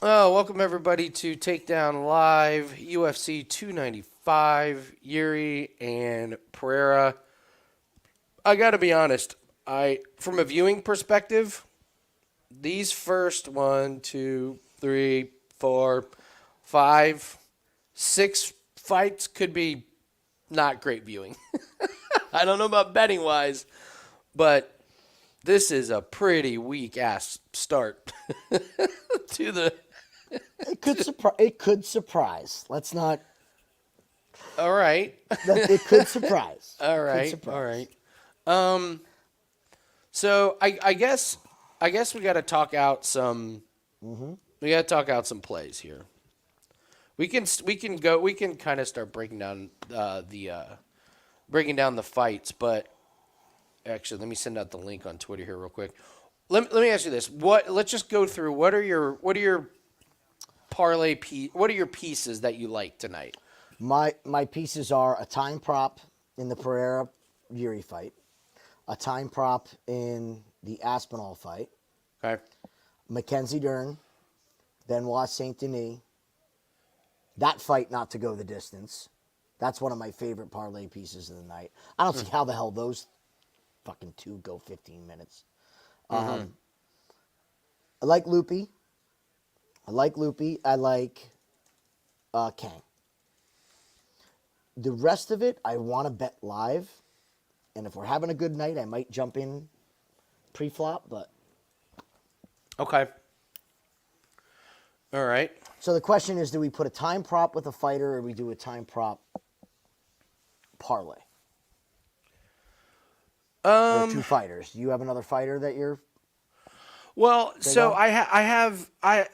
Oh, welcome everybody to Takedown Live, UFC 295, Jiří and Pereira. I gotta be honest, from a viewing perspective, these first 1, 2, 3, 4, 5, 6 fights could be not great viewing. I don't know about betting wise, but this is a pretty weak ass start to the. It could surprise. Let's not. All right. It could surprise. All right. All right. So I guess we got to talk out some. We got to talk out some plays here. We can kind of start breaking down the fights, but actually, let me send out the link on Twitter here real quick. Let me ask you this: Let's just go through what are your parlay what are your pieces that you like tonight? My pieces are a time prop in the Pereira Jiří fight, a time prop in the Aspinall fight, okay, Mackenzie Dern, Benoît Saint-Denis. That fight not to go the distance. That's one of my favorite parlay pieces of the night. I don't see how the hell those fucking two go 15 minutes. I like Loopy. I like Kang. The rest of it, I want to bet live. And if we're having a good night, I might jump in pre-flop, but... Okay. All right. So the question is, do we put a time prop with a fighter or we do a time prop parlay? Or two fighters. Do you have another fighter that you're... Well, so I have a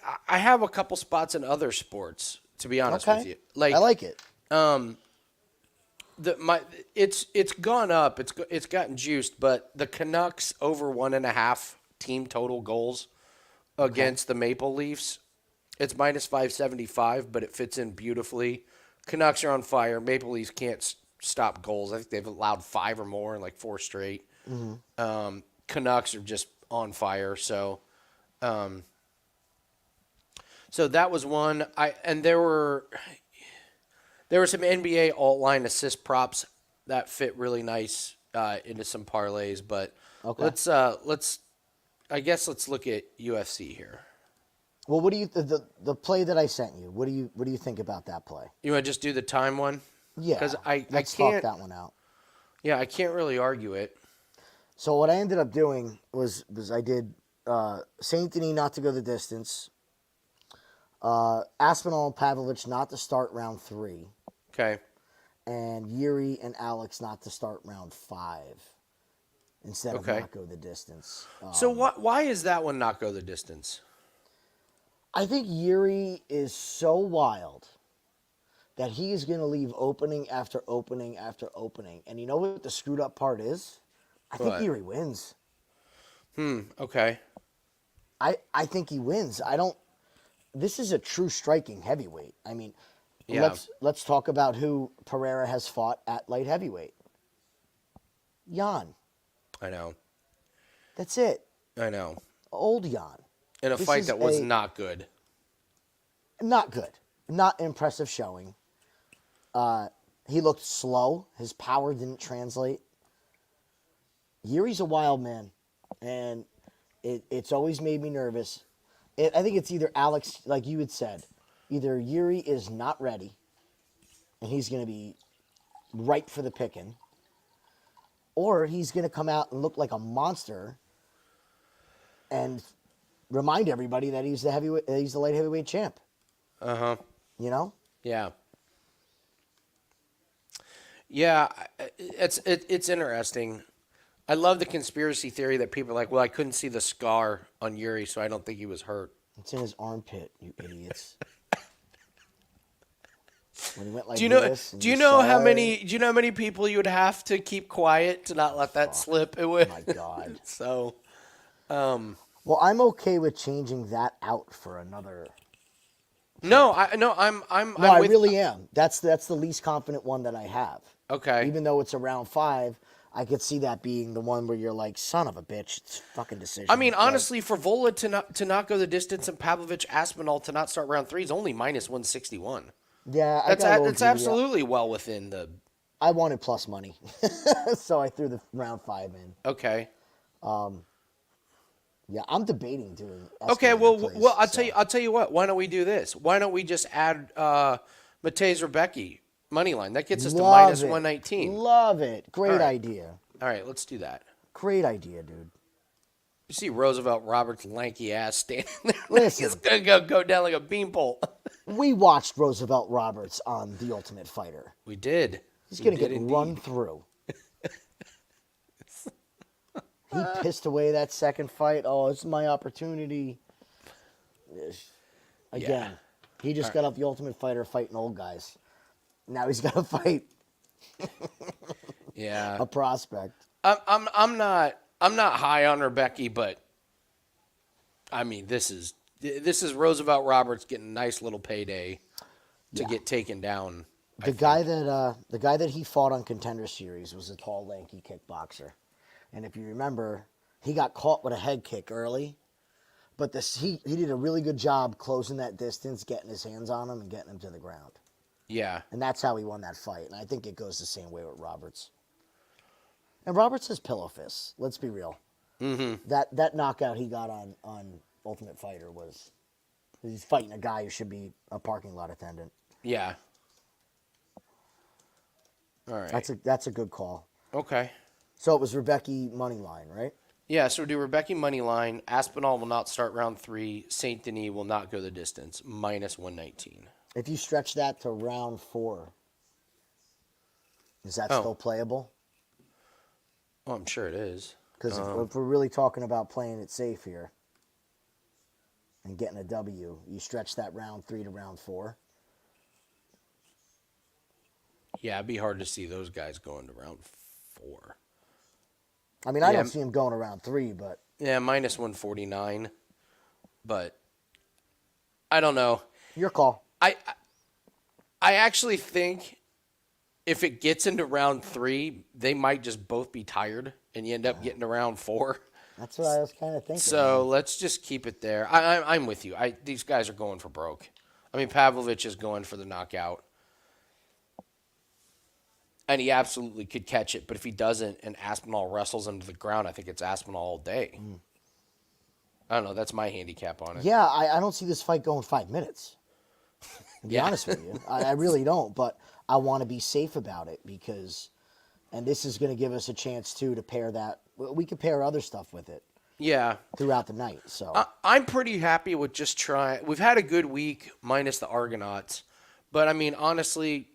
couple spots in other sports, to be honest with you. I like it. It's gone up. It's gotten juiced, but the Canucks over 1.5 team total goals against the Maple Leafs. It's minus 575, but it fits in beautifully. Canucks are on fire. Maple Leafs can't stop goals. I think they've allowed 5 or more in like 4 straight. Canucks are just on fire. So that was one. There were some NBA alt line assist props that fit really nice into some parlays. But let's look at UFC here. Well, what do you the play that I sent you? What do you think about that play? You want to just do the time one? Yeah, because let's talk that one out. Yeah, I can't really argue it. So what I ended up doing was I did Saint-Denis not to go the distance, Aspinall and Pavlovich not to start round 3. Okay. And Jiří and Alex not to start round 5 instead of not go the distance. So why is that one not go the distance? I think Jiří is so wild that he is going to leave opening after opening after opening. And you know what the screwed up part is? I think Jiří wins. Okay. I think he wins. This is a true striking heavyweight. I mean, let's talk about who Pereira has fought at light heavyweight. Jan. I know. That's it. I know. Old Jan. In a fight that was not good. Not good. Not impressive showing. He looked slow. His power didn't translate. Jiří's a wild man, and it's always made me nervous. I think it's either Alex, like you had said, either Jiří is not ready, and he's going to be ripe for the picking, or he's going to come out and look like a monster and remind everybody that he's the light heavyweight champ. Uh-huh. You know? Yeah. Yeah, it's interesting. I love the conspiracy theory that people are like, well, I couldn't see the scar on Jiří, so I don't think he was hurt. It's in his armpit, you idiots. When he went like do you know how many people you would have to keep quiet to not let that slip? It would. Oh my God. So, well, I'm okay with changing that out for another. I really am. That's the least confident one that I have. Okay. Even though it's around 5, I could see that being the one where you're like, son of a bitch, it's fucking decision. I mean, honestly, for Vola to not go the distance and Pavlovich Aspinall to not start round 3 is only minus 161. Yeah, That's absolutely well within the. I wanted plus money, so I threw the round 5 in. Okay. Yeah, I'm debating doing. Okay, well, I'll tell you what. Why don't we do this? Why don't we just add Mateusz Rebecki money line? That gets us to minus 119. Love it. Great idea. All right, let's do that. Great idea, dude. You see Roosevelt Roberts' lanky ass standing there. Listen. He's gonna go down like a beanpole. We watched Roosevelt Roberts on The Ultimate Fighter. We did. He's going to get run through. He pissed away that second fight. Oh, it's my opportunity. Again, he just got off The Ultimate Fighter fighting old guys. Now he's got to fight a prospect. I'm not high on Rebecki, but I mean this is Roosevelt Roberts getting a nice little payday to get taken down. The guy that he fought on Contender Series was a tall, lanky kickboxer, and if you remember, he got caught with a head kick early, but he did a really good job closing that distance, getting his hands on him, and getting him to the ground. Yeah, and that's how he won that fight. And I think it goes the same way with Roberts. And Roberts has pillow fists. Let's be real. Mm-hmm. That knockout he got on Ultimate Fighter he's fighting a guy who should be a parking lot attendant. Yeah. All right. That's a good call. Okay. So it was Rebecki money line, right? Yeah, so we'll do Rebecki money line. Aspinall will not start round 3. Saint-Denis will not go the distance. Minus 119. If you stretch that to round 4, is that still playable? Oh, I'm sure it is. Because if we're really talking about playing it safe here and getting a W, you stretch that round 3 to round 4. Yeah, it'd be hard to see those guys going to round 4. I mean, I don't see him going to round 3, but... Yeah, minus 149. But I don't know. Your call. I actually think if it gets into round 3, they might just both be tired, and you end up getting to round 4. That's what I was kind of thinking. So let's just keep it there. I'm with you. These guys are going for broke. I mean, Pavlovich is going for the knockout. And he absolutely could catch it, but if he doesn't and Aspinall wrestles him to the ground, I think it's Aspinall all day. I don't know. That's my handicap on it. Yeah, I don't see this fight going 5 minutes. To be honest with you. I really don't, but I want to be safe about it because, and this is going to give us a chance, too, to pair that. We could pair other stuff with it. Yeah. Throughout the night, so. I'm pretty happy with just trying. We've had a good week minus the Argonauts, but, I mean, honestly,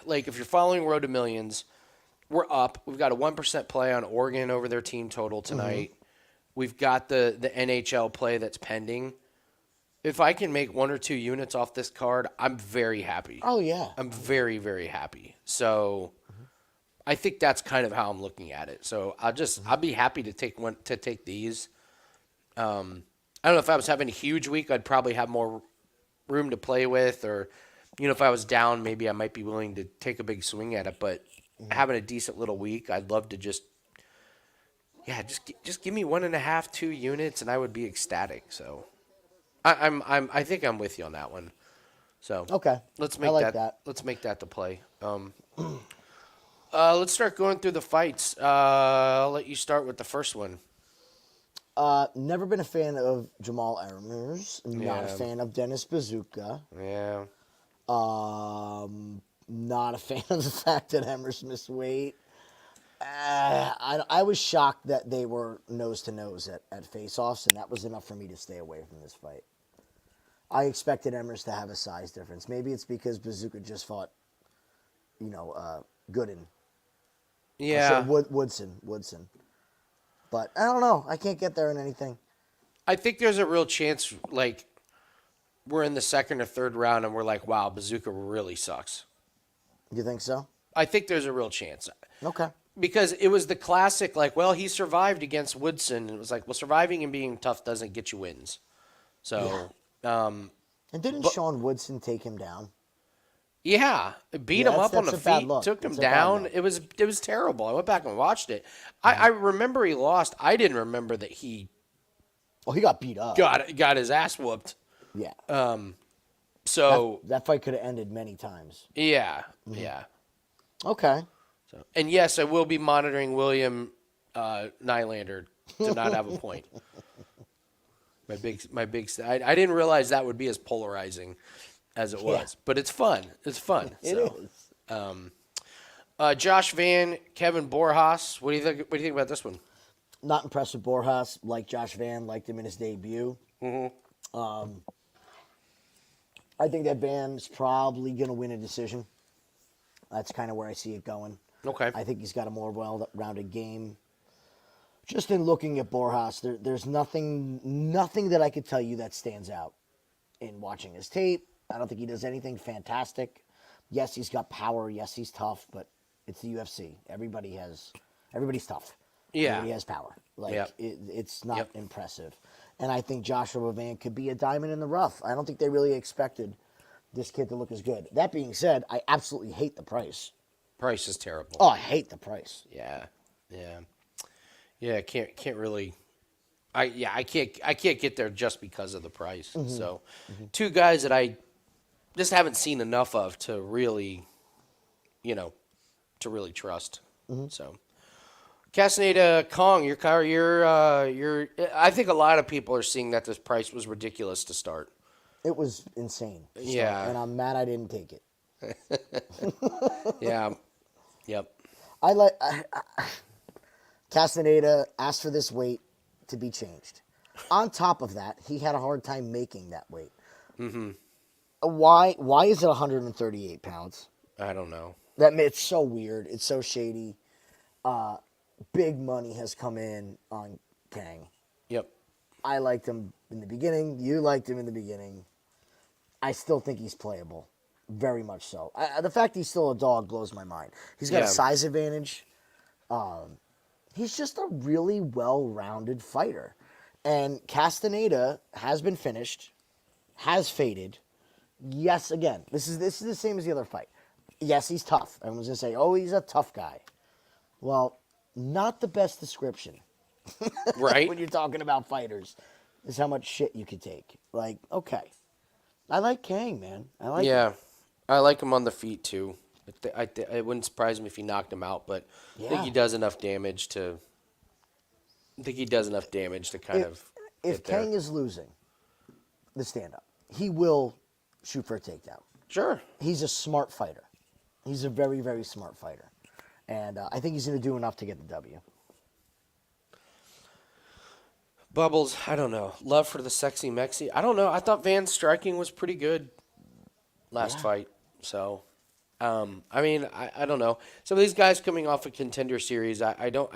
like if you're following Road to Millions, we're up. We've got a 1% play on Oregon over their team total tonight. Mm-hmm. We've got the NHL play that's pending. If I can make 1 or 2 units off this card, I'm very happy. Oh yeah, I'm very, very happy. So I think that's kind of how I'm looking at it. So I'll be happy to take these. I don't know if I was having a huge week, I'd probably have more room to play with, or if I was down, maybe I might be willing to take a big swing at it. But having a decent little week, I'd love to just give me 1.5, 2 units, and I would be ecstatic. So I think I'm with you on that one. So okay, let's make that. Let's make that the play. Let's start going through the fights. I'll let you start with the first one. Never been a fan of Jamal Emmers. Not a fan of Dennis Bazooka. Yeah. Not a fan of the fact that Emmers missed weight. I was shocked that they were nose to nose at face-offs, and that was enough for me to stay away from this fight. I expected Emmers to have a size difference. Maybe it's because Bazooka just fought, Gooden. Yeah. Woodson. But I don't know. I can't get there in anything. I think there's a real chance, like, we're in the second or third round and we're like, wow, Bazooka really sucks. You think so? I think there's a real chance. Okay. Because it was the classic, like, well, he survived against Woodson. And it was like, well, surviving and being tough doesn't get you wins. So, And didn't Sean Woodson take him down? Yeah, beat him up on the that's a bad feet, look. took him It's a bad down. look. It was terrible. I went back and watched it. I remember he lost. I didn't remember that he Well, he got beat up. got his ass whooped. Yeah. So That fight could have ended many times. yeah. Okay. So, and yes, I will be monitoring William Nylander to not have a point. I didn't realize that would be as polarizing as it was, but it's fun. It's fun. It is. Josh Van, Kevin Borjas. What do you think? What do you think about this one? Not impressed with Borjas. Like Josh Van, liked him in his debut. I think that Van's probably going to win a decision. That's kind of where I see it going. Okay. I think he's got a more well-rounded game. Just in looking at Borjas, there's nothing that I could tell you that stands out in watching his tape. I don't think he does anything fantastic. Yes, he's got power. Yes, he's tough, but it's the UFC. Everybody's tough. Yeah. Everybody has power. Like, Yep. it's not Yep. impressive. And I think Joshua Van could be a diamond in the rough. I don't think they really expected this kid to look as good. That being said, I absolutely hate the price. Price is terrible. Oh, I hate the price. Yeah. Can't really. I can't get there just because of the price. So, two guys that I just haven't seen enough of to really, trust. So, Castaneda Kong, you're. I think a lot of people are seeing that this price was ridiculous to start. It was insane. Yeah. And I'm mad I didn't take it. Yeah. Yep. Castaneda asked for this weight to be changed. On top of that, he had a hard time making that weight. Why is it 138 pounds? I don't know. It's so weird. It's so shady. Big money has come in on Kang. Yep. I liked him in the beginning. You liked him in the beginning. I still think he's playable. Very much so. The fact he's still a dog blows my mind. He's got a size advantage. He's just a really well-rounded fighter. And Castaneda has been finished, has faded. Yes, again, this is the same as the other fight. Yes, he's tough. Everyone's going to say, oh, he's a tough guy. Well, not the best description. Right. When you're talking about fighters, is how much shit you could take. Like, okay. I like Kang, man. I like him. I like him on the feet too. It wouldn't surprise me if he knocked him out, but I think he does enough damage to. I think he does enough damage to kind of. If Kang is losing the stand-up, he will shoot for a takedown. Sure. He's a smart fighter. He's a very, very smart fighter, and I think he's going to do enough to get the W. Bubbles, I don't know. Love for the sexy Mexi. I don't know. I thought Van's striking was pretty good last fight. So, I mean, I don't know. Some of these guys coming off a contender series, I don't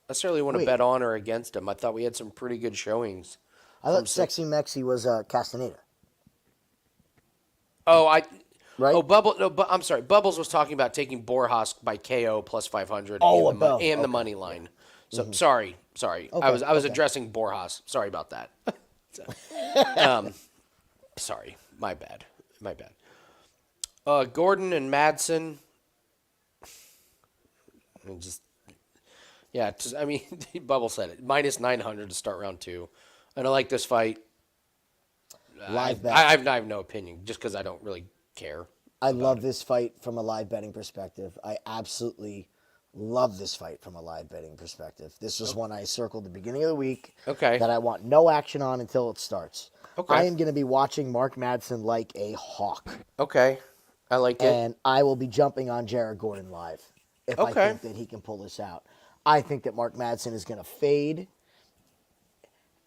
necessarily want to bet on or against them. I thought we had some pretty good showings. I thought Sexy Mexi was Castaneda. Oh, Right? Oh, Bubble. No, but I'm sorry. Bubbles was talking about taking Borjas by KO plus 500 and the money line. So sorry. Okay, I was addressing Borjas. Sorry about that. Sorry, my bad. Gordon and Madsen. I mean, Bubble said it. Minus 900 to start round 2. And I like this fight. Live bet. I have no opinion, just because I don't really care. I love this fight from a live betting perspective. I absolutely love this fight from a live betting perspective. This was one I circled at the beginning of the week. Okay. That I want no action on until it starts. Okay. I am going to be watching Mark Madsen like a hawk. Okay. I like it. And I will be jumping on Jared Gordon live if I think that he can pull this out. I think that Mark Madsen is going to fade.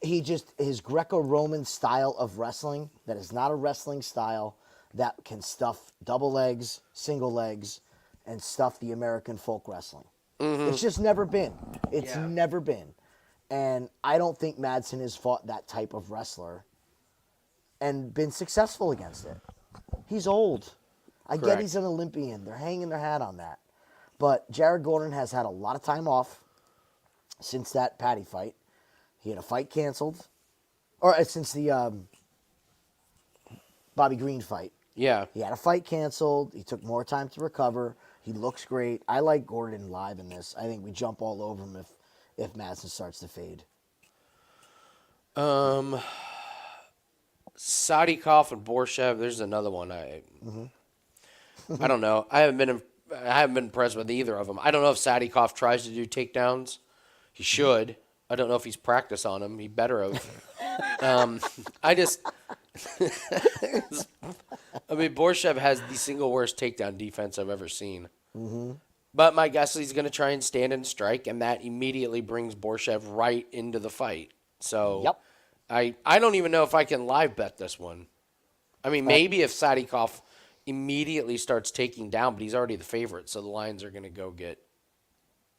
His Greco-Roman style of wrestling, that is not a wrestling style that can stuff double legs, single legs, and stuff the American folk wrestling. It's just never been. It's never been. And I don't think Madsen has fought that type of wrestler and been successful against it. He's old. I get he's an Olympian. They're hanging their hat on that. But Jared Gordon has had a lot of time off since that Patty fight. He had a fight canceled. Or since the Bobby Green fight. Yeah. He had a fight canceled. He took more time to recover. He looks great. I like Gordon live in this. I think we jump all over him if Madsen starts to fade. Sadikov and Borshev. There's another one. I don't know. I haven't been impressed with either of them. I don't know if Sadikov tries to do takedowns. He should. I don't know if he's practiced on them. He better have. I mean, Borshev has the single worst takedown defense I've ever seen. But my guess is he's going to try and stand and strike, and that immediately brings Borshev right into the fight. So Yep. I don't even know if I can live bet this one. I mean, maybe if Sadikov immediately starts taking down, but he's already the favorite, so the lines are going to go get,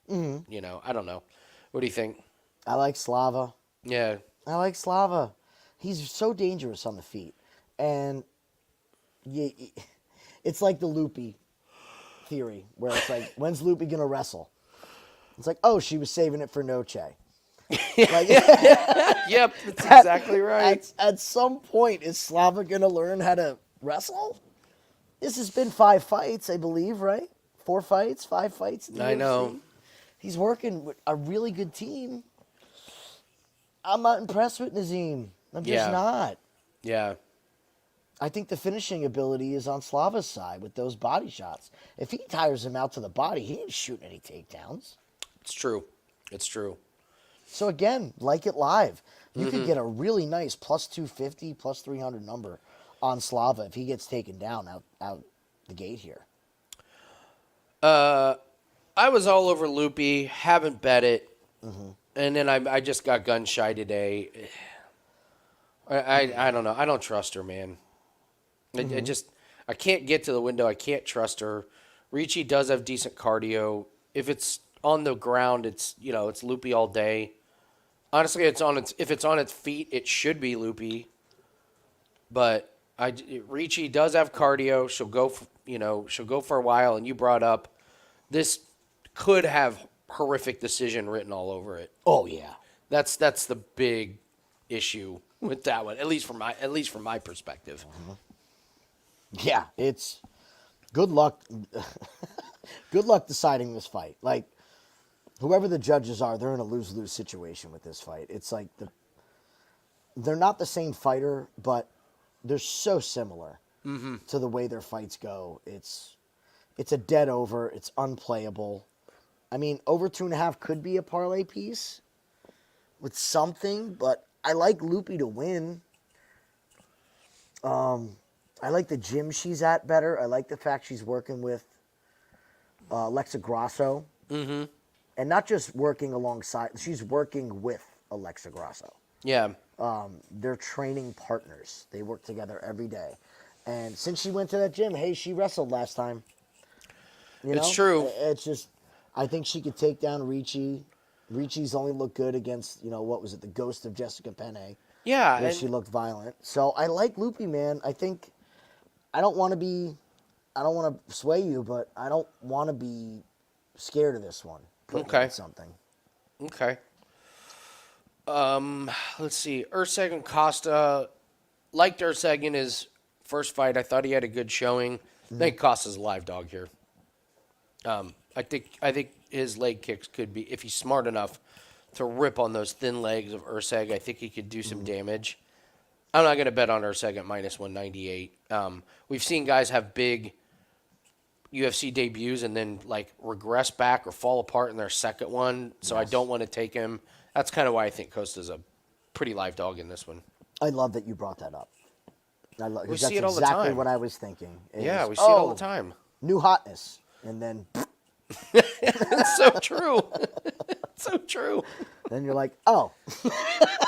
I don't know. What do you think? I like Slava. Yeah. I like Slava. He's so dangerous on the feet. And it's like the Loopy theory, where it's like, when's Loopy going to wrestle? It's like, oh, she was saving it for Noche. Like, Yep, that's exactly right. At some point, is Slava going to learn how to wrestle? This has been 5 fights, I believe, right? 4 fights, 5 fights. In the I UFC. know. He's working with a really good team. I'm not impressed with Nazim. I'm just not. Yeah. I think the finishing ability is on Slava's side with those body shots. If he tires him out to the body, he ain't shooting any takedowns. It's true. It's true. So again, like it live. You could get a really nice plus 250, plus 300 number on Slava if he gets taken down out the gate here. I was all over Loopy, haven't bet it, and then I just got gun shy today. I don't know. I don't trust her, man. I can't get to the window. I can't trust her. Ricci does have decent cardio. If it's on the ground, it's Loopy all day. Honestly, if it's on its feet, it should be Loopy. But Ricci does have cardio. She'll go for a while. And you brought up this could have horrific decision written all over it. Oh yeah, That's the big issue with that one, at least from my perspective. yeah. It's good luck. Good luck deciding this fight. Like, whoever the judges are, they're in a lose-lose situation with this fight. It's like they're not the same fighter, but they're so similar to the way their fights go. It's a dead over. It's unplayable. I mean, over 2.5 could be a parlay piece with something, but I like Loopy to win. I like the gym she's at better. I like the fact she's working with Alexa Grasso. And not just working alongside, she's working with Alexa Grasso. Yeah. They're training partners. They work together every day. And since she went to that gym, hey, she wrestled last time. It's true. It's just, I think she could take down Ricci. Ricci's only looked good against, what was it, the ghost of Jessica Penne. Yeah. Where she looked violent. So I like Loopy, man. I don't want to sway you, but I don't want to be scared of this one. Okay. Something. Okay. Let's see. Erceg and Costa. Liked Erceg in his first fight. I thought he had a good showing. I think Costa's a live dog here. I think his leg kicks could be, if he's smart enough to rip on those thin legs of Erceg, I think he could do some damage. I'm not going to bet on Erceg at minus 198. We've seen guys have big UFC debuts and then regress back or fall apart in their second one. So I don't want to take him. That's kind of why I think Costa's a pretty live dog in this one. I love that you brought that up. We see it all the time. That's exactly what I was thinking. Yeah, we see it all the time. New hotness. And then... It's so true. So true. Then you're like, oh.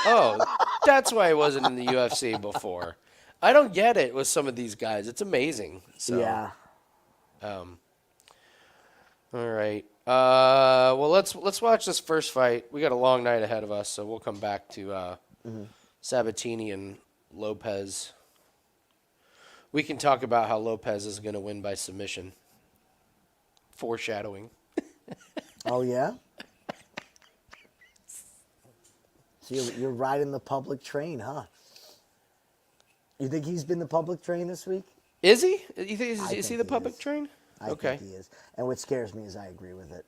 Oh, that's why I wasn't in the UFC before. I don't get it with some of these guys. It's amazing. So, yeah. All right. Well, let's watch this first fight. We got a long night ahead of us, so we'll come back to Sabatini and Lopes. We can talk about how Lopes is going to win by submission. Foreshadowing. Oh, yeah? So you're riding the public train, huh? You think he's been the public train this week? Is he? You think I is he think the he puppet is. train? I Okay. think he is. And what scares me is I agree with it.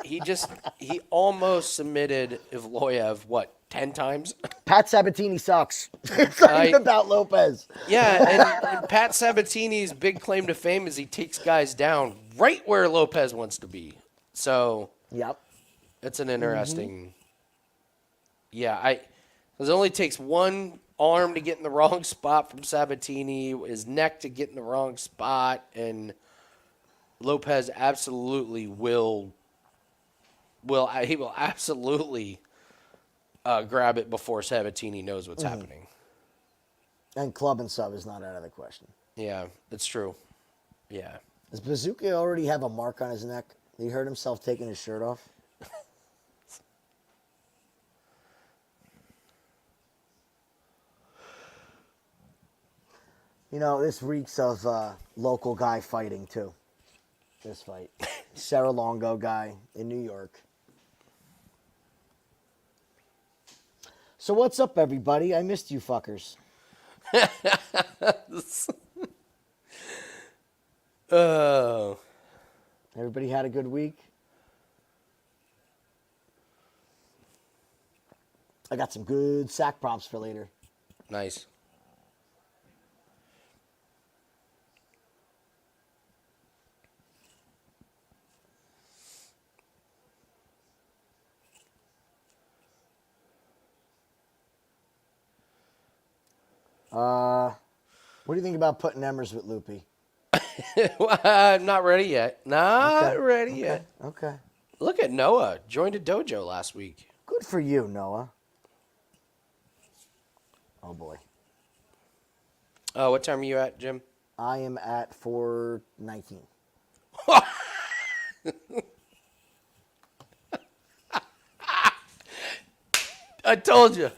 He almost submitted Ivloyev, what, 10 times? Pat Sabatini sucks. It's not even about Lopes. Yeah, and Pat Sabatini's big claim to fame is he takes guys down right where Lopes wants to be. So Yep. it's an interesting. Yeah, because it only takes one arm to get in the wrong spot from Sabatini, his neck to get in the wrong spot, and Lopes absolutely will absolutely grab it before Sabatini knows what's happening. And club and sub is not out of the question. Yeah, it's true. Yeah. Does Bazooka already have a mark on his neck? He hurt himself taking his shirt off? You know, this reeks of local guy fighting, too. This fight. Serra-Longo guy in New York. So what's up, everybody? I missed you fuckers. Oh. Everybody had a good week? I got some good sack prompts for later. Nice. What do you think about putting Emmers with Loopy? I'm not ready yet. Not ready yet. Okay. Look at Noah. Joined a dojo last week. Good for you, Noah. Oh, boy. What time are you at, Jim? I am at 4:19. I told you.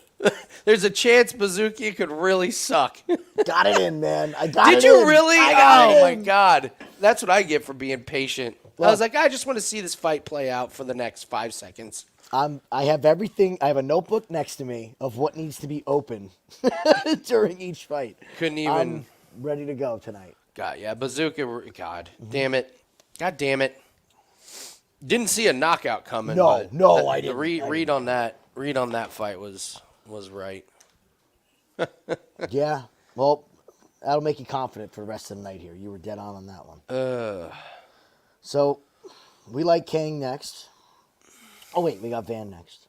There's a chance Bazooka could really suck. Got it in, man. I got it in. Did you really? I got it Oh, my in. God. That's what I get for being patient. I Look. was like, I just want to see this fight play out for the next 5 seconds. I have everything. I have a notebook next to me of what needs to be open during each fight. Couldn't even. I'm ready to go tonight. God, yeah. Bazooka. God damn it. God damn it. Didn't see a knockout coming. No, but no, I the didn't. Read on that fight was right. Yeah. Well, that'll make you confident for the rest of the night here. You were dead on that one. So, we like Kang next. Oh, wait. We got Van next.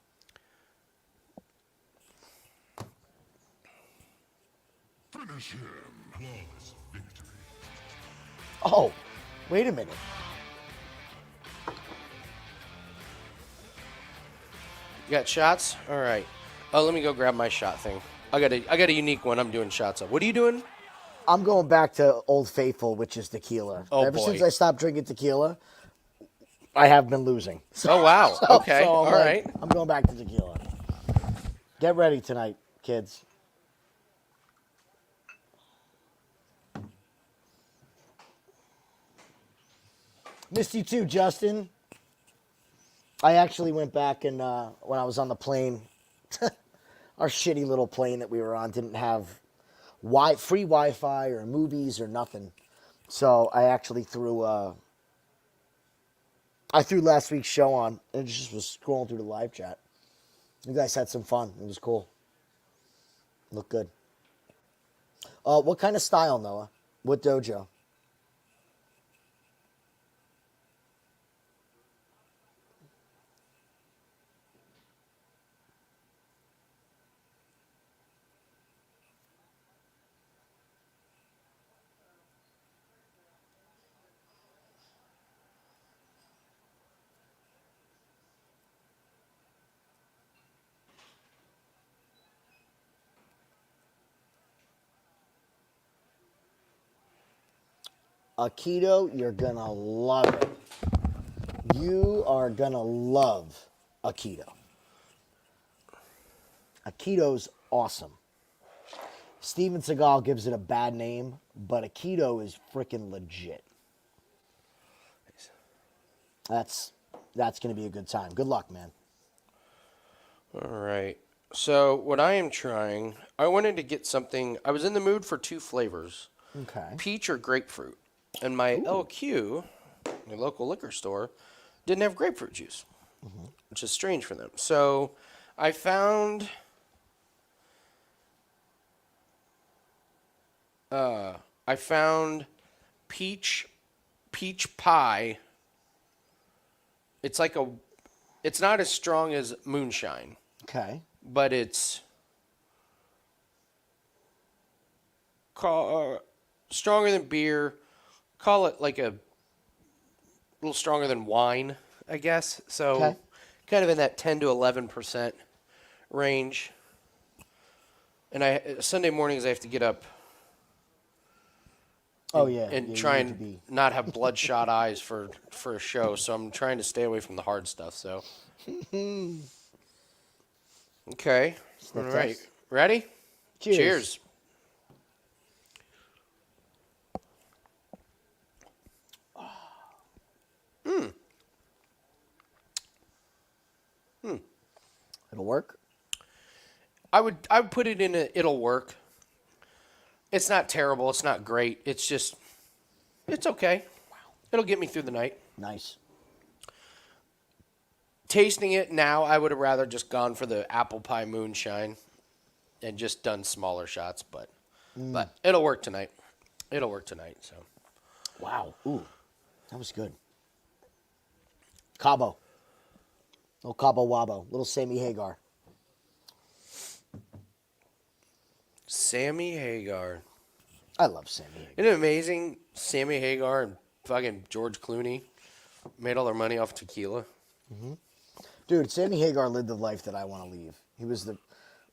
Finish him. Flawless victory. Oh, wait a minute. You got shots? All right. Oh, let me go grab my shot thing. I got a unique one I'm doing shots of. What are you doing? I'm going back to Old Faithful, which is tequila. Oh, Ever boy. since I stopped drinking tequila, I have been losing. Oh, wow. Okay. So All I'm right. I'm going back to tequila. Get ready tonight, kids. Missed you too, Justin. I actually went back and when I was on the plane, our shitty little plane that we were on didn't have free Wi-Fi or movies or nothing. So I actually threw last week's show on and just was scrolling through the live chat. You guys had some fun. It was cool. Looked good. What kind of style, Noah? What dojo? Aikido, you're gonna love it. You are gonna love Aikido. Aikido's awesome. Steven Seagal gives it a bad name, but Aikido is freaking legit. That's gonna be a good time. Good luck, man. All right. So what I am trying, I wanted to get something. I was in the mood for 2 flavors. Okay. peach or grapefruit. And my LQ, my local liquor store, didn't have grapefruit juice, which is strange for them. So I found peach pie. It's like it's not as strong as moonshine, Okay. but it's stronger than beer. Call it like a little stronger than wine, I guess. So Okay. kind of in that 10 to 11% range. And Sunday mornings I have to get up Oh yeah. and yeah, try you need and to be- not have bloodshot eyes for a show. So I'm trying to stay away from the hard stuff. So okay, all Sniff right, test. ready? Cheers. Cheers. It'll work. I would put it in it'll work. It's not terrible. It's not great. It's just it's okay. It'll get me through the night. Nice. Tasting it now, I would have rather just gone for the apple pie moonshine and just done smaller shots, but it'll work tonight. It'll work tonight. So Wow. Ooh, that was good. Cabo. Little Cabo Wabo. Little Sammy Hagar. Sammy Hagar. I love Sammy Hagar. Isn't it amazing? Sammy Hagar and fucking George Clooney made all their money off tequila. Dude, Sammy Hagar lived the life that I want to leave. He was the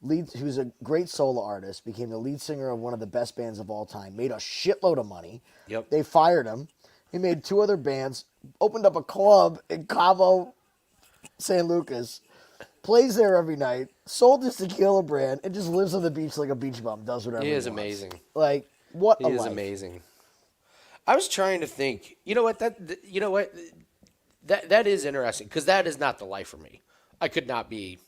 lead. He was a great solo artist. Became the lead singer of one of the best bands of all time. Made a shitload of money. Yep. They fired him. He made 2 other bands. Opened up a club in Cabo San Lucas. Plays there every night. Sold his tequila brand and just lives on the beach like a beach bum. Does whatever He is wants. amazing. Like what He a is life. amazing. I was trying to think. You know what? That is interesting because that is not the life for me. I could not be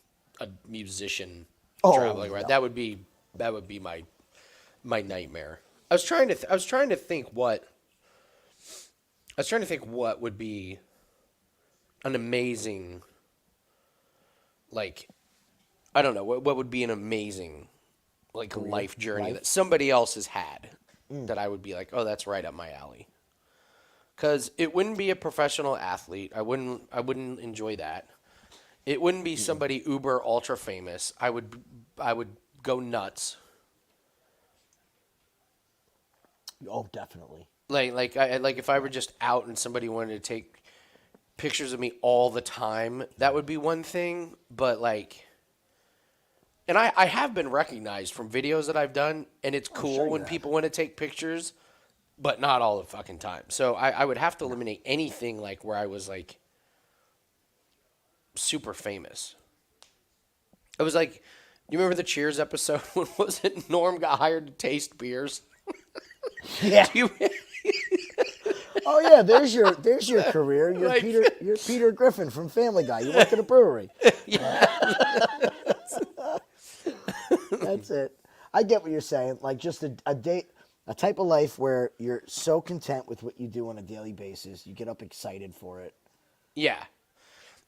a musician traveling around. no. That would be my nightmare. I was trying to think what would be an amazing, like, I don't know, what would be an amazing, like, life journey life? that somebody else has had that I would be like, oh, that's right up my alley. Because it wouldn't be a professional athlete. I wouldn't enjoy that. It wouldn't be somebody uber ultra famous. I would go nuts. Oh, definitely. Like if I were just out and somebody wanted to take pictures of me all the time, that would be one thing. But like, and I have been recognized from videos that I've done, and it's cool sure you when have. people want to take pictures, but not all the fucking time. So I would have to eliminate anything like where I was like super famous. It was like, you remember the Cheers episode when was it Norm got hired to taste beers? Yeah. You, Oh yeah, there's your career. You're Like- Peter Griffin from Family Guy. You work at a brewery. That's it. I get what you're saying. Like just a type of life where you're so content with what you do on a daily basis. You get up excited for it. yeah.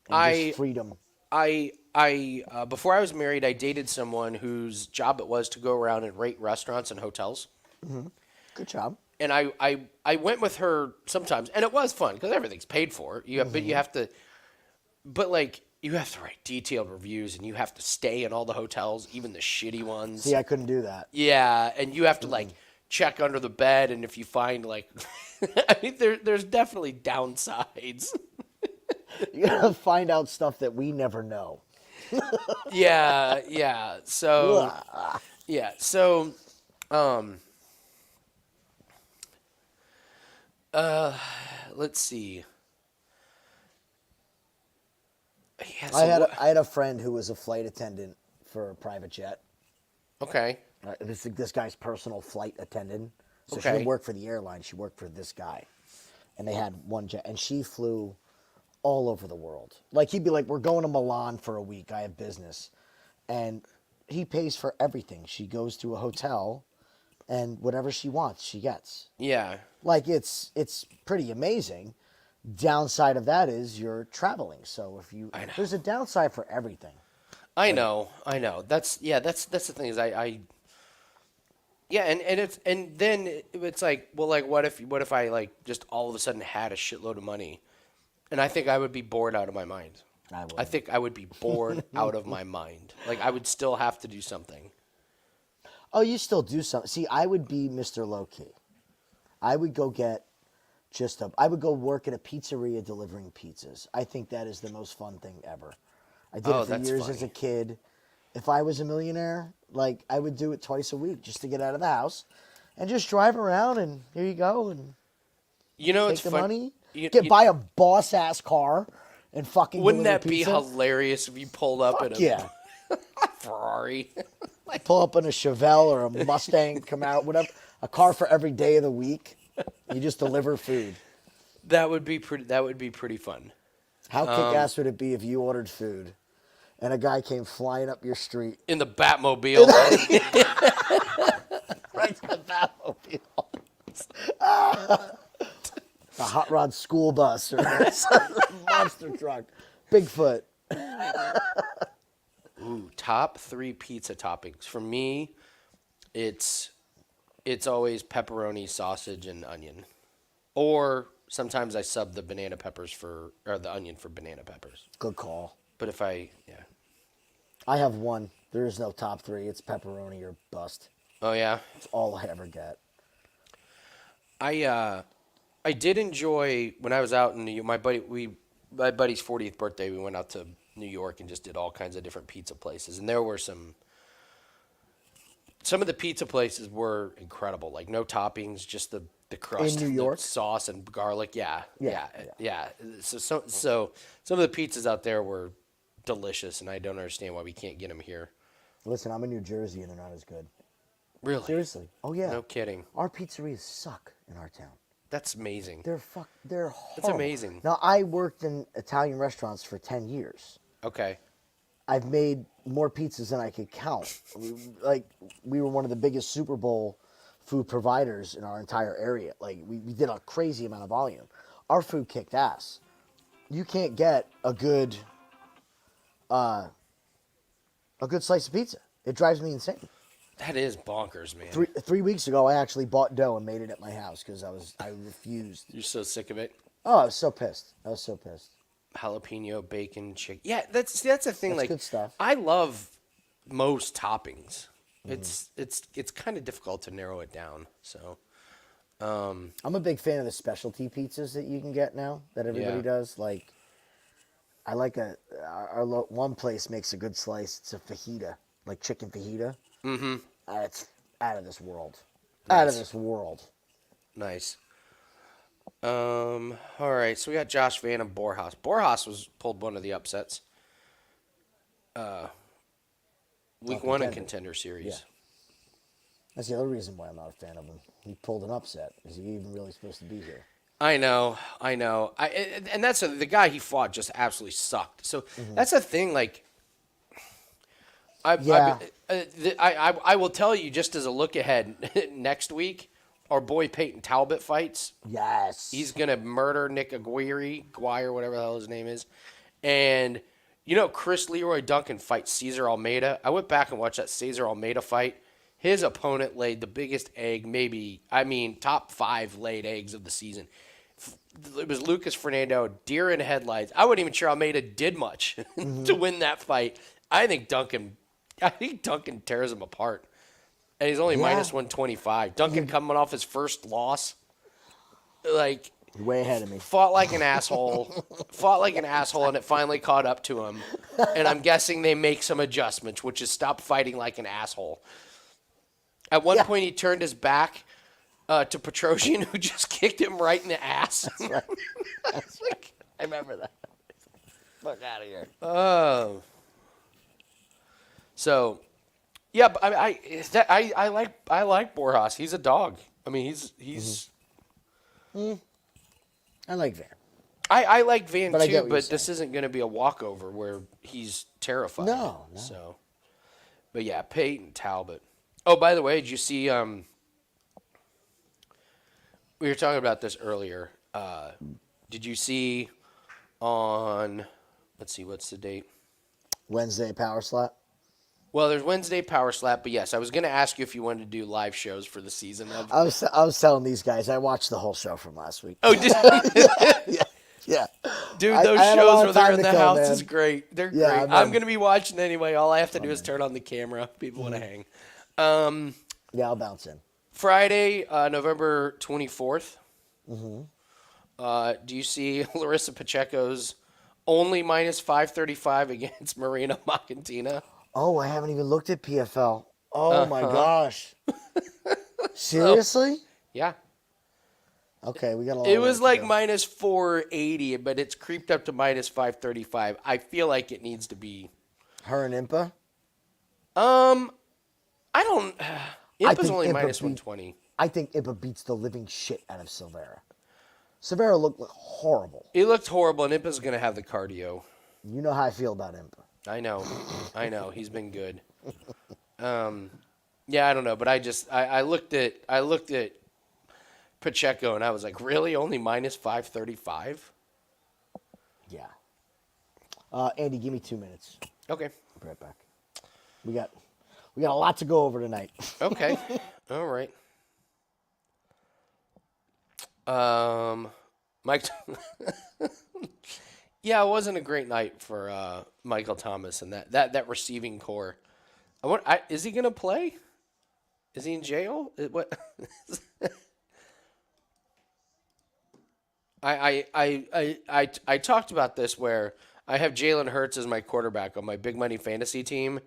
And just freedom. I before I was married, I dated someone whose job it was to go around and rate restaurants and hotels. Good job. And I went with her sometimes, and it was fun because everything's paid for. But you have to write detailed reviews, and you have to stay in all the hotels, even the shitty ones. See, I couldn't do that. Yeah, and you have to like check under the bed, and if you find like, I mean, there's definitely downsides. You gotta find out stuff that we never know. Yeah. So let's see. Yeah, so I had a friend who was a flight attendant for a private jet. okay. This guy's personal flight attendant. So she Okay. didn't work for the airline. She worked for this guy. And they had one jet. And she flew all over the world. Like, he'd be like, we're going to Milan for a week. I have business. And he pays for everything. She goes to a hotel and whatever she wants, she gets. Yeah. Like it's pretty amazing. Downside of that is you're traveling. So there's a downside for everything. I know. That's the thing is and then it's like, well, like what if I like just all of a sudden had a shitload of money, and I think I would be bored out of my mind. I think I would be bored out of my mind. Like I would still have to do something. Oh, you still do something. See, I would be Mr. Low Key. I would go get I would go work at a pizzeria delivering pizzas. I think that is the most fun thing ever. I did it for years as a kid. If I was a millionaire, like I would do it twice a week just to get out of the house and just drive around and here you go and take the money. Buy a boss ass car and fucking. Wouldn't that pizza. be hilarious if you pulled up in a Ferrari? Pull up in a Chevelle or a Mustang, come out, whatever. A car for every day of the week. You just deliver food. That would be pretty fun. How kick-ass would it be if you ordered food and a guy came flying up your street? In the Batmobile. Right to the Batmobile. A hot rod school bus or a monster truck. Bigfoot. Ooh, top 3 pizza toppings. For me, it's always pepperoni, sausage, and onion. Or sometimes I sub the the onion for banana peppers. Good call. But I have one. There is no top 3. It's pepperoni or bust. Oh yeah? It's all I ever get. I did enjoy when I was out in New York. My buddy's 40th birthday. We went out to New York and just did all kinds of different pizza places, and there were some of the pizza places were incredible. Like no toppings, just the crust, in New York, sauce and garlic. Yeah. So some of the pizzas out there were delicious, and I don't understand why we can't get them here. Listen, I'm in New Jersey, and they're not as good. Really? Seriously? Oh yeah. No kidding. Our pizzerias suck in our town. That's amazing. They're horrible. That's amazing. Now, I worked in Italian restaurants for 10 years. Okay. I've made more pizzas than I could count. We were one of the biggest Super Bowl food providers in our entire area. Like, we did a crazy amount of volume. Our food kicked ass. You can't get a good slice of pizza. It drives me insane. That is bonkers, man. 3 weeks ago, I actually bought dough and made it at my house because I refused. You're so sick of it. Oh, I was so pissed. Jalapeno, bacon, chicken. Yeah, that's the thing. That's like good stuff. I love most toppings. It's kind of difficult to narrow it down. So, I'm a big fan of the specialty pizzas that you can get now that everybody does. Like, I like one place makes a good slice. It's a fajita, like chicken fajita. Mm-hmm. It's out of this world. Nice. Out of this world. Nice. All right, so we got Josh Van and Borjas. Borjas pulled one of the upsets. Week 1 in Contender Series. Yeah. That's the other reason why I'm not a fan of him. He pulled an upset. Is he even really supposed to be here? I know. And that's the guy he fought just absolutely sucked. So that's the thing. Like, I will tell you just as a look ahead. Next week, our boy Peyton Talbot fights. Yes. He's gonna murder Nick Aguirre, whatever the hell his name is, and Chris Leroy Duncan fights Cesar Almeida. I went back and watched that Cesar Almeida fight. His opponent laid the biggest egg, top 5 laid eggs of the season. It was Lucas Fernando, deer in headlights. I wasn't even sure Almeida did much to win that fight. I think Duncan tears him apart. And he's only minus 125. Duncan coming off his first loss. Like, way ahead of me. Fought like an asshole, and it finally caught up to him. And I'm guessing they make some adjustments, which is stop fighting like an asshole. At one point, he turned his back to Petrosian, who just kicked him right in the ass. That's right. I remember that. Fuck out of here. Oh. So, yeah, but I like Borjas. He's a dog. I mean, he's. I like Van. I like Van but too, but this isn't going to be a walkover where he's terrified. No. So, but yeah, Peyton Talbot. Oh, by the way, did you see we were talking about this earlier. Did you see on, let's see, what's the date? Wednesday power slap. Well, there's Wednesday Power Slap, but yes, I was going to ask you if you wanted to do live shows for the season of. I was telling these guys I watched the whole show from last week. Oh, did you? Yeah. Dude, those I had a lot shows of where they're time in to the kill, house man. is great. They're Yeah, great. I know. I'm going to be watching anyway. All I have to do is turn on the camera. People want to hang. Yeah, I'll bounce in. Friday, November 24th. Do you see Larissa Pacheco's only minus 535 against Marina Macantina? Oh, I haven't even looked at PFL. Oh my gosh. Seriously? Yeah. Okay, we got a lot. It of was work like to do. minus 480, but it's creeped up to minus 535. I feel like it needs to be. Her and Impa. I don't. Impa's think only Impa minus beat- 120. I think Impa beats the living shit out of Silvera. Silvera looked horrible. It looked horrible, and Impa's going to have the cardio. You know how I feel about Impa. I know. He's been good. Yeah, I don't know, but I looked at Pacheco and I was like, really, only minus 535? Yeah. Andy, give me 2 minutes. Okay. I'll be right back. We got a lot to go over tonight. Okay. All right. Mike. Yeah, it wasn't a great night for Michael Thomas and that receiving core. Is he gonna play? Is he in jail? What? I talked about this where I have Jalen Hurts as my quarterback on my big money fantasy team,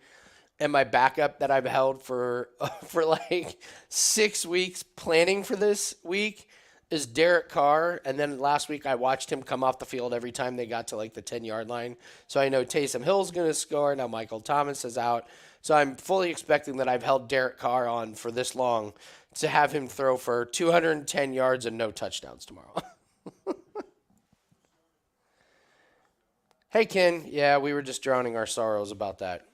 and my backup that I've held for like 6 weeks planning for this week is Derek Carr. And then last week I watched him come off the field every time they got to like the 10-yard line. So I know Taysom Hill's going to score. Now Michael Thomas is out. So I'm fully expecting that I've held Derek Carr on for this long to have him throw for 210 yards and no touchdowns tomorrow. Hey, Ken. Yeah, we were just drowning our sorrows about that.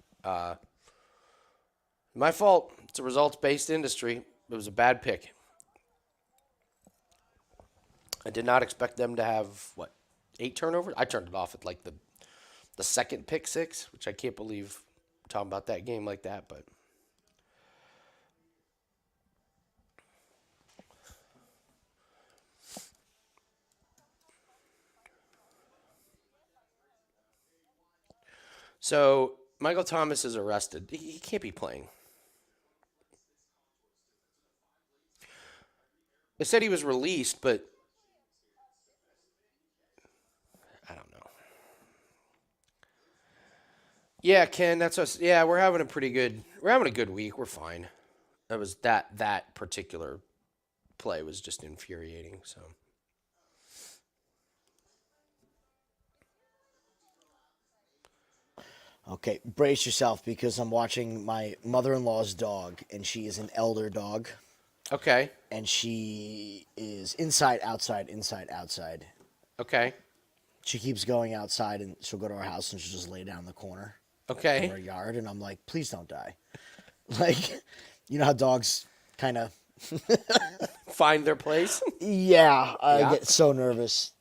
My fault. It's a results-based industry. It was a bad pick. I did not expect them to have, 8 turnovers? I turned it off at like the second pick six, which I can't believe I'm talking about that game like that, but. So, Michael Thomas is arrested. He can't be playing. They said he was released, but I don't know. Yeah, Ken, that's us. Yeah, we're having a good week. We're fine. That was that particular play was just infuriating, so. Okay, brace yourself because I'm watching my mother-in-law's dog, and she is an elder dog, Okay. and she is inside, outside, inside, outside. Okay. She keeps going outside, and she'll go to our house, and she'll just lay down in the corner in Okay. our yard, and I'm like, please don't die. Like, you know how dogs kind of, Find their place. yeah, I Yeah. get so nervous.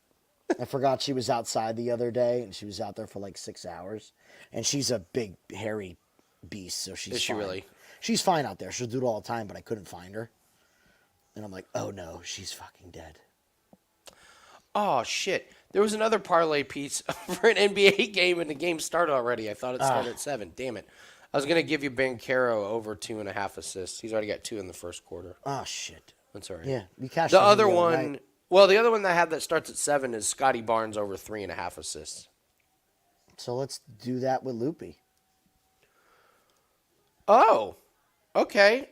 I forgot she was outside the other day, and she was out there for like 6 hours. And she's a big, hairy beast, so she's Is she fine. really? She's fine out there. She'll do it all the time, but I couldn't find her. And I'm like, oh no, she's fucking dead. Oh, shit. There was another parlay piece for an NBA game, and the game started already. I thought it started at 7. Damn it. I was going to give you Banchero over 2.5 assists. He's already got 2 in the first quarter. Oh, shit. That's all right. Yeah, we cashed The in other other one, night. well, the other one that I have that starts at 7 is Scotty Barnes over 3.5 assists. So let's do that with Loopy. Oh, okay.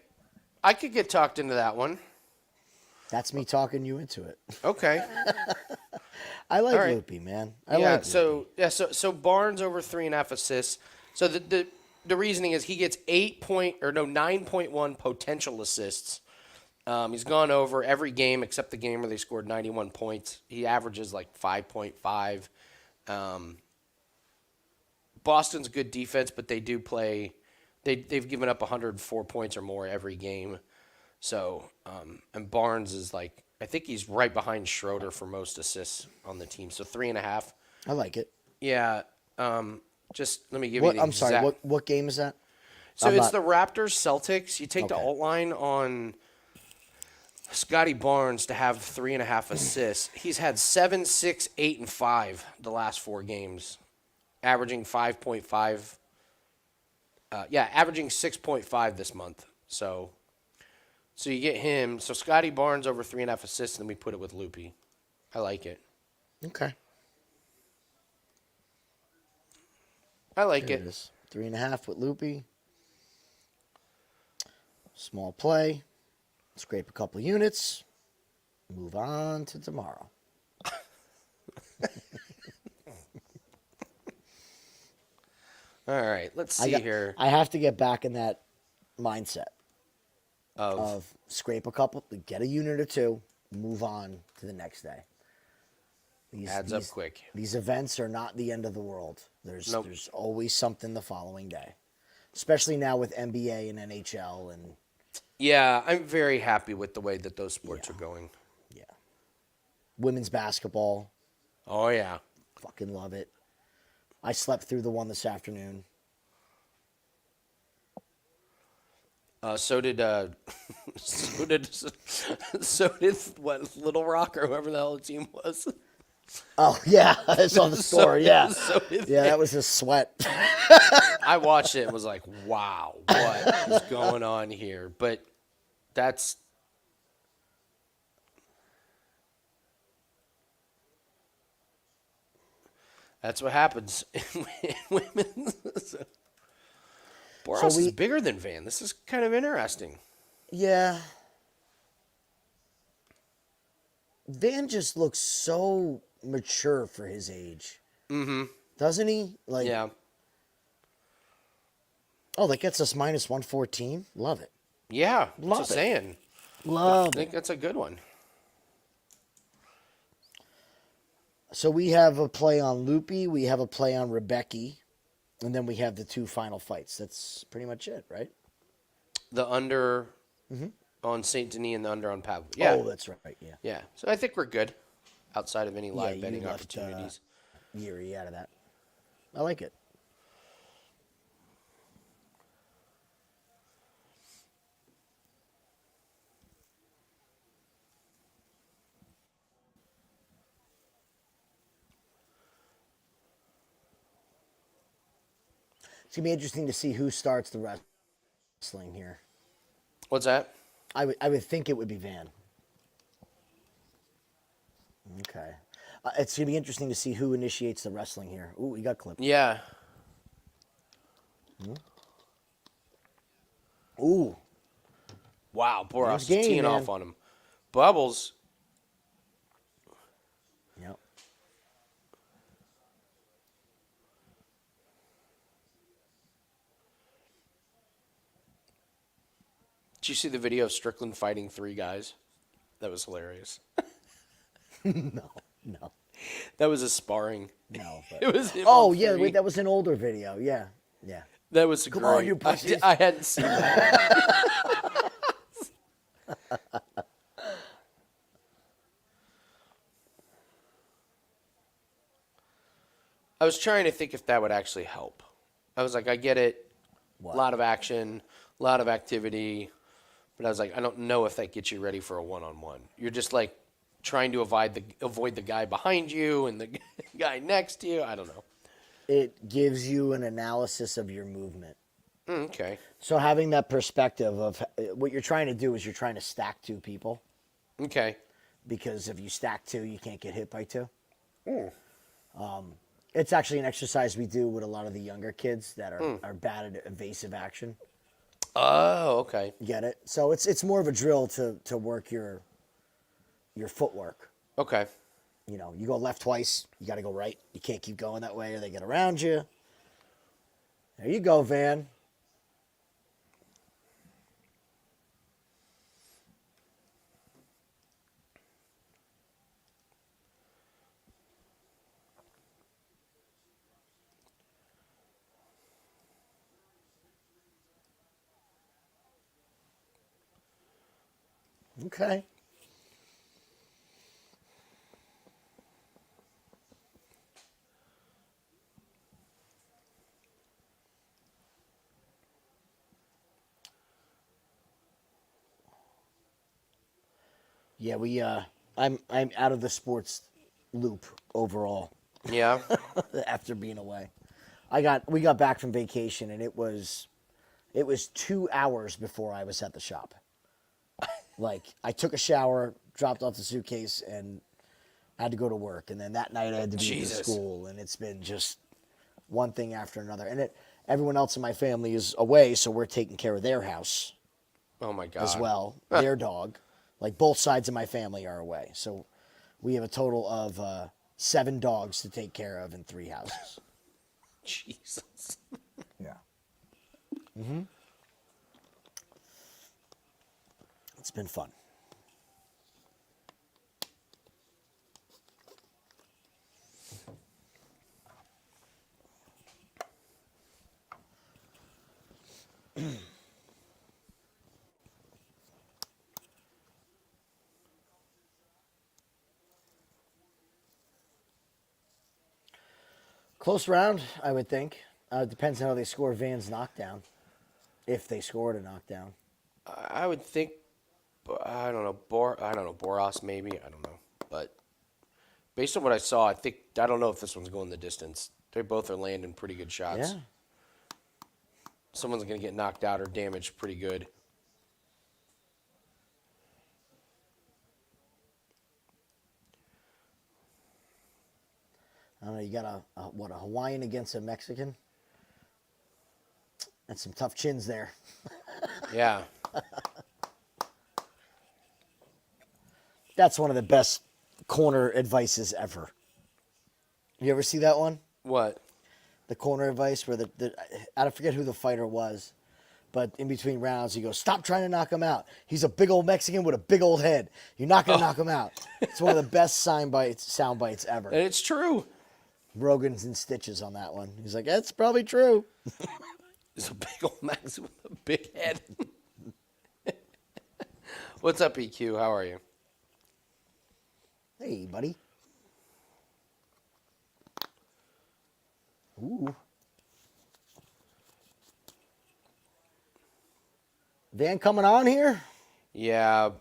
I could get talked into that one. That's me talking you into it. Okay. I like All right. Loopy, man. I yeah. like Loopy. So Barnes over 3.5 assists. So the reasoning is he gets 9.1 potential assists. He's gone over every game except the game where they scored 91 points. He averages like 5.5. Boston's good defense, but they do play. They've given up 104 points or more every game. So, and Barnes is like I think he's right behind Schroeder for most assists on the team. So 3.5. I like it. Yeah. Just let me give you the I'm exact. sorry. What game is that? So I'm it's not- the Raptors Celtics. You take the Okay. alt line on Scotty Barnes to have 3.5 assists. He's had 7, 6, 8, and 5 the last 4 games, averaging 5.5. Averaging 6.5 this month. So you get him. So Scotty Barnes over 3.5 assists, and then we put it with Loopy. I like it. Okay. I like There it. it is. 3.5 with Loopy. Small play. Scrape a couple units. Move on to tomorrow. All right, let's see here. I have to get back in that mindset Of of scrape a couple, get a unit or two, move on to the next day. adds up quick. These events are not the end of the world. Nope. There's always something the following day, especially now with NBA and NHL and Yeah, I'm very happy with the way that those sports are going. yeah, women's basketball. Oh yeah. Fucking love it. I slept through the one this afternoon. So did what Little Rock or whoever the hell the team was. Oh yeah, I saw the score. Yeah, So did yeah, they. that was a sweat. I watched it and was like, wow, what is going on here? But that's what happens in women. Boros is bigger than Van. This is kind of interesting. Yeah. Van just looks so mature for his age. Mm-hmm. Doesn't he? Like, Yeah. oh, that gets us minus 114. Love it. Yeah. That's what I'm Love it. saying. I Love think it. that's a good one. So we have a play on Loopy. We have a play on Rebecca. And then we have the 2 final fights. That's pretty much it, right? The under on Saint-Denis and the under on Pavlovich. Yeah. Oh, that's right. Yeah. Yeah. So I think we're good outside of any live you betting left, opportunities. Jiří out of that. I like it. It's going to be interesting to see who starts the wrestling here. What's that? I would think it would be Van. Okay. It's going to be interesting to see who initiates the wrestling here. Ooh, you got clipped. Yeah. Ooh. Wow. Boros There's is game, teeing man. off on him. Bubbles. Yep. Did you see the video of Strickland fighting 3 guys? That was hilarious. No. That was a sparring. No. But... It was him oh, on yeah. 3. Wait, that was an older video. Yeah. Yeah. That was Come great. on, you pussies. I hadn't seen that. I was trying to think if that would actually help. I was like, I get it. What? A lot of action, a lot of activity. But I was like, I don't know if that gets you ready for a one-on-one. You're just like trying to avoid the guy behind you and the guy next to you. I don't know. It gives you an analysis of your movement. Okay. So having that perspective of what you're trying to do is you're trying to stack 2 people. Okay. Because if you stack 2, you can't get hit by 2. It's actually an exercise we do with a lot of the younger kids that are bad at evasive action. Oh, okay. Get it? So it's more of a drill to work your footwork. Okay. You know, you go left twice, you got to go right. You can't keep going that way or they get around you. There you go, Van. Okay. Yeah, I'm out of the sports loop overall Yeah. after being away. We got back from vacation and it was 2 hours before I was at the shop. Like I took a shower, dropped off the suitcase, and had to go to work. And then that night I had to be at Jesus. school, and it's been just one thing after another. And everyone else in my family is away, so we're taking care of their house Oh my God. as well, their dog. Like both sides of my family are away, so we have a total of 7 dogs to take care of in 3 houses. Jesus. Yeah. Mm-hmm. It's been fun. Close round, I would think. Depends on how they score Van's knockdown. If they scored a knockdown. I would think, I don't know, Boras maybe, I don't know. But based on what I saw, I don't know if this one's going the distance. They both are landing pretty good shots. Yeah. Someone's going to get knocked out or damaged pretty good. I don't know, you got a Hawaiian against a Mexican? That's some tough chins there. Yeah. That's one of the best corner advices ever. You ever see that one? What? The corner advice where I forget who the fighter was, but in between rounds he goes, "Stop trying to knock him out. He's a big old Mexican with a big old head. You're not gonna knock him out." It's one of the best sound bites ever. And it's true. Rogan's in stitches on that one. He's like, "That's probably true." He's a big old Max with a big head. What's up, EQ? How are you? Hey, buddy. Ooh. Van coming on here? Yeah,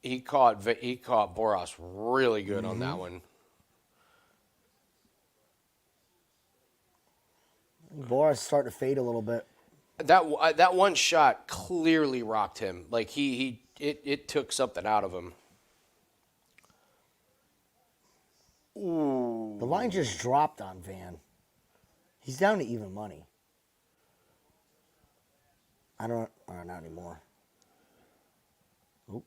he caught Boras really good on that one. Boris starting to fade a little bit. That one shot clearly rocked him. Like it took something out of him. Ooh. The line just dropped on Van. He's down to even money. Not anymore. Oop.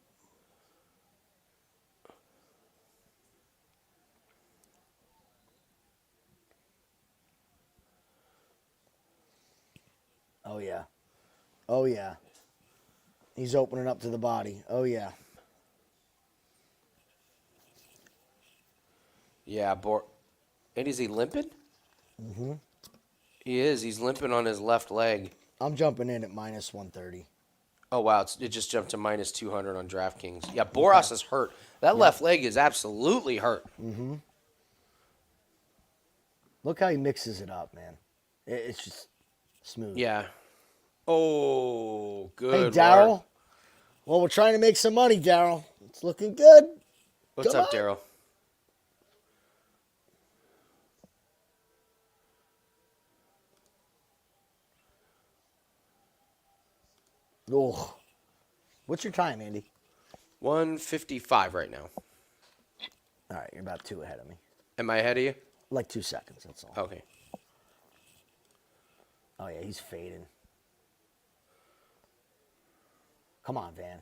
Oh, yeah. Oh, yeah. He's opening up to the body. Oh, yeah. Yeah, and is he limping? Mm-hmm. He is. He's limping on his left leg. I'm jumping in at minus 130. Oh, wow. It just jumped to minus 200 on DraftKings. Yeah, Boras is hurt. That left leg is absolutely hurt. Mm-hmm. Look how he mixes it up, man. It's just smooth. Yeah. Oh, good. Hey, Daryl. Well, we're trying to make some money, Daryl. It's looking good. What's Come up, on. Daryl? Oh. What's your time, Andy? 155 right now. All right, you're about 2 ahead of me. Am I ahead of you? Like 2 seconds, that's all. Okay. Oh, yeah, he's fading. Come on, Van.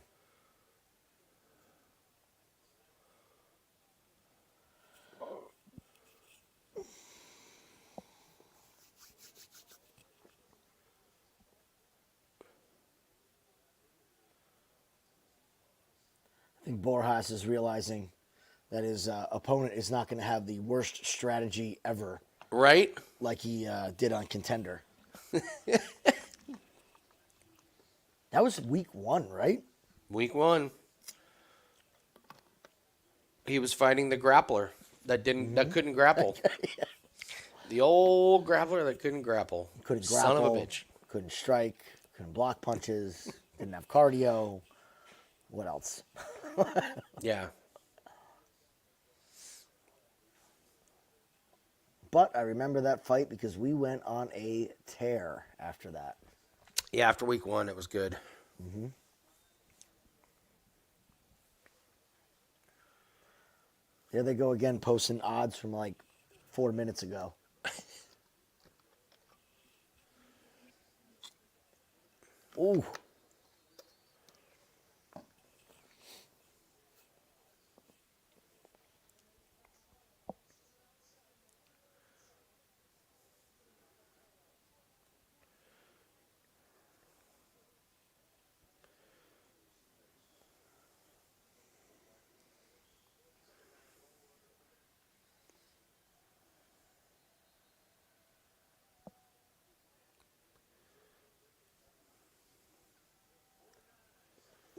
I think Borjas is realizing that his opponent is not going to have the worst strategy ever, Right? like he did on Contender. That was week 1, right? Week 1. He was fighting the grappler that couldn't grapple. The old grappler that couldn't grapple. Couldn't Son grapple, of a bitch. couldn't strike, couldn't block punches, didn't have cardio. What else? Yeah. But I remember that fight because we went on a tear after that. Yeah, after week 1, it was good. Here they go again, posting odds from like 4 minutes ago. Ooh.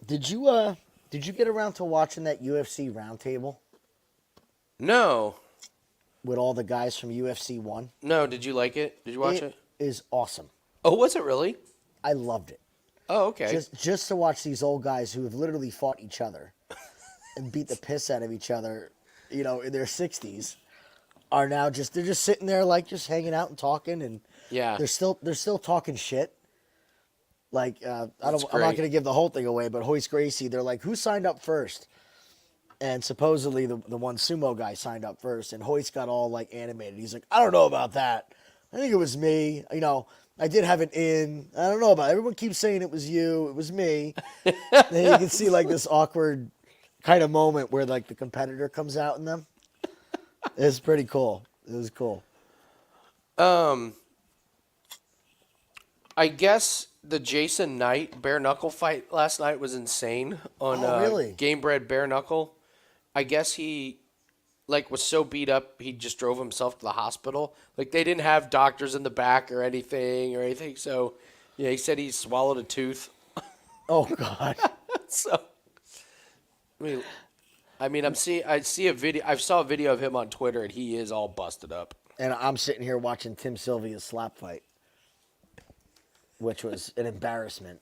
Did you get around to watching that UFC roundtable No. with all the guys from UFC 1? No, did you like it? Did you watch it? It is awesome. Oh, was it really? I loved it. Oh, okay. Just to watch these old guys who have literally fought each other and beat the piss out of each other, in their 60s, are now they're just sitting there like just hanging out and talking, and Yeah. they're still talking shit. Like I'm not great. going to give the whole thing away, but Hoist Gracie, they're like, who signed up first? And supposedly the one sumo guy signed up first, and Hoist got all like animated. He's like, I don't know about that. I think it was me. I did have it in. I don't know about it. Everyone keeps saying it was you. It was me. Then you can see like this awkward kind of moment where like the competitor comes out in them. It's pretty cool. It was cool. I guess the Jason Knight bare knuckle fight last night was insane on Really? Game Bred bare knuckle. I guess he was so beat up he just drove himself to the hospital. Like they didn't have doctors in the back or anything. So yeah, he said he swallowed a tooth. Oh God. So I see a video. I saw a video of him on Twitter and he is all busted up. And I'm sitting here watching Tim Sylvia's slap fight, which was an embarrassment.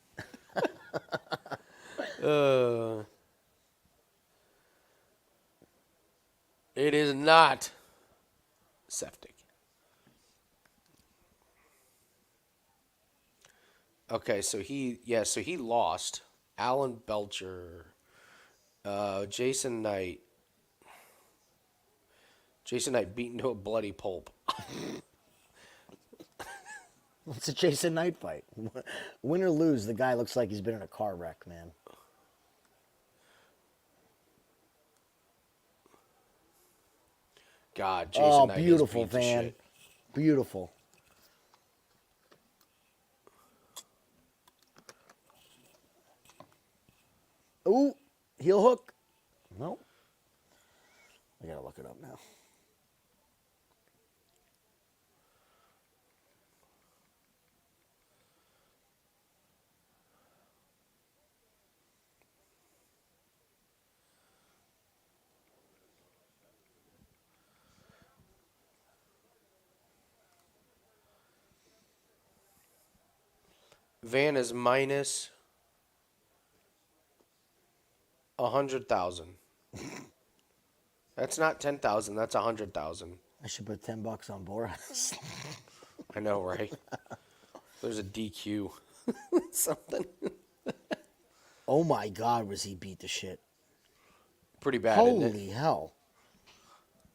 It is not septic. Okay, so he lost. Alan Belcher, Jason Knight. Jason Knight beaten to a bloody pulp. It's a Jason Knight fight. Win or lose, the guy looks like he's been in a car wreck, man. God, Jason Knight beautiful, is beat to Van. shit. Beautiful. Ooh, heel hook. Nope. I gotta look it up now. Van is minus 100,000. That's not 10,000. That's 100,000. I should put $10 on Boris. I know, right? There's a DQ. Something. Oh my God, was he beat to shit? Pretty bad, isn't it? Holy hell.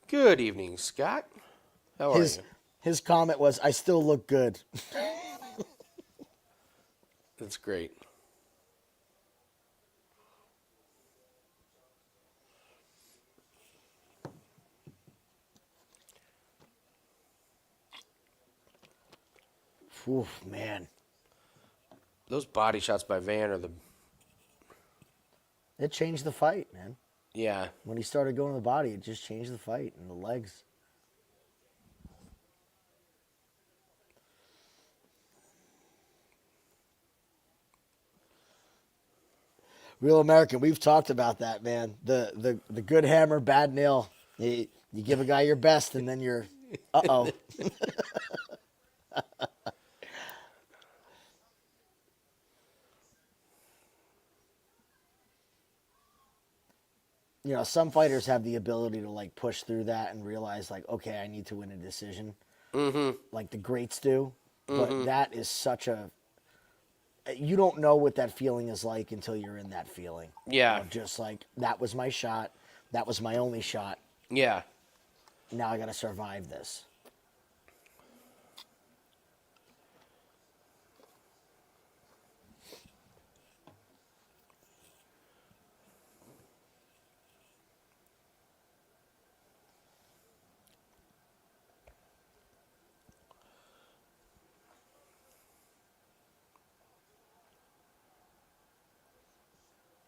Good evening, Scott. How are you? His comment was, I still look good. That's great. Oof, man. Those body shots by Van are the... It changed the fight, man. Yeah. When he started going to the body, it just changed the fight and the legs. Real American, we've talked about that, man. The good hammer, bad nail. You give a guy your best, and then you're, uh-oh. you know, some fighters have the ability to like push through that and realize like, okay, I need to win a decision. Mm-hmm. Like the greats do. But that is such a, you don't know what that feeling is like until you're in that feeling. Yeah. Of just like, that was my shot. That was my only shot. Yeah. Now I got to survive this.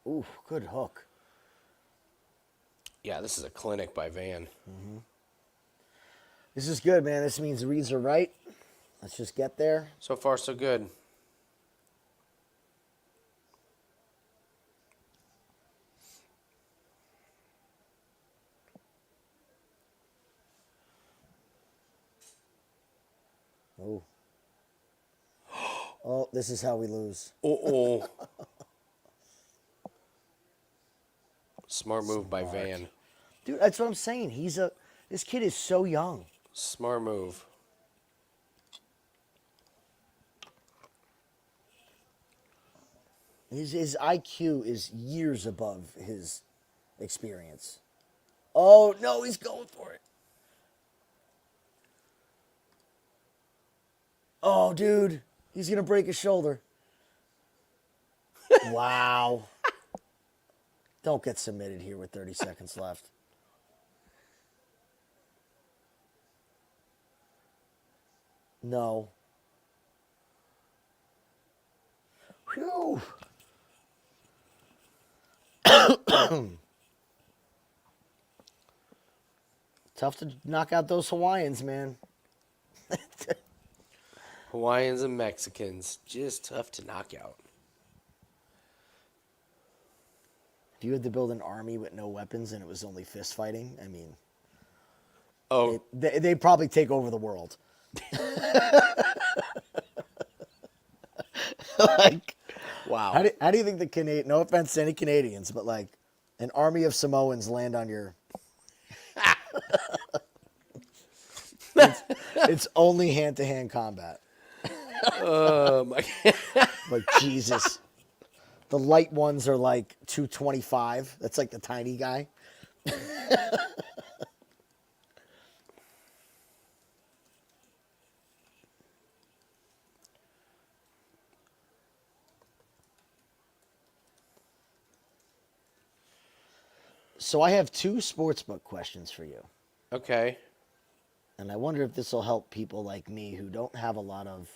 Ooh, good hook. Yeah, this is a clinic by Van. This is good, man. This means the reads are right. Let's just get there. So far, so good. Oh. Oh, this is how we lose. Oh. Smart move by Van. Dude, that's what I'm saying. This kid is so young. Smart move. His IQ is years above his experience. Oh, no, he's going for it. Oh, dude, he's going to break his shoulder. Wow. Don't get submitted here with 30 seconds left. No. Whew. Tough to knock out those Hawaiians, man. Hawaiians and Mexicans, just tough to knock out. If you had to build an army with no weapons and it was only fist fighting, I mean, Oh, they'd probably take over the world. Like, wow. how do you think the Canadian? No offense to any Canadians, but like an army of Samoans land on your. It's only hand-to-hand combat. Oh my. Like Jesus. The light ones are like 225. That's like the tiny guy. So I have two sportsbook questions for you. Okay. And I wonder if this will help people like me who don't have a lot of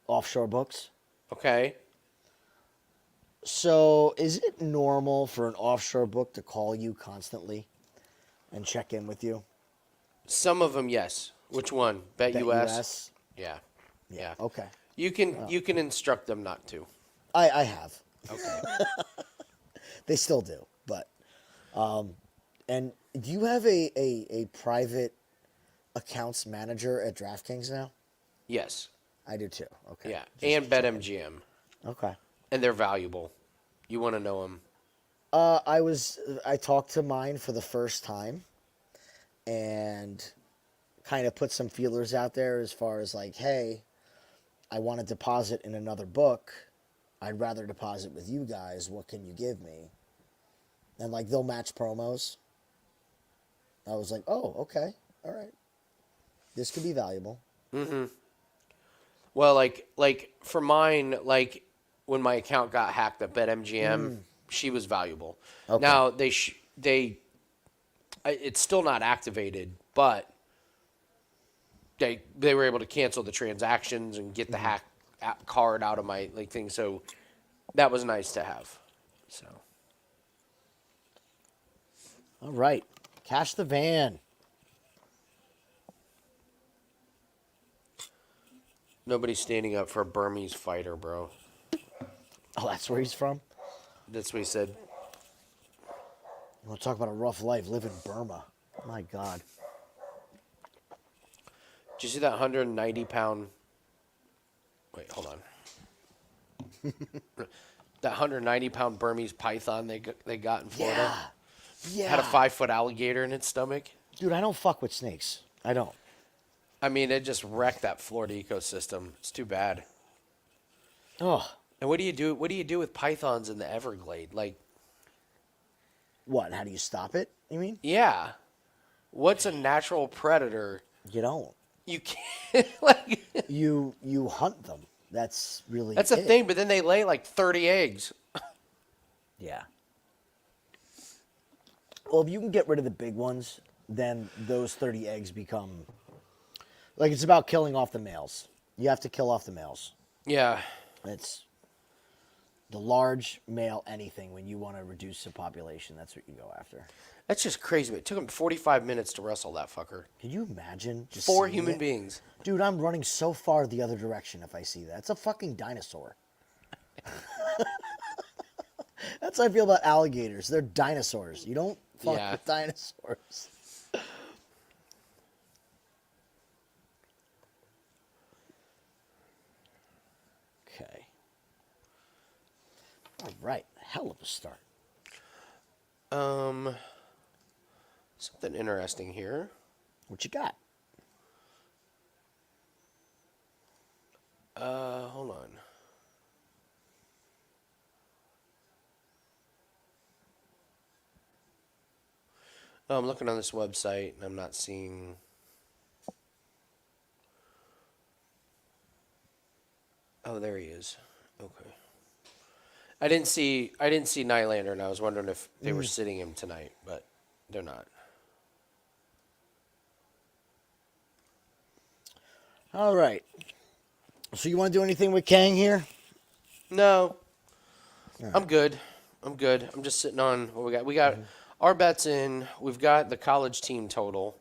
offshore books. Okay. So is it normal for an offshore book to call you constantly and check in with you? Some of them, yes. Which one? Bet US? Yeah. Yeah. Okay. You can instruct them not to. I have. Okay. They still do, but and do you have a private accounts manager at DraftKings now? Yes. I do too. Okay. Yeah. Just And BetMGM. Okay. And they're valuable. You want to know them. I talked to mine for the first time and kind of put some feelers out there as far as like, hey, I want to deposit in another book. I'd rather deposit with you guys. What can you give me? And like they'll match promos. I was like, oh, okay. All right. This could be valuable. Mm-hmm. Well, like for mine, like when my account got hacked at BetMGM, she was valuable. Okay. Now it's still not activated, but they were able to cancel the transactions and get the hack card out of my thing. So that was nice to have. So. All right. Cash the van. Nobody's standing up for a Burmese fighter, bro. Oh, that's where he's from? That's what he said. We'll talk about a rough life. Live in Burma. My God. Did you see that 190-pound... Wait, hold on. that 190-pound Burmese python they got in Florida. Yeah. Had a 5-foot alligator in its stomach. Dude, I don't fuck with snakes. I don't. I mean, it just wrecked that Florida ecosystem. It's too bad. Oh. And what do you do? What do you do with pythons in the Everglade? Like, What? How do you stop it? You mean? yeah, what's a natural predator? You don't. You can't like. You hunt them. That's really. That's a it. thing, but then they lay like 30 eggs. Yeah. Well, if you can get rid of the big ones, then those 30 eggs become. Like, it's about killing off the males. You have to kill off the males. Yeah. It's the large male anything when you want to reduce the population. That's what you go after. That's just crazy. It took him 45 minutes to wrestle that fucker. Can you imagine? Just 4 seeing human it? beings. Dude, I'm running so far the other direction if I see that. It's a fucking dinosaur. That's how I feel about alligators. They're dinosaurs. You don't fuck Yeah. with dinosaurs. Okay. All right. Hell of a start. Something interesting here. What you got? Hold on. Oh, I'm looking on this website and I'm not seeing. Oh, there he is. Okay. I didn't see Nylander, and I was wondering if they were sitting him tonight, but they're not. All right. So you want to do anything with Kang here? No. I'm good. I'm just sitting on what we got. We got our bets in. We've got the college team total,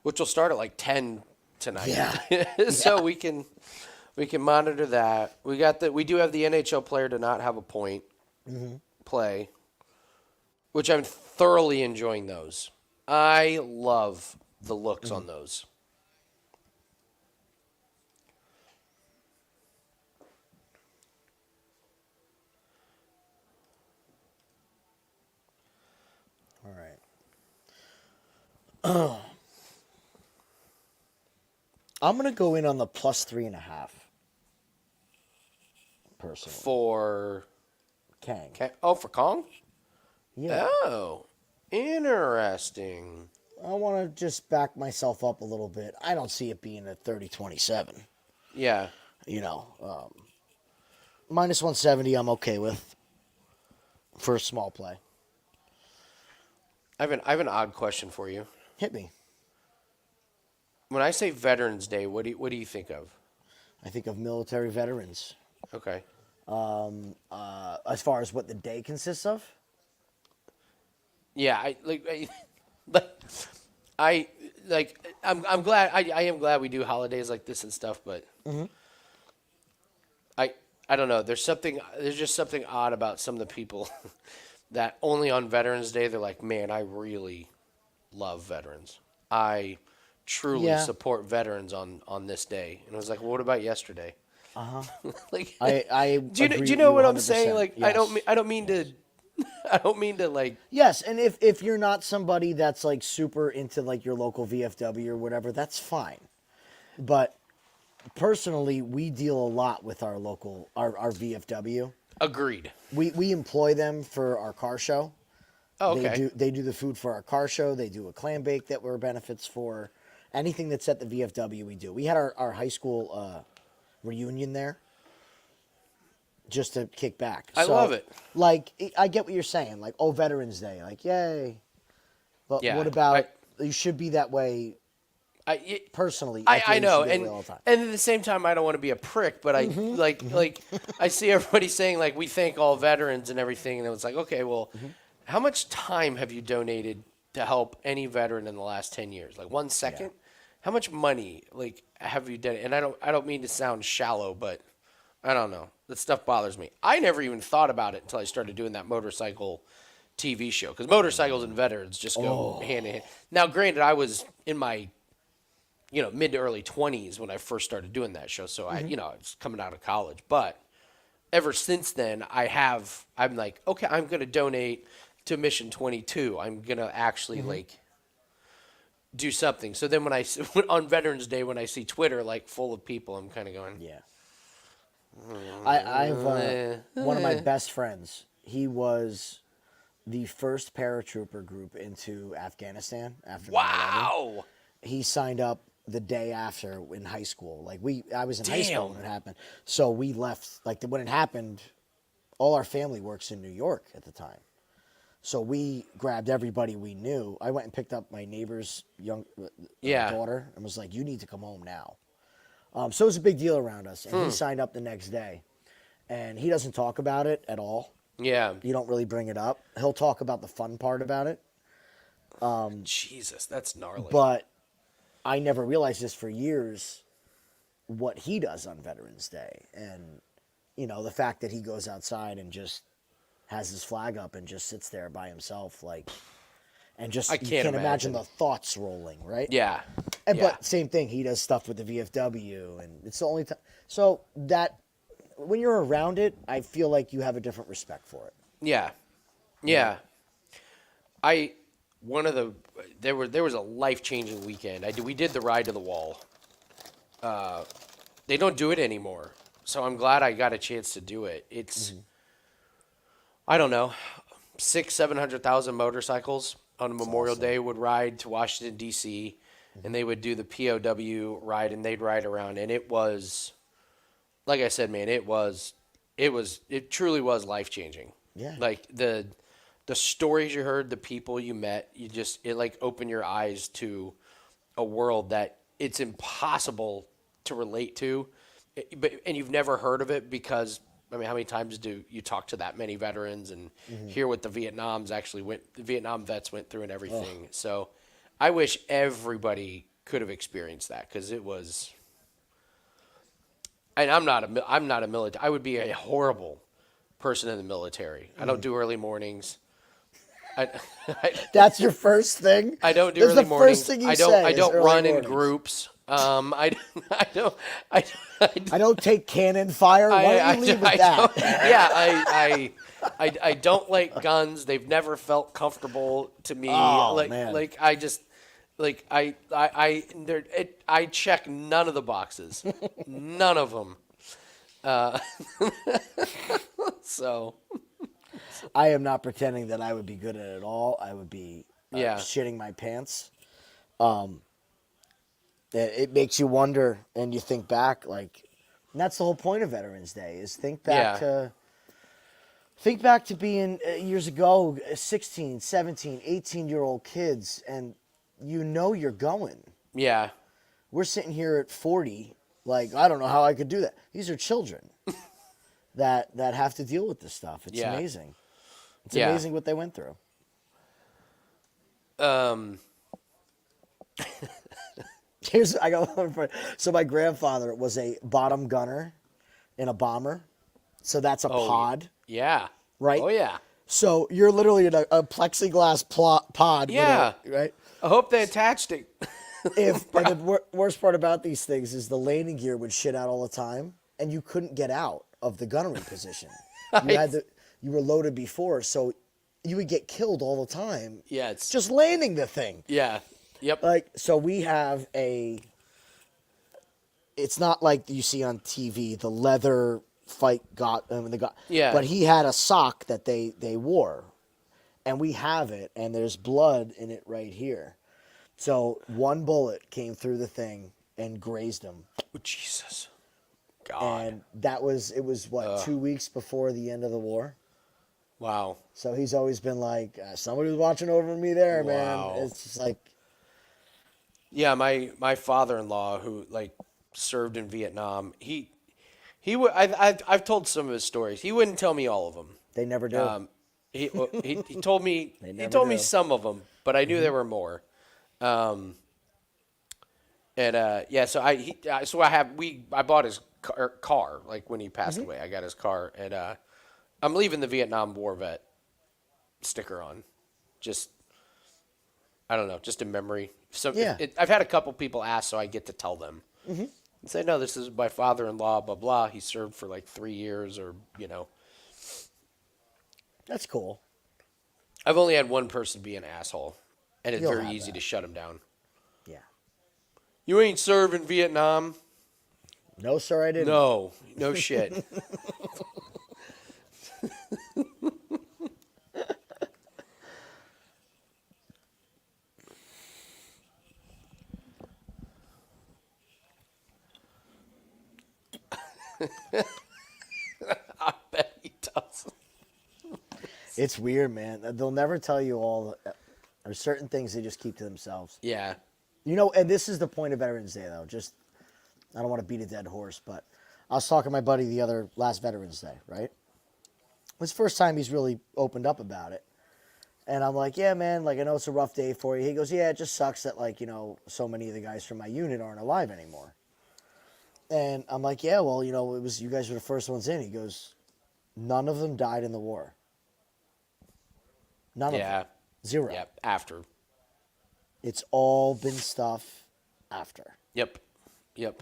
which will start at like 10 tonight. Yeah. So we can monitor that. We do have the NHL player to not have a point play, which I'm thoroughly enjoying those. I love the looks on those. All right. I'm going to go in on the +3.5. Personally. For Kang. for Kong? Yeah. Oh, interesting. I want to just back myself up a little bit. I don't see it being a 30-27. Yeah. You know, -170 I'm okay with for a small play. I have an odd question for you. Hit me. When I say Veterans Day, what do you think of? I think of military veterans. Okay. As far as what the day consists of? Yeah, I'm glad I am glad we do holidays like this and stuff, but I don't know. There's just something odd about some of the people that only on Veterans Day they're like, man, I really love veterans. I truly support veterans on this day. And I was like, well, what about yesterday? Like, I do agree you know with what I'm 100%. saying? Like, Yes. I don't mean to like. Yes, and if you're not somebody that's like super into like your local VFW or whatever, that's fine. But personally, we deal a lot with our local our VFW. Agreed. We employ them for our car show. Oh, okay. They do the food for our car show. They do a clam bake that we're benefits for. Anything that's at the VFW, we do. We had our high school reunion there just to kick back. I love it. Like, I get what you're saying. Like, oh, Veterans Day. Like, yay. But Yeah, what about, you should be that way personally. I feel you know, should be that and way all the time. and at the same time, I don't want to be a prick, but I like I see everybody saying like we thank all veterans and everything, and it was like, okay, well, how much time have you donated to help any veteran in the last 10 years? Like 1 second? Yeah. How much money like have you done? And I don't mean to sound shallow, but I don't know. That stuff bothers me. I never even thought about it until I started doing that motorcycle TV show, because motorcycles and veterans just go hand in hand. Now, granted, I was in my mid to early 20s when I first started doing that show, so I was coming out of college, but ever since then, I'm like, okay, I'm going to donate to Mission 22. I'm going to actually like do something. So then on Veterans Day, when I see Twitter like full of people, I'm kind of going, Yeah. I've one of my best friends. He was the first paratrooper group into Afghanistan after 9/11. wow. He signed up the day after in high school. Like I was in high school Damn. when it happened. So we left when it happened. All our family works in New York at the time. So we grabbed everybody we knew. I went and picked up my neighbor's young daughter and was like, "You need to come home now." So it was a big deal around us. And he signed up the next day. And he doesn't talk about it at all. Yeah. You don't really bring it up. He'll talk about the fun part about it. Jesus, that's gnarly. But I never realized this for years, what he does on Veterans Day. And, the fact that he goes outside and just has his flag up and just sits there by himself, and just, I you can't can't imagine imagine the thoughts rolling, right? yeah. And, Yeah. But same thing, he does stuff with the VFW, and it's the only time. So that, when you're around it, I feel like you have a different respect for it. Yeah. Yeah. There was a life-changing weekend. We did the ride to the wall. They don't do it anymore. So I'm glad I got a chance to do it. It's I don't know, 700,000 motorcycles on a Memorial Day would ride to Washington D.C. and they would do the POW ride and they'd ride around, and it was, like I said, man, it truly was life-changing. Yeah. Like the stories you heard, the people you met, it like opened your eyes to a world that it's impossible to relate to, and you've never heard of it because, I mean, how many times do you talk to that many veterans and hear what the Vietnam vets went through and everything? So I wish everybody could have experienced that, because it was, and I'm not a military. I would be a horrible person in the military. I don't do early mornings. That's your first thing? I don't do That's early the mornings. first thing you I say don't is run early in mornings. groups. I don't take cannon fire. Why don't you leave with that? I don't like guns. They've never felt comfortable to me. Oh, man. I check none of the boxes. None of them. So I am not pretending that I would be good at it all. I would be shitting my pants. It makes you wonder, and you think back, and that's the whole point of Veterans Day, is think back to being years ago, 16, 17, 18-year-old kids, and you're going. yeah, We're sitting here at 40, I don't know how I could do that. These are children that have to deal with this stuff. It's amazing. It's amazing what they went through. I got one for. So my grandfather was a bottom gunner in a bomber. So that's a pod, yeah, right? Oh yeah. So you're literally in a plexiglass pod. Yeah. Right? I hope they attached it. And the worst part about these things is the landing gear would shit out all the time, and you couldn't get out of the gunnery position. You were loaded before, so you would get killed all the time. Yeah, it's just landing the thing. Yeah. Yep. So we have it's not like you see on TV, the leather Yeah. But he had a sock that they wore, and we have it, and there's blood in it right here. So one bullet came through the thing and grazed him. Oh, Jesus. God. And it was 2 weeks before the end of the war. Wow. So he's always been like, somebody was watching over me there, Wow. man. It's just like, yeah, my father-in-law, who served in Vietnam, I've told some of his stories. He wouldn't tell me all of them. they never do. He told me never me do. some of them, but I knew there were more. So I bought his car when he passed away. I got his car, and I'm leaving the Vietnam War vet sticker on. Just, I don't know, just in memory. So Yeah. I've had a couple people ask, so I get to tell them. and say, no, this is my father-in-law, blah, blah. He served for like 3 years or, That's cool. I've only had one person be an asshole, and it's You'll very have easy that. to shut him down. Yeah. You ain't served in Vietnam? No, sir, I didn't. No. No shit. I bet he does. It's weird, man. They'll never tell you all. There's certain things they just keep to themselves. Yeah. You know, and this is the point of Veterans Day, though. Just, I don't want to beat a dead horse, but I was talking to my buddy last Veterans Day, right? It's the first time he's really opened up about it. And I'm like, yeah, man, like, I know it's a rough day for you. He goes, yeah, it just sucks that, like, so many of the guys from my unit aren't alive anymore. And I'm like, yeah, well, you guys were the first ones in. He goes, none of them died in the war. None of them. Zero. Yeah. After. It's all been stuff after. Yep.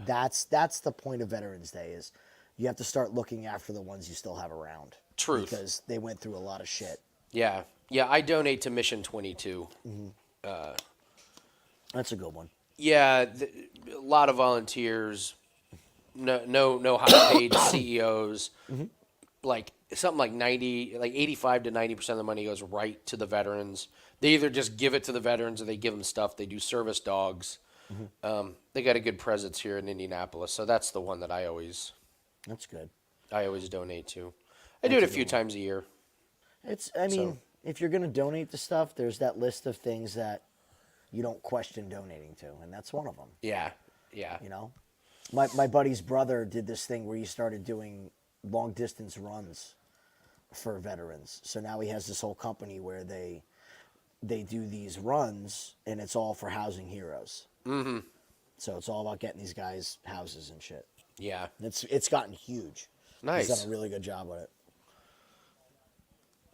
That's the point of Veterans Day is you have to start looking after the ones you still have around. Truth. Because they went through a lot of shit. Yeah. Yeah, I donate to Mission 22. That's a good one. Yeah, a lot of volunteers, no high-paid CEOs. Like something like 85 to 90% of the money goes right to the veterans. They either just give it to the veterans or they give them stuff. They do service dogs. They got a good presence here in Indianapolis, so that's the one that That's good. I always donate to. I do it a few times a year. If you're going to donate to stuff, there's that list of things that you don't question donating to, and that's one of them. Yeah. My buddy's brother did this thing where he started doing long distance runs for veterans. So now he has this whole company where they do these runs, and it's all for housing heroes. Mm-hmm. So it's all about getting these guys houses and shit. Yeah. It's gotten huge. Nice. He's done a really good job with it.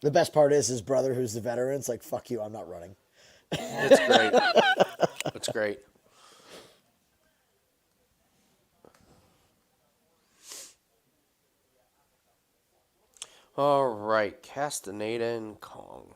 The best part is his brother, who's the veteran, it's like, fuck you, I'm not running. That's great. That's great. All right, Castaneda and Kong.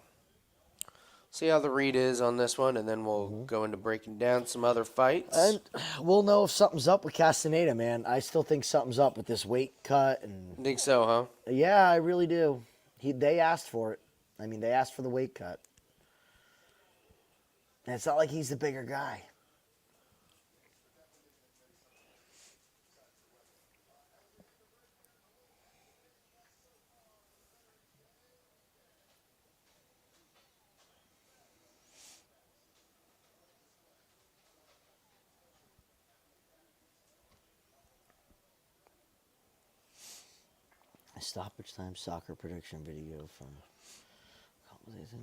See how the read is on this one, and then we'll go into breaking down some other fights. And we'll know if something's up with Castaneda, man. I still think something's up with this weight cut. And Think so, huh? yeah, I really do. They asked for it. I mean, they asked for the weight cut. And it's not like he's the bigger guy. A stoppage time soccer prediction video from a couple days in.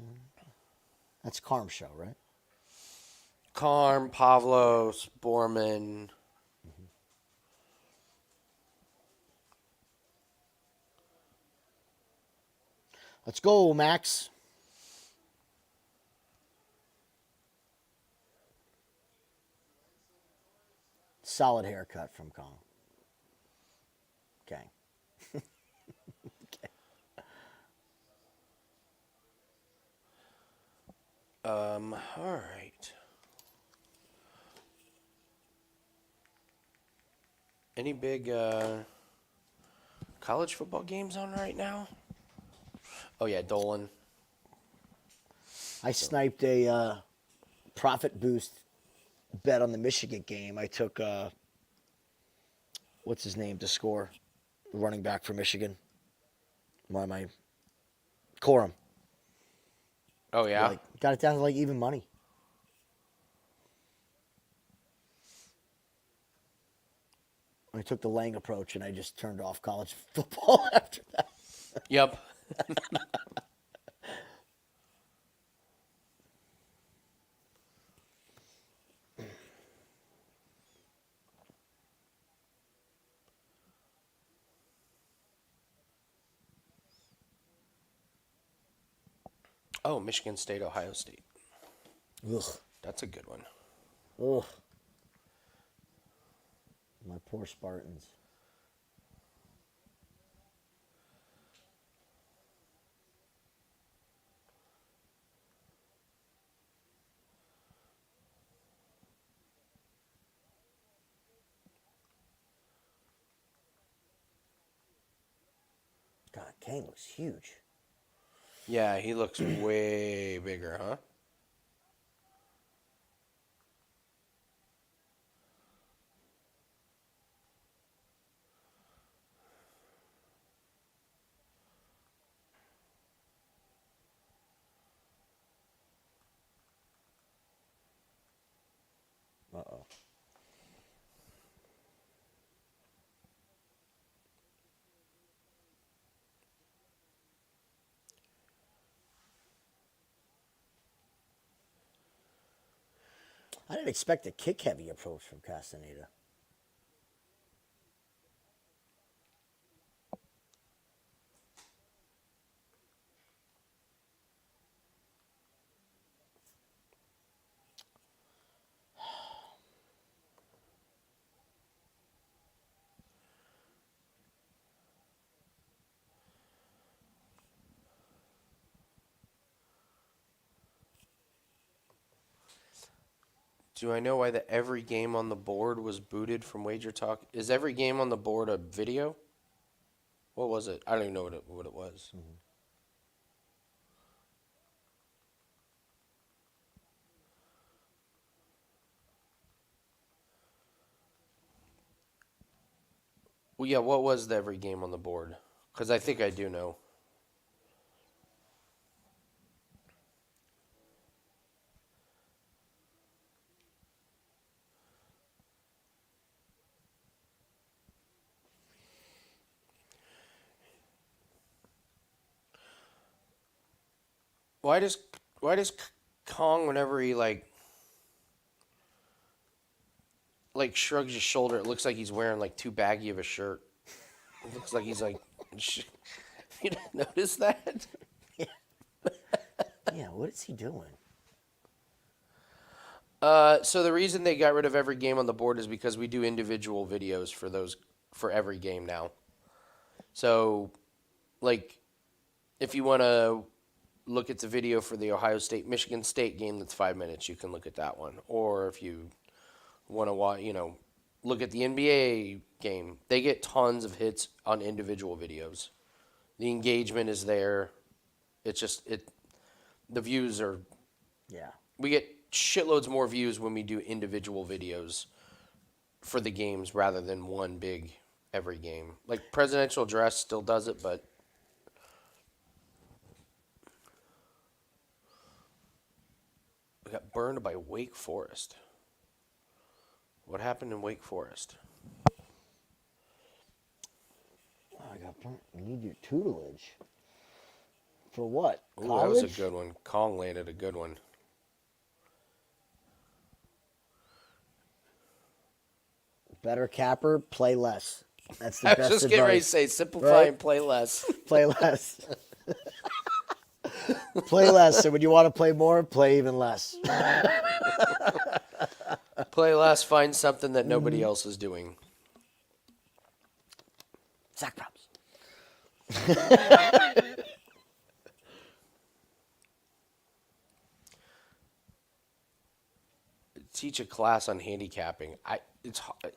That's Carm's show, right? Karm, Pavlos, Borman. Let's go, Max. Solid haircut from Kong. Okay. All right. Any big college football games on right now? Oh, yeah, Dolan. I sniped a profit boost bet on the Michigan game. I took, what's his name to score? The running back for Michigan. Why am I? Corum. Oh, yeah? Got it down to even money. I took the Lang approach and I just turned off college football after that. Yep. Oh, Michigan State, Ohio State. Ugh. That's a good one. Ugh. My poor Spartans. God, Kane looks huge. Yeah, he looks way bigger, huh? Uh-oh. I didn't expect a kick-heavy approach from Castaneda. Do I know why the every game on the board was booted from Wager Talk? Is every game on the board a video? What was it? I don't even know what it was. Mm-hmm. Well, yeah, what was the every game on the board? Because I think I do know. Why does Kong, whenever he like shrugs his shoulder, it looks like he's wearing like too baggy of a shirt. It looks like he's like you didn't notice that? Yeah, what is he doing? So the reason they got rid of every game on the board is because we do individual videos for every game now. So like if you want to look at the video for the Ohio State Michigan State game that's 5 minutes, you can look at that one. Or if you want to watch, look at the NBA game, they get tons of hits on individual videos. The engagement is there. It's just the views are. Yeah. We get shitloads more views when we do individual videos for the games rather than one big every game. Like Presidential Address still does it, but. We got burned by Wake Forest. What happened in Wake Forest? Oh, I got burnt. You need your tutelage. For what? Ooh, College? that was a good one. Kong landed a good one. Better capper, play less. That's the I best was just getting ready to advice. say, simplify Right? and play less. Play less. Play less. And when you want to play more, play even less. Play less, find something that nobody else is doing. Sack props. Teach a class on handicapping. It's hard.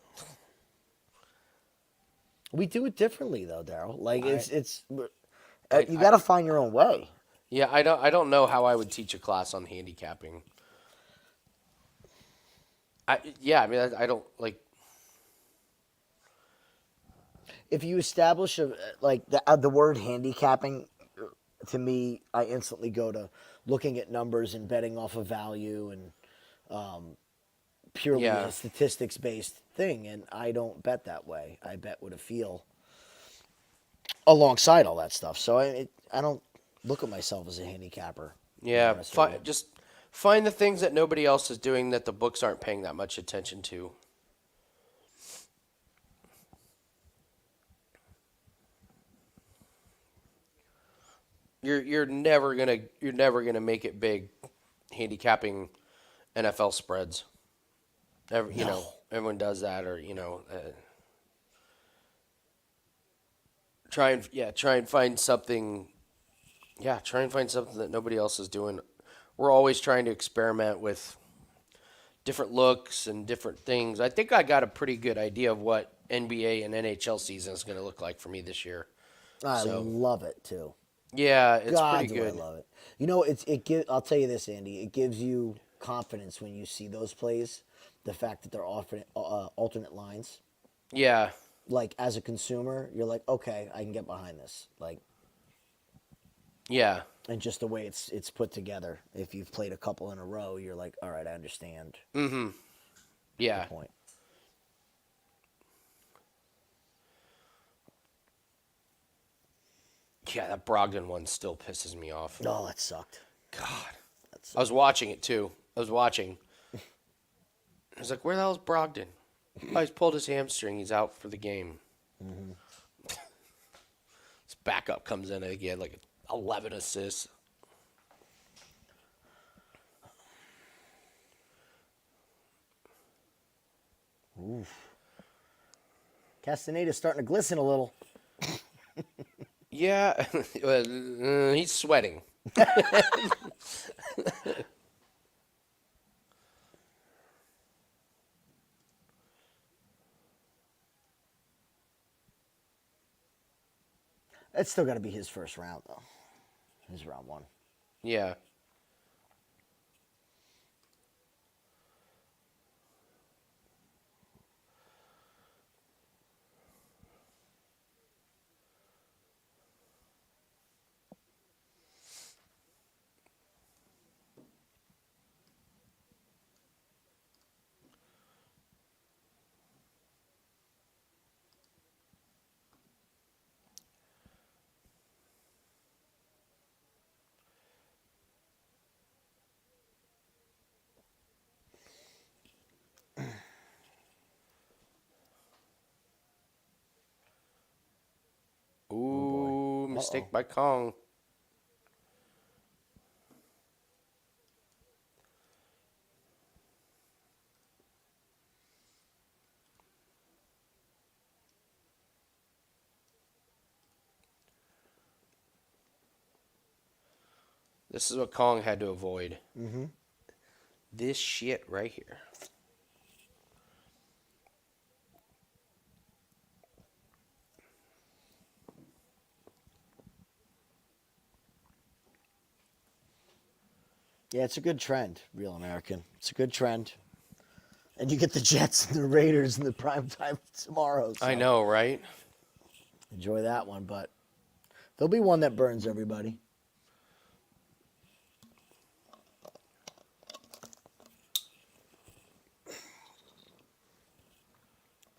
We do it differently though, Daryl. Like you got to find your own way. Yeah, I don't know how I would teach a class on handicapping. I don't like. If you establish the word handicapping, to me, I instantly go to looking at numbers and betting off of value and purely a statistics-based thing. And I don't bet that way. I bet with a feel alongside all that stuff. So I don't look at myself as a handicapper. Yeah, just find the things that nobody else is doing that the books aren't paying that much attention to. You're never gonna make it big handicapping NFL spreads. everyone does that, or try and find something. Yeah, try and find something that nobody else is doing. We're always trying to experiment with different looks and different things. I think I got a pretty good idea of what NBA and NHL season is going to look like for me this year. I So, love it too. yeah, it's God, pretty do good. I love it. You know, I'll tell you this, Andy. It gives you confidence when you see those plays. The fact that they're alternate lines. Yeah, Like as a consumer, you're like, okay, I can get behind this. Like, yeah, and just the way it's put together. If you've played a couple in a row, you're like, all right, I understand yeah. the point. Yeah, that Brogdon one still pisses me off. Oh, that sucked. God. I was watching it too. I was watching. I was like, where the hell is Brogdon? Oh, he's pulled his hamstring. He's out for the game. His backup comes in again, like 11 assists. Oof. Castaneda's starting to glisten a little. Yeah, he's sweating. It's still got to be his first round, though. His round one. Yeah. Ooh, mistake by Kong. This is what Kong had to avoid. This shit right here. Yeah, it's a good trend, Real American. It's a good trend. And you get the Jets and the Raiders in the prime time tomorrow. So I know, right? enjoy that one, but there'll be one that burns everybody.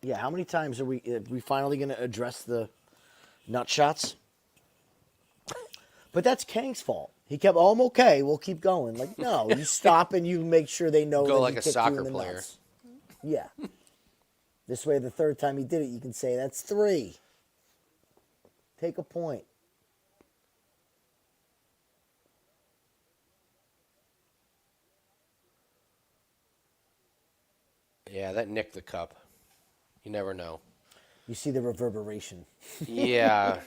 Yeah, how many times are we finally going to address the nut shots? But that's Kang's fault. He kept, oh, I'm okay. We'll keep going. Like, no, you stop and you make sure they know Go that like he a kicked soccer you in the player. nuts. Yeah. This way, the third time he did it, you can say, that's 3. Take a point. Yeah, that nicked the cup. You never know. You see the reverberation. Yeah.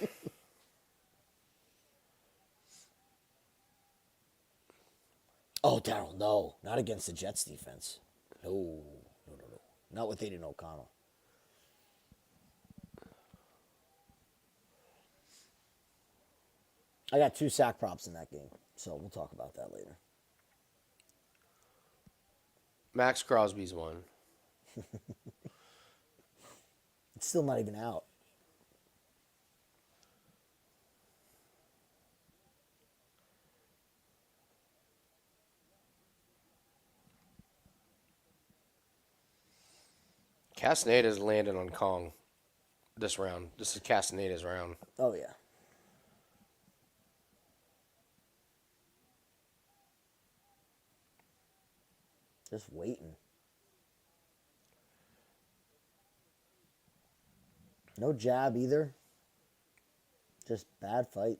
Oh, Daryl, no. Not against the Jets defense. No. Not with Aiden O'Connell. I got 2 sack props in that game, so we'll talk about that later. Max Crosby's one. It's still not even out. Castaneda's landed on Kong this round. This is Castaneda's round. Oh, yeah. Just waiting. No jab either. Just bad fight.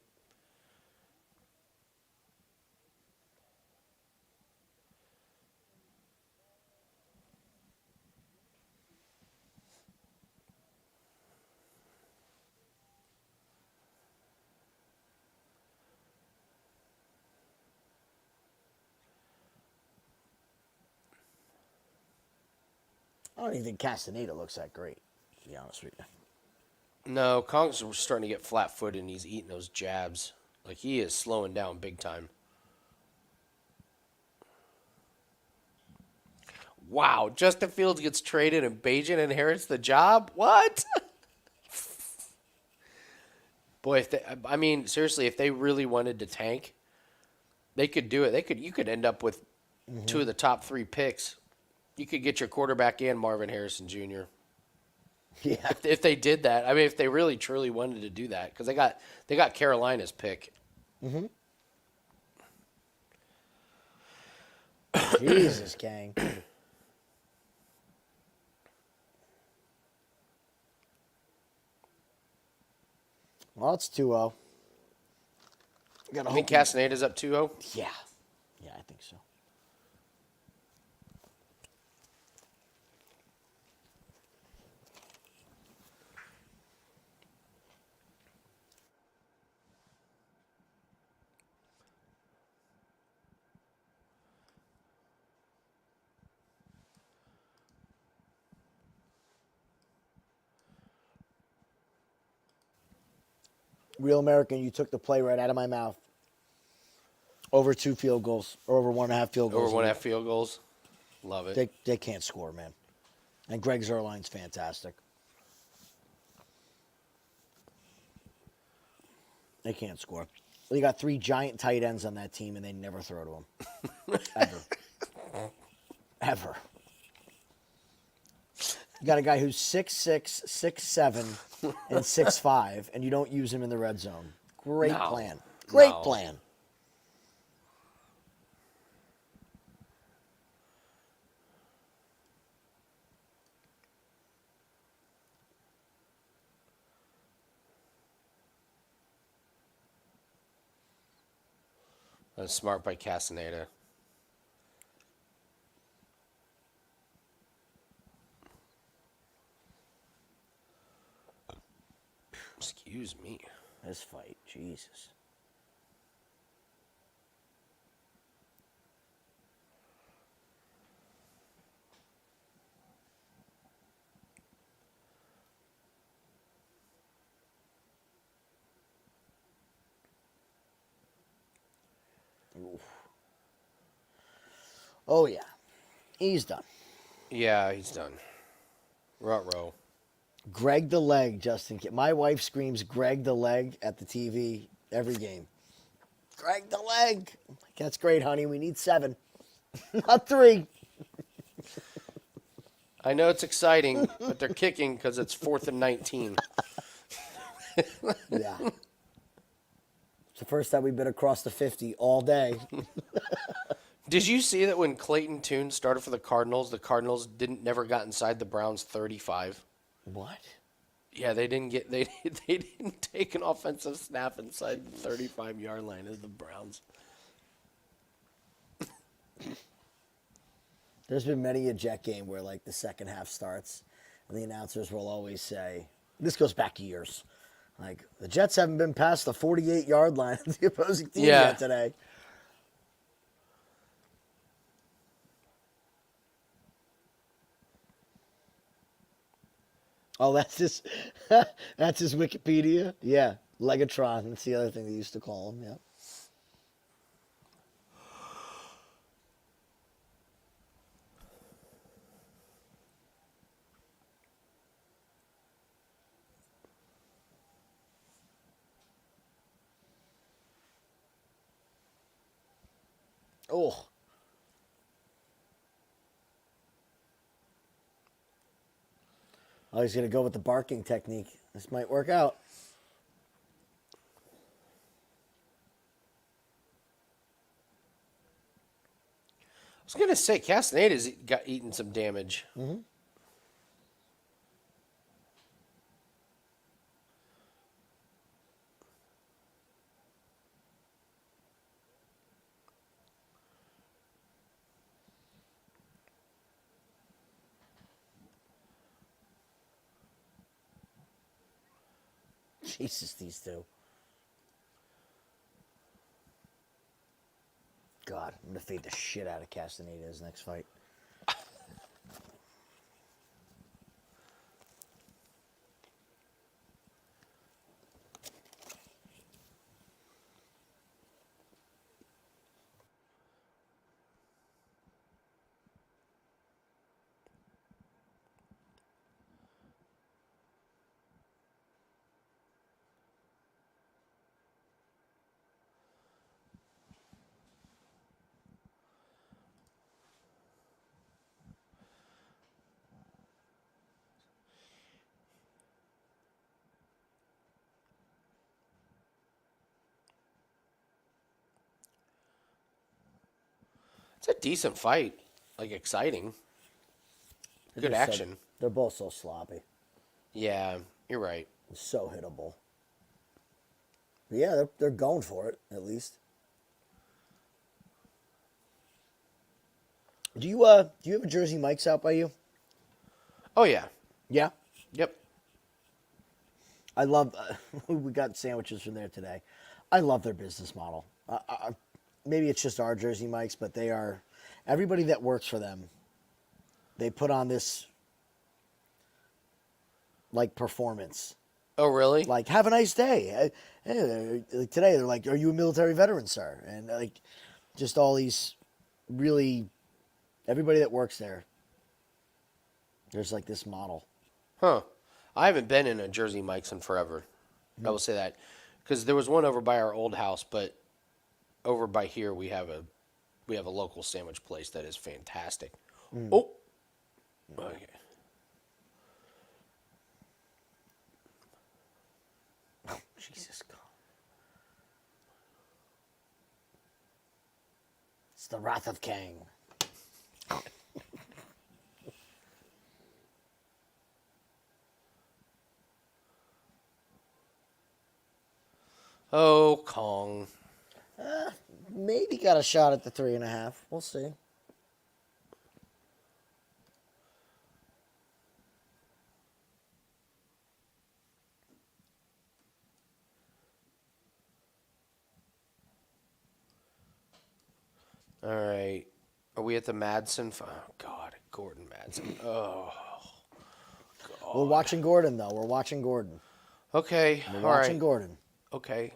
I don't even think Castaneda looks that great, to be honest with you. No, Kong's starting to get flat-footed, and he's eating those jabs. Like, he is slowing down big time. Wow, Justin Fields gets traded, and Bajan inherits the job? What? Boy, seriously, if they really wanted to tank, they could do it. You could end up with two of the top 3 picks. You could get your quarterback and Marvin Harrison Jr. Yeah. If they did that, I mean, if they really truly wanted to do that, because they got Carolina's pick. Mm-hmm. Jesus, gang. Well, it's 2-0. I think Castaneda's up 2-0. Yeah. Yeah, I think so. Real American, you took the play right out of my mouth. Over 2 field goals, or over 1.5 field goals. Over 1.5 field goals. Love it. They can't score, man. And Greg Zuerlein's fantastic. They can't score. Well, you got 3 giant tight ends on that team, and they never throw to them. Ever. Ever. You got a guy who's 6'6", 6'7", and 6'5", and you don't use him in the red zone. Great plan. Great plan. That's smart by Castaneda. Excuse me. This fight, Jesus. Oof. Oh, yeah. He's done. Yeah, he's done. Ruh-roh. Greg the Leg, Justin. My wife screams Greg the Leg at the TV every game. Greg the Leg. That's great, honey. We need 7, not 3. I know it's exciting, but they're kicking because it's 4th and 19. Yeah. It's the first time we've been across the 50 all day. Did you see that when Clayton Tune started for the Cardinals never got inside the Browns 35? What? Yeah, they didn't take an offensive snap inside the 35-yard line of the Browns. There's been many a Jet game where, like, the second half starts, and the announcers will always say, this goes back years, like, the Jets haven't been past the 48-yard line of the opposing team yet today. Oh, that's his Wikipedia? Yeah, Legatron. That's the other thing they used to call him, yeah. Oh. Oh, he's going to go with the barking technique. This might work out. I was going to say, Castaneda's eaten some damage. Mm-hmm. Jesus, these two. God, I'm going to fade the shit out of Castaneda his next fight. It's a decent fight. Like, exciting. Good Just so- action. they're both so sloppy. Yeah, you're right. So hittable. But yeah, they're going for it, at least. Do you have a Jersey Mike's out by you? Oh, yeah. Yeah. Yep. I love. We got sandwiches from there today. I love their business model. Maybe it's just our Jersey Mike's, but they are. Everybody that works for them, they put on this like performance. Oh, really? Like, have a nice day. Like today, they're like, "Are you a military veteran, sir?" And like, just all these really, everybody that works there. There's like this model. Huh. I haven't been in a Jersey Mike's in forever. I will say that. Because there was one over by our old house, but over by here we have a local sandwich place that is fantastic. Oh. Okay. Jesus God. It's the wrath of Kang. Oh, Kong. Maybe got a shot at the 3.5. We'll see. All right. Are we at the Madsen? Oh, God. Gordon Madsen. Oh. We're watching Gordon, though. We're watching Gordon. Okay. We're All watching right. Gordon. Okay.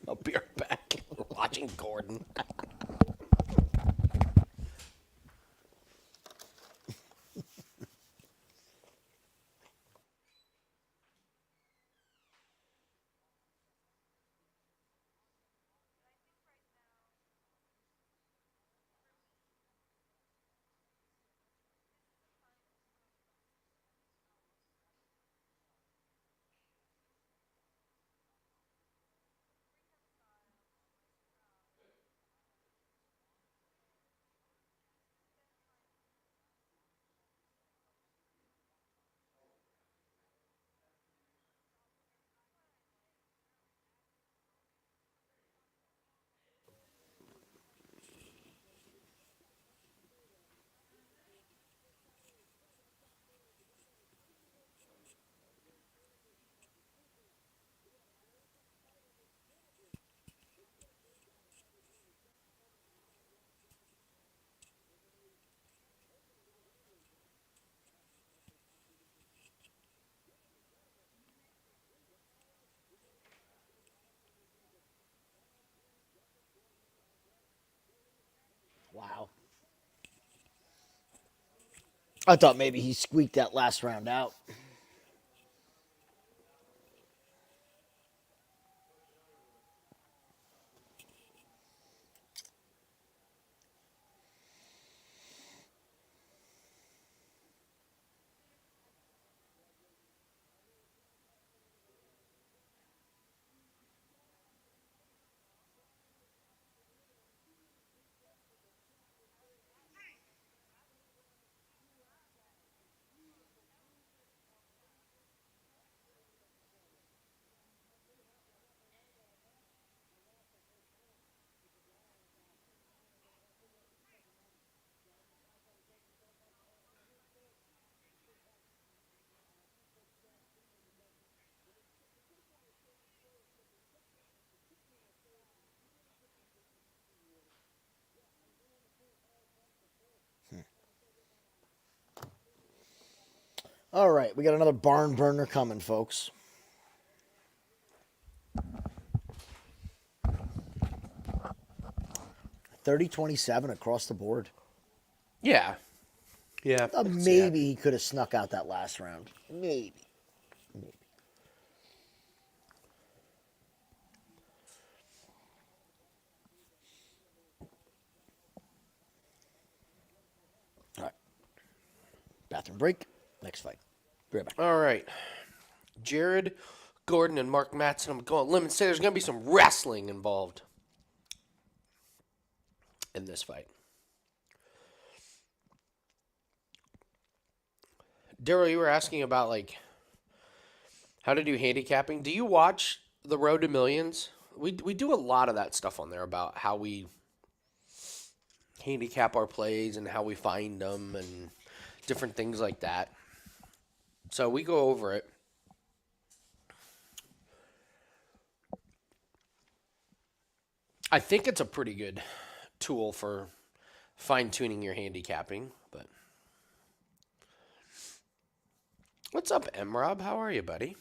I'll be right back. We're watching Gordon. Wow. I thought maybe he squeaked that last round out. All right, we got another barn burner coming, folks. $30-27 across the board. Yeah. Yeah. Maybe he could have snuck out that last round. Maybe. All right. Bathroom break. Next fight. Be right back. All right. Jared Gordon and Mark Madsen. I'm going to limit say there's going to be some wrestling involved. in this fight. Daryl, you were asking about like how to do handicapping. Do you watch The Road to Millions? We do a lot of that stuff on there about how we handicap our plays and how we find them and different things like that. So we go over it. I think it's a pretty good tool for fine-tuning your handicapping, but what's up, M-Rob? How are you, buddy?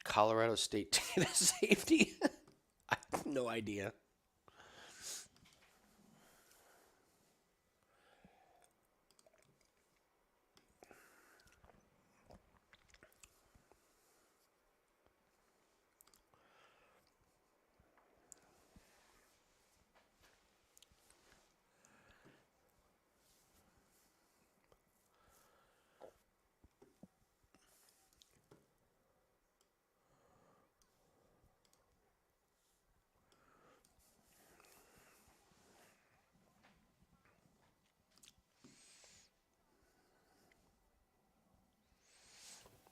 Colorado State data safety? I have no idea.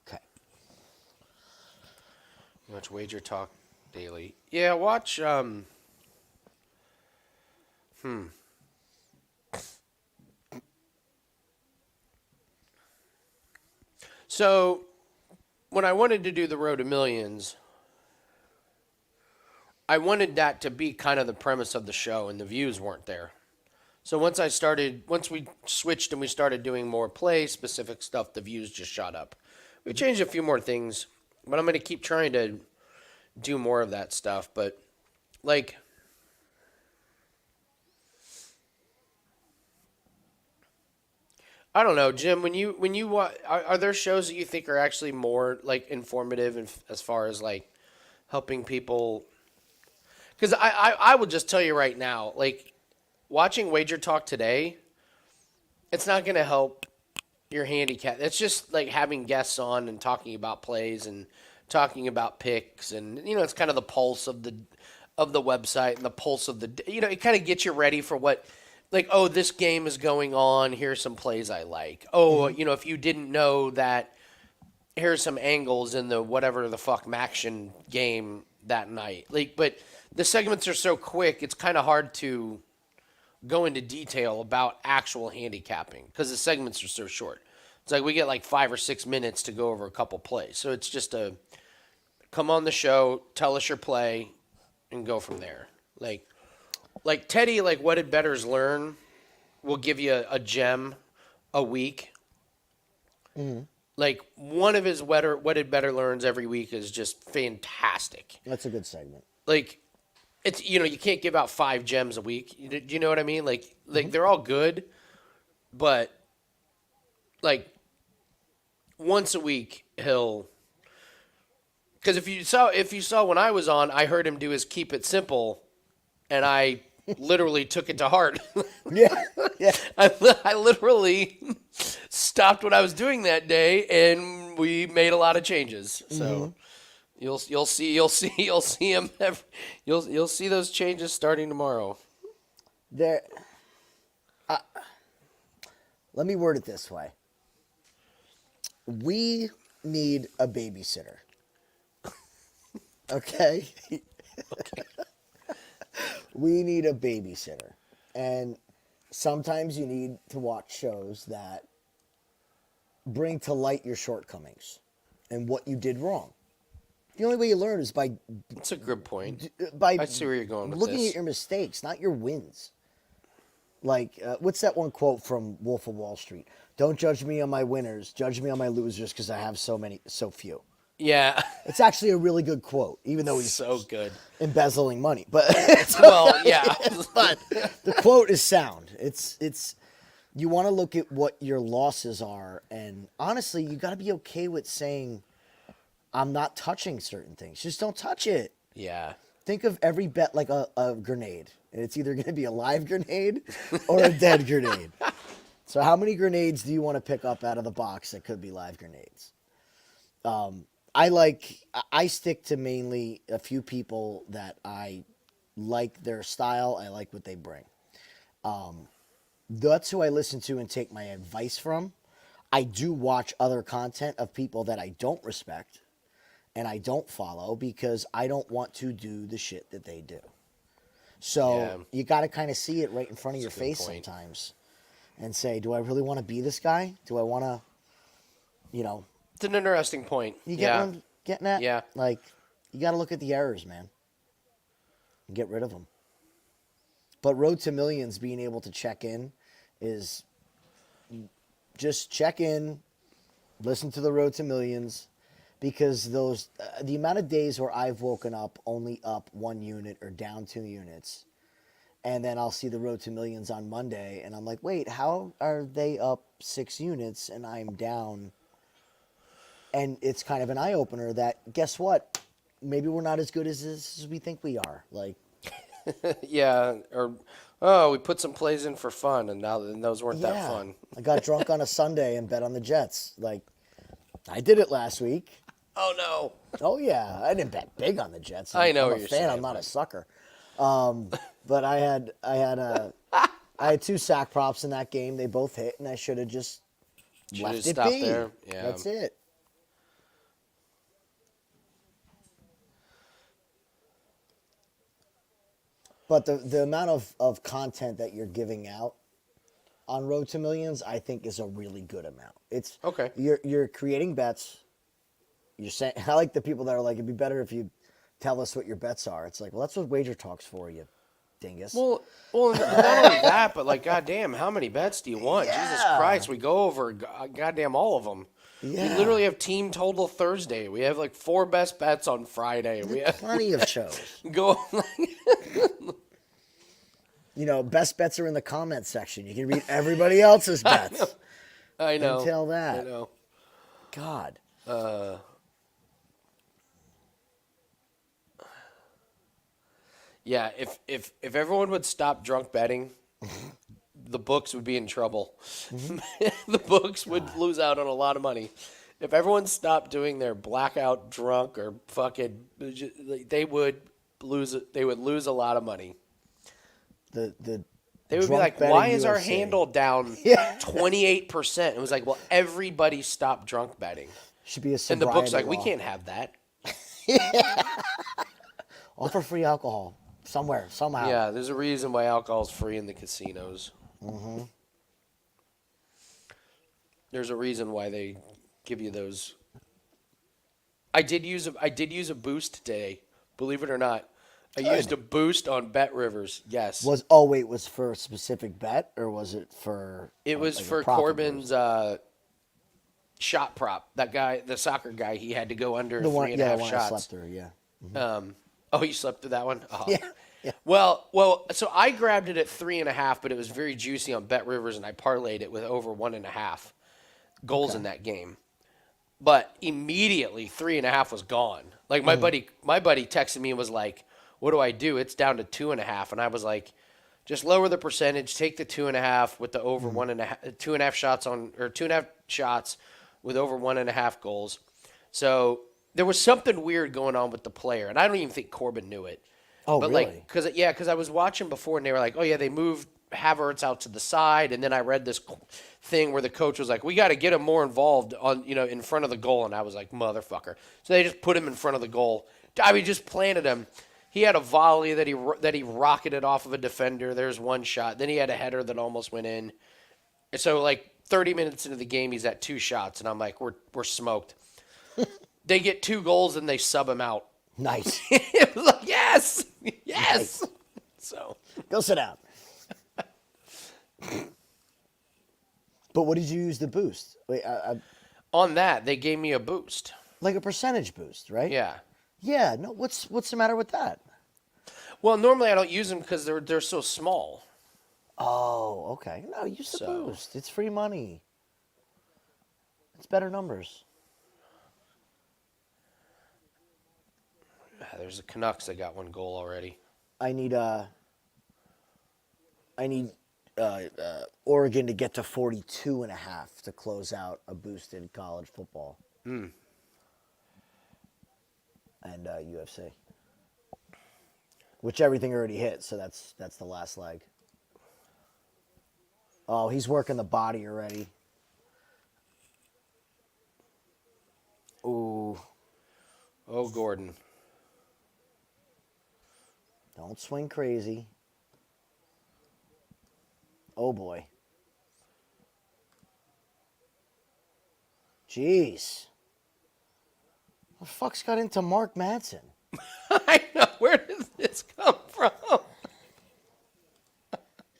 Okay. Watch Wager Talk daily. Yeah, watch So when I wanted to do the Road to Millions, I wanted that to be kind of the premise of the show, and the views weren't there. So once we switched and we started doing more play-specific stuff, the views just shot up. We changed a few more things, but I'm going to keep trying to do more of that stuff. But, like, I don't know, Jim, when you are there shows that you think are actually more, like, informative and as far as, like, helping people? Because I will just tell you right now, like, watching Wager Talk today, it's not going to help your handicap. It's just like having guests on and talking about plays and talking about picks, and it's kind of the pulse of the website and the pulse of the it kind of gets you ready for what, like, oh, this game is going on. Here's some plays I like. Oh, if you didn't know that, here's some angles in the whatever the fuck Maction game that night. Like, but the segments are so quick, it's kind of hard to go into detail about actual handicapping because the segments are so short. It's like we get like 5 or 6 minutes to go over a couple plays. So it's just come on the show, tell us your play, and go from there. Like Teddy, like What Did Bettors Learn will give you a gem a week. Mm-hmm. Like one of his What Did Better Learns every week is just fantastic. That's a good segment. Like, it's, you can't give out 5 gems a week. Do you know what I mean? Like they're all good, but like once a week he'll. Because if you saw when I was on, I heard him do his Keep It Simple, and I literally took it to heart. Yeah. I literally stopped what I was doing that day, and we made a lot of changes. So. You'll see him. You'll see those changes starting tomorrow. Let me word it this way. We need a babysitter. Okay? Okay. We need a babysitter. And sometimes you need to watch shows that bring to light your shortcomings and what you did wrong. The only way you learn is by... That's a good point. By I see where you're going with looking this. at your mistakes, not your wins. Like, what's that one quote from Wolf of Wall Street? Don't judge me on my winners, judge me on my losers because I have so few. Yeah. It's actually a really good quote, even though he's so good. embezzling money. But Well, yeah. but the quote is sound. It's you want to look at what your losses are, and honestly, you got to be okay with saying, I'm not touching certain things. Just don't touch it. Yeah. Think of every bet like a grenade. And it's either going to be a live grenade or a dead grenade. So how many grenades do you want to pick up out of the box that could be live grenades? I stick to mainly a few people that I like their style. I like what they bring. That's who I listen to and take my advice from. I do watch other content of people that I don't respect and I don't follow because I don't want to do the shit that they do. So you got to kind of see it right in front of your face sometimes and say, do I really want to be this guy? Do I want to, It's an interesting point. You get what I'm getting at? Yeah. Like, you got to look at the errors, man, and get rid of them. But Road to Millions being able to check in is just check in, listen to the Road to Millions, because those the amount of days where I've woken up only up 1 unit or down 2 units, and then I'll see the Road to Millions on Monday, and I'm like, wait, how are they up 6 units and I'm down? And it's kind of an eye-opener that, guess what? Maybe we're not as good as we think we are. Like, yeah, or, we put some plays in for fun, and now those weren't that fun. I got drunk on a Sunday and bet on the Jets. Like, I did it last week. Oh, no. Oh, yeah. I didn't bet big on the Jets. I know I'm what a you're fan. saying, I'm not a sucker. But I had 2 sack props in that game. They both hit, and I should have just left it stopped be. there. Yeah. That's it. But the amount of content that you're giving out on Road to Millions, I think, is a really good amount. It's okay. You're creating bets. You're saying, I like the people that are like, it'd be better if you tell us what your bets are. It's like, well, that's what Wager Talk's for, you dingus. Well, not only that, but like, goddamn, how many bets do you want? Jesus Christ, we go over goddamn all of them. Yeah. We literally have team total Thursday. We have like 4 best bets on Friday. We have plenty of shows. go. Best bets are in the comments section. You can read everybody else's bets. I know. Until that. I know. God. Yeah, if everyone would stop drunk betting, the books would be in trouble. The books would lose out on a lot of money. If everyone stopped doing their blackout drunk or fucking, they would lose a lot of money. They would be like, why is our handle down 28%? It was like, well, everybody stopped drunk betting. Should be a And the book's like, law. we can't have that. Offer free alcohol somewhere, somehow. Yeah, there's a reason why alcohol's free in the casinos. Mm-hmm. There's a reason why they give you those. I did use a boost today, believe it or not. I used a boost on Bet Rivers. Yes. Was for a specific bet, or was it for? It was like for Corbin's shot prop. That guy, the soccer guy, he had to go under the 3.5 one shots. I slept through, yeah. Oh, you slept through that one? Oh. Yeah. Well, so I grabbed it at 3.5, but it was very juicy on Bet Rivers, and I parlayed it with over 1.5 goals in that game. But immediately 3.5 was gone. Like my buddy texted me and was like, "What do I do? It's down to 2.5." And I was like, "Just lower the percentage. Take the 2.5 with the over 1.5, 2.5 shots on, or 2.5 shots with over 1.5 goals." So there was something weird going on with the player, and I don't even think Corbin knew it. Oh, but really? Because I was watching before, and they were like, "Oh yeah, they moved Havertz out to the side," and then I read this thing where the coach was like, "We got to get him more involved on, in front of the goal," and I was like, "Motherfucker!" So they just put him in front of the goal. I mean, just planted him. He had a volley that he rocketed off of a defender. There's one shot. Then he had a header that almost went in. And so like 30 minutes into the game, he's at 2 shots, and I'm like, we're smoked. They get 2 goals and they sub him out. Nice. It was like, yes. Nice. So Go sit down. But what did you use the boost? Wait, on that, they gave me a boost. like a percentage boost, right? Yeah. Yeah. No. What's the matter with that? Well, normally I don't use them because they're so small. Oh, okay. No, use the boost. It's free money. It's better numbers. There's the Canucks that got 1 goal already. I need Oregon to get to 42.5 to close out a boosted college football. And UFC. Which everything already hit, so that's the last leg. Oh, he's working the body already. Ooh. Oh, Gordon. Don't swing crazy. Oh, boy. Jeez. What the fuck's got into Mark Madsen? I know. Where does this come from?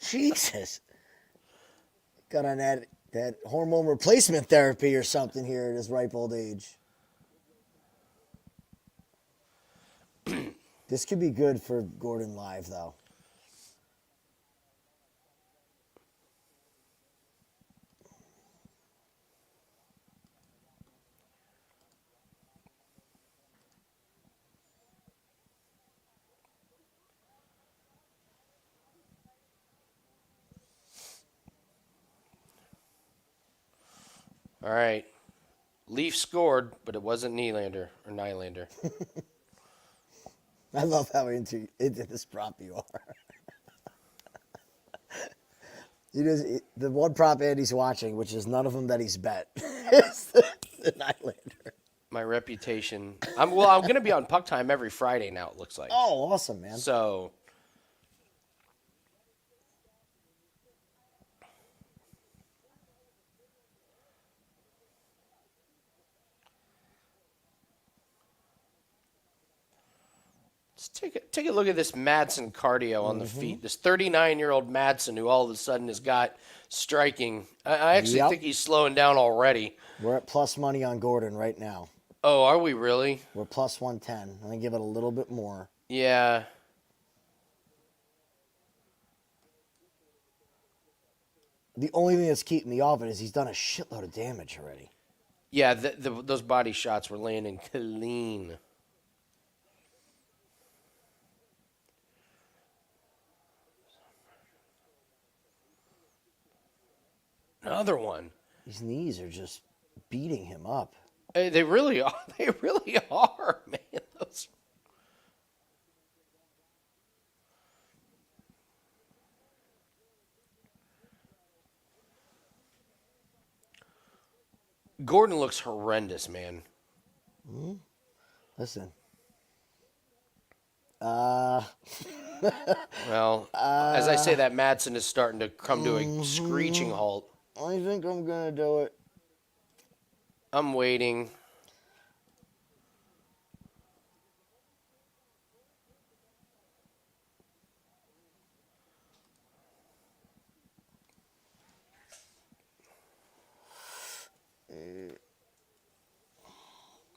Jesus. Got on that hormone replacement therapy or something here at his ripe old age. This could be good for Gordon live, though. All right. Leaf scored, but it wasn't Nylander or Nylander. I love how into this prop you are. The one prop Andy's watching, which is none of them that he's bet, is the Nylander. My reputation. I'm going to be on Puck Time every Friday now, it looks like. Oh, awesome, man. So, let's take a look at this Madsen cardio on the feet. This 39-year-old Madsen who all of a sudden has got striking. I actually think he's slowing down already. We're at plus money on Gordon right now. Oh, are we really? We're plus 110. I'm going to give it a little bit more. Yeah. The only thing that's keeping me off it is he's done a shitload of damage already. Yeah, those body shots were landing clean. Another one. These knees are just beating him up. Hey, they really are. They really are, man. Those... Gordon looks horrendous, man. Listen. Well, as I say that, Madsen is starting to come to a screeching halt. I think I'm going to do it. I'm waiting.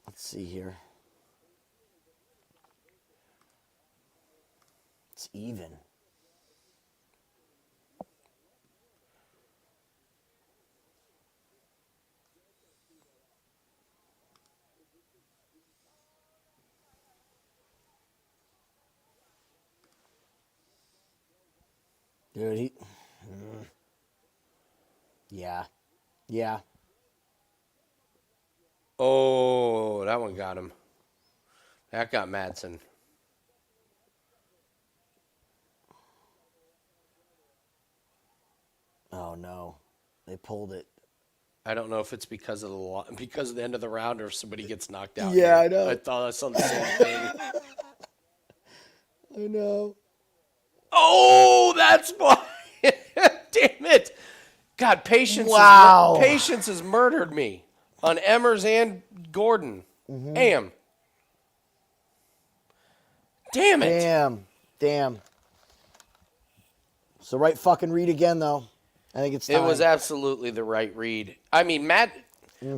Let's see here. It's even. Dude, yeah. Yeah. Oh, that one got him. That got Madsen. Oh, no. They pulled it. I don't know if it's because of the end of the round or if somebody gets knocked out. Yeah, here. I know. I thought I saw the same thing. I know. Oh, that's why. Damn it. God, patience has murdered me on Emmers and Gordon. Damn. Damn it. Damn. It's the right fucking read again, though. I think it's time. It was absolutely the right read. I mean, Matt,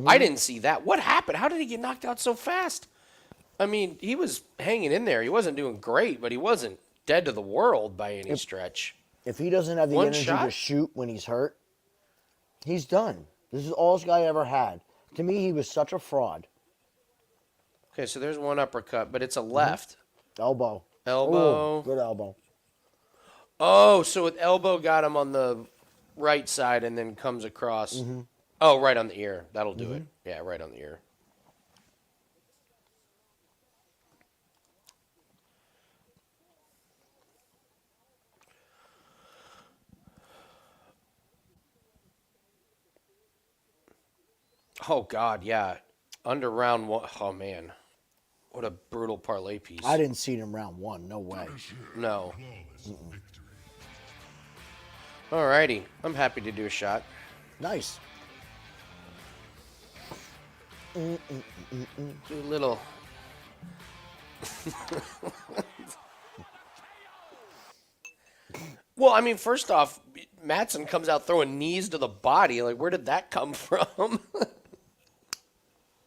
I didn't see that. What happened? How did he get knocked out so fast? I mean, he was hanging in there. He wasn't doing great, but he wasn't dead to the world by any stretch. If he doesn't have the One energy shot? to shoot when he's hurt, he's done. This is all this guy ever had. To me, he was such a fraud. Okay, so there's one uppercut, but it's a left. Elbow. Elbow. Ooh, good elbow. Oh, so with elbow got him on the right side and then comes across. Oh, right on the ear. That'll do it. Yeah, right on the ear. Oh, God, yeah. Under round one. Oh, man. What a brutal parlay piece. I didn't see him round 1. No way. No. Flawless victory. Alrighty. I'm happy to do a shot. Nice. Do a little. Well, I mean, first off, Madsen comes out throwing knees to the body. Like, where did that come from?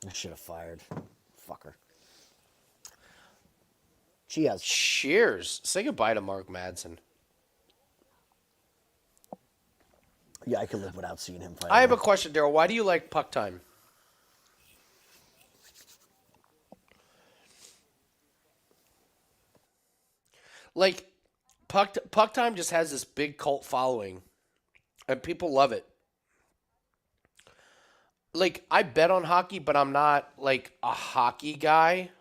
I should have fired. Fucker. Cheers. Cheers. Say goodbye to Mark Madsen. Yeah, I could live without seeing him fight. I have a question, Daryl. Why do you like puck time? Like, puck time just has this big cult following, and people love it. Like, I bet on hockey, but I'm not like a hockey guy.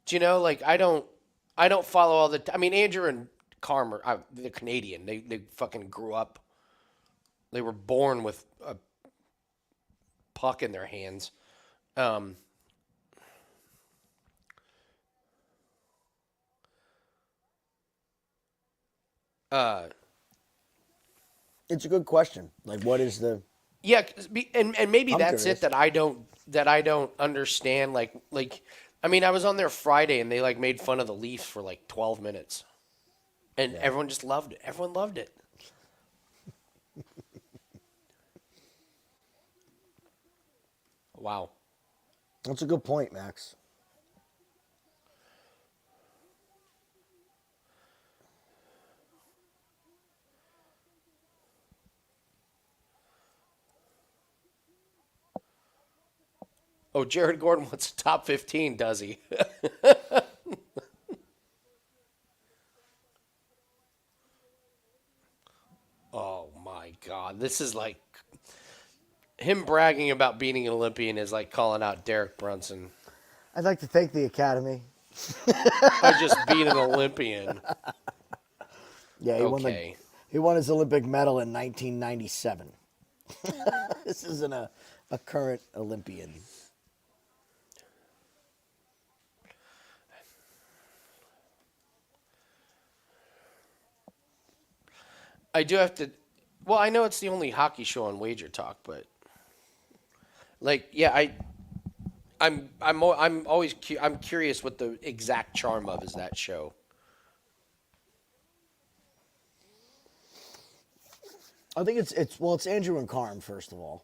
Do you know? Like, I don't follow all the. I mean, Andrew and Carm are they're Canadian. They fucking grew up. They were born with a puck in their hands. It's a good question. Like, what is the... Yeah, 'cause and maybe I'm that's curious. it that I don't understand. Like I mean, I was on there Friday and they like made fun of the Leafs for like 12 minutes, and everyone just loved it. Everyone loved it. Wow. That's a good point, Max. Oh, Jared Gordon wants a top 15, does he? Oh my God, this is like him bragging about being an Olympian is like calling out Derek Brunson. I'd like to thank the Academy. I just beat an Olympian. Yeah, Okay. he won his Olympic medal in 1997. This isn't a current Olympian. I do have to. Well, I know it's the only hockey show on Wager Talk, but like, yeah, I'm always I'm curious what the exact charm of is that show. I think it's Andrew and Carm, first of all.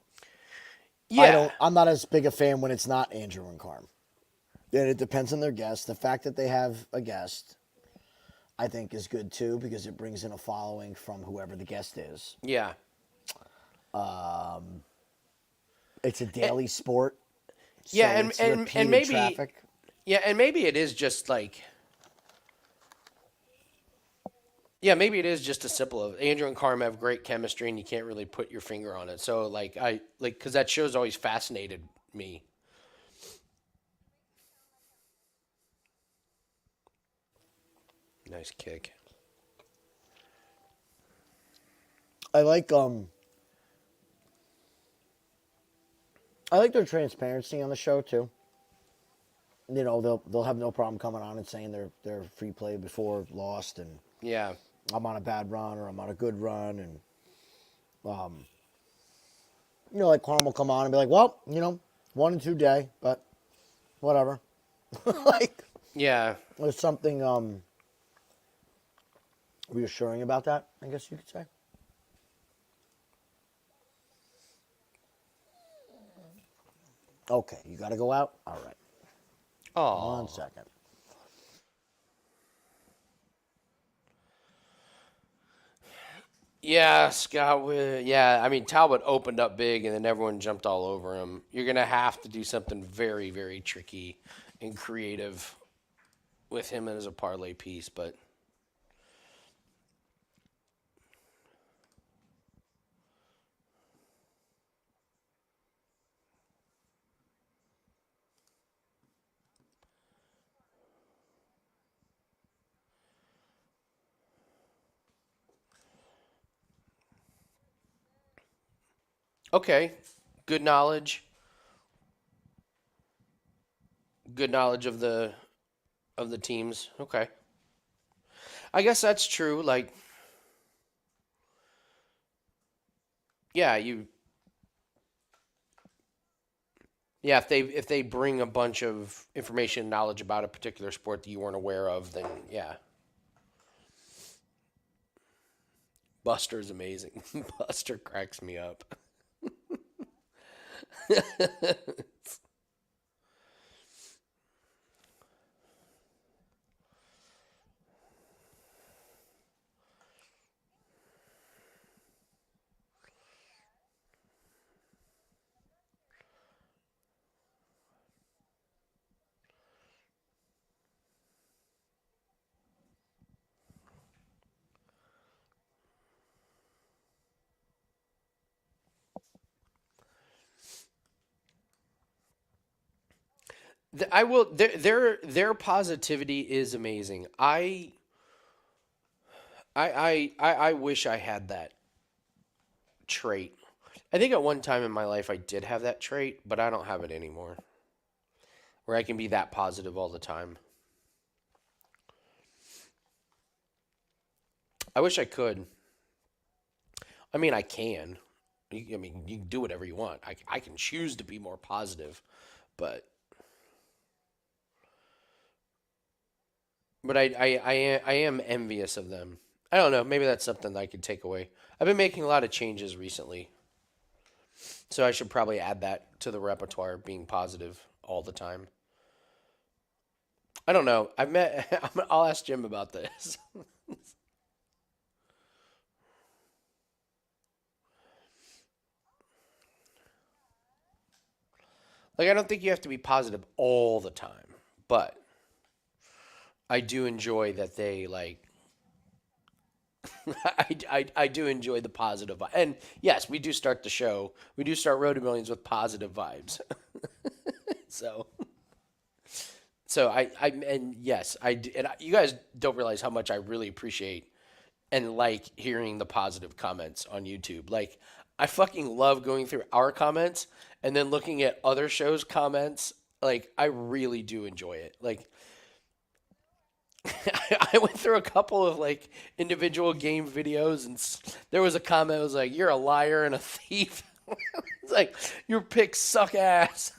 Yeah, I'm not as big a fan when it's not Andrew and Carm. And it depends on their guest. The fact that they have a guest, I think, is good too, because it brings in a following from whoever the guest is. yeah, It's a daily sport. So yeah, it's and repeated maybe traffic. yeah, and maybe it is just like. Yeah, maybe it is just as simple of Andrew and Carm have great chemistry, and you can't really put your finger on it. So, like, because that show's always fascinated me. Nice kick. I like their transparency on the show too. You know, they'll have no problem coming on and saying they're free play before lost, and Yeah, I'm on a bad run or I'm on a good run, and you know, like Carm will come on and be like, well, you know, 1 and 2 day, but whatever. Like, yeah. there's something reassuring about that, I guess you could say. Okay, you got to go out? All right. Oh, 1 second. yeah, Scott. Yeah, I mean Talbot opened up big, and then everyone jumped all over him. You're gonna have to do something very, very tricky and creative with him as a parlay piece, but Okay. Good knowledge. Good knowledge of the teams. Okay. I guess that's true. Like, yeah, if they bring a bunch of information and knowledge about a particular sport that you weren't aware of, then yeah. Buster's amazing. Buster cracks me up. I will. Their positivity is amazing. I wish I had that trait. I think at one time in my life I did have that trait, but I don't have it anymore. Where I can be that positive all the time. I wish I could. I mean, I can. I mean, you can do whatever you want. I can choose to be more positive, but I am envious of them. I don't know. Maybe that's something that I could take away. I've been making a lot of changes recently, so I should probably add that to the repertoire, being positive all the time. I don't know. I'll ask Jim about this. Like, I don't think you have to be positive all the time, but I do enjoy that they like. I do enjoy the positive and yes, we do start the show. We do start Road to Millions with positive vibes. so, and yes, you guys don't realize how much I really appreciate and like hearing the positive comments on YouTube. Like, I fucking love going through our comments and then looking at other shows' comments. Like, I really do enjoy it. Like, I went through a couple of like individual game videos, and there was a comment that was like, "You're a liar and a thief." It's like, your picks suck ass.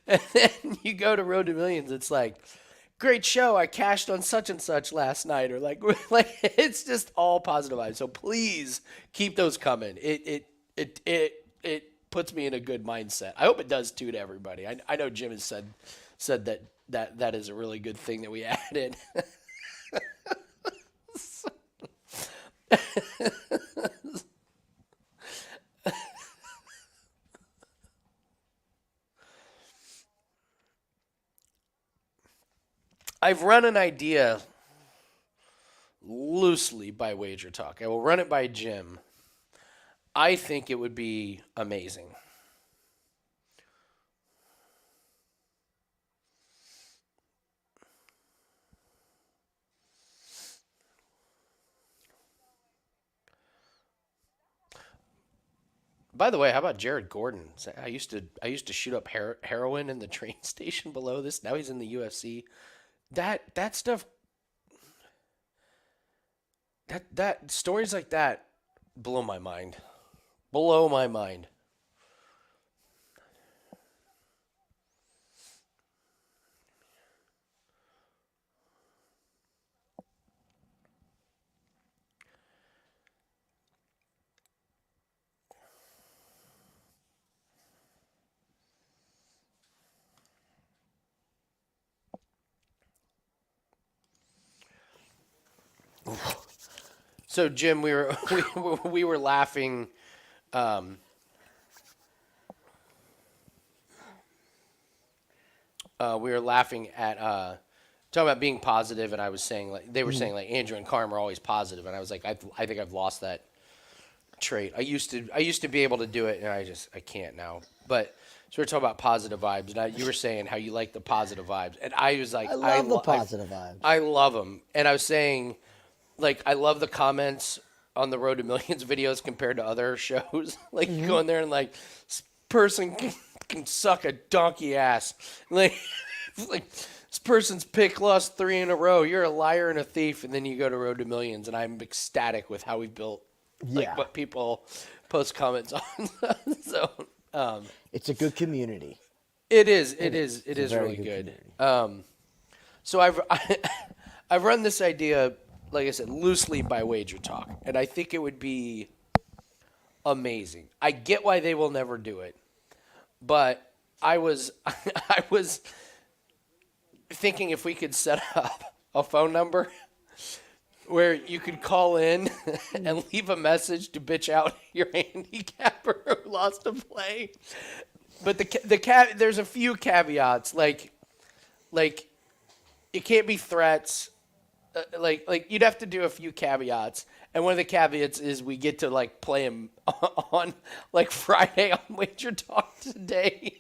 And then you go to Road to Millions, it's like, great show. I cashed on such and such last night, or like it's just all positive vibes. So please keep those coming. It puts me in a good mindset. I hope it does too to everybody. I know Jim has said that is a really good thing that we added. I've run an idea loosely by Wager Talk. I will run it by Jim. I think it would be amazing. By the way, how about Jared Gordon? I used to shoot up heroin in the train station below this. Now he's in the UFC. That stuff, that stories like that blow my mind. Blow my mind. So Jim, we were laughing. We were laughing at talking about being positive, and I was saying like they were saying like Andrew and Carm are always positive, and I was like I think I've lost that trait. I used to be able to do it, and I can't now. But so we're talking about positive vibes, and you were saying how you like the positive vibes, and I was like I love the positive vibes. I love them, and I was saying like I love the comments on the Road to Millions videos compared to other shows. Like you go in there and like this person can suck a donkey ass. Like this person's pick lost 3 in a row. You're a liar and a thief. And then you go to Road to Millions, and I'm ecstatic with how we built like what people post comments on. So it's a good community. it is really good. So I've run this idea, like I said, loosely by Wager Talk, and I think it would be amazing. I get why they will never do it, but I was thinking if we could set up a phone number where you could call in and leave a message to bitch out your handicapper who lost a play. But there's a few caveats, like it can't be threats. Like you'd have to do a few caveats, and one of the caveats is we get to like play him on like Friday on Wager Talk today.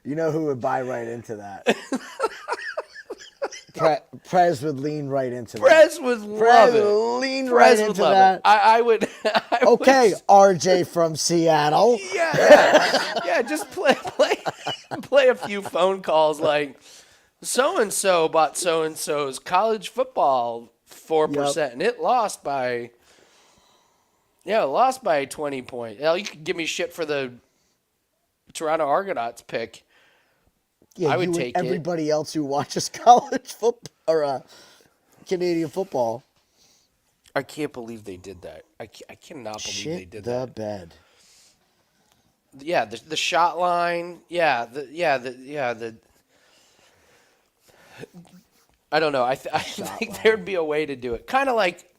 You know who would buy right into that? Prez would lean right into that. Prez would love it. Lean right into that. I would. Okay, RJ from Seattle. Yeah. Just play a few phone calls like so and so bought so and so's college football 4%, and it lost by 20 points. Hell, you could give me shit for the Toronto Argonauts pick. Yeah, I would take it. Everybody else who watches college football or Canadian football. I can't believe they did that. I cannot believe they did that. Shit the bed. Yeah, the shot line. I don't know. I think there'd be a way to do it. Kind of like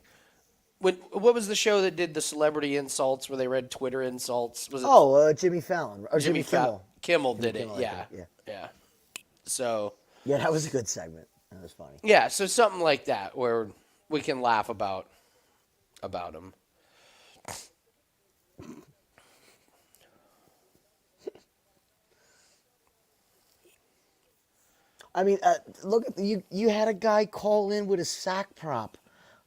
what was the show that did the celebrity insults where they read Twitter insults? Was it Jimmy Fallon or Jimmy Kimmel? Kimmel did it. Kimmel, Yeah. So. Yeah, that was a good segment. That was funny. Yeah, so something like that where we can laugh about him. I mean, look at you had a guy call in with a sack prop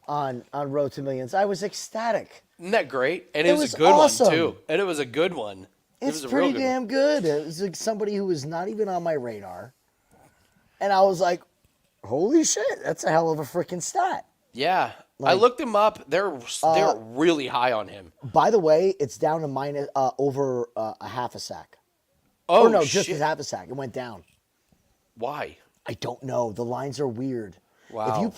on Road to Millions. I was ecstatic. Isn't that great? And it was a good awesome. one too. And it was a good one. It's pretty damn good. It was like somebody who was not even on my radar. And I was like, holy shit, that's a hell of a freaking stat. Yeah. Like, I looked him up. They're really high on him. By the way, it's down to minus over a half a sack. Oh, no, shit. just a half a sack. It went down. Why? I don't know. The lines are weird. Wow.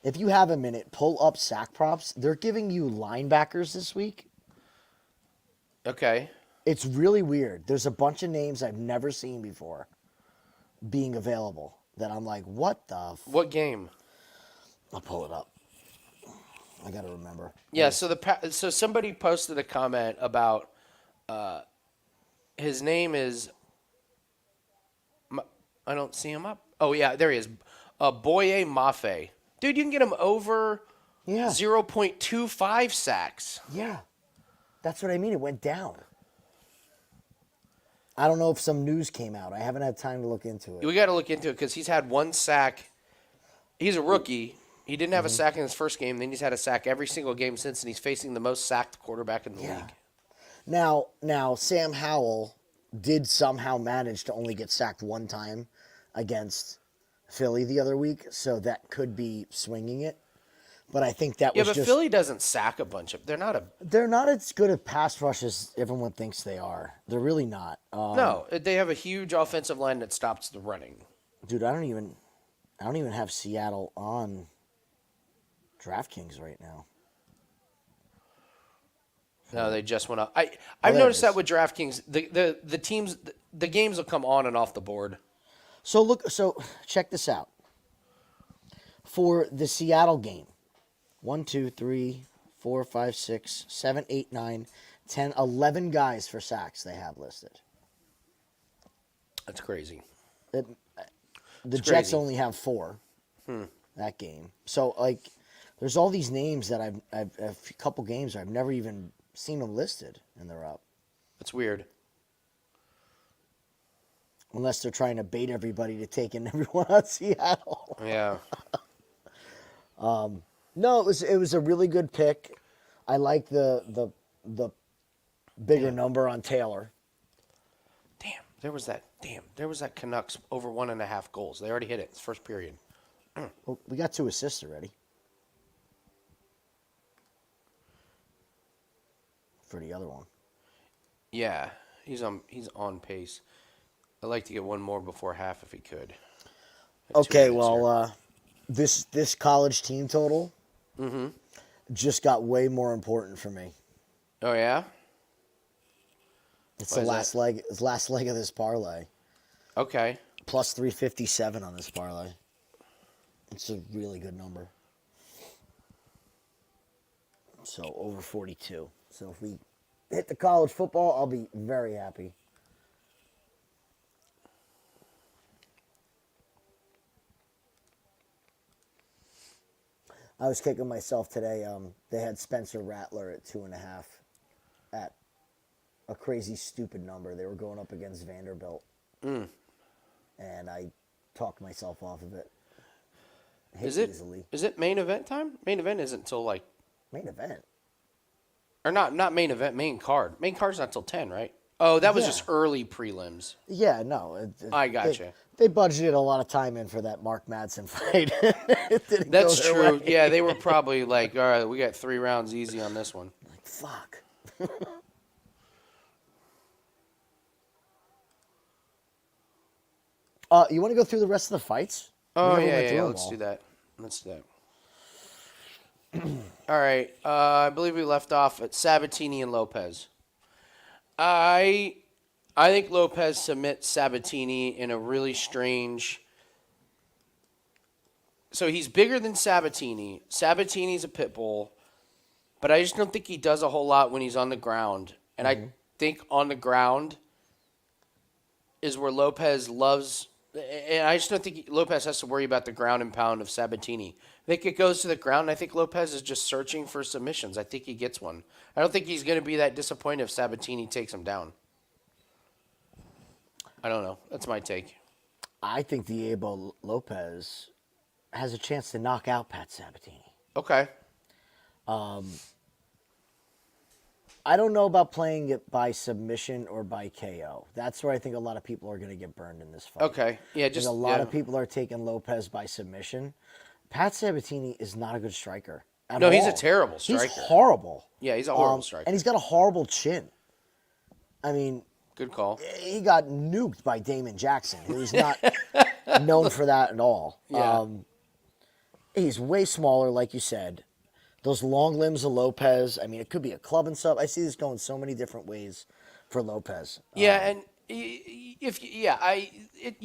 If you have a minute, pull up sack props. They're giving you linebackers this week. Okay. It's really weird. There's a bunch of names I've never seen before being available that I'm like, what the? What game? I'll pull it up. I got to remember. Yeah, so somebody posted a comment about his name is I don't see him up. Oh yeah, there he is. Boye Mafe. Dude, you can get him over 0.25 sacks. Yeah. That's what I mean. It went down. I don't know if some news came out. I haven't had time to look into it. We got to look into it because he's had one sack. He's a rookie. He didn't have a sack in his first game. Then he's had a sack every single game since, and he's facing the most sacked quarterback in the league. Now, Sam Howell did somehow manage to only get sacked one time against Philly the other week, so that could be swinging it. But I think that was but Philly doesn't sack a bunch of. They're not as good at pass rush as everyone thinks they are. They're really not. No, they have a huge offensive line that stops the running. Dude, I don't even have Seattle on DraftKings right now. No, they just went up. I've noticed that with DraftKings, the teams, the games will come on and off the board. So check this out. For the Seattle game, 1, 2, 3, 4, 5, 6, 7, 8, 9, 10, 11 guys for sacks they have listed. That's crazy. The Jets only have 4 that game. So, like, there's all these names that I've a couple games where I've never even seen them listed, and they're up. That's weird. Unless they're trying to bait everybody to take in everyone on Seattle. Yeah. No, it was a really good pick. I like the bigger number on Taylor. There was that Canucks over 1.5 goals. They already hit it. It's first period. Well, we got 2 assists already. For the other one. Yeah, he's on pace. I'd like to get one more before half if he could. Okay, well, this college team total just got way more important for me. Oh yeah. It's Why the is that? last leg of this parlay. Okay. Plus 357 on this parlay. It's a really good number. So over 42. So if we hit the college football, I'll be very happy. I was kicking myself today. They had Spencer Rattler at 2.5 at a crazy, stupid number. They were going up against Vanderbilt. And I talked myself off of it. Is it main event time? Main event isn't until like Main event? or not main event, main card. Main card's not till 10, right? Oh, that was just early prelims. Yeah, no. I gotcha. They budgeted a lot of time in for that Mark Madsen fight. That's true. Way. Yeah, they were probably like, all right, we got 3 rounds easy on this one. Like, fuck. You want to go through the rest of the fights? Oh, yeah. Let's do that. All right. I believe we left off at Sabatini and Lopes. I think Lopes submits Sabatini in a really strange. So he's bigger than Sabatini. Sabatini's a pit bull, but I just don't think he does a whole lot when he's on the ground. And I think on the ground is where Lopes loves. And I just don't think Lopes has to worry about the ground and pound of Sabatini. I think it goes to the ground. I think Lopes is just searching for submissions. I think he gets one. I don't think he's going to be that disappointed if Sabatini takes him down. I don't know. That's my take. I think Diego Lopes has a chance to knock out Pat Sabatini. Okay. I don't know about playing it by submission or by KO. That's where I think a lot of people are going to get burned in this fight. Okay. Yeah, just a lot of people are taking Lopes by submission. Pat Sabatini is not a good striker. No, he's a terrible striker. He's horrible. Yeah, he's a horrible striker. And he's got a horrible chin. I mean, good call. He got nuked by Damon Jackson, who's not known for that at all. Yeah. He's way smaller, like you said. Those long limbs of Lopes, I mean, it could be a club and stuff. I see this going so many different ways for Lopes. Yeah, and you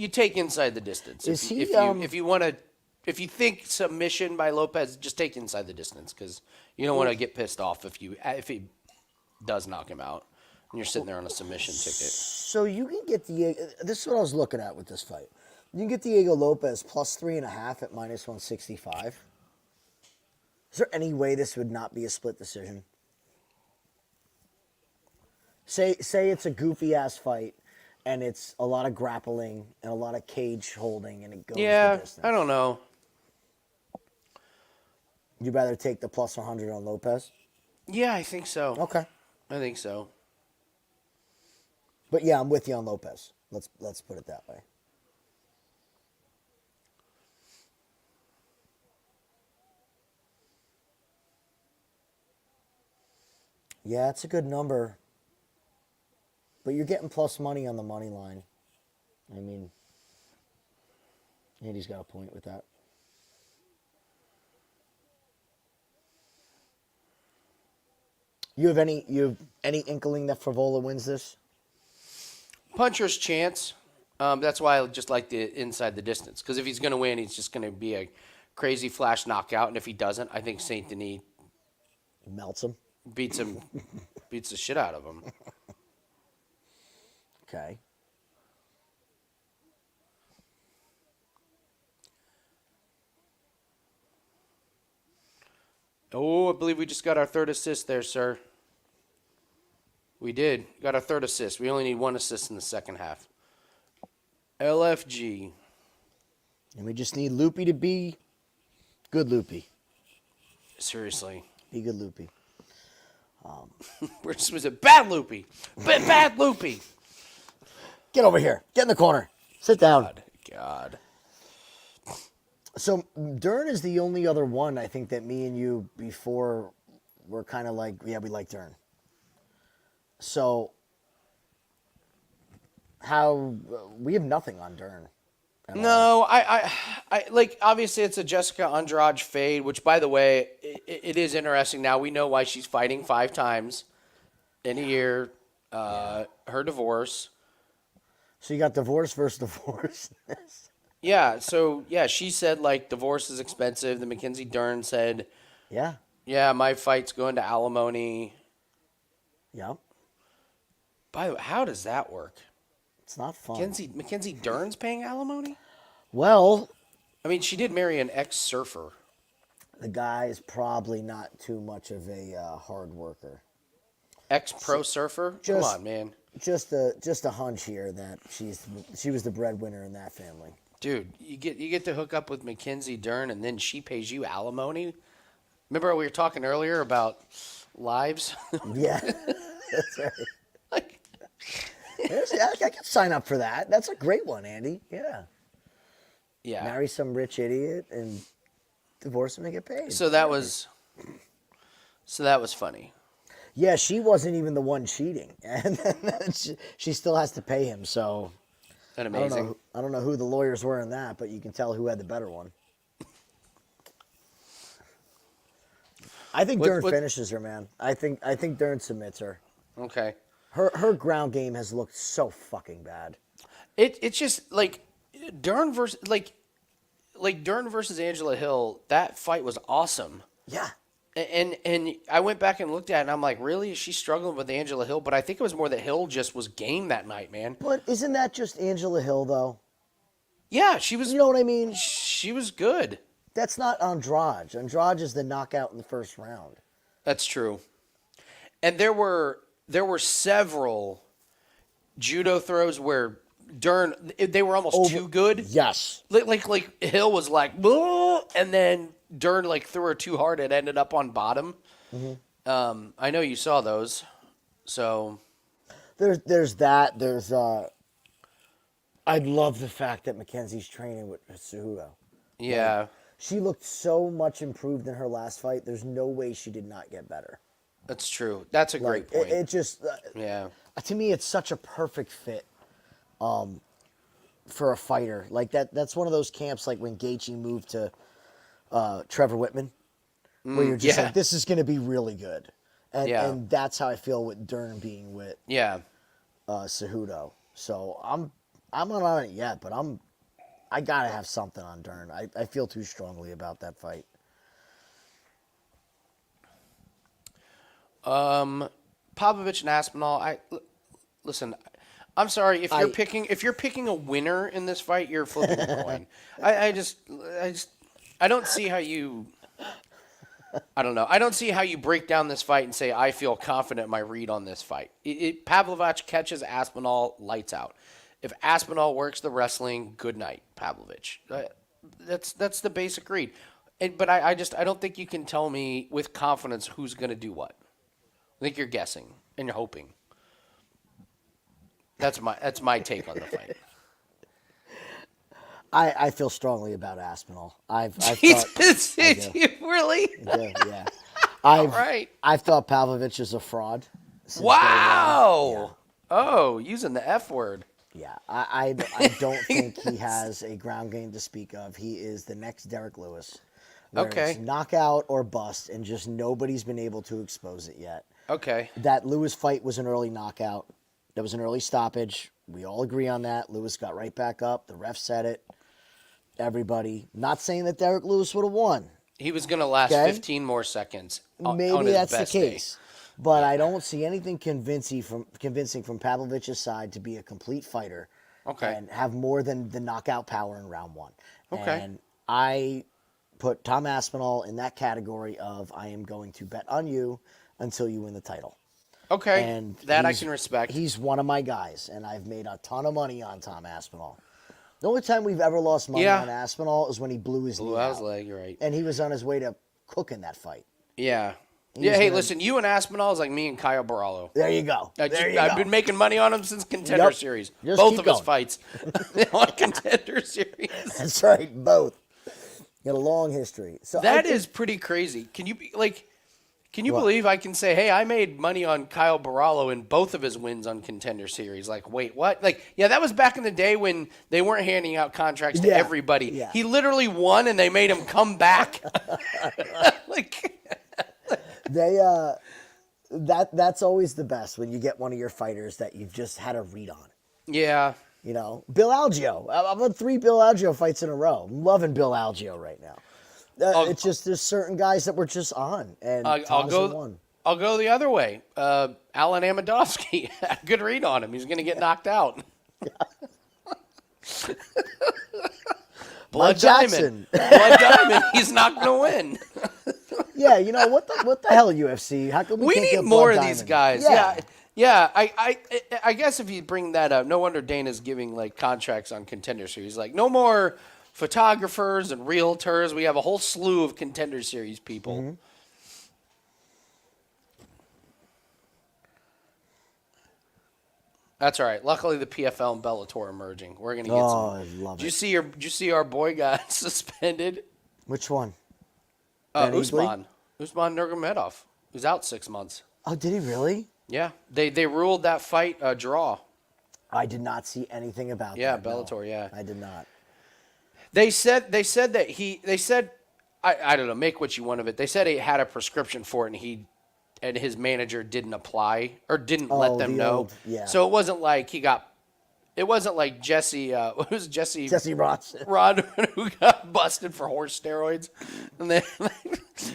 take inside the distance. If you think submission by Lopes, just take inside the distance because you don't want to get pissed off if he does knock him out and you're sitting there on a submission ticket. So you can get this is what I was looking at with this fight. You can get Diego Lopes plus 3.5 at minus 165. Is there any way this would not be a split decision? Say it's a goofy ass fight, and it's a lot of grappling and a lot of cage holding, and it goes the distance. I don't know. You'd rather take the plus 100 on Lopes? Yeah, I think so. Okay, I think so. But yeah, I'm with you on Lopes. Let's put it that way. Yeah, it's a good number. But you're getting plus money on the money line. I mean, Andy's got a point with that. You have any inkling that Frevola wins this? Puncher's chance. That's why I just like the inside the distance. Because if he's going to win, he's just going to be a crazy flash knockout. And if he doesn't, I think Saint-Denis melts him. Beats the shit out of him. Okay. Oh, I believe we just got our third assist there, sir. We did. Got our third assist. We only need 1 assist in the second half. LFG. And we just need Loopy to be good Loopy. Seriously. Be good, Loopy. This was a bad Loopy. Bad Loopy. Get over here. Get in the corner. Sit down. God. So Dern is the only other one I think that me and you before were kind of like, yeah, we like Dern. So we have nothing on Dern. No, I like, obviously it's a Jéssica Andrade fade, which, by the way, it is interesting. Now we know why she's fighting 5 times in a year. Her divorce. So you got divorce versus divorce. Yeah, so, yeah, she said, like, divorce is expensive. The Mackenzie Dern said, Yeah. yeah, my fight's going to alimony. Yep. By the way, how does that work? It's not fun. Mackenzie Dern's paying alimony? Well, I mean, she did marry an ex-surfer. the guy is probably not too much of a hard worker. Ex-pro surfer? Come on, man. Just a hunch here that she was the breadwinner in that family. Dude, you get to hook up with Mackenzie Dern, and then she pays you alimony? Remember we were talking earlier about lives? Yeah, that's right. Like, I could sign up for that. That's a great one, Andy. Yeah. yeah. Marry some rich idiot and divorce him and get paid. So that was funny. Yeah, she wasn't even the one cheating, and then she still has to pay him. So That amazing. I don't know who the lawyers were in that, but you can tell who had the better one. I think Dern finishes her, man. I think Dern submits her. Okay. Her ground game has looked so fucking bad. It's just like Dern versus Dern versus Angela Hill. That fight was awesome. Yeah. And I went back and looked at it, and I'm like, really? Is she struggling with Angela Hill? But I think it was more that Hill just was game that night, man. But isn't that just Angela Hill, though? Yeah, she was. You know what I mean? She was good. That's not Andrade. Andrade is the knockout in the first round. That's true. And there were several judo throws where Dern, they were almost too good. Yes. Like Hill was like, "Whoa," and then Dern like threw her too hard. It ended up on bottom. Mm-hmm. I know you saw those. So There's that. There's I love the fact that Mackenzie's training with Cejudo. yeah, She looked so much improved in her last fight. There's no way she did not get better. that's true. That's a great point. It just yeah. to me, it's such a perfect fit for a fighter. Like that's one of those camps like when Gaethje moved to Trevor Whitman, where you're just like, this is going to be really good. And that's how I feel with Dern being with Cejudo. So I'm not on it yet, but I gotta have something on Dern. I feel too strongly about that fight. Pavlovich and Aspinall. Listen. I'm sorry if you're picking a winner in this fight, you're flipping a coin. I don't see how you. I don't know. I don't see how you break down this fight and say I feel confident in my read on this fight. Pavlovich catches Aspinall, lights out. If Aspinall works the wrestling, good night, Pavlovich. That's the basic read. But I don't think you can tell me with confidence who's going to do what. I think you're guessing and you're hoping. That's my take on the fight. I feel strongly about Aspinall. Jesus, you really? Yeah. All right. I've thought Pavlovich is a fraud. Wow. Oh, using the F word. Yeah, I don't think he has a ground game to speak of. He is the next Derek Lewis. Okay. It's knockout or bust, and just nobody's been able to expose it yet. Okay. That Lewis fight was an early knockout. There was an early stoppage. We all agree on that. Lewis got right back up. The ref said it. Everybody. Not saying that Derek Lewis would have won. He was going to last 15 more seconds. Maybe on his that's best the case. Day. But I don't see anything convincing from Pavlovich's side to be a complete fighter. Okay. And have more than the knockout power in round one. Okay. And I put Tom Aspinall in that category of I am going to bet on you until you win the title. Okay. And that I can respect. He's one of my guys, and I've made a ton of money on Tom Aspinall. The only time we've ever lost money on Aspinall is when he blew his knee out his out. leg, you're right. And he was on his way to cooking that fight. Yeah. He's Yeah, hey, gonna- listen, you and Aspinall is like me and Kyle Barallo. There you go. I've been making money on him since Contender Yep. Series. Just Both keep of his going. fights on Contender Series. That's right, both. Got a long history. So That is pretty crazy. Can you What? believe I can say, hey, I made money on Kyle Barallo in both of his wins on Contender Series? Like, wait, what? Like, yeah, that was back in the day when they weren't handing out contracts to Yeah, everybody. yeah. He literally won, and they made him come back. Like, that's always the best when you get one of your fighters that you've just had a read on. yeah. You know, Bill Algeo. I've had 3 Bill Algeo fights in a row. I'm loving Bill Algeo right now. It's just there's certain guys that were just on, and I'll Thomason go. won. I'll go the other way. Alan Amidovsky had a good read on him. He's going to get knocked out. Blood Jackson. Diamond. Blood Diamond. He's not going to win. Yeah, you know what the hell, UFC? How come we can't need get more Blood of these Diamond? guys. Yeah. Yeah. I guess if you bring that up, no wonder Dana's giving like contracts on Contender Series. Like no more photographers and realtors. We have a whole slew of Contender Series people. Mm-hmm. That's all right. Luckily, the PFL and Bellator are merging. We're gonna get some. Oh, I love it. Did you see our boy got suspended? Which one? Ben Usman Nurmagomedov, who's out 6 months. Oh, did he really? Yeah, they ruled that fight a draw. I did not see anything about Yeah, that. no. Bellator. Yeah, I did not. they said that I don't know. Make what you want of it. They said he had a prescription for it, and his manager didn't apply or didn't let them the know. old- yeah. So it wasn't like it wasn't like Jesse. What was Jesse? Jesse Ross. Rodman, who got busted for horse steroids, and then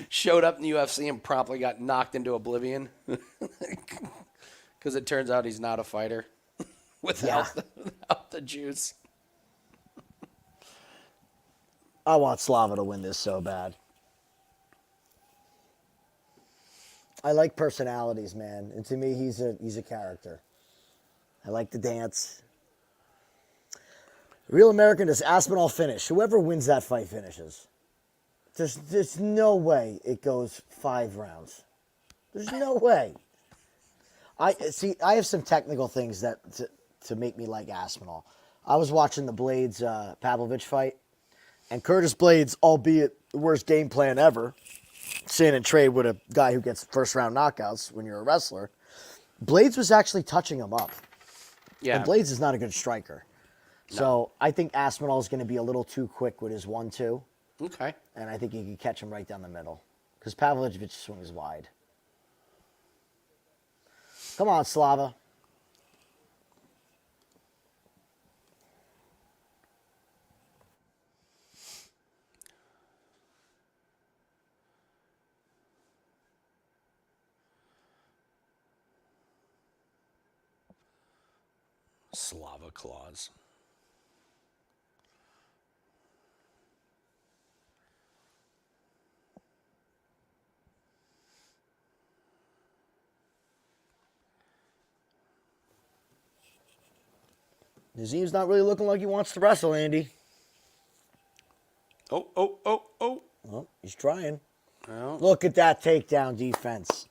showed up in the UFC and promptly got knocked into oblivion because it turns out he's not a fighter without the juice. I want Slava to win this so bad. I like personalities, man, and to me, he's a character. I like the dance. Real American, does Aspinall finish? Whoever wins that fight finishes. There's no way it goes 5 rounds. There's no way. I have some technical things that to make me like Aspinall. I was watching the Blades Pavlovich fight, and Curtis Blades, albeit the worst game plan ever, saying and trade with a guy who gets first round knockouts when you're a wrestler. Blades was actually touching him up. Yeah, And Blades is not a good striker. So I think Aspinall is going to be a little too quick with his 1-2. okay. And I think he can catch him right down the middle. Because Pavlovich swings wide. Come on, Slava. Slava claws. Nazim's not really looking like he wants to wrestle, Andy. Oh. Well, he's trying. Well, Look at that takedown defense.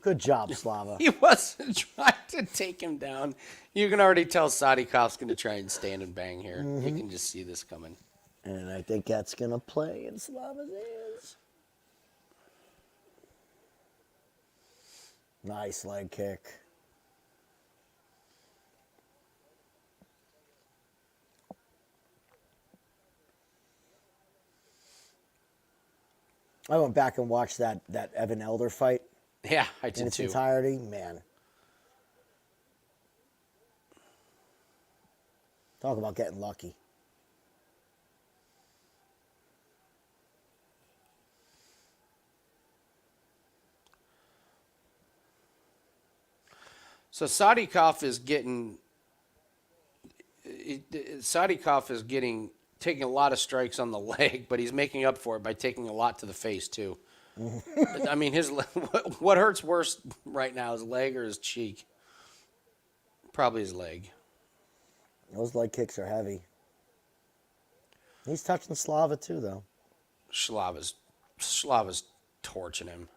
Good job, Slava. he wasn't trying to take him down. You can already tell Sadikov's going to try and stand and bang here. You can just see this coming. And I think that's going to play in Slava's hands. Nice leg kick. I went back and watched that Evan Elder fight Yeah, I in did its too. entirety. Man. Talk about getting lucky. So Sadikov is taking a lot of strikes on the leg, but he's making up for it by taking a lot to the face too. I mean, what hurts worse right now, his leg or his cheek? Probably his leg. Those leg kicks are heavy. He's touching Slava too, though. Slava's Slava's torching him.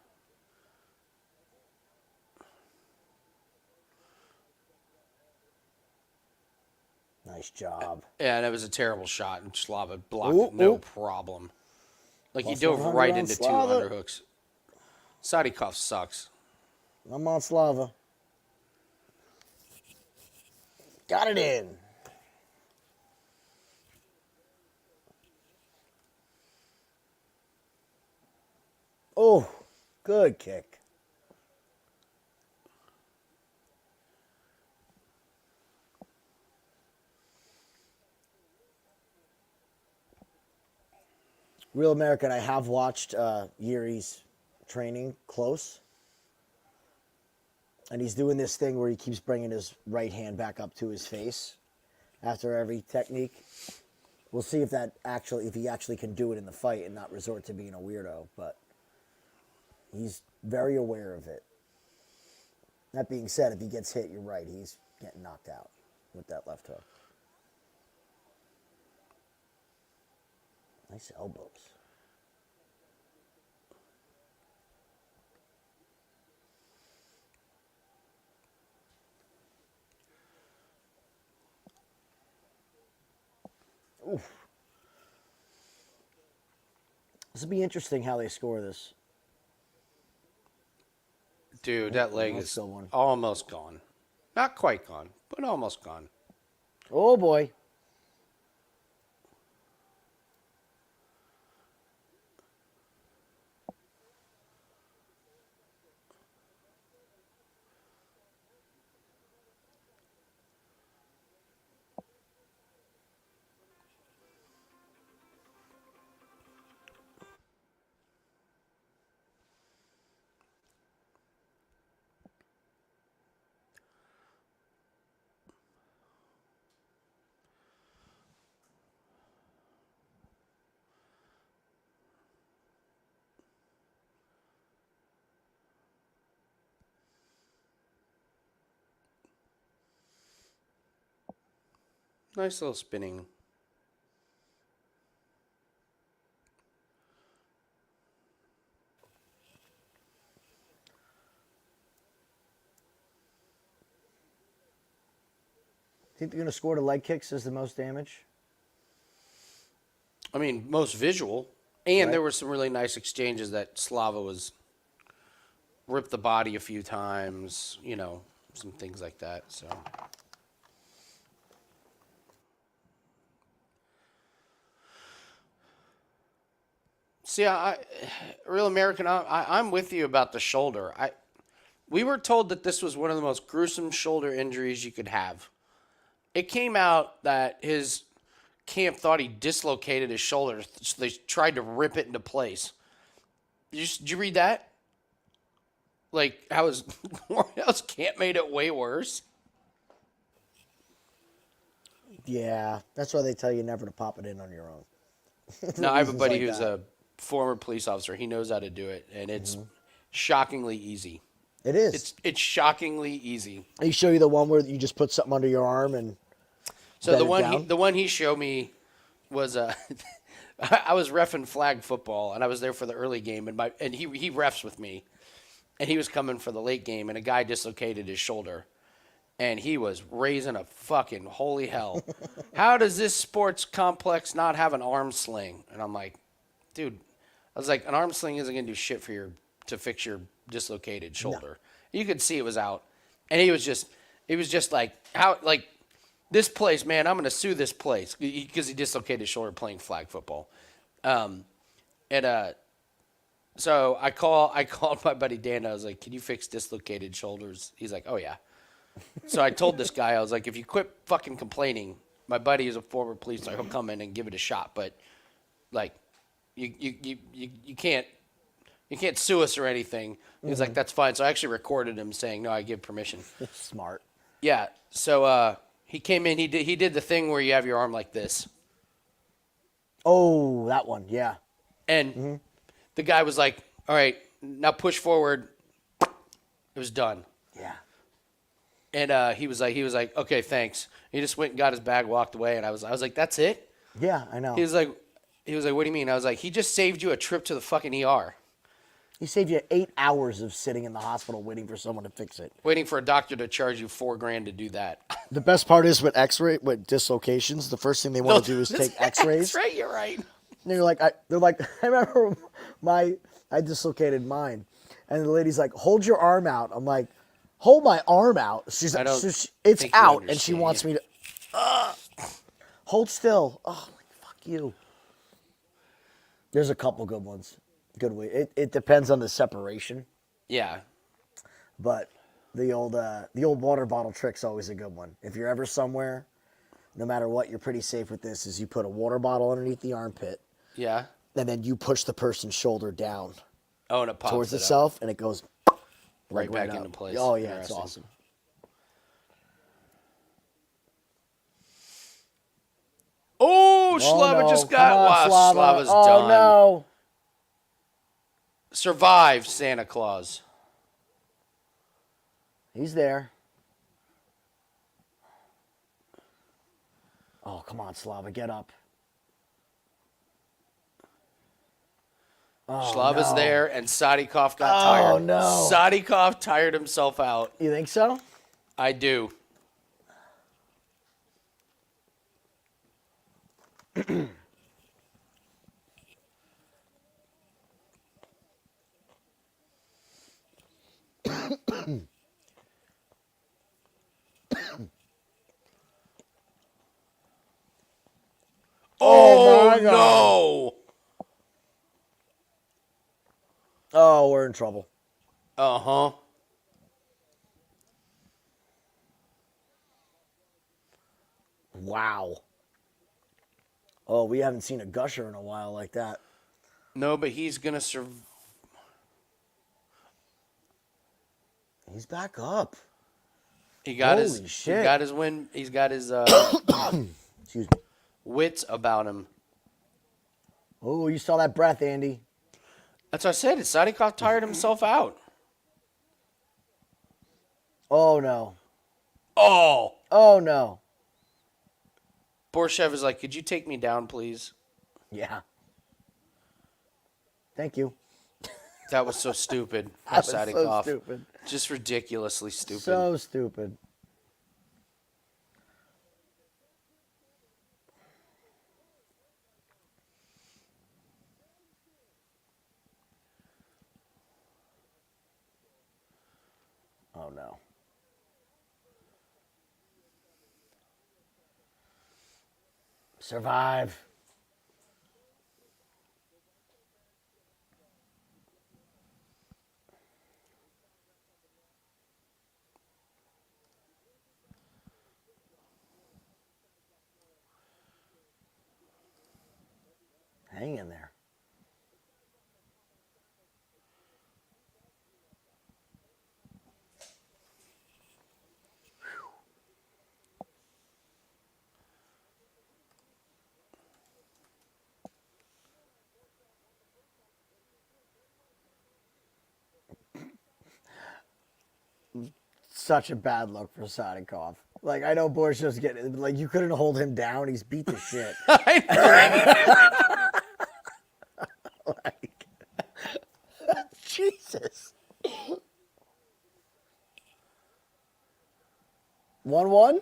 Nice job. Yeah, that was a terrible shot, and Slava blocked it no problem. Like, he dove right into two underhooks. Sadikov sucks. I'm on Slava. Got it in. Oh, good kick. Real American, I have watched Jiří's training close. And he's doing this thing where he keeps bringing his right hand back up to his face after every technique. We'll see if he actually can do it in the fight and not resort to being a weirdo. But he's very aware of it. That being said, if he gets hit, you're right. He's getting knocked out with that left hook. Nice elbows. Oof. This will be interesting how they score this. Dude, that leg is almost gone. Not quite gone, but almost gone. Oh, boy. Nice little spinning. Think they're going to score the leg kicks as the most damage? I mean, most visual. And Right. there were some really nice exchanges that Slava was ripped the body a few times, you know, some things like that. So see, Real American, I'm with you about the shoulder. We were told that this was one of the most gruesome shoulder injuries you could have. It came out that his camp thought he dislocated his shoulder, so they tried to rip it into place. Did you read that? Like, how his camp made it way worse? Yeah, that's why they tell you never to pop it in on your own. No, I have a Reasons buddy like who's that. a former police officer. He knows how to do it, and it's shockingly easy. It is. It's shockingly easy. He show you the one where you just put something under your arm and So bed the it one down? the one he showed me was I was reffing flag football, and I was there for the early game, and he refs with me, and he was coming for the late game, and a guy dislocated his shoulder, and he was raising a fucking holy hell. How does this sports complex not have an arm sling? And I'm like, dude, I was like, an arm sling isn't gonna do shit to fix your dislocated shoulder. No. You could see it was out, and it was just like how like. This place, man, I'm going to sue this place because he dislocated his shoulder playing flag football. So I called my buddy Dan. I was like, can you fix dislocated shoulders? He's like, oh, yeah. So I told this guy, I was like, if you quit fucking complaining, my buddy is a former police officer. He'll come in and give it a shot. But, like, you can't sue us or anything. He's like, that's fine. So I actually recorded him saying, no, I give permission. smart. Yeah. So he came in. He did the thing where you have your arm like this, Oh, that one, yeah. and the guy was like, "All right, now push forward." It was done, Yeah. and he was like, "Okay, thanks." He just went and got his bag, walked away, and I was like, "That's it." Yeah, I know. He was like, He was like, what do you mean? I was like, he just saved you a trip to the fucking ER. He saved you 8 hours of sitting in the hospital waiting for someone to fix it. Waiting for a doctor to charge you $4,000 to do that. The best part is with with dislocations, the first thing they want to do is take X-rays. That's right, you're right. And they're like, I remember I dislocated mine, and the lady's like, hold your arm out. I'm like, hold my arm out. She's like, it's out, and she wants me to hold still. Oh, fuck you. There's a couple good ones. Good way. It depends on the separation. Yeah. But the old water bottle trick's always a good one. If you're ever somewhere, no matter what, you're pretty safe with this. Is you put a water bottle underneath the armpit. Yeah. And then you push the person's shoulder down. Oh, and it pops towards it itself, up. and it goes right back up. into place. Oh yeah, it's awesome. Oh, Slava just got. Wow, Slava's done. Oh no. Survived Santa Claus. He's there. Oh, come on, Slava, get up. Oh, Slava's no. there, and Sadikov got tired. Oh, no. Sadikov tired himself out. You think so? I do. Oh, my God. no. Oh, we're in trouble. Uh-huh. Wow. Oh, we haven't seen a gusher in a while like that. No, but he's going to survive. He's back up. He got Holy his shit. He got his win. He's got his Excuse me. wits about him. Oh, you saw that breath, Andy. That's what I said. Sadikov tired himself out. Oh, no. Oh. Oh, no. Borshev is like, could you take me down, please? Yeah. Thank you. That was so stupid. That was so Sadikov. stupid. Just ridiculously stupid. So stupid. Oh, no. Survive. Hang in there. Such a bad look for Sadikov. Like, I know Borshev's getting, like, you couldn't hold him down. He's beat the shit. Like, Jesus. 1-1?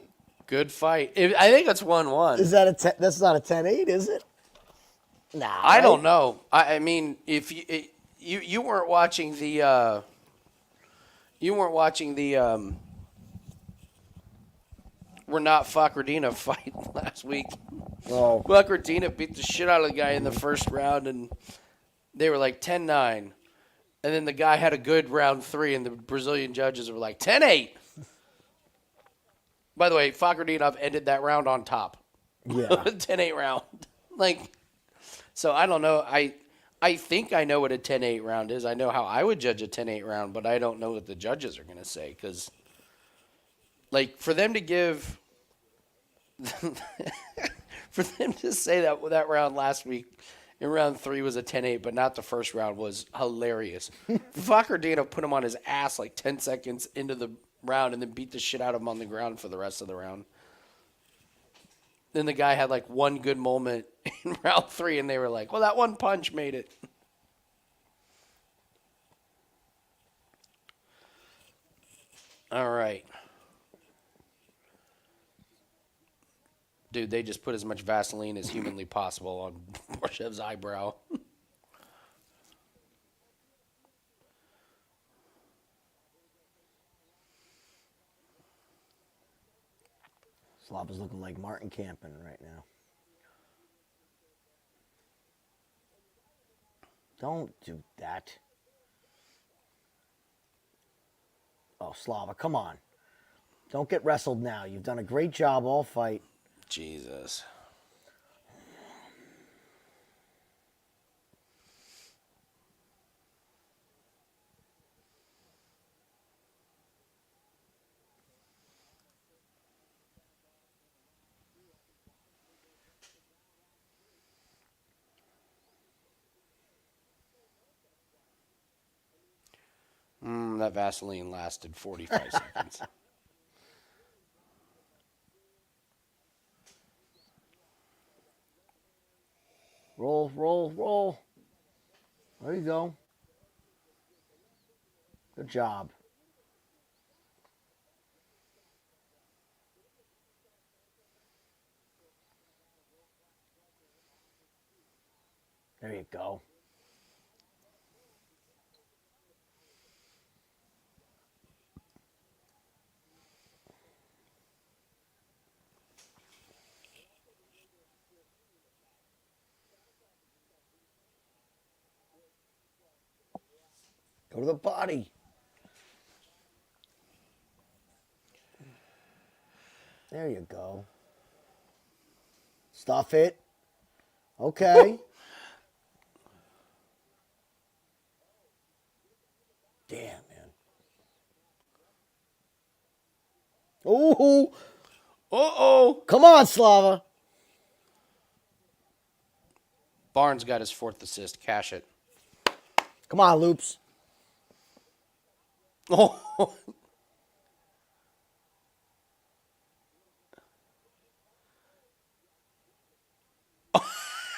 Good fight. I think it's 1-1. Is that that's not a 10-8, is it? Nah. I don't know. I mean, if you weren't watching the we're not Fakradina fight last week. Oh. Fakradina beat the shit out of the guy in the first round, and they were like 10-9. And then the guy had a good round 3, and the Brazilian judges were like 10-8. By the way, Fakradinov ended that round on top. Yeah. 10-8 round. Like, so I don't know. I think I know what a 10-8 round is. I know how I would judge a 10-8 round, but I don't know what the judges are going to say. Because, like, for them to give... for them to say that round last week in round 3 was a 10-8, but not the first round, was hilarious. Fakradinov put him on his ass like 10 seconds into the round and then beat the shit out of him on the ground for the rest of the round. Then the guy had like one good moment in round 3, and they were like, well, that one punch made it. All right. Dude, they just put as much Vaseline as humanly possible on Borshev's eyebrow. Slava's looking like Martin Campin right now. Don't do that. Oh, Slava, come on. Don't get wrestled now. You've done a great job all fight. Jesus. That Vaseline lasted 45 seconds. Roll, roll, roll. There you go. Good job. There you go. Go to the body. There you go. Stuff it. Okay. Damn, man. Ooh. Uh-oh. Come on, Slava. Barnes got his 4th assist. Cash it. Come on, Loops. Oh.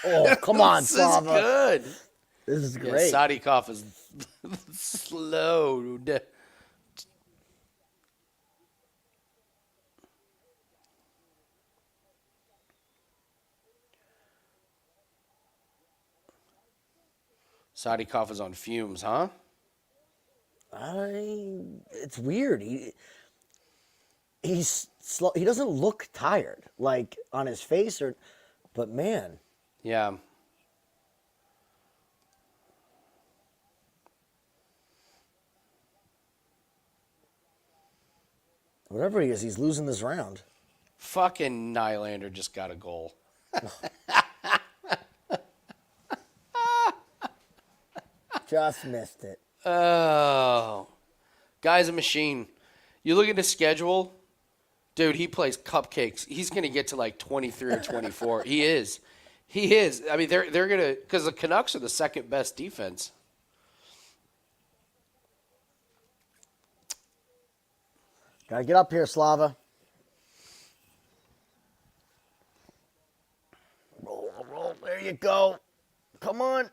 Oh, come on, This Slava. is good. This is Yeah, great. Sadikov is slowed. Sadikov is on fumes, huh? It's weird. He's slow. He doesn't look tired, like on his face, but man, Yeah. whatever he is, he's losing this round. Fucking Nylander just got a goal. Just missed it. Oh. Guy's a machine. You look at his schedule, dude, he plays cupcakes. He's going to get to like 23 or 24. He is. He is. I mean, they're going to, because the Canucks are the second best defense. Gotta get up here, Slava. Roll, roll. There you go. Come on.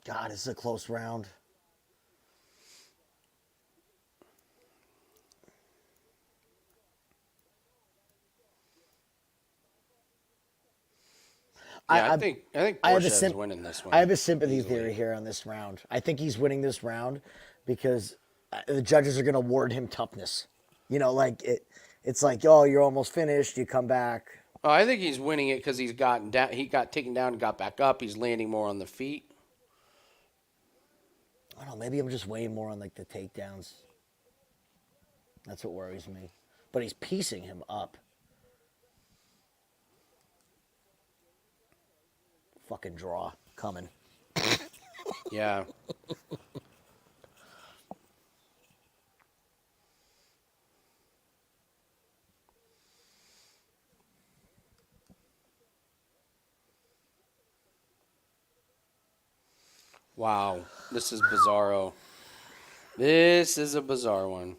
God, this is a close round. Yeah, I think Borshev's winning this one. I have a sympathy easily. theory here on this round. I think he's winning this round because the judges are going to award him toughness. You know, like it's like, oh, you're almost finished. You come back. Oh, I think he's winning it because he's gotten down. He got taken down and got back up. He's landing more on the feet. I don't know. Maybe I'm just weighing more on like the takedowns. That's what worries me. But he's piecing him up. Fucking draw coming. Yeah. Wow. This is bizarro. This is a bizarre one.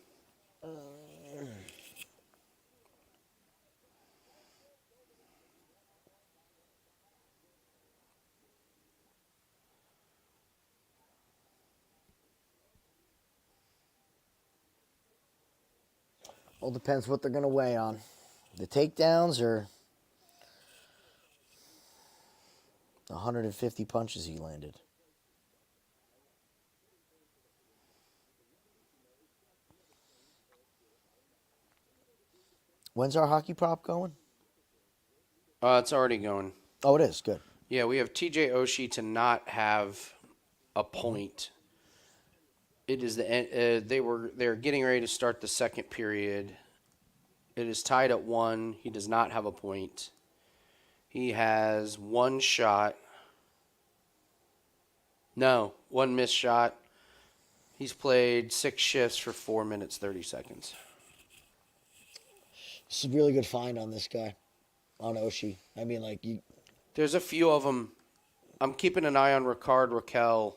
Well, depends what they're going to weigh on. The takedowns or the 150 punches he landed. When's our hockey prop going? It's already going. Oh, it is. Good. Yeah, we have TJ Oshie to not have a point. It is the end. They're getting ready to start the second period. It is tied at 1. He does not have a point. He has one shot. No, one missed shot. He's played 6 shifts for 4 minutes, 30 seconds. It's a really good find on this guy, on Oshie. I mean, like, There's a few of them. I'm keeping an eye on Ricard Raquel.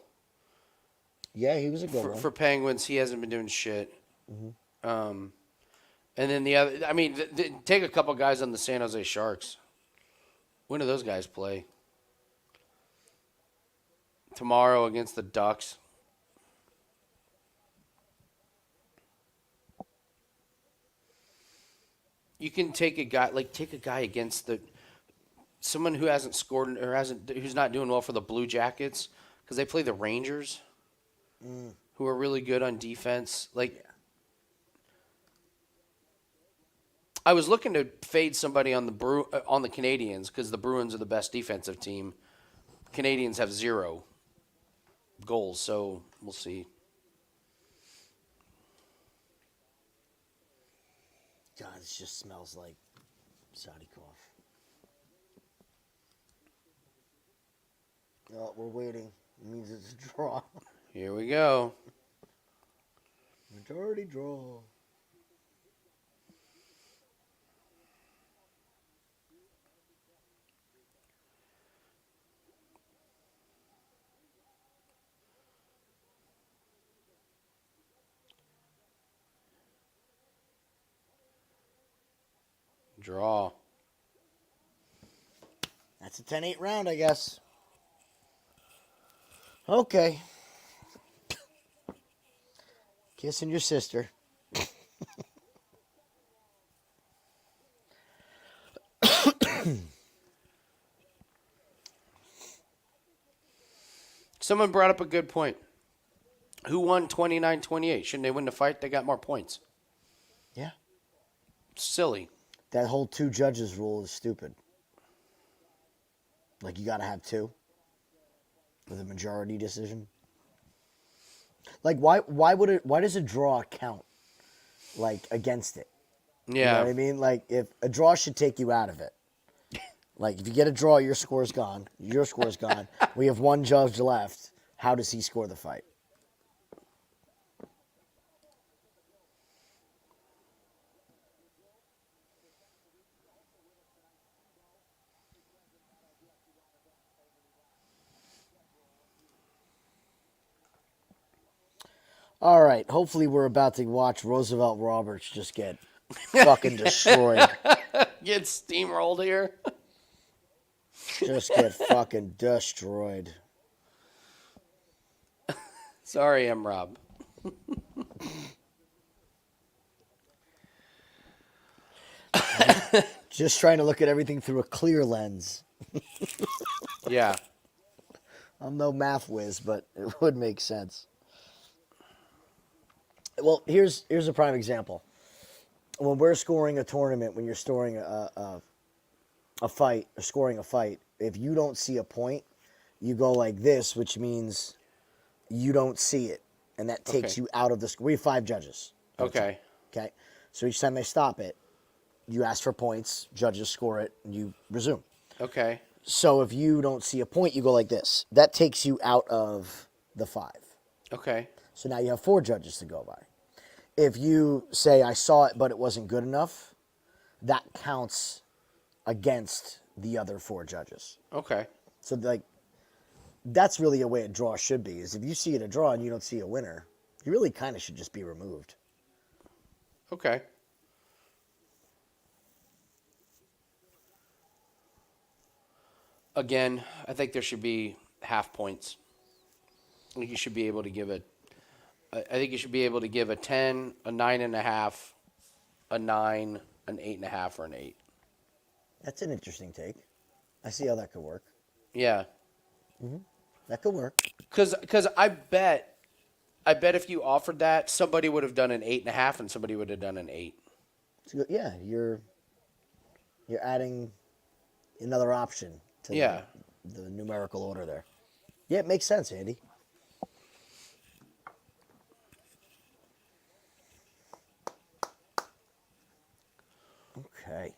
yeah, he was a good one. For Penguins, he hasn't been doing shit. And then the other, I mean, take a couple guys on the San Jose Sharks. When do those guys play? Tomorrow against the Ducks. You can take a guy against someone who hasn't scored or who's not doing well for the Blue Jackets because they play the Rangers, who are really good on defense. I was looking to fade somebody on the Canadians because the Bruins are the best defensive team. Canadians have 0 goals, so we'll see. God, this just smells like Saudi cough. Oh, we're waiting. It means it's a draw. Here we go. Majority draw. Draw. That's a 10-8 round, I guess. Okay. Kissing your sister. Someone brought up a good point. Who won 29-28? Shouldn't they win the fight? They got more points. Yeah. Silly. That whole 2 judges rule is stupid. Like, you got to have 2 with a majority decision. Like, why does a draw count, like, against it? Yeah. You know what I mean? Like, if a draw should take you out of it. Like, if you get a draw, your score's gone. Your score's gone. We have 1 judge left. How does he score the fight? All right. Hopefully, we're about to watch Roosevelt Roberts just get fucking destroyed. Get steamrolled here. Just get fucking destroyed. Sorry, I'm Rob. Just trying to look at everything through a clear lens. Yeah. I'm no math whiz, but it would make sense. Well, here's a prime example. When we're scoring a tournament, when you're scoring a fight, or scoring a fight, if you don't see a point, you go like this, which means you don't see it, and that takes you out of the score. We have 5 judges. Okay. Okay? So each time they stop it, you ask for points, judges score it, and you resume. Okay. So if you don't see a point, you go like this. That takes you out of the 5. Okay. So now you have 4 judges to go by. If you say, I saw it, but it wasn't good enough, that counts against the other 4 judges. Okay. So, like, that's really a way a draw should be, is if you see it a draw and you don't see a winner, you really kind of should just be removed. Okay. Again, I think there should be half points. I think you should be able to give I think you should be able to give a 10, a 9.5, a 9, an 8.5, or an 8. That's an interesting take. I see how that could work. Yeah. That could work. Because I bet if you offered that, somebody would have done an 8.5 and somebody would have done an 8. Yeah, you're adding another option to the numerical order there. Yeah, it makes sense, Andy. Okay.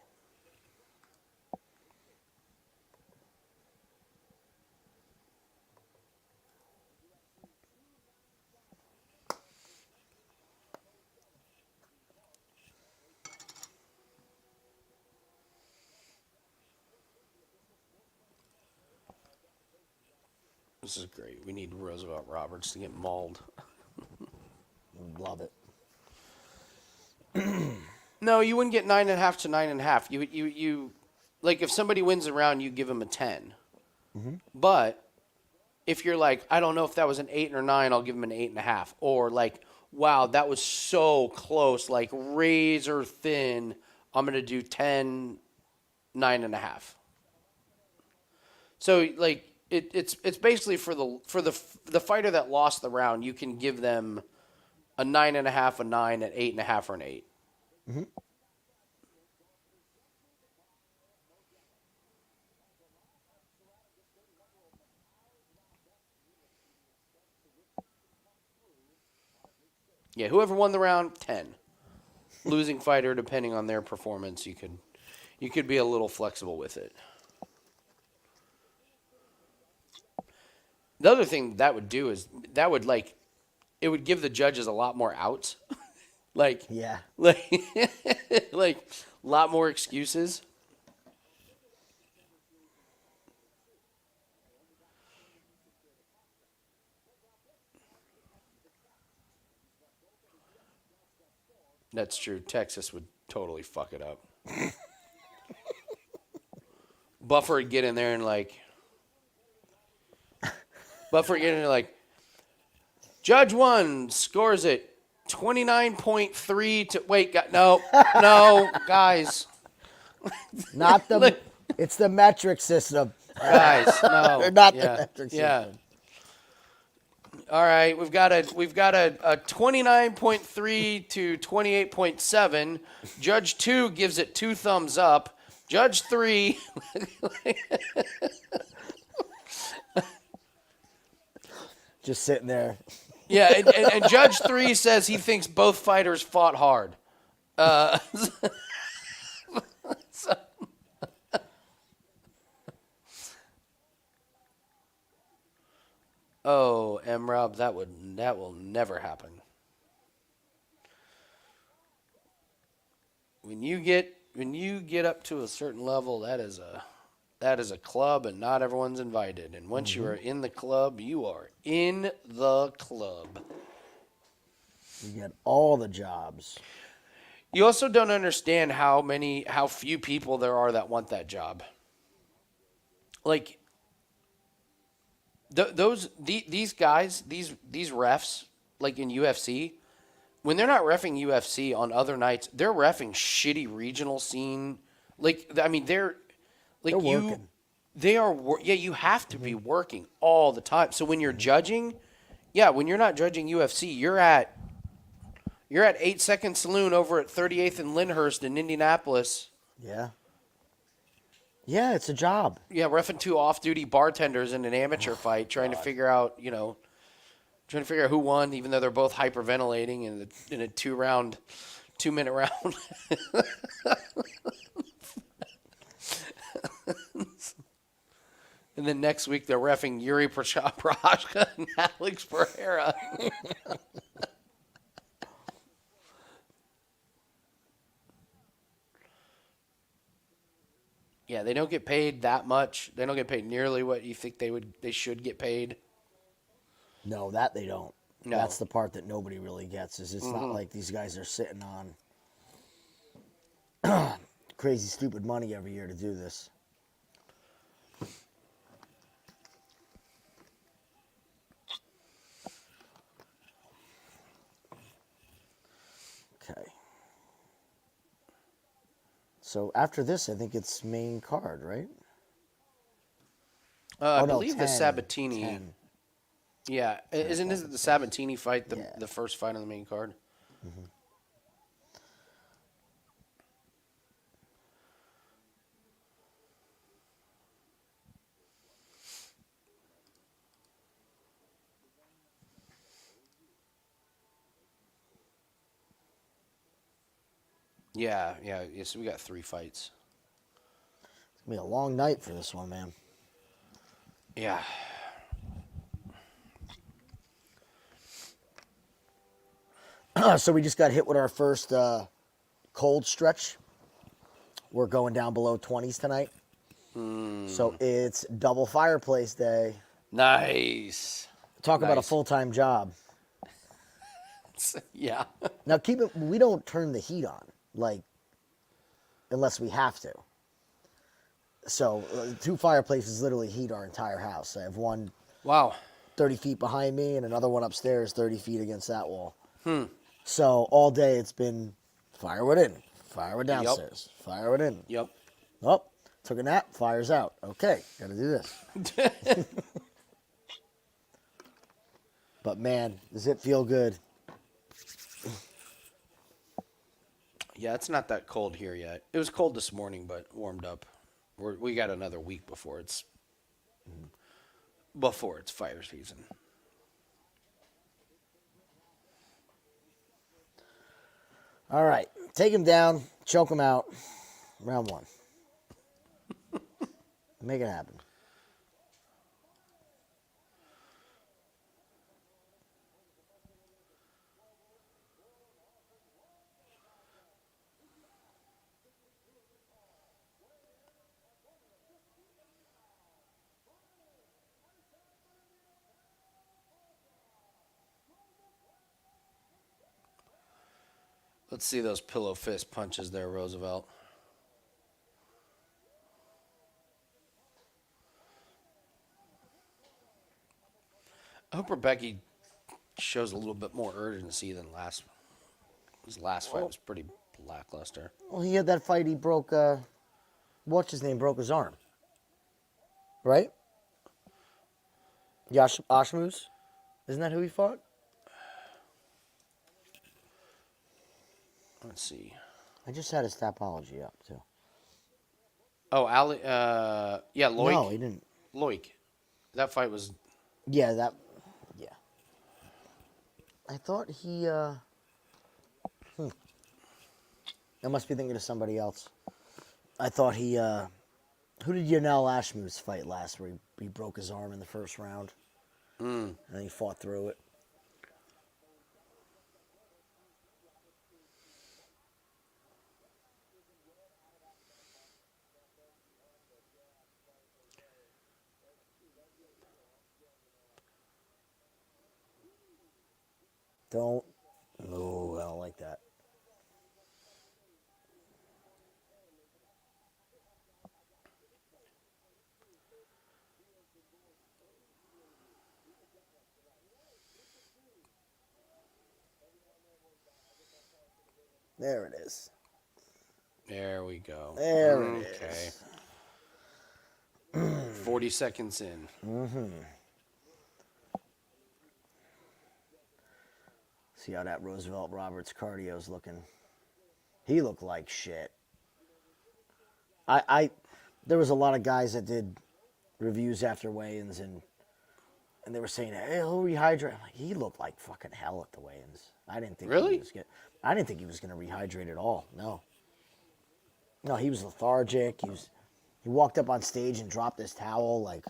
This is great. We need Roosevelt Roberts to get mauled. Love it. No, you wouldn't get 9.5 to 9.5. You like if somebody wins a round, you give them a 10. But if you're like, I don't know if that was an 8 or 9, I'll give them an 8.5. Or like, wow, that was so close, like razor thin. I'm gonna do 10, 9.5. So like it's basically for the fighter that lost the round, you can give them a 9.5, a 9, an 8.5, or an 8. Yeah, whoever won the round, 10. Losing fighter, depending on their performance, you could be a little flexible with it. The other thing that would do is that would like it would give the judges a lot more outs. like Yeah. like like a lot more excuses. That's true. Texas would totally fuck it up. Buffer would get in there and like Judge 1 scores it 29.3 to wait, no, guys. Not the it's the metric system. Guys, no. Or not the metric system. Yeah. All right, we've got a 29.3 to 28.7. Judge 2 gives it 2 thumbs up. Judge 3 Just sitting there. Yeah, and Judge 3 says he thinks both fighters fought hard. Oh, M-Rob, that will never happen. When you get up to a certain level, that is a club, and not everyone's invited. And once you are in the club, you are in the club. You get all the jobs. You also don't understand how few people there are that want that job. Like these guys, these refs, like in UFC, when they're not reffing UFC on other nights, they're reffing shitty regional scene. Like I mean, they're working. You have to be working all the time. So when you're judging, when you're not judging UFC, you're at 8 Second Saloon over at 38th and Lyndhurst in Indianapolis. Yeah. Yeah, it's a job. Yeah, reffing 2 off-duty bartenders in an amateur fight, trying to figure out who won, even though they're both hyperventilating in a 2-minute round. And then next week they're reffing Yuri Prochazka and Alex Pereira. Yeah, they don't get paid that much. They don't get paid nearly what you think they should get paid. No, that they don't. No. That's the part that nobody really gets. Is it's not like these guys are sitting on crazy stupid money every year to do this. Okay. So after this, I think it's main card, right? I no, believe 10, the Sabatini. 10. Yeah, isn't it the Sabatini fight Yeah. the first fight on the main card? Yeah. So we got 3 fights. It's gonna be a long night for this one, man. Yeah. So we just got hit with our first cold stretch. We're going down below 20s tonight. So it's double fireplace day. Nice. Talk about a Nice. full-time job. Yeah. Now keep it. We don't turn the heat on, like, unless we have to. So 2 fireplaces literally heat our entire house. I have one Wow. 30 feet behind me and another one upstairs 30 feet against that wall. So all day it's been firewood in, firewood downstairs, firewood in. Yep. Oh, took a nap, fire's out. Okay, gotta do this. But man, does it feel good? Yeah, it's not that cold here yet. It was cold this morning, but warmed up. We got another week before it's fire season. All right, take him down, choke him out. Round 1. Make it happen. Let's see those pillow fist punches there, Roosevelt. I hope Rebecca shows a little bit more urgency than last. His last fight was pretty lackluster. Well, he had that fight. He broke. What's his name? Broke his arm. Right? Ashmus? Isn't that who he fought? Let's see. I just had his Tapology up too. Oh, yeah, Loic. No, he didn't. Loic. That fight was. Yeah, that. Yeah. I thought he. I must be thinking of somebody else. I thought he. Who did Yanel Ashmus fight last? Where he broke his arm in the first round, and then he fought through it. Don't. Oh, I don't like that. There it is. There we go. There it is. 40 seconds in. See how that Roosevelt Roberts cardio's looking. He looked like shit. There was a lot of guys that did reviews after weigh-ins and they were saying, hey, he'll rehydrate. I'm like, he looked like fucking hell at the weigh-ins. I didn't think Really? I didn't think he was gonna rehydrate at all. No, he was lethargic. He walked up on stage and dropped his towel like.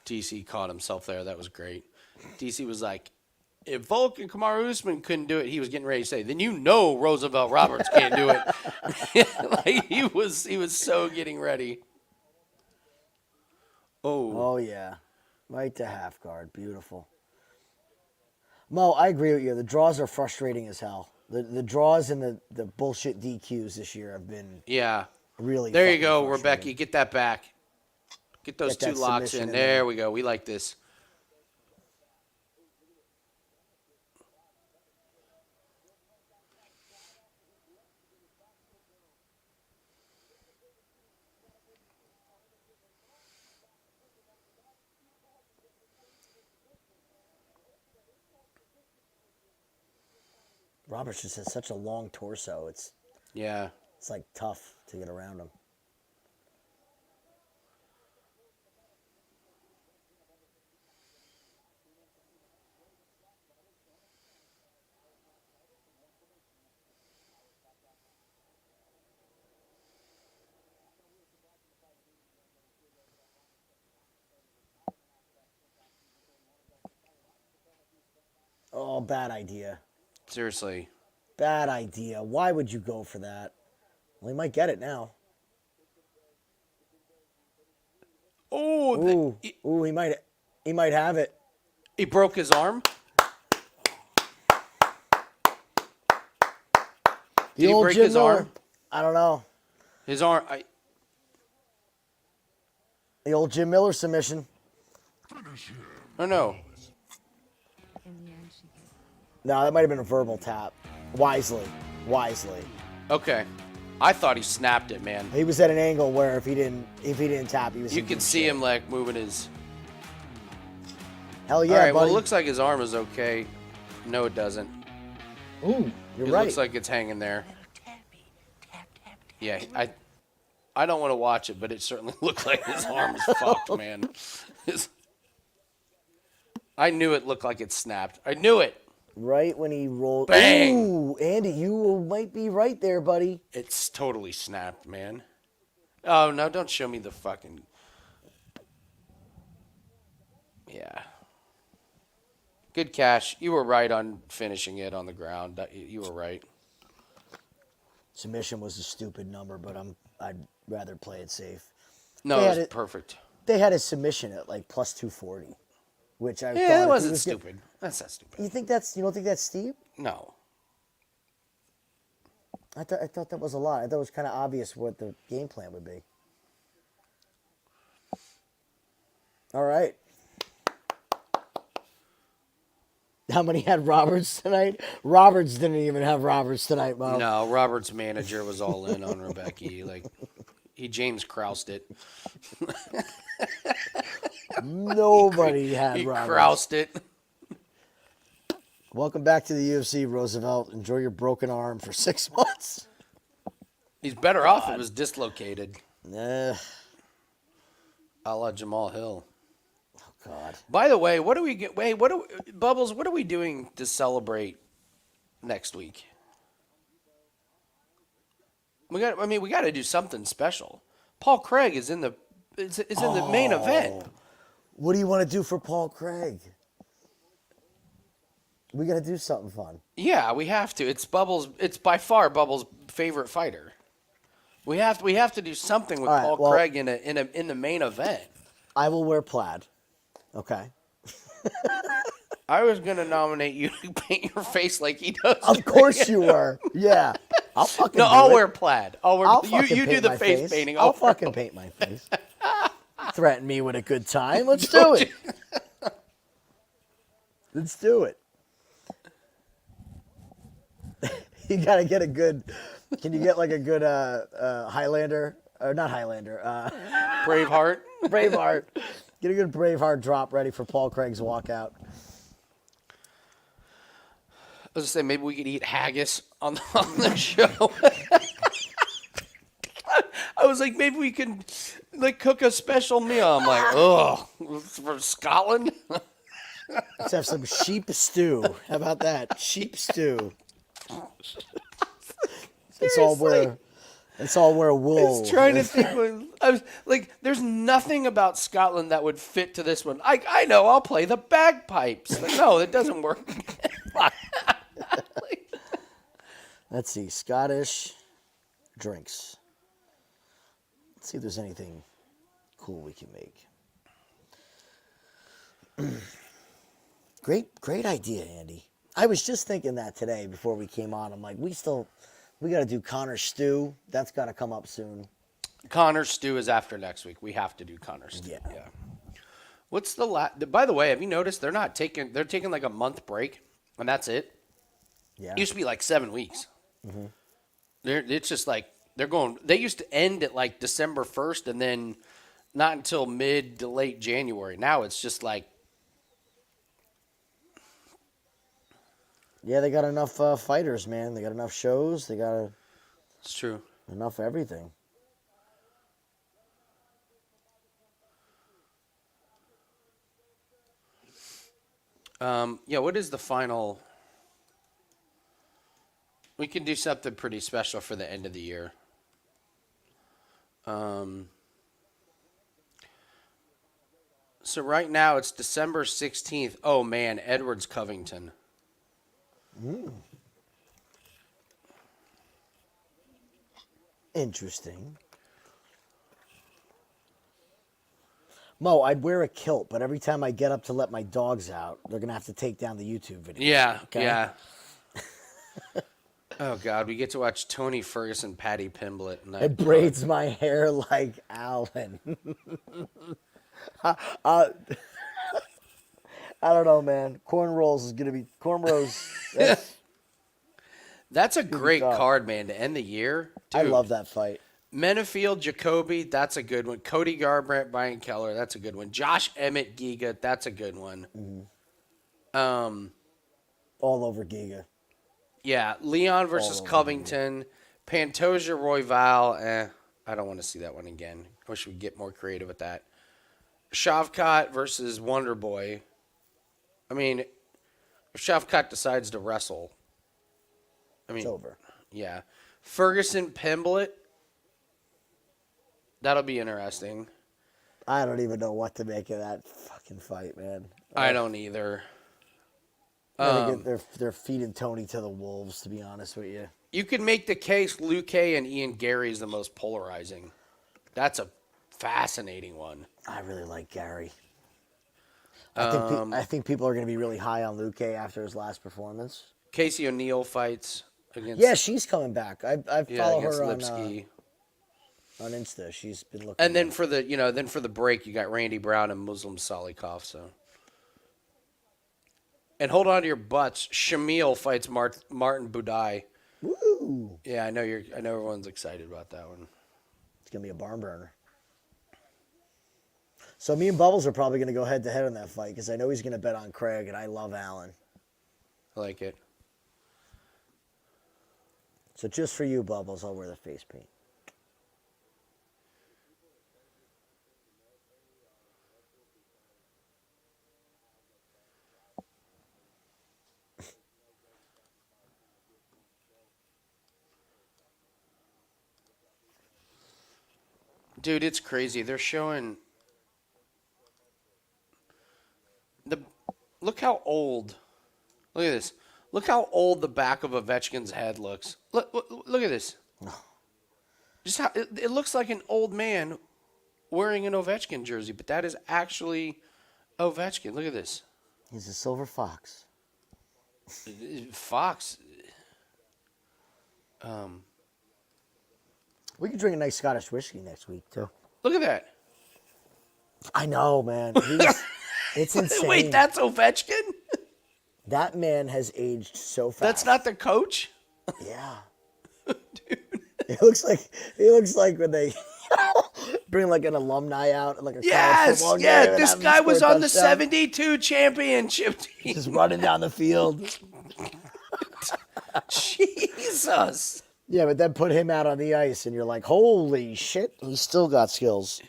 DC caught himself there. That was great. DC was like, if Volk and Kamaru Usman couldn't do it, he was getting ready to say, then you know Roosevelt Roberts can't do it. Like he was so getting ready. Oh yeah, right to half guard, beautiful. Mo, I agree with you. The draws are frustrating as hell. The draws and the bullshit DQs this year have been really. There you go, frustrating. Rebecca. Get that back. Get those Get two that locks submission in. in There there. we go. We like this. Roberts just has such a long torso. It's like tough to get around him. Oh, bad idea. Seriously. Bad idea. Why would you go for that? Well, he might get it now. Oh, Ooh, he might have it. he broke his arm. Did he old break Jim his Miller. arm? I don't know. His arm. The old Jim Miller submission. Oh no. No, that might have been a verbal tap. Wisely. Okay. I thought he snapped it, man. He was at an angle where if he didn't tap, he was. You in could deep see shit. him like moving his. Hell yeah, All right. buddy. Well, it looks like his arm is okay. No, it doesn't. Ooh, you're It right. looks like it's hanging there. Yeah, I don't want to watch it, but it certainly looked like his arm is fucked, man. I knew it looked like it snapped. I knew it. Right when he rolled. Bang! Ooh, Andy, you might be right there, buddy. It's totally snapped, man. Oh, no, don't show me the fucking... Yeah. Good cash. You were right on finishing it on the ground. You were right. Submission was a stupid number, but I'd rather play it safe. No, They it had was it- perfect. They had his submission at like plus 240, which I thought Yeah, if that he wasn't was stupid. That's not stupid. You don't think that's steep? No. I thought that was a lot. I thought it was kind of obvious what the game plan would be. All right. How many had Roberts tonight? Roberts didn't even have Roberts tonight, Mo. No, Robert's manager was all in on Rebecca. Like, he James Kraussed it. Nobody had He Roberts. Kraussed it. Welcome back to the UFC, Roosevelt. Enjoy your broken arm for 6 months. He's better off if it was dislocated. Oh, A la Jamal Hill. God. By the way, what do we get? Wait, Bubbles? What are we doing to celebrate next week? We got to do something special. Paul Craig is in the in the main event. What do you want to do for Paul Craig? We got to do something fun. Yeah, we have to. It's Bubbles. It's by far Bubbles' favorite fighter. We have to do something with All right, Paul well- Craig in the main event. I will wear plaid. Okay. I was gonna nominate you to paint your face like he does. Of course you were. Yeah. I'll fucking No, do I'll it. wear plaid. I'll You fucking do paint the my face painting. I'll wear- fucking paint my face. Threaten me with a good time. Let's do it. Let's do it. You gotta get a good. Can you get like a good Highlander or not Highlander? Braveheart. Braveheart. Get a good Braveheart drop ready for Paul Craig's walkout. was gonna say maybe we could eat haggis on the show. I was like, maybe we could like cook a special meal. I'm like, oh, for Scotland. Let's have some sheep stew. How about that? Sheep stew. It's all where wool. I was trying to think. I was like, there's nothing about Scotland that would fit to this one. I know. I'll play the bagpipes. Like, no, it doesn't work. Let's see. Scottish drinks. Let's see if there's anything cool we can make. Great idea, Andy. I was just thinking that today before we came on. I'm like, we got to do Connor stew. That's got to come up soon. Connor stew is after next week. We have to do Connor stew. Yeah. What's the By the way, have you noticed they're taking like a month break, and that's it? Yeah. It used to be like 7 weeks. Mm-hmm. It's just like they're going. They used to end at like December 1st, and then not until mid to late January. Now it's just like. Yeah, they got enough fighters, man. They got enough shows. They got It's true. enough everything. Yeah, what is the final? We can do something pretty special for the end of the year. So right now it's December 16th. Oh, man, Edwards Covington. Interesting. Mo, I'd wear a kilt, but every time I get up to let my dogs out, they're going to have to take down the YouTube video. Yeah, Okay? yeah. Oh, God, we get to watch Tony Ferguson, Paddy Pimblett. And It braids my hair like Alan. I don't know, man. Cornrows is going to be... Cornrows... That's a great tough. card, man, to end the year. Dude, I love that fight. Menafield, Jacoby, that's a good one. Cody Garbrandt, Brian Keller, that's a good one. Josh Emmett, Giga, that's a good one. Mm-hmm. All over Giga. Yeah, Leon versus Covington, Pantoja, Royval. I don't want to see that one again. I wish we'd get more creative with that. Shavkat versus Wonderboy. I mean, if Shavkat decides to wrestle, It's over. Yeah. Ferguson, Pimblett. That'll be interesting. I don't even know what to make of that fucking fight, man. I don't either. They're feeding Tony to the wolves, to be honest with you. You could make the case Luke and Ian Gary is the most polarizing. That's a fascinating one. I really like Gary. I think people are going to be really high on Luke after his last performance. Casey O'Neill fights against. Yeah, she's coming back. I follow her on Lipsky. On Insta. She's been looking. And then for the break, you got Randy Brown and Muslim Salikov. So. And hold on to your butts. Shamil fights Martin Budai. Woo! Yeah, I know everyone's excited about that one. It's gonna be a barn burner. So me and Bubbles are probably gonna go head to head on that fight because I know he's gonna bet on Craig, and I love Allen. I like it. So just for you, Bubbles, I'll wear the face paint. Dude, it's crazy. They're showing look how old. Look at this. Look how old the back of Ovechkin's head looks. Look at this. Just how it looks like an old man wearing an Ovechkin jersey, but that is actually Ovechkin. Look at this. He's a silver fox. Fox. We could drink a nice Scottish whiskey next week too. Look at that. I know, man. It's insane. Wait, that's Ovechkin? That man has aged so fast. That's not the coach? Yeah. Dude. He looks like when they bring like an alumni out, like a college football game. Yeah, this and have him guy score was a on the touchdown. 72 championship team. Just running down the field. Jesus. Yeah, but then put him out on the ice, and you're like, holy shit, he's still got skills.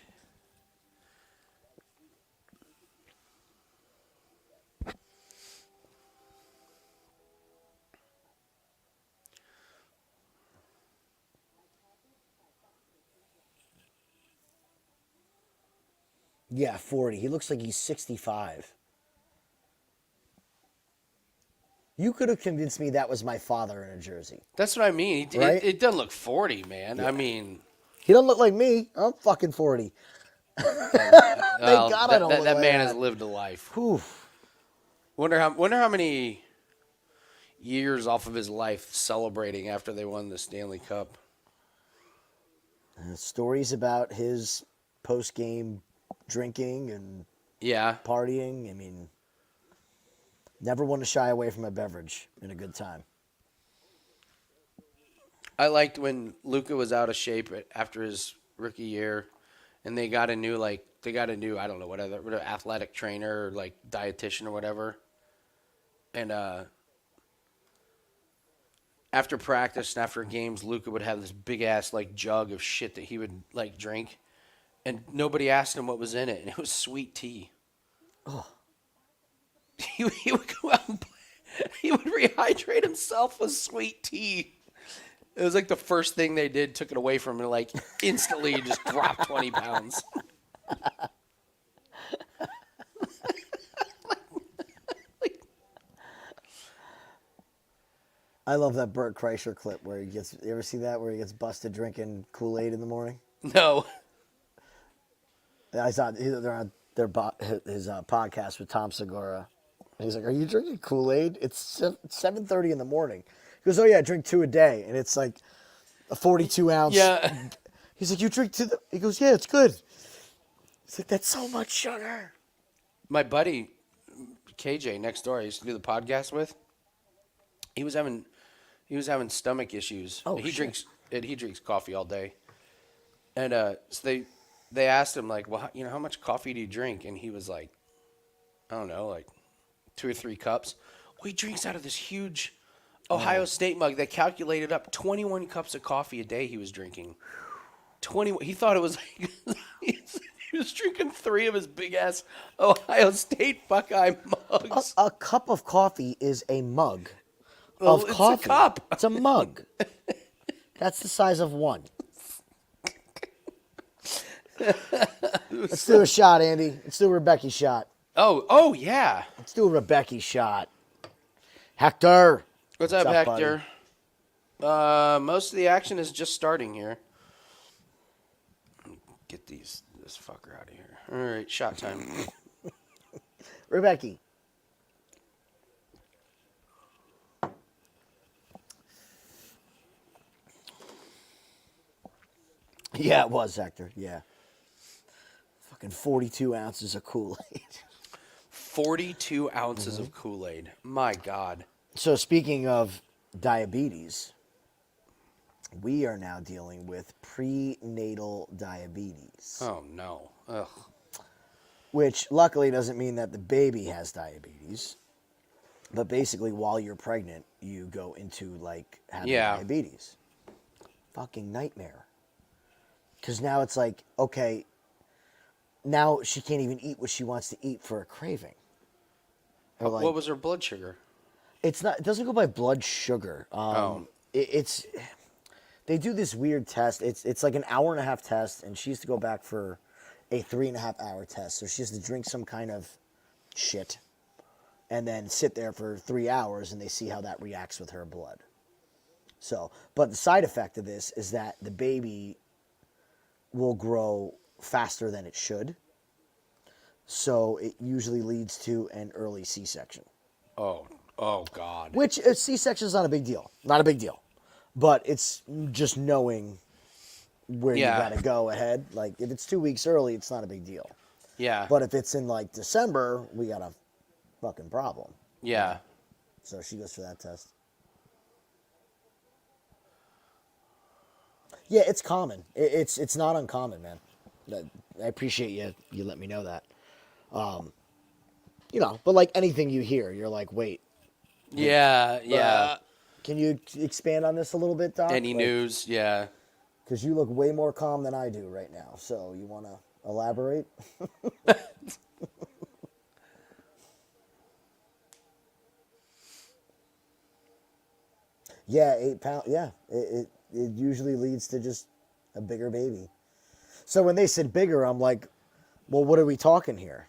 Yeah, 40. He looks like he's 65. You could have convinced me that was my father in a jersey. That's what I mean. Right? It doesn't look 40, man. I mean, He doesn't look like me. I'm fucking 40. well, God I don't look that like man that. has lived a life. Whew. Wonder how many years off of his life celebrating after they won the Stanley Cup. Stories about his post-game drinking and Yeah. partying. I mean, never want to shy away from a beverage in a good time. I liked when Luka was out of shape after his rookie year, and they got a new I don't know whatever athletic trainer or like dietitian or whatever, and after practice and after games, Luka would have this big ass like jug of shit that he would like drink, and nobody asked him what was in it, and it was sweet tea. Oh. He would go out and play. He would rehydrate himself with sweet tea. It was like the first thing they did, took it away from him, and like instantly he just dropped 20 pounds. I love that Bert Kreischer clip where he gets. You ever see that where he gets busted drinking Kool-Aid in the morning? No. I saw they're on his podcast with Tom Segura. And he's like, "Are you drinking Kool-Aid? It's 7:30 in the morning." He goes, "Oh yeah, I drink 2 a day, and it's like a 42 ounce." Yeah. He's like, "You drink 2?" He goes, "Yeah, it's good." He's like, "That's so much sugar." My buddy, KJ, next door, I used to do the podcast with, he was having stomach issues. Oh, he shit. drinks coffee all day. And so they asked him, like, well, how much coffee do you drink? And he was like, I don't know, like 2 or 3 cups. Well, he drinks out of this huge Ohio State mug. They calculated up 21 cups of coffee a day he was drinking. 21. He thought it was like he was drinking 3 of his big ass Ohio State Buckeye mugs. A cup of coffee is a mug Well, of it's a coffee. cup. It's a mug. That's the size of one. Let's do a shot, Andy. Let's do a Rebecca shot. Oh yeah. Let's do a Rebecca shot. Hector. What's up, buddy? Hector? Most of the action is just starting here. Get this fucker out of here. All right, shot time. Rebecca. Yeah, it was, Hector. Yeah. Fucking 42 ounces of Kool-Aid. 42 ounces Mm-hmm. of Kool-Aid. My God. So speaking of diabetes, we are now dealing with prenatal diabetes. Oh no. Ugh. Which luckily doesn't mean that the baby has diabetes. But basically, while you're pregnant, you go into, like, having diabetes. Fucking nightmare. Because now it's like, okay, now she can't even eat what she wants to eat for a craving. Or like, What was her blood sugar? it doesn't go by blood sugar. It's they do this weird test. It's like an 1.5-hour test, and she used to go back for a 3.5-hour test. So she has to drink some kind of shit and then sit there for 3 hours, and they see how that reacts with her blood. So, but the side effect of this is that the baby will grow faster than it should. So it usually leads to an early C-section. Oh God. Which a C-section is not a big deal. Not a big deal. But it's just knowing where you got to go ahead. Like, if it's 2 weeks early, it's not a big deal. Yeah. But if it's in, like, December, we got a fucking problem. Yeah. So she goes for that test. Yeah, it's common. It's not uncommon, man. I appreciate you let me know that. But like anything you hear, you're like, wait. Yeah. Can you expand on this a little bit, Doc? Any news? Yeah. Because you look way more calm than I do right now. So you want to elaborate? Yeah, 8 pounds. Yeah, it usually leads to just a bigger baby. So when they said bigger, I'm like, well, what are we talking here?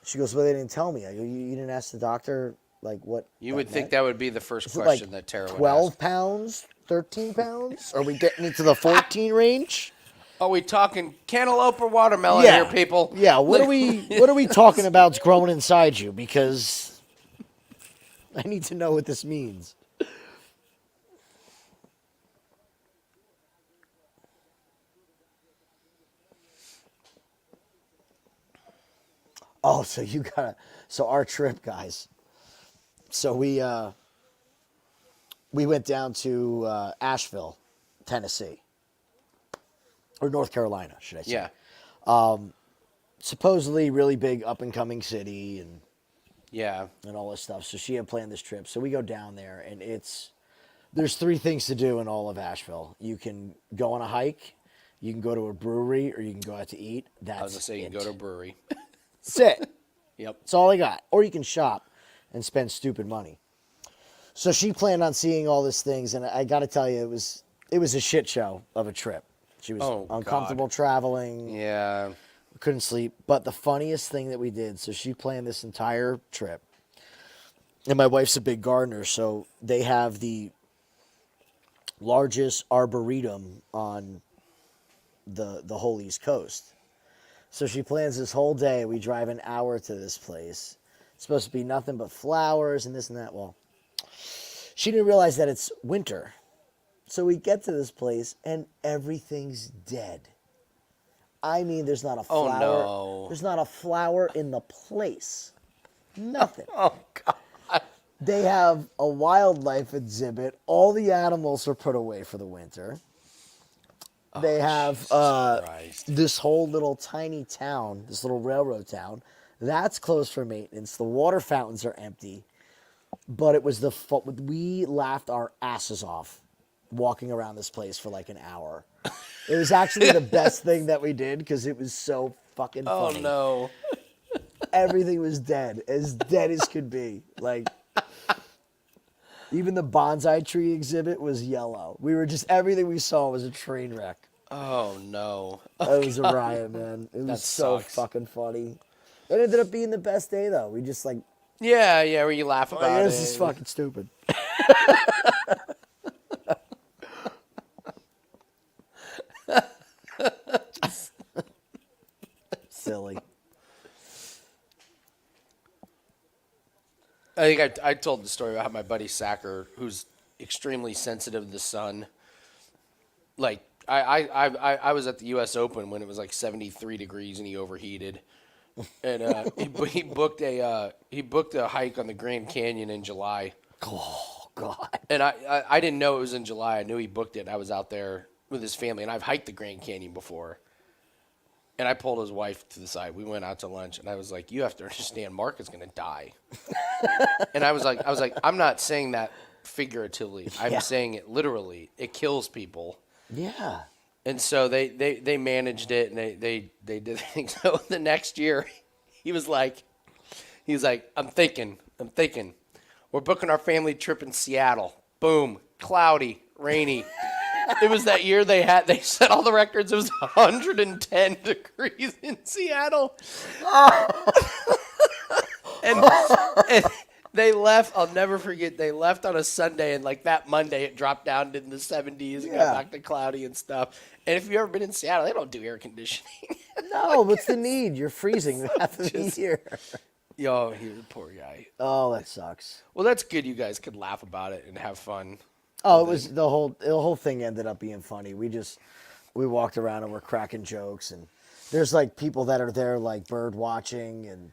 She goes, well, they didn't tell me. I go, you didn't ask the doctor, like, what? You would think that would be the first Is it question like that Tara would 12 ask. pounds, 13 pounds? Are we getting into the 14 range? Are we talking cantaloupe or watermelon here, people? Yeah, what are we talking about growing inside you? Because I need to know what this means. Oh, so our trip, guys. So we went down to Asheville, Tennessee. Or North Carolina, should I say. Yeah. Supposedly really big up and coming city and Yeah. all this stuff. So she had planned this trip. So we go down there and there's 3 things to do in all of Asheville. You can go on a hike, you can go to a brewery, or you can go out to eat. That's I was going to say you can go to a brewery. That's it. Yep. That's all I got. Or you can shop and spend stupid money. So she planned on seeing all these things, and I got to tell you, it was a shit show of a trip. She was uncomfortable traveling. Yeah. Couldn't sleep. But the funniest thing that we did, so she planned this entire trip, and my wife's a big gardener, so they have the largest arboretum on the whole East Coast. So she plans this whole day. We drive an hour to this place. It's supposed to be nothing but flowers and this and that. Well, she didn't realize that it's winter. So we get to this place and everything's dead. I mean, there's not a flower. Oh, no. There's not a flower in the place. Nothing. Oh, God. They have a wildlife exhibit. All the animals are put away for the winter. They have this whole little tiny town, this little railroad town, that's closed for maintenance. The water fountains are empty. But it was we laughed our asses off walking around this place for like an hour. It was actually the best thing that we did because it was so fucking funny. Oh, no. Everything was dead as could be. Like, even the bonsai tree exhibit was yellow. Everything we saw was a train wreck. Oh, no. It was a riot, man. It was so fucking funny. It ended up being the best day, though. We just like, Yeah, where you laugh about it. this is fucking stupid. Silly. I think I told the story about how my buddy Sacker, who's extremely sensitive to the sun, like I was at the U.S. Open when it was like 73 degrees and he overheated, and he booked a hike on the Grand Canyon in July. Oh God! And I didn't know it was in July. I knew he booked it. I was out there with his family, and I've hiked the Grand Canyon before. And I pulled his wife to the side. We went out to lunch, and I was like, "You have to understand, Mark is going to die." And I was like, "I'm not saying that figuratively. I'm saying it literally. It kills people." Yeah. And so they managed it, and they did things. So the next year, he was like, I'm thinking, we're booking our family trip in Seattle. Boom, cloudy, rainy. It was that year they set all the records. It was 110 degrees in Seattle. and they left. I'll never forget. They left on a Sunday, and like that Monday, it dropped down in the 70s and got back to cloudy and stuff. And if you've ever been in Seattle, they don't do air conditioning. No, what's the need? You're freezing half of the year. Yo, he was a poor guy. Oh, that sucks. Well, that's good. You guys could laugh about it and have fun. Oh, it was the whole thing ended up being funny. We walked around and we're cracking jokes, and there's like people that are there like bird watching and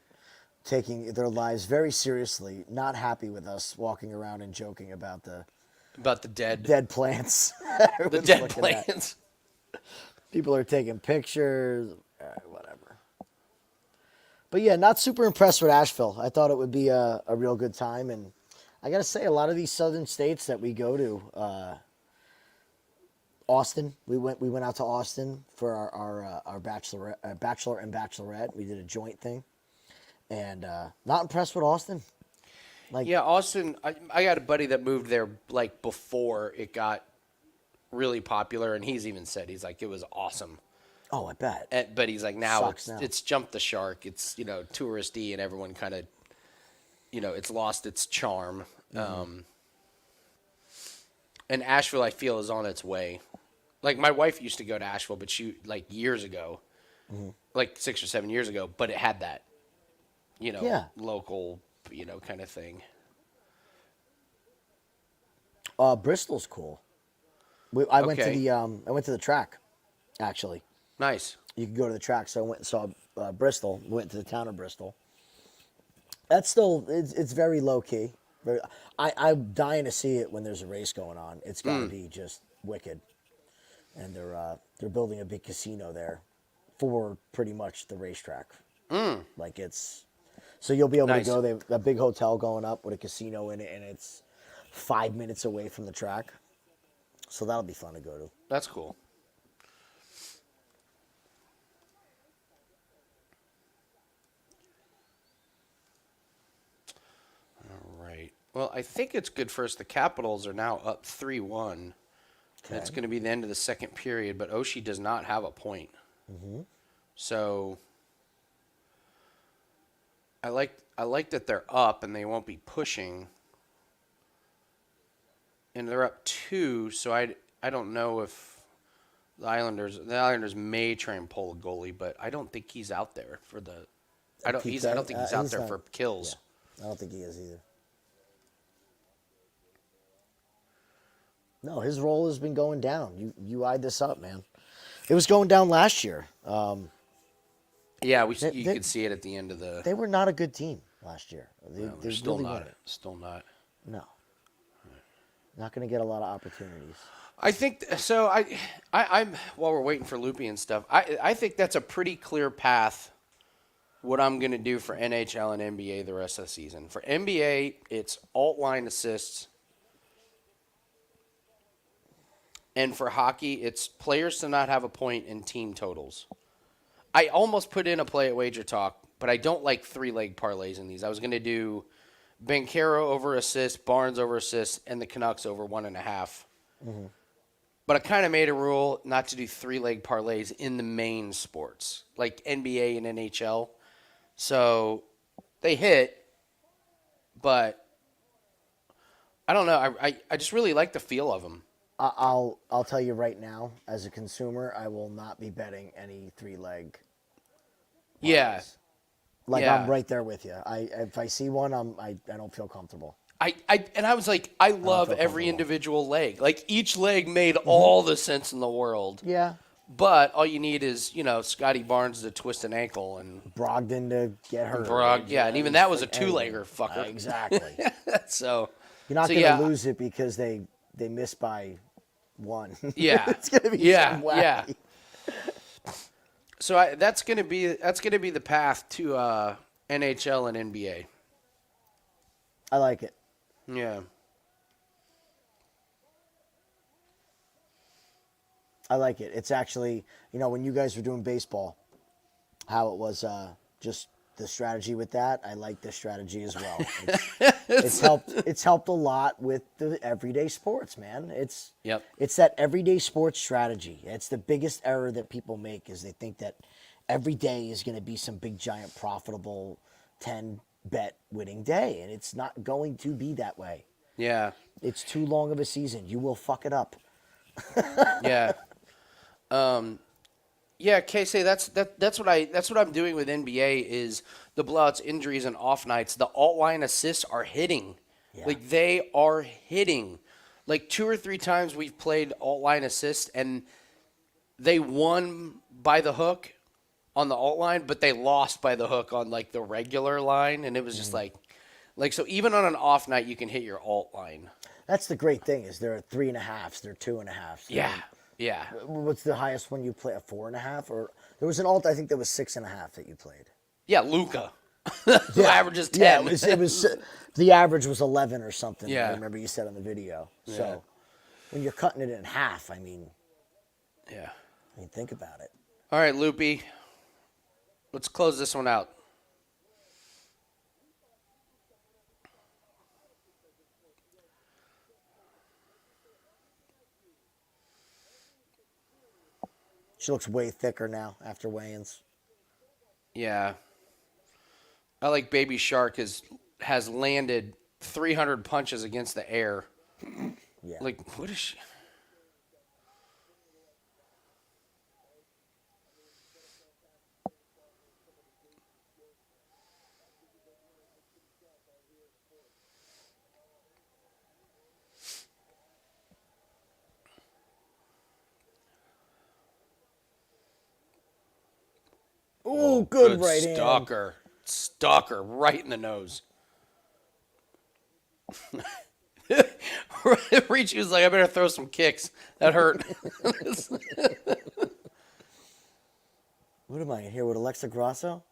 taking their lives very seriously, not happy with us walking around and joking about the dead plants. the dead plants. People are taking pictures, whatever. But yeah, not super impressed with Asheville. I thought it would be a real good time, and I gotta say, a lot of these southern states that we go to, Austin, we went out to Austin for our bachelor and bachelorette. We did a joint thing, and not impressed with Austin. Yeah, Austin, I got a buddy that moved there like before it got really popular, and he's even said, he's like, it was awesome. Oh, I bet. But he's like, now Sucks now. it's jumped the shark. It's, touristy, and everyone kind of, it's lost its charm. Mm-hmm. And Asheville, I feel, is on its way. Like, my wife used to go to Asheville, but she, like, years ago, like 6 or 7 years ago, but it had that, local, kind of thing. Bristol's cool. I went to the track, actually. Nice. You could go to the track, so I went and saw Bristol. Went to the town of Bristol. That's still it's very low key. I'm dying to see it when there's a race going on. It's got to be just wicked. And they're building a big casino there for pretty much the racetrack. Like so you'll be able to go. They have a big hotel going up with a casino in it, and it's 5 minutes away from the track. So that'll be fun to go to. That's cool. All right. Well, I think it's good for us. The Capitals are now up 3-1. Okay. It's going to be the end of the second period, but Oshie does not have a point. So I like that they're up and they won't be pushing. And they're up 2, so I don't know if the Islanders may try and pull a goalie, but I don't think he's out there for the. I don't think he's out there for kills. Yeah, I don't think he is either. No, his role has been going down. You eyed this up, man. It was going down last year. Yeah, you could see it at the end of the. They were not a good team last year. They're still really not. weren't. Still not. No. Not going to get a lot of opportunities. I think so. I'm while we're waiting for Loopy and stuff. I think that's a pretty clear path. What I'm going to do for NHL and NBA the rest of the season. For NBA, it's alt line assists, and for hockey, it's players to not have a point in team totals. I almost put in a play at Wager Talk, but I don't like 3-leg parlays in these. I was going to do Banchero over assists, Barnes over assists, and the Canucks over 1.5. But I kind of made a rule not to do 3-leg parlays in the main sports, like NBA and NHL. So they hit, but I don't know. I just really like the feel of them. I'll tell you right now, as a consumer, I will not be betting any 3-leg. Yeah. Like, yeah. I'm right there with you. If I see one, I don't feel comfortable. I was like, I love every individual leg. Like, each leg made all the sense in the world. Yeah. But all you need is, Scotty Barnes to twist an ankle and Brogdon to get hurt. And even that was a 2-legger, fucker. Exactly. So you're not going to lose it because they missed by 1. Yeah. It's going to be some wacky. Yeah. So that's gonna be the path to NHL and NBA. I like it. Yeah. I like it. It's actually, when you guys were doing baseball, how it was just the strategy with that. I like the strategy as well. It's helped a lot with the everyday sports, man. It's that everyday sports strategy. It's the biggest error that people make is they think that every day is going to be some big giant profitable 10 bet winning day, and it's not going to be that way. Yeah. It's too long of a season. You will fuck it up. Yeah. Yeah, Casey, that's what I'm doing with NBA is the blowouts, injuries, and off nights. The alt line assists are hitting. Yeah. Like, they are hitting. Like, 2 or 3 times we've played alt line assists, and they won by the hook on the alt line, but they lost by the hook on, like, the regular line, and it was just like, so even on an off night, you can hit your alt line. That's the great thing is there are 3.5s, there are 2.5s. Yeah. Yeah. What's the highest one you play? A 4.5? Or there was an alt I think that was 6.5 that you played. Yeah, Luka. who averages 10. Yeah, it was the average was 11 or something. Yeah. I remember you said on the video. Yeah. So when you're cutting it in half, I mean, Yeah. think about it. All right, Loopy. Let's close this one out. She looks way thicker now after weigh-ins. Yeah. I like Baby Shark has landed 300 punches against the air. Yeah. Like, what is she? Ooh, good right hand. Stalker. Stalker right in the nose. Ricci was like, I better throw some kicks. That hurt. What am I in here with Alexa Grasso?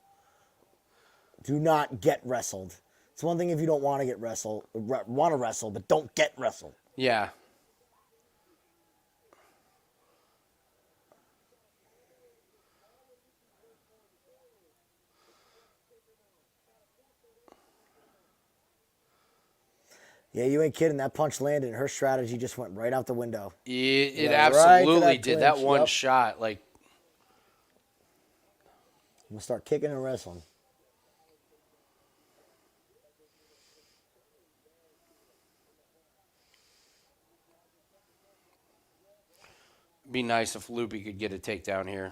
Do not get wrestled. It's one thing if you don't want to get wrestled, want to wrestle, but don't get wrestled. Yeah. Yeah, you ain't kidding. That punch landed, and her strategy just went right out the window. It Yeah, right to absolutely that did. That clinch, one yep. shot, like, I'm going to start kicking and wrestling. be nice if Loopy could get a takedown here.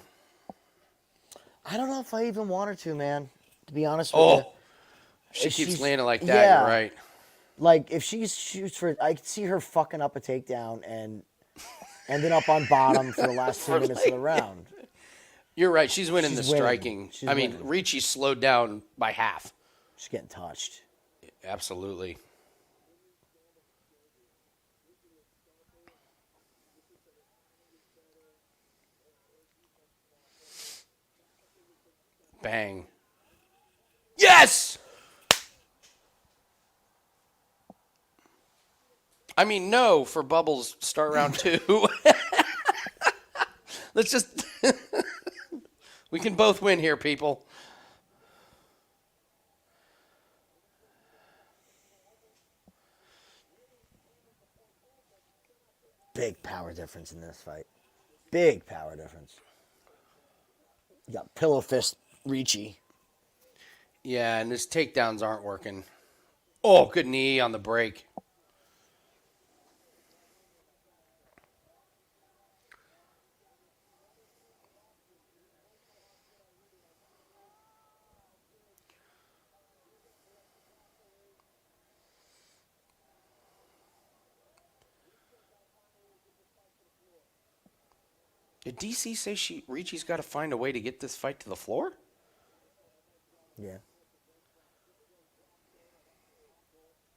I don't know if I even want her to, man. To be honest with you. She If keeps she's- landing like that. yeah. You're right. Like, if she shoots for... I could see her fucking up a takedown and ending up on bottom for the last 2 minutes of the round. You're right. She's winning She's the winning. striking. She's I mean, winning. Ricci slowed down by half. She's getting touched. Absolutely. Bang. Yes! I mean, no for Bubbles start round 2. Let's just... we can both win here, people. Big power difference in this fight. Big power difference. You got pillow fist Ricci. Yeah, and his takedowns aren't working. Oh, good knee on the break. Did DC say Ricci's got to find a way to get this fight to the floor? Yeah.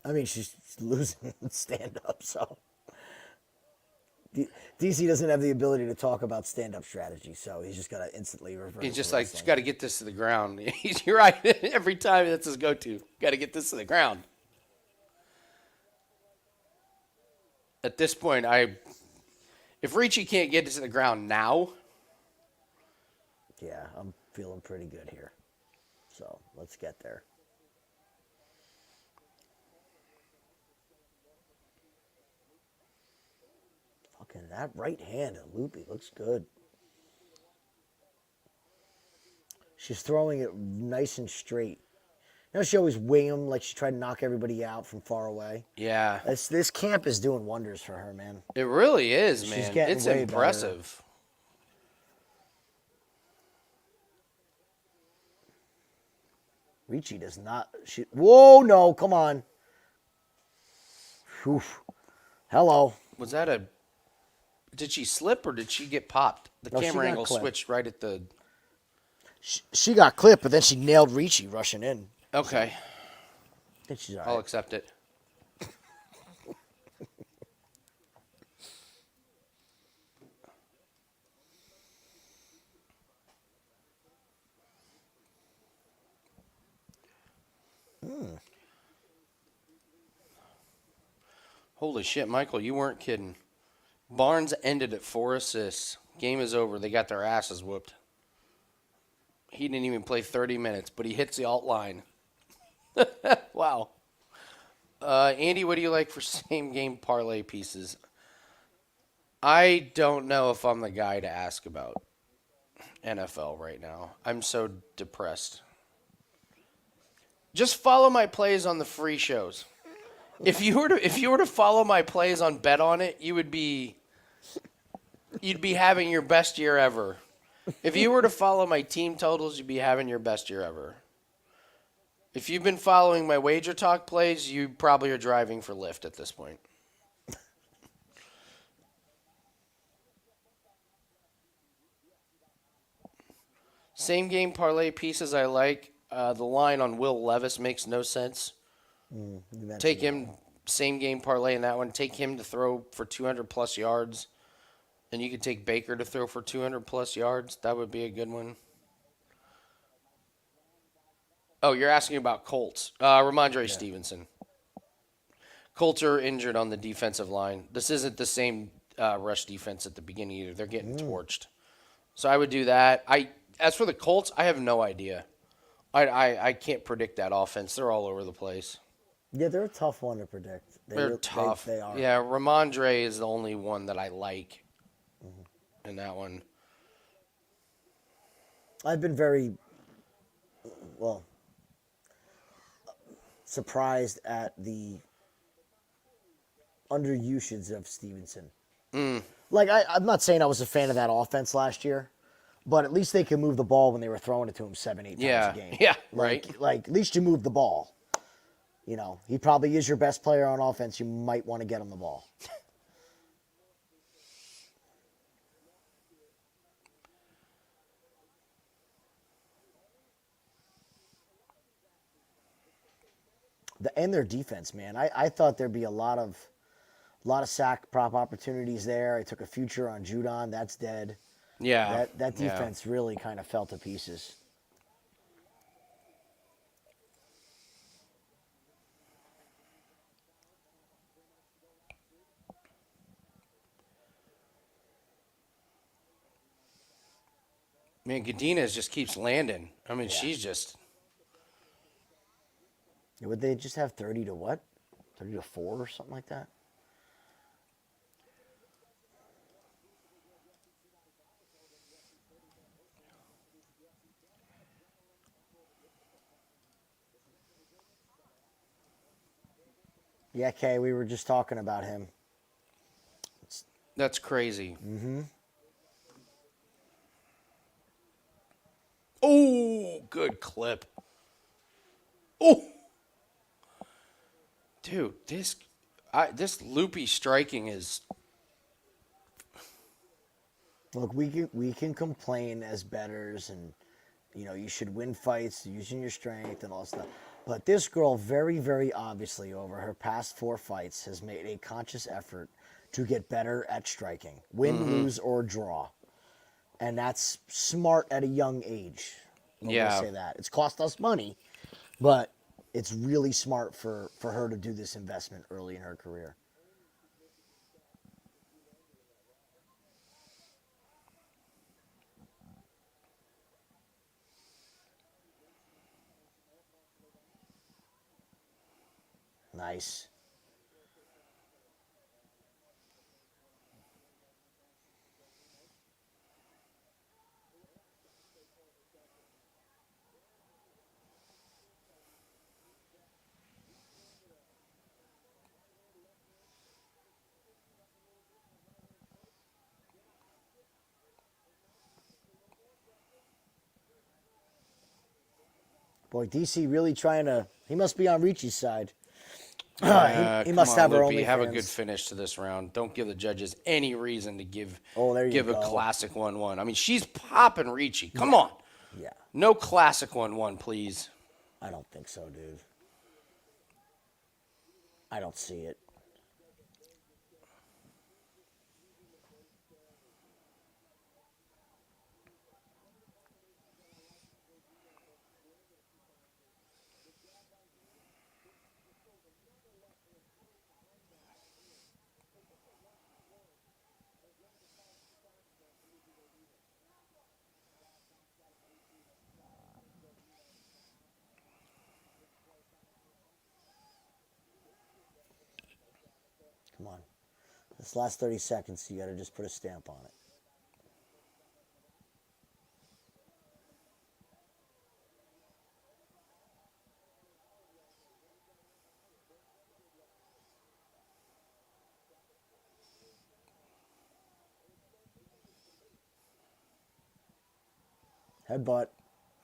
I mean, she's losing stand-up, so... DC doesn't have the ability to talk about stand-up strategy, so he's just got to instantly revert. He's just to like, wrestling. got to get this to the ground. You're right. Every time that's his go-to. Got to get this to the ground. At this point, if Ricci can't get it to the ground now, Yeah, I'm feeling pretty good here. So, let's get there. Fucking that right hand of Loopy looks good. She's throwing it nice and straight. You know, she always wing him like she tried to knock everybody out from far away. yeah, This camp is doing wonders for her, man. it really is, She's man. getting It's way impressive. Ricci does not... Whoa, no, come on. Oof. Hello. Was that a... Did she slip or did she get popped? The No, she camera got angle clipped. switched right at the... She got clipped, but then she nailed Ricci rushing in. Okay, I think she's all I'll right. accept it. Holy shit, Michael, you weren't kidding. Barnes ended at 4 assists. Game is over. They got their asses whooped. He didn't even play 30 minutes, but he hits the alt line. Wow. Andy, what do you like for same game parlay pieces? I don't know if I'm the guy to ask about NFL right now. I'm so depressed. Just follow my plays on the free shows. If you were to follow my plays on Bet On It, you'd be having your best year ever. If you were to follow my team totals, you'd be having your best year ever. If you've been following my Wager Talk plays, you probably are driving for Lyft at this point. Same game parlay pieces I like. The line on Will Levis makes no sense. Take him, same game parlay in that one. Take him to throw for 200-plus yards. And you could take Baker to throw for 200-plus yards. That would be a good one. Oh, you're asking about Colts. Ramondre Stevenson. Colts are injured on the defensive line. This isn't the same rush defense at the beginning either. They're getting torched. So I would do that. As for the Colts, I have no idea. I can't predict that offense. They're all over the place. Yeah, they're a tough one to predict. They're tough. They are. Yeah, Ramondre is the only one that I like in that one. I've been very, surprised at the underusage of Stevenson. Like, I'm not saying I was a fan of that offense last year, but at least they could move the ball when they were throwing it to him 7-8 times a game. Yeah, right. Like, at least you move the ball. You know, he probably is your best player on offense. You might want to get him the ball. And their defense, man. I thought there'd be a lot of sack prop opportunities there. I took a future on Judon. That's dead. Yeah. That defense really kind of fell to pieces. Man, Godinez just keeps landing. I mean, she's just... Would they just have 30 to what? 30 to 4 or something like that? Yeah, Kay, we were just talking about him. That's crazy. Mm-hmm. Oh, good clip. Oh! Dude, this Loopy striking is... Look, we can complain as bettors, and you should win fights using your strength and all that stuff. But this girl, very, very obviously, over her past 4 fights, has made a conscious effort to get better at striking, win, lose, or draw, and that's smart at a young age. I'm gonna say that it's cost us money, but it's really smart for her to do this investment early in her career. Nice. Boy, DC really trying to... He must be on Ricci's side. He must have her Loopy, only have a fans. good finish to this round. Don't give the judges any reason to give there you a go. classic 1-1. I mean, she's popping Ricci. Come on. Yeah. No classic 1-1, please. I don't think so, dude. I don't see it. Come on. This last 30 seconds, you got to just put a stamp on it. Headbutt.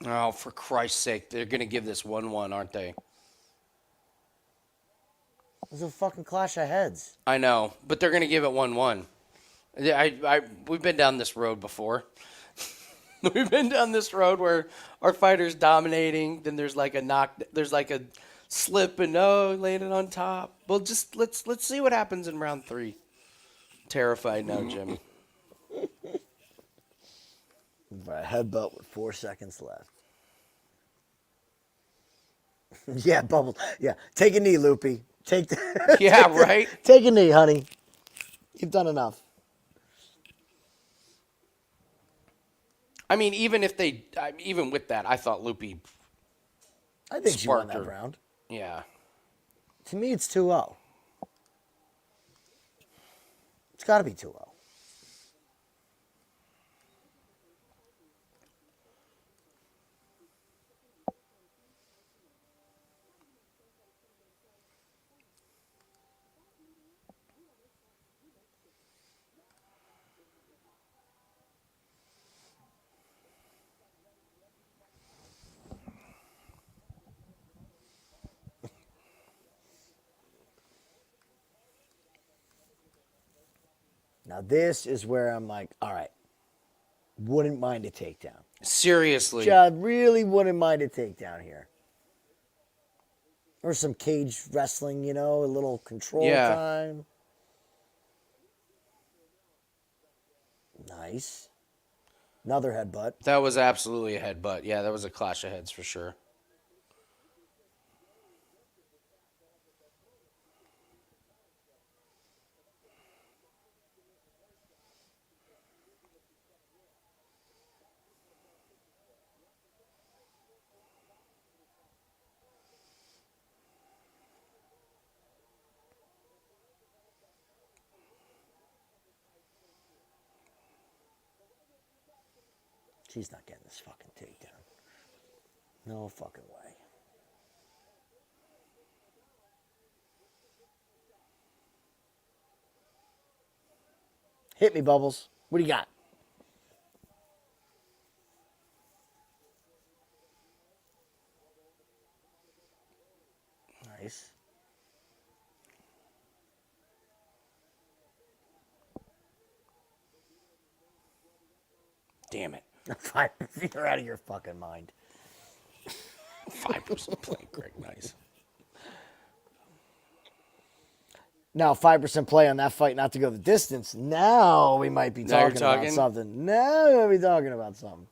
Oh, for Christ's sake. They're going to give this 1-1, aren't they? There's a fucking clash of heads. I know, but they're going to give it 1-1. We've been down this road before. We've been down this road where our fighter's dominating, then there's like a knock, there's like a slip and landed on top. Well, just let's see what happens in round 3. Terrified now, Jim. Right, headbutt with 4 seconds left. Yeah, Bubbles. Yeah, take a knee, Loopy. Yeah, right? Take a knee, honey. You've done enough. I mean, even with that, I thought Loopy. I think she won Sparked that her. round. Yeah. To me, it's 2-0. It's got to be 2-0. Now, this is where I'm like, all right, wouldn't mind a takedown. Seriously. Just really wouldn't mind a takedown here. Or some cage wrestling, a little control time. Nice. Another headbutt. That was absolutely a headbutt. Yeah, that was a clash of heads for sure. She's not getting this fucking takedown. No fucking way. Hit me, Bubbles. What do you got? Nice. Damn it. You're out of your fucking mind. 5% play, Greg. Nice. Now, 5% play on that fight not to go the distance. Now we might be Now you're talking about talking? something. Now we might be talking about something.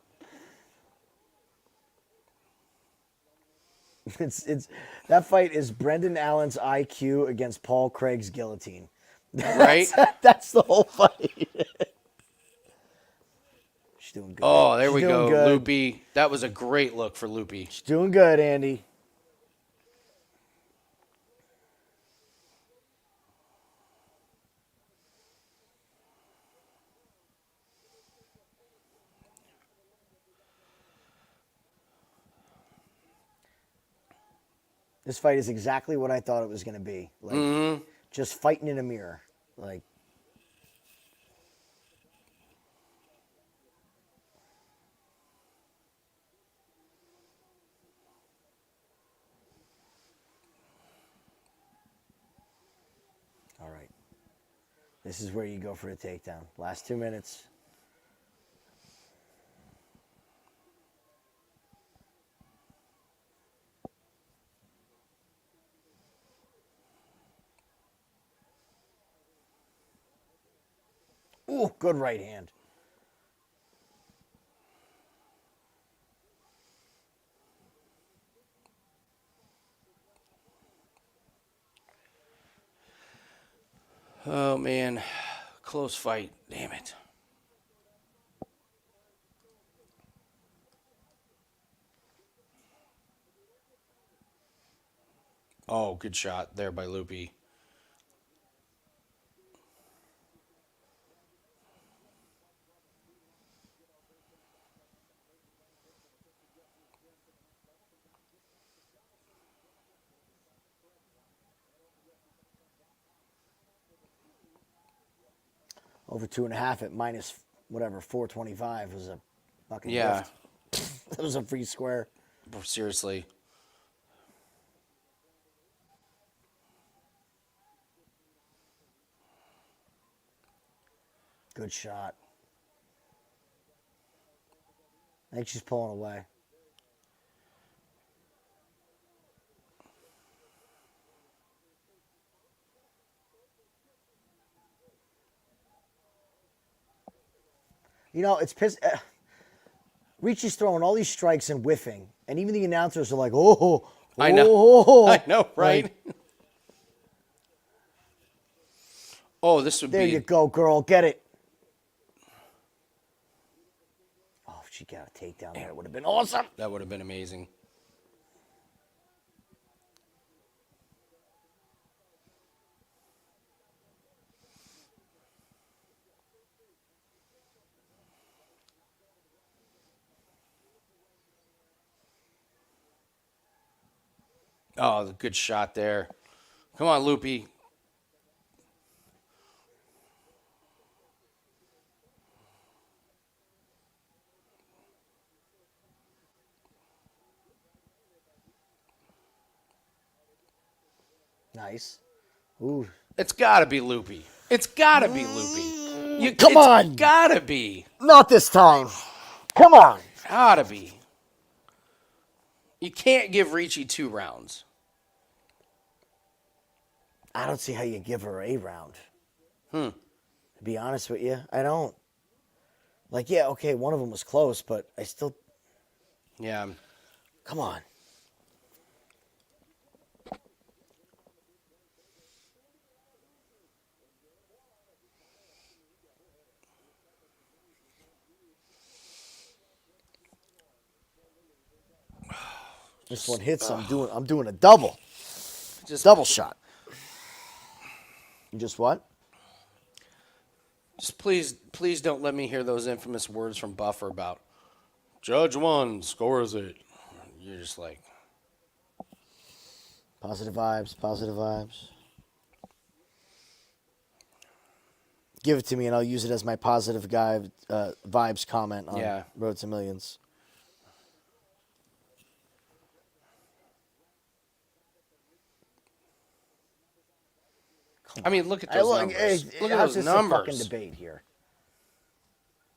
It's that fight is Brendan Allen's IQ against Paul Craig's guillotine. Right? That's the whole fight. She's doing good. Oh, there She's we doing go. good. Loopy. That was a great look for Loopy. She's doing good, Andy. This fight is exactly what I thought it was going to be. Like, just fighting in a mirror. Like, all right. This is where you go for the takedown. Last 2 minutes. Ooh, good right hand. Oh, man. Close fight. Damn it. Oh, good shot there by Loopy. Over 2.5 at minus whatever 425 was a fucking Yeah. gift. That was a free square. Seriously. Good shot. I think she's pulling away. You know, it's piss. Ricci's throwing all these strikes and whiffing, and even the announcers are like, "Oh, I know. oh." I know, right? Like, oh, this would there be... you go, girl. Get it. Oh, if she got a takedown there, it would have been awesome. That would have been amazing. Oh, the good shot there. Come on, Loopy. Nice. Ooh. It's got to be Loopy. It's got to be Loopy. Come on. It's got to be. Not this time. Come on. Got to be. You can't give Ricci 2 rounds. I don't see how you give her a round. To be honest with you, I don't. Like, yeah, okay, one of them was close, but I still. Yeah. Come on. This one hits. I'm doing a double. Just Double shot. You just what? Just please don't let me hear those infamous words from Buffer about Judge 1 scores it. You're just like Positive vibes, positive vibes. Give it to me and I'll use it as my positive vibes comment on Road to Millions. I mean, look at those numbers. Look at those numbers. A fucking debate here.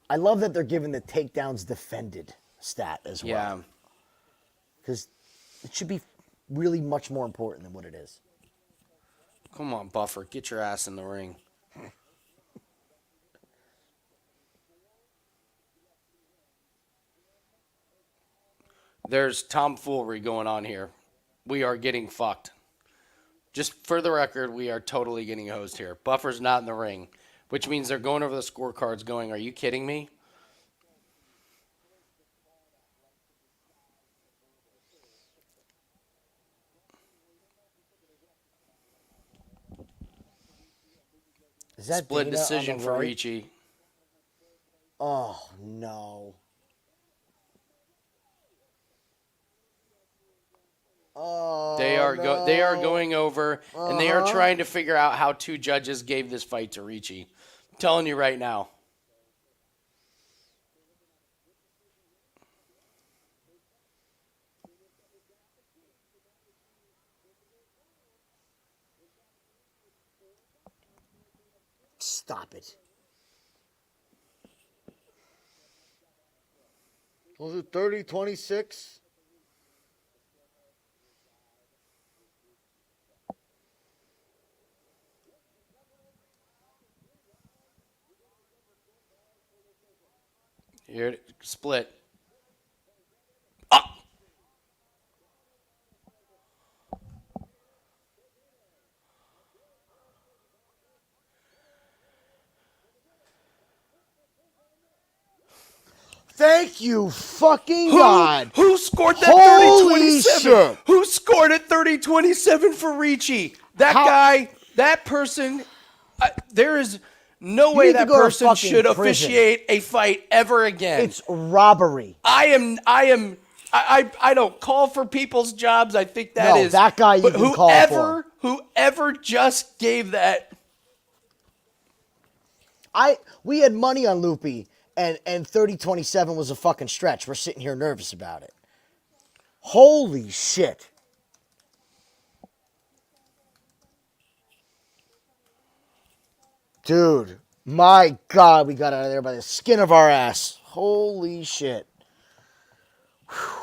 I love that they're giving the takedowns defended stat as well. Yeah. Because it should be really much more important than what it is. Come on, Buffer. Get your ass in the ring. There's tomfoolery going on here. We are getting fucked. Just for the record, we are totally getting hosed here. Buffer's not in the ring, which means they're going over the scorecards going, are you kidding me? Is that Split Dana decision on the for right? Ricci. Oh, no. Oh, They are going over, and they are Uh-huh. trying to figure out how 2 judges gave this fight to Ricci. I'm telling you right now. Stop it. Was it 30-26? Here, split. Ah! Thank you, fucking God. Who scored that Holy 30-27? shit. Who scored it 30-27 for Ricci? That guy, that person, there is no way need to that go to person fucking should prison. officiate a fight ever again. It's robbery. I don't call for people's jobs. I think that is. that guy you but can call for. Whoever just gave that. We had money on Loopy, and 30-27 was a fucking stretch. We're sitting here nervous about it. Holy shit. Dude, my God, we got out of there by the skin of our ass. Holy shit. Whew.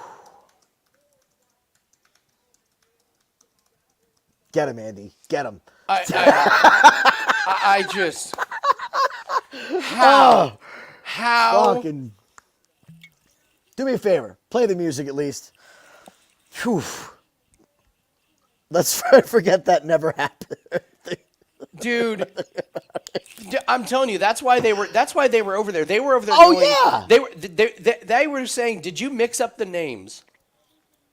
Get him, Andy. Get him. I just how Fucking. Do me a favor. Play the music at least. Whew. Let's forget that never happened. dude. I'm telling you, that's why they were over there. They were over there. Oh, yeah. They were saying, did you mix up the names?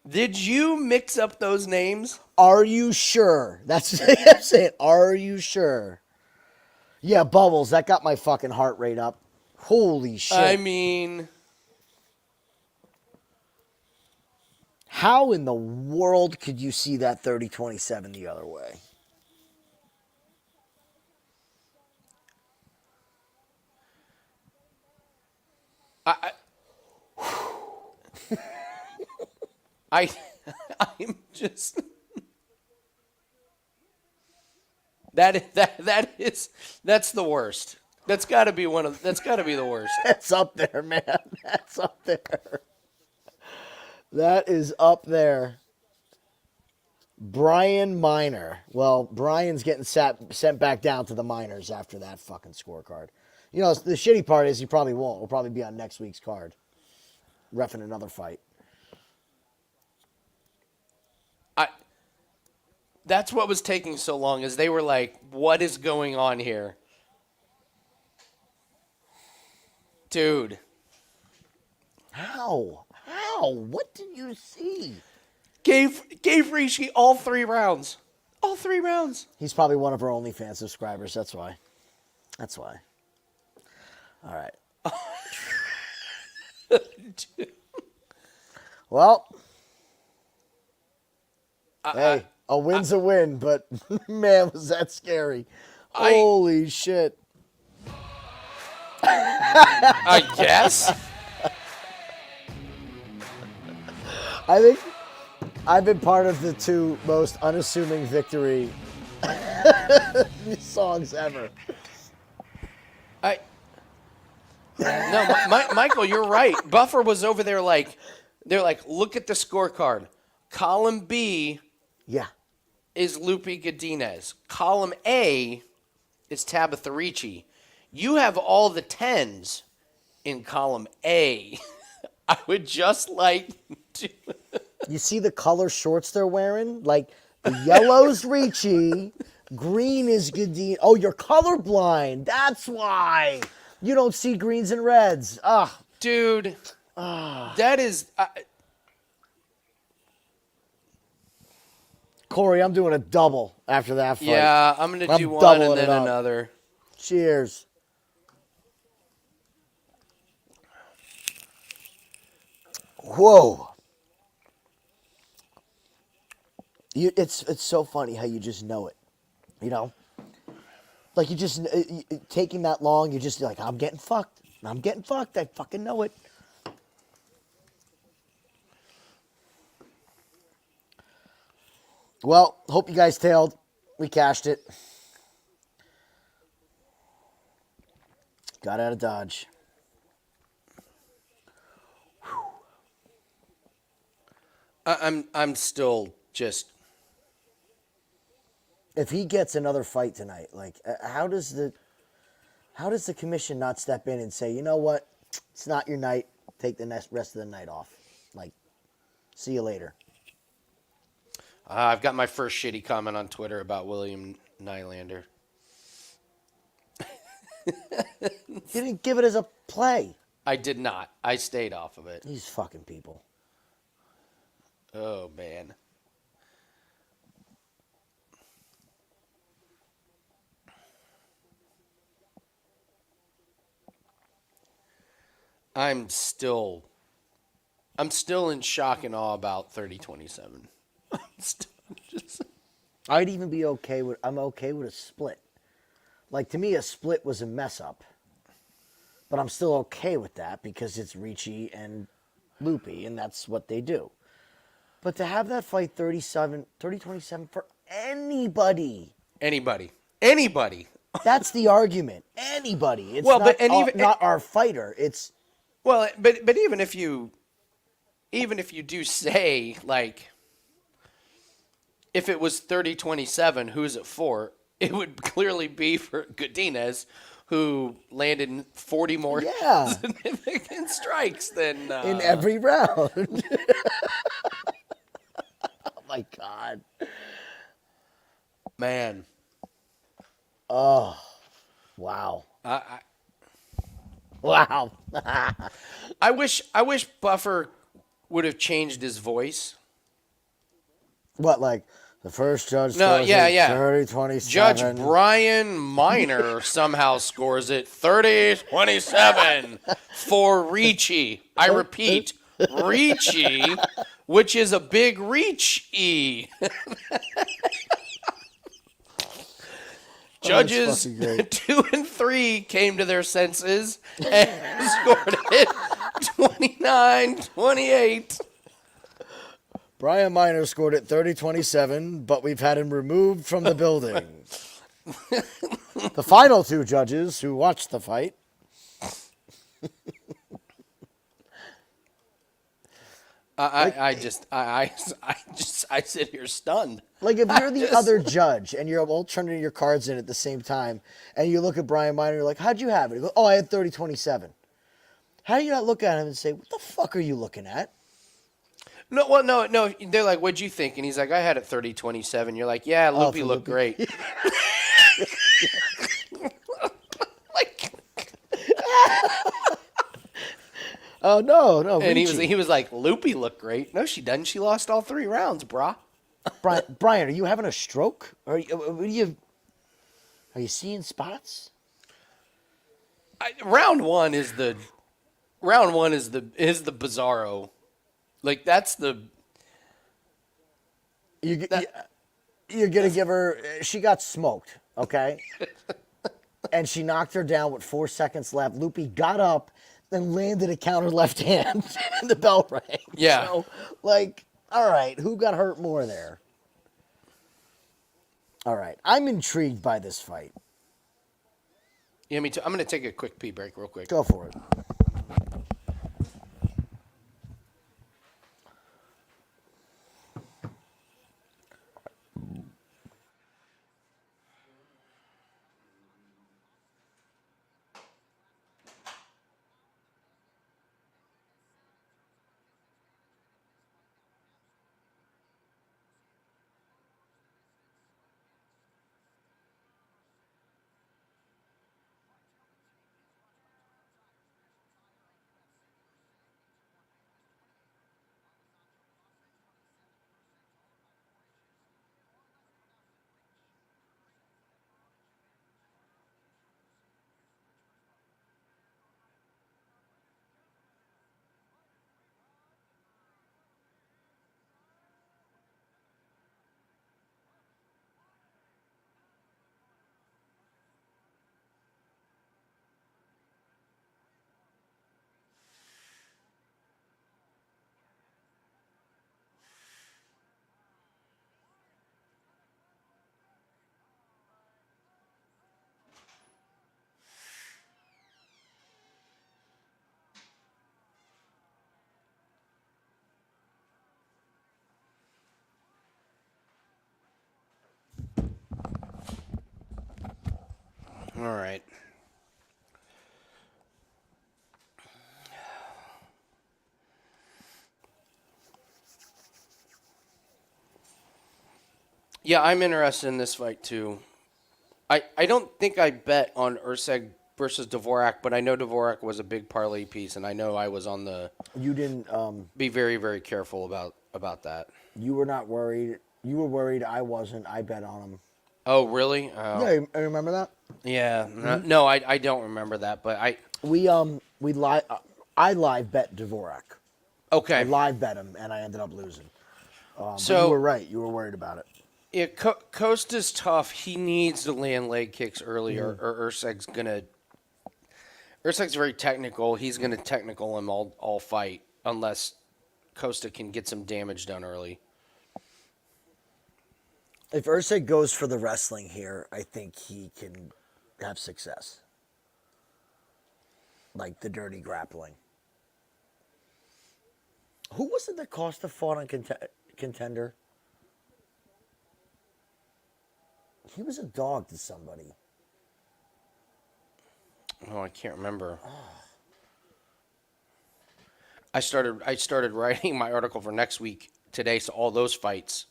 Did you mix up those names? Are you sure? That's what I'm saying. Are you sure? Yeah, Bubbles. That got my fucking heart rate up. Holy shit. I mean, how in the world could you see that 30-27 the other way? I'm just that's the worst. That's got to be the worst. That's up there, man. That's up there. That is up there. Brian Minor. Well, Brian's getting sent back down to the minors after that fucking scorecard. You know, the shitty part is he probably won't. He'll probably be on next week's card. Reffing another fight. That's what was taking so long, is they were like, what is going on here? Dude. How? What did you see? Gave Ricci all 3 rounds. All 3 rounds. He's probably one of our OnlyFans subscribers. That's why. All right. Well. Hey, a win's a win, but man, was that scary. Holy shit. I guess. I think I've been part of the 2 most unassuming victory songs ever. Michael, you're right. Buffer was over there they're like, look at the scorecard. Column B is Loopy Godinez. Column A is Tabatha Ricci. You have all the 10s in column A. I would just like to... You see the color shorts they're wearing? Like, the yellow's Ricci, green is Godinez. Oh, you're colorblind. That's why. You don't see greens and reds. Dude, that is... Corey, I'm doing a double after that fight. Yeah, I'm going to do one and then another. Cheers. Whoa. It's so funny how you just know it, you know? Like, you just, taking that long, you're just like, I'm getting fucked. I fucking know it. Well, hope you guys tailed. We cashed it. Got out of Dodge. I'm still just... If he gets another fight tonight, like, how does the commission not step in and say, you know what, it's not your night, take the rest of the night off. Like, see you later. I've got my first shitty comment on Twitter about William Nylander. You didn't give it as a play. I did not. I stayed off of it. These fucking people. Oh, man. I'm still in shock and awe about 30-27. I'm still just... I'd even be okay with a split. Like, to me, a split was a mess up. But I'm still okay with that because it's Ricci and Loopy, and that's what they do. But to have that fight 30-27 for anybody. Anybody. That's the argument. Anybody. It's Well, not, but- and even- not our fighter. It's Well, but even if you do say, like, if it was 30-27, who's it for? It would clearly be for Godinez, who landed 40 more significant strikes than in every round. Oh my God. man. Wow. Wow. I wish Buffer would have changed his voice. What, like the first judge? No, throws yeah, it yeah. 30-27. Judge Brian Miner somehow scores it 30-27 for Ricci. I repeat, Ricci, which is a big reach-y. Judges fucking great. 2 and 3 came to their senses and scored it 29-28. Brian Miner scored it 30-27, but we've had him removed from the building. The final two judges who watched the fight. I sit here stunned. Like, if you're the other judge and you're all turning your cards in at the same time, and you look at Brian Miner, you're like, how'd you have it? He goes, oh, I had 30-27. How do you not look at him and say, what the fuck are you looking at? No, well, no. They're like, "What'd you think?" And he's like, "I had it 30-27." You're like, "Yeah, Loopy looked great." Like, Oh, no. and Ricci. he was like, "Loopy looked great." No, she doesn't. She lost all 3 rounds, brah. Brian, are you having a stroke? Are you seeing spots? Round one is the bizarro. Like, that's the You're gonna give her. She got smoked, okay? And she knocked her down with 4 seconds left. Loopy got up, then landed a counter left hand, and the bell rang. Yeah. So, like, all right, who got hurt more there? All right, I'm intrigued by this fight. Yeah, me too. I'm gonna take a quick pee break, real quick. Go for it. All right. Yeah, I'm interested in this fight too. I don't think I bet on Erceg versus Dvorak, but I know Dvorak was a big parlay piece, and I know I was on the. You didn't. Be very, very careful about that. You were not worried. You were worried. I wasn't. I bet on him. Oh, really? Oh. Yeah, you remember that? Yeah. No, I don't remember that, but I. I live bet Dvorak. Okay. I live bet him, and I ended up losing. But So you were right. You were worried about it. Yeah, Costa's tough. He needs to land leg kicks earlier, or Erceg's gonna. Erceg's very technical. He's going to technical him all fight unless Costa can get some damage done early. If Erceg goes for the wrestling here, I think he can have success. Like the dirty grappling. Who was it that Costa fought on Contender? He was a dog to somebody. Oh, I can't remember. I started writing my article for next week today, so all those fights.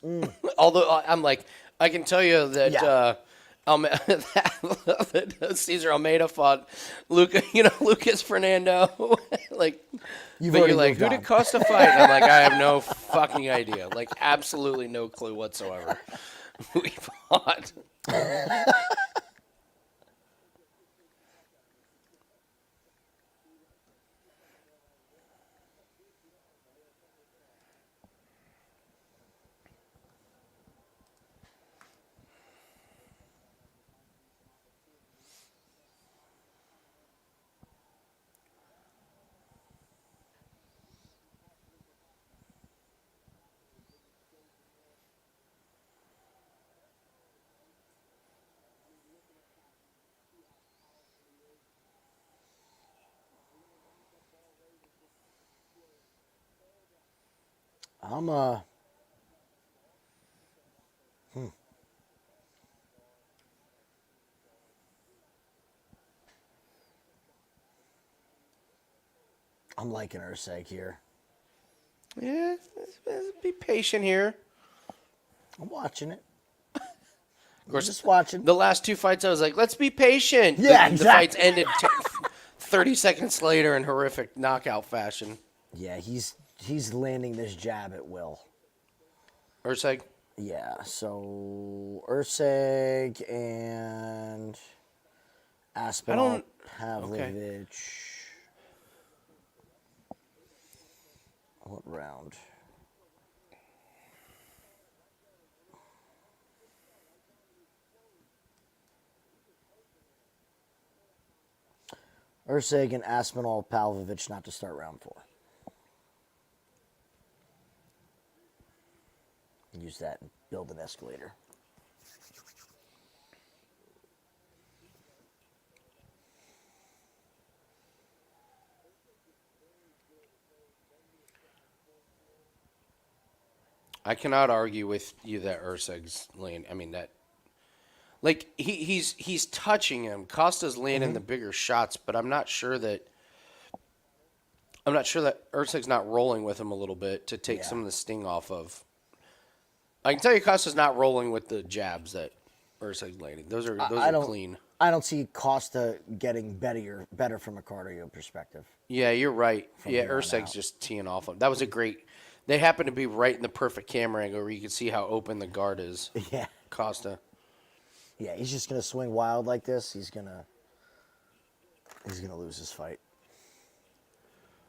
Although I'm like, I can tell you that that Cesar Almeida fought Lucas Fernando. Like, You've but already you're like, moved who on. did Costa fight? And I'm like, I have no fucking idea. Like, absolutely no clue whatsoever. Who he fought. I'm liking Erceg here. Yeah, be patient here. I'm watching it. Of course, just watching. The last two fights, I was like, let's be patient. Yeah, The exactly. fights ended 30 seconds later in horrific knockout fashion. Yeah, he's landing this jab at will. Erceg? Yeah, so Erceg and Aspinall, Pavlovich. What round? Erceg and Aspinall, Pavlovich not to start round 4. Use that and build an escalator. I cannot argue with you that Erceg's lane. I mean that, like he's touching him. Costa's landing the bigger shots, but I'm not sure that Erceg's not rolling with him a little bit to take some of the sting off of. I can tell you, Costa's not rolling with the jabs that Erceg's landing. Those are clean. I don't see Costa getting better from a cardio perspective. Yeah, you're right. Yeah, here on Erceg's out. just teeing off him. That was a great. They happened to be right in the perfect camera angle where you can see how open the guard is. Yeah. Costa. Yeah, he's just gonna swing wild like this. He's gonna lose his fight.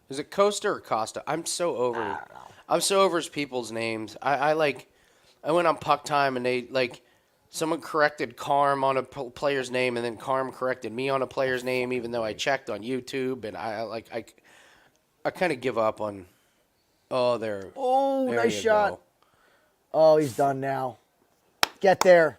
Is it Costa or Costa? I'm so over. I don't know. I'm so over his people's names. I went on Puck Time and they someone corrected Carm on a player's name and then Carm corrected me on a player's name even though I checked on YouTube and I kind of give up on. Oh, there. Oh, there nice you shot. go. Oh, he's done now. Get there.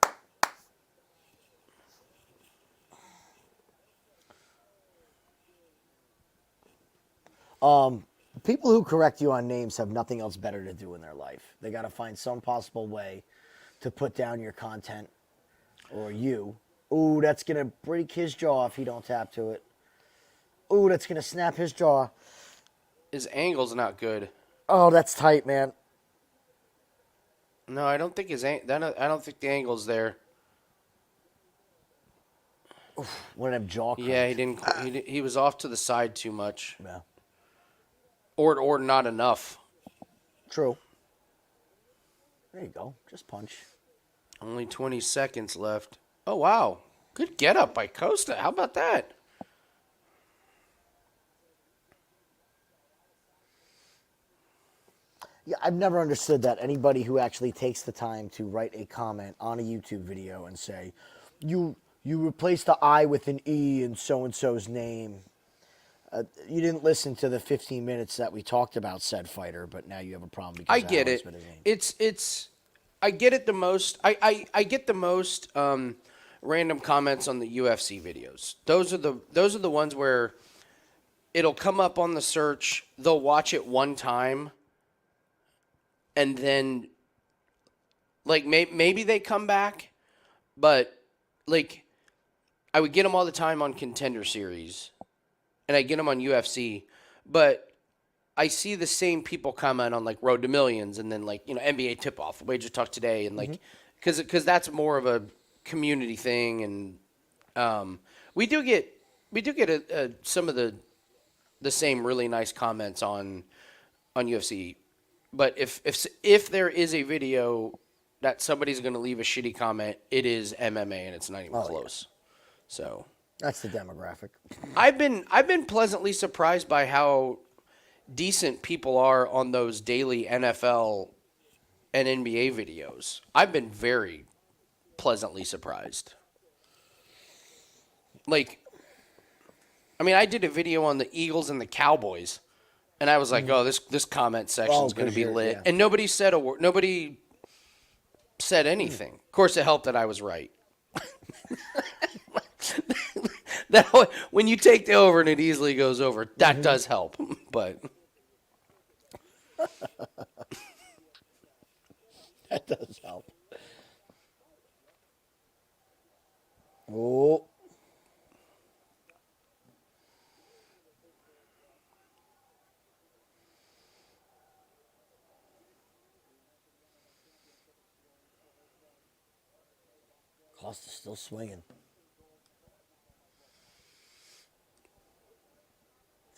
People who correct you on names have nothing else better to do in their life. They got to find some possible way to put down your content or you. Ooh, that's going to break his jaw if he don't tap to it. Ooh, that's going to snap his jaw. His angle's not good. Oh, that's tight, man. No, I don't think I don't think the angle's there. One of them jaw crunch. Yeah, he didn't. He was off to the side too much, Yeah. or not enough. True. There you go. Just punch. Only 20 seconds left. Oh wow, good get up by Costa. How about that? Yeah, I've never understood that. Anybody who actually takes the time to write a comment on a YouTube video and say, you replace the I with an E in so-and-so's name. You didn't listen to the 15 minutes that we talked about said fighter, but now you have a problem because I get it. It's I get it the most. I get the most random comments on the UFC videos. Those are the ones where it'll come up on the search. They'll watch it one time, and then like maybe they come back, but like I would get them all the time on Contender Series, and I get them on UFC, but I see the same people comment on like Road to Millions and then like, NBA Tip Off, Wager Talk Today, and like because that's more of a community thing, and we do get some of the same really nice comments on UFC, but if there is a video that somebody's going to leave a shitty comment, it is MMA, and it's not even close. Yeah. So that's the demographic. I've been pleasantly surprised by how decent people are on those daily NFL and NBA videos. I've been very pleasantly surprised. Like, I mean, I did a video on the Eagles and the Cowboys, and I was like, "Oh, this comment section's going to be lit," and nobody said a word. Nobody said anything. Of course, it helped that I was right. That when you take the over and it easily goes over, that does help. But that does help. Oh. Costa's still swinging.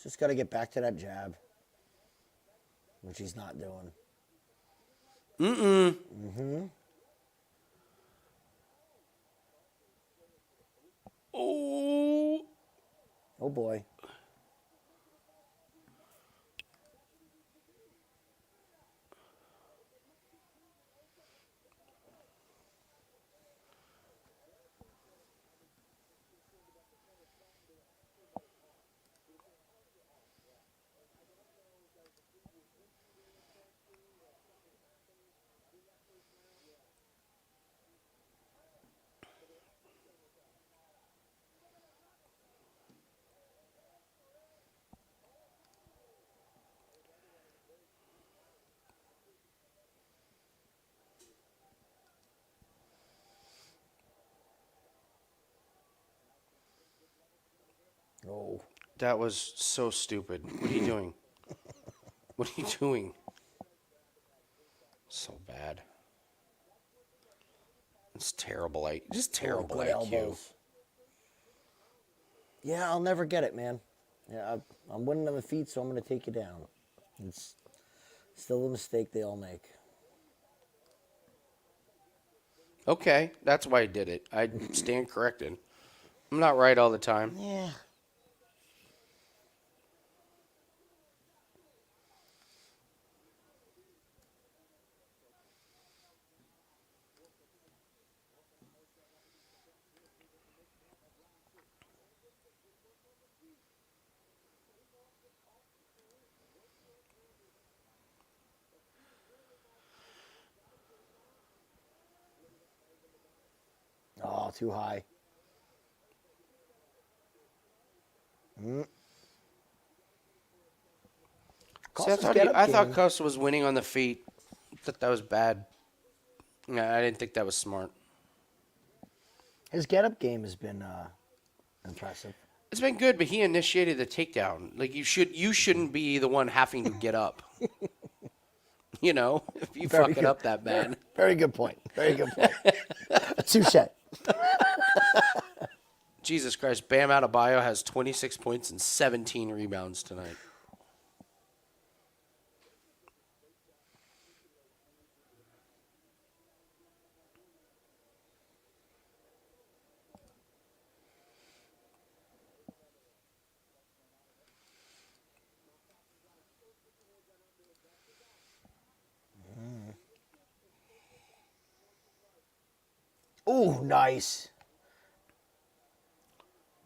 Just got to get back to that jab, which he's not doing. Oh. Oh, boy. Oh. That was so stupid. What are you doing? What are you doing? So bad. It's terrible. Just terrible good IQ. elbows. Yeah, I'll never get it, man. Yeah, I'm winning on the feet, so I'm going to take you down. It's still a mistake they all make. Okay, that's why I did it. I stand corrected. I'm not right all the time. Yeah. Oh, too high. See, I thought Costa was winning on the feet. I thought that was bad. I didn't think that was smart. His get-up game has been impressive. It's been good, but he initiated the takedown. Like you shouldn't be the one having to get up. If you Very fuck it good. up that bad. Very good point. Very good point. Touche. Jesus Christ, Bam Adebayo has 26 points and 17 rebounds tonight. Ooh, nice.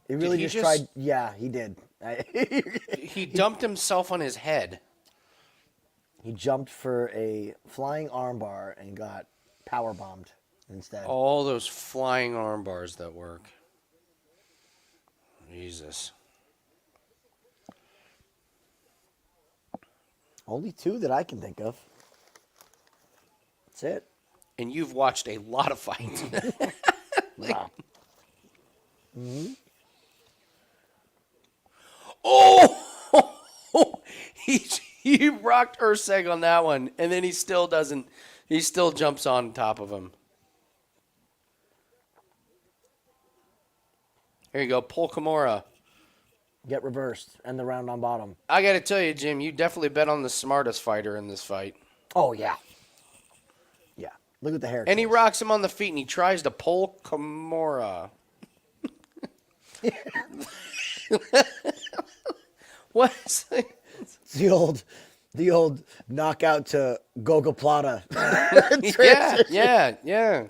He really he just just- tried. Yeah, he did. He dumped himself on his head. He jumped for a flying armbar and got power bombed instead. All those flying arm bars that work. Jesus. Only 2 that I can think of. That's it. And you've watched a lot of fights. Wow. Oh! He rocked Erceg on that one, and then he still doesn't. He still jumps on top of him. Here you go, pull Kimura. Get reversed and the round on bottom. I got to tell you, Jim, you definitely bet on the smartest fighter in this fight. Oh, yeah. Yeah. Look at the hair. And he choice. rocks him on the feet, and he tries to pull Kimura. What? The old knockout to Goga Plata. Yeah.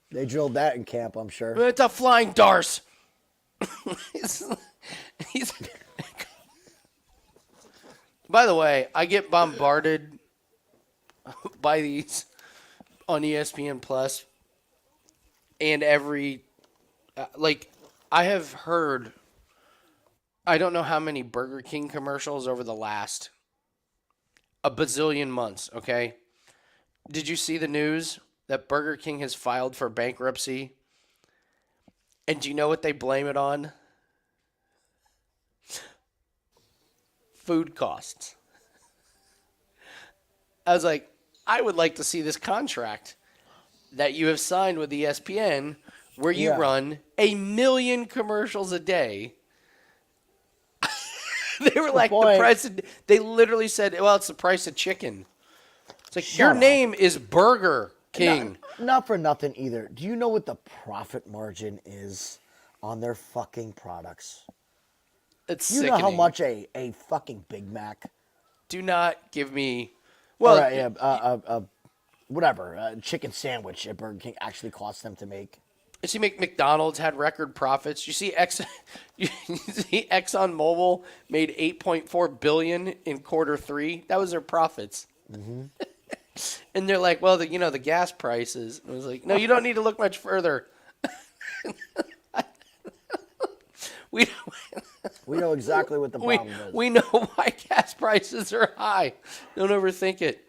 They drilled that in camp, I'm sure. It's a flying darce. he's By the way, I get bombarded by these on ESPN Plus, and every I have heard, I don't know how many Burger King commercials over the last a bazillion months. Okay, did you see the news that Burger King has filed for bankruptcy? And do you know what they blame it on? Food costs. I was like, I would like to see this contract that you have signed with ESPN where you run 1 million commercials a day. They were like, the price of, they literally said, well, it's the price of chicken. It's like, your name is Burger King. Not for nothing either. Do you know what the profit margin is on their fucking products? It's You sickening. know how much a fucking Big Mac, Do not give me... Well, a chicken sandwich at Burger King actually costs them to make? you see, McDonald's had record profits. You see, you see ExxonMobil made $8.4 billion in Q3. That was their profits. Mm-hmm. And they're like, well, the gas prices. I was like, no, you don't need to look much further. We know exactly what the problem is. We know why gas prices are high. Don't overthink it.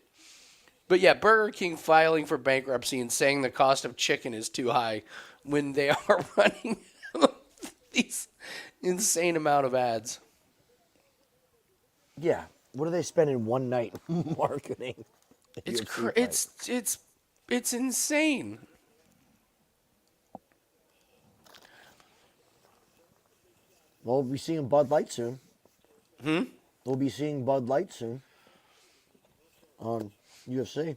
But yeah, Burger King filing for bankruptcy and saying the cost of chicken is too high when they are running these insane amount of ads. Yeah. What do they spend in one night marketing? It's insane. Well, we'll be seeing Bud Light soon. We'll be seeing Bud Light soon on UFC.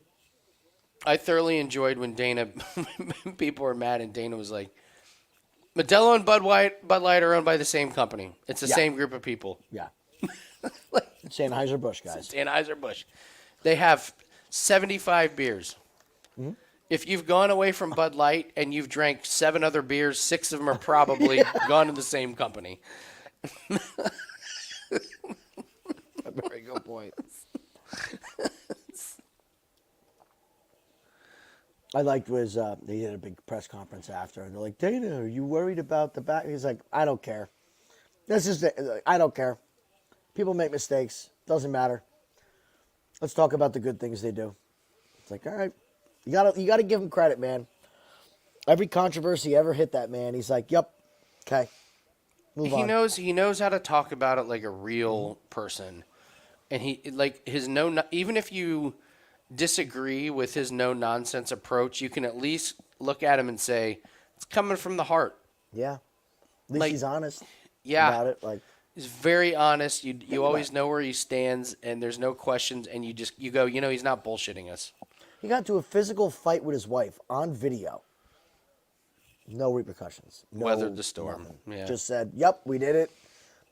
I thoroughly enjoyed when Dana, people were mad and Dana was like, Modelo and Bud Light are owned by the same company. It's the same group of people. Yeah. Anheuser-Busch, guys. Anheuser-Busch. They have 75 beers. Mm-hmm. If you've gone away from Bud Light and you've drank 7 other beers, 6 of them are probably gone to the same company. Very good point. I liked was they did a big press conference after, and they're like, Dana, are you worried about the back? He's like, I don't care. That's just I don't care. People make mistakes. Doesn't matter. Let's talk about the good things they do. It's like, all right, you gotta give him credit, man. Every controversy ever hit that man. He's like, yep, okay, move on. He knows how to talk about it like a real person, and even if you disagree with his no nonsense approach, you can at least look at him and say it's coming from the heart. Yeah, at least he's honest. Yeah, about it. Like, he's very honest. You always know where he stands, and there's no questions. And you go, he's not bullshitting us. He got into a physical fight with his wife on video. No repercussions. Weathered the storm. Nothing. Yeah. Just said, yep, we did it.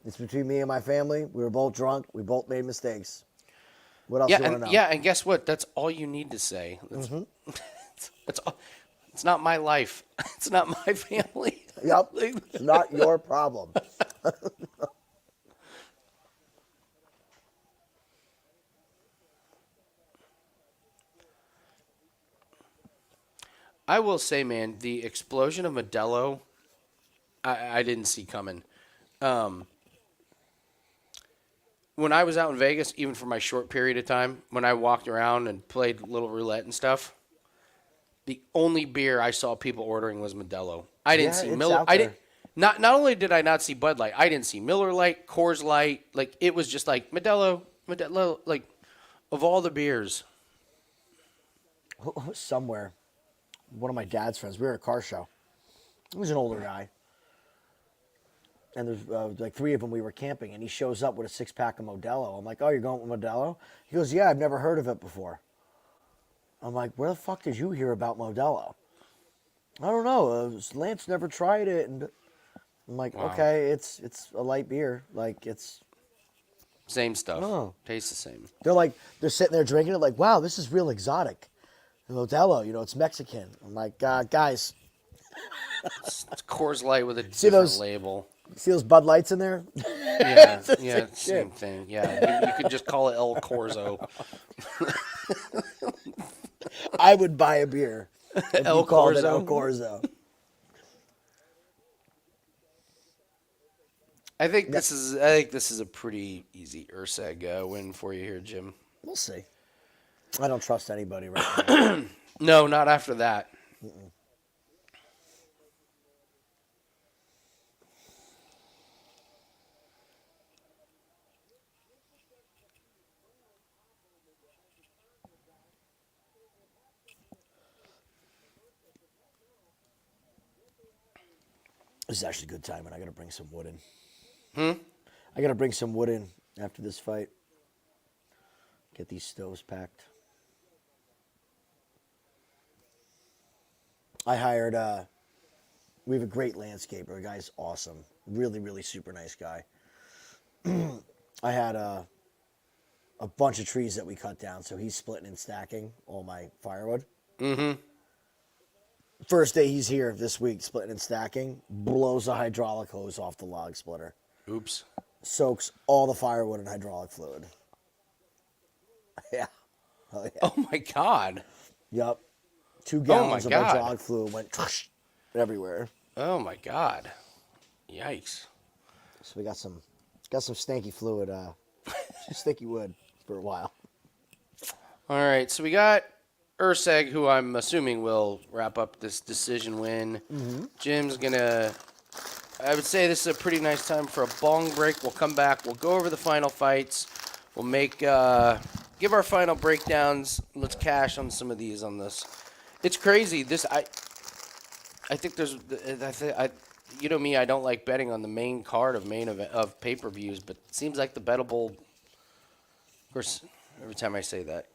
It's between me and my family. We were both drunk. We both made mistakes. What else do you want to know? Yeah, and guess what? That's all you need to say. That's all. It's not my life. It's not my family. Yep. It's not your problem. I will say, man, the explosion of Modelo, I didn't see coming. When I was out in Vegas, even for my short period of time, when I walked around and played little roulette and stuff, the only beer I saw people ordering was Modelo. I didn't Yeah, see it's Miller. out I there. didn't. Not only did I not see Bud Light, I didn't see Miller Light, Coors Light. Like it was just like Modelo. Like of all the beers, Somewhere, one of my dad's friends, we were at a car show. He was an older guy. And there's like 3 of them we were camping, and he shows up with a 6-pack of Modelo. I'm like, oh, you're going with Modelo? He goes, yeah, I've never heard of it before. I'm like, where the fuck did you hear about Modelo? I don't know. Lance never tried it. And I'm like, Wow. okay, it's a light beer. Like, it's... same stuff. Oh. Tastes the same. They're sitting there drinking it like, wow, this is real exotic. Modelo, it's Mexican. I'm like, guys, It's Coors Light with a See different those- label. see those Bud Lights in there? Yeah, It's the yeah, same same shit. thing. Yeah, you could just call it El Corzo. I would buy a beer if El you called it Corzo? El Corzo. I think this is a pretty easy Erceg win for you here, Jim. We'll see. I don't trust anybody right now. No, not after that. This is actually good time, and I got to bring some wood in. I got to bring some wood in after this fight. Get these stoves packed. I hired, we have a great landscaper. The guy's awesome. Really, really super nice guy. I had a bunch of trees that we cut down, so he's splitting and stacking all my firewood. Mm-hmm. First day he's here this week, splitting and stacking, blows a hydraulic hose off the log splitter. Oops. Soaks all the firewood in hydraulic fluid. Yeah. Oh, yeah. Oh my God. Yup. 2 my gallons of God. hydraulic fluid went everywhere. Oh my God. Yikes. So we got some stanky fluid, sticky wood for a while. All right, so we got Erceg, who I'm assuming will wrap up this decision win. Jim's gonna. I would say this is a pretty nice time for a bong break. We'll come back. We'll go over the final fights. We'll make give our final breakdowns. Let's cash on some of these on this. It's crazy. I think there's. You know me. I don't like betting on the main card of pay-per-views, but it seems like the bettable. Of course, every time I say that,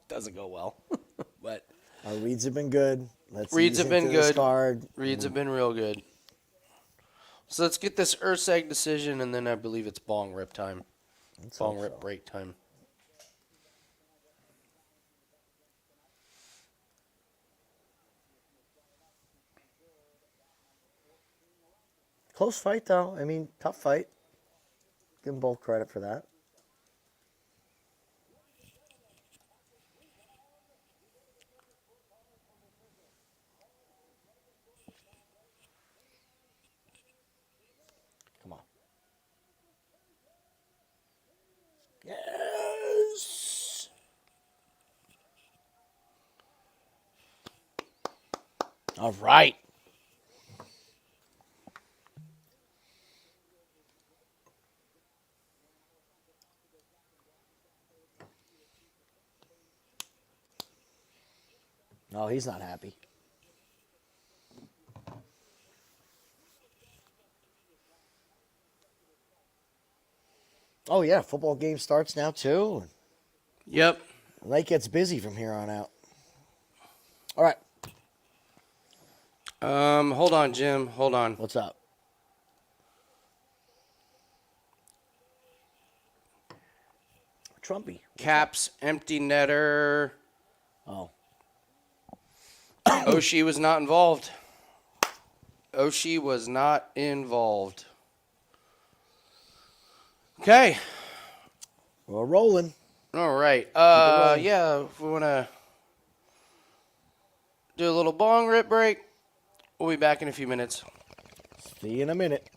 doesn't go well. But Our reads have been good. Let's reads ease have been into this good. card. Reads have been real good. So let's get this Erceg decision, and then I believe it's bong rip time. Bong rip break time. Close fight, though. I mean, tough fight. Give them both credit for that. Come on. Yes! All right. No, he's not happy. Oh, yeah, football game starts now, too. Yep. The night gets busy from here on out. All right, Hold on, Jim. Hold on. what's up? Trumpy. Caps, empty netter. Oh. Oshie was not involved. Oshie was not involved. Okay. We're rolling. All right. rolling. Yeah, if we want to do a little bong rip break. We'll be back in a few minutes. See you in a minute.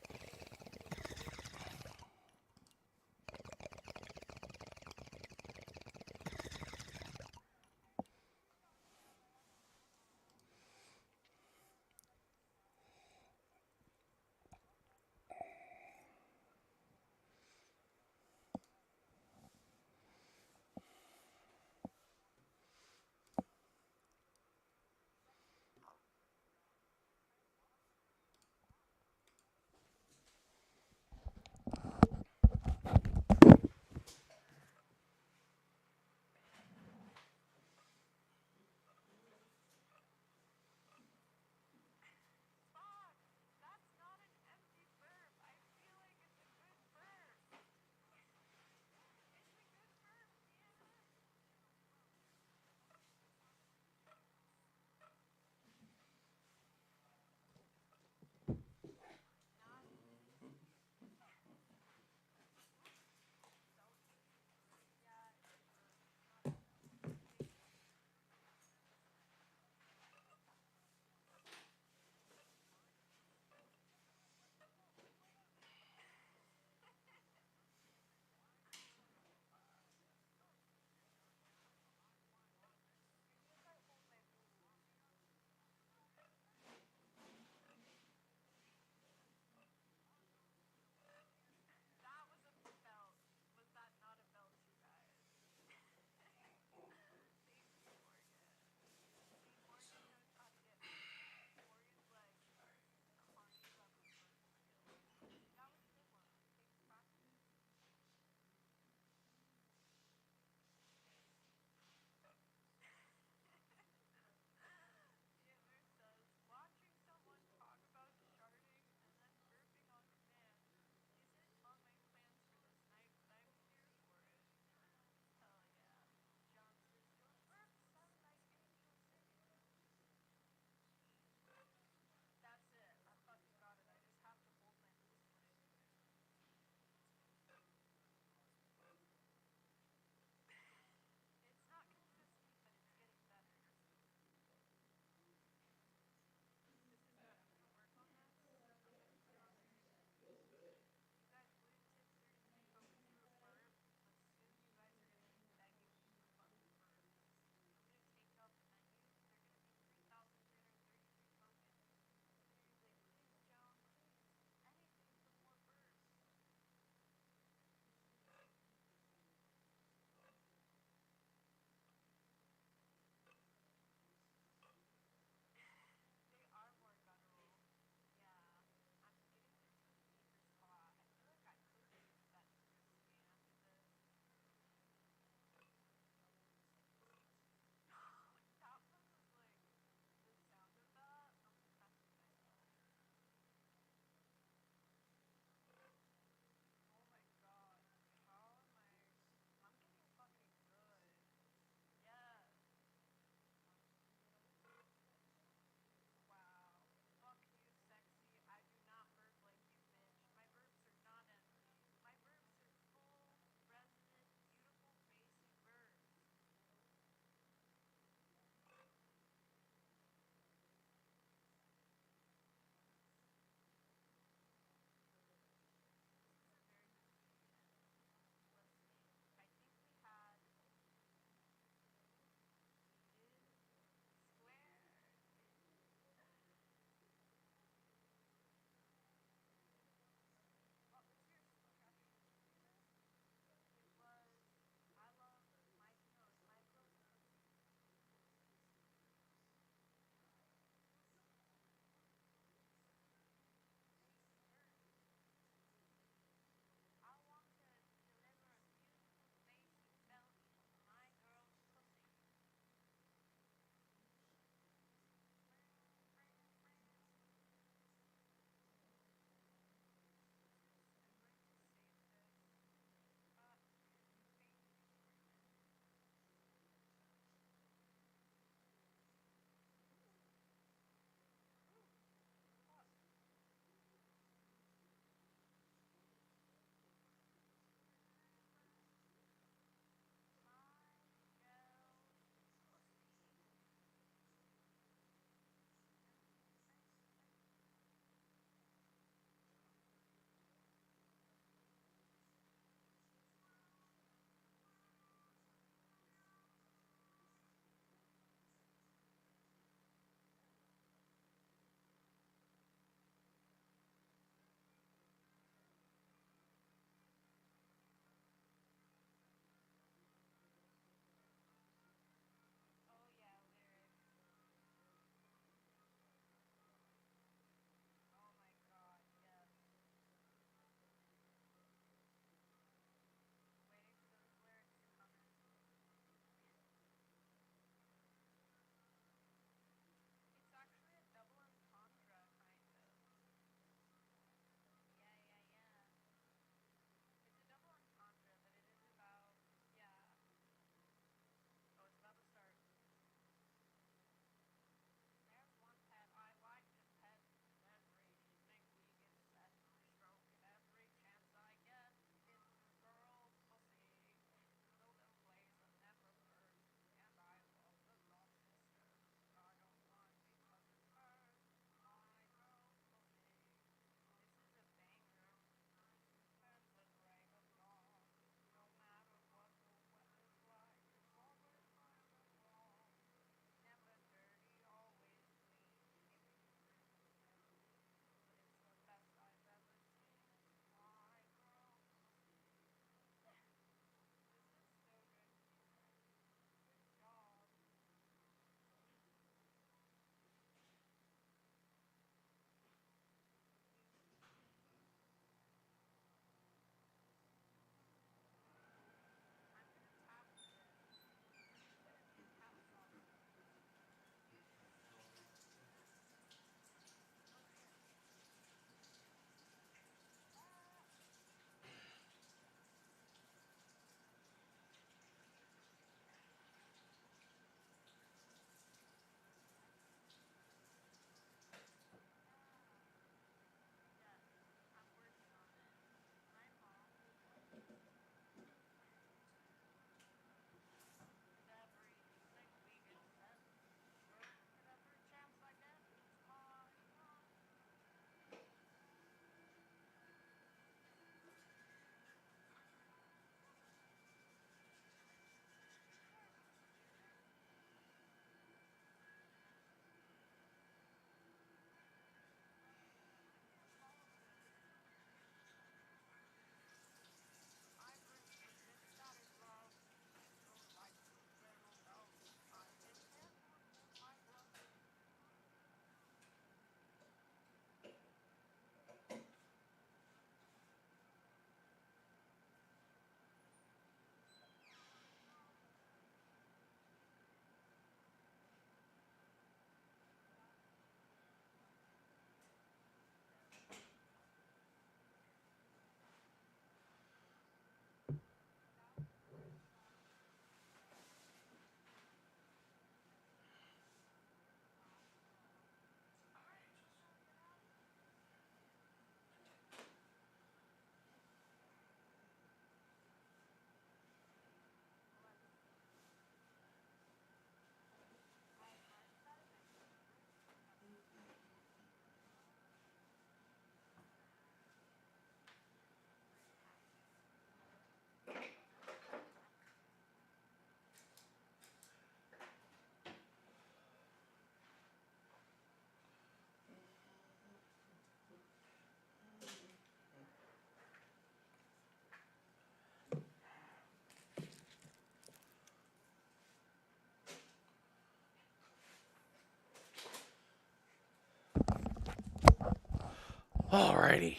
Alrighty.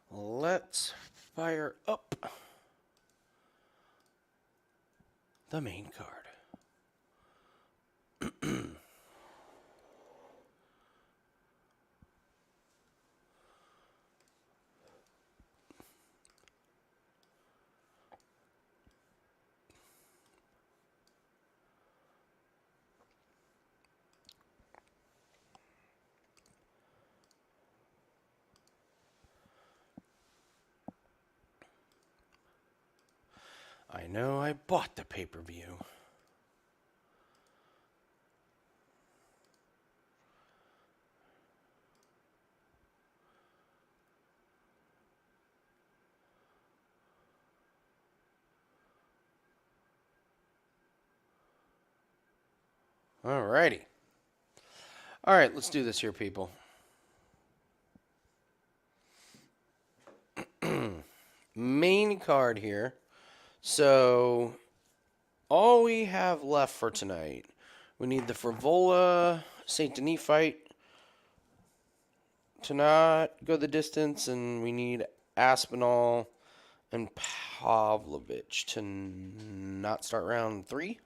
Let's fire up the main card. I know I bought the pay-per-view. Alrighty. Alright, let's do this here, people. Main card here. So, all we have left for tonight, we need the Frevola Saint-Denis fight to not go the distance, and we need Aspinall and Pavlovich to not start round 3.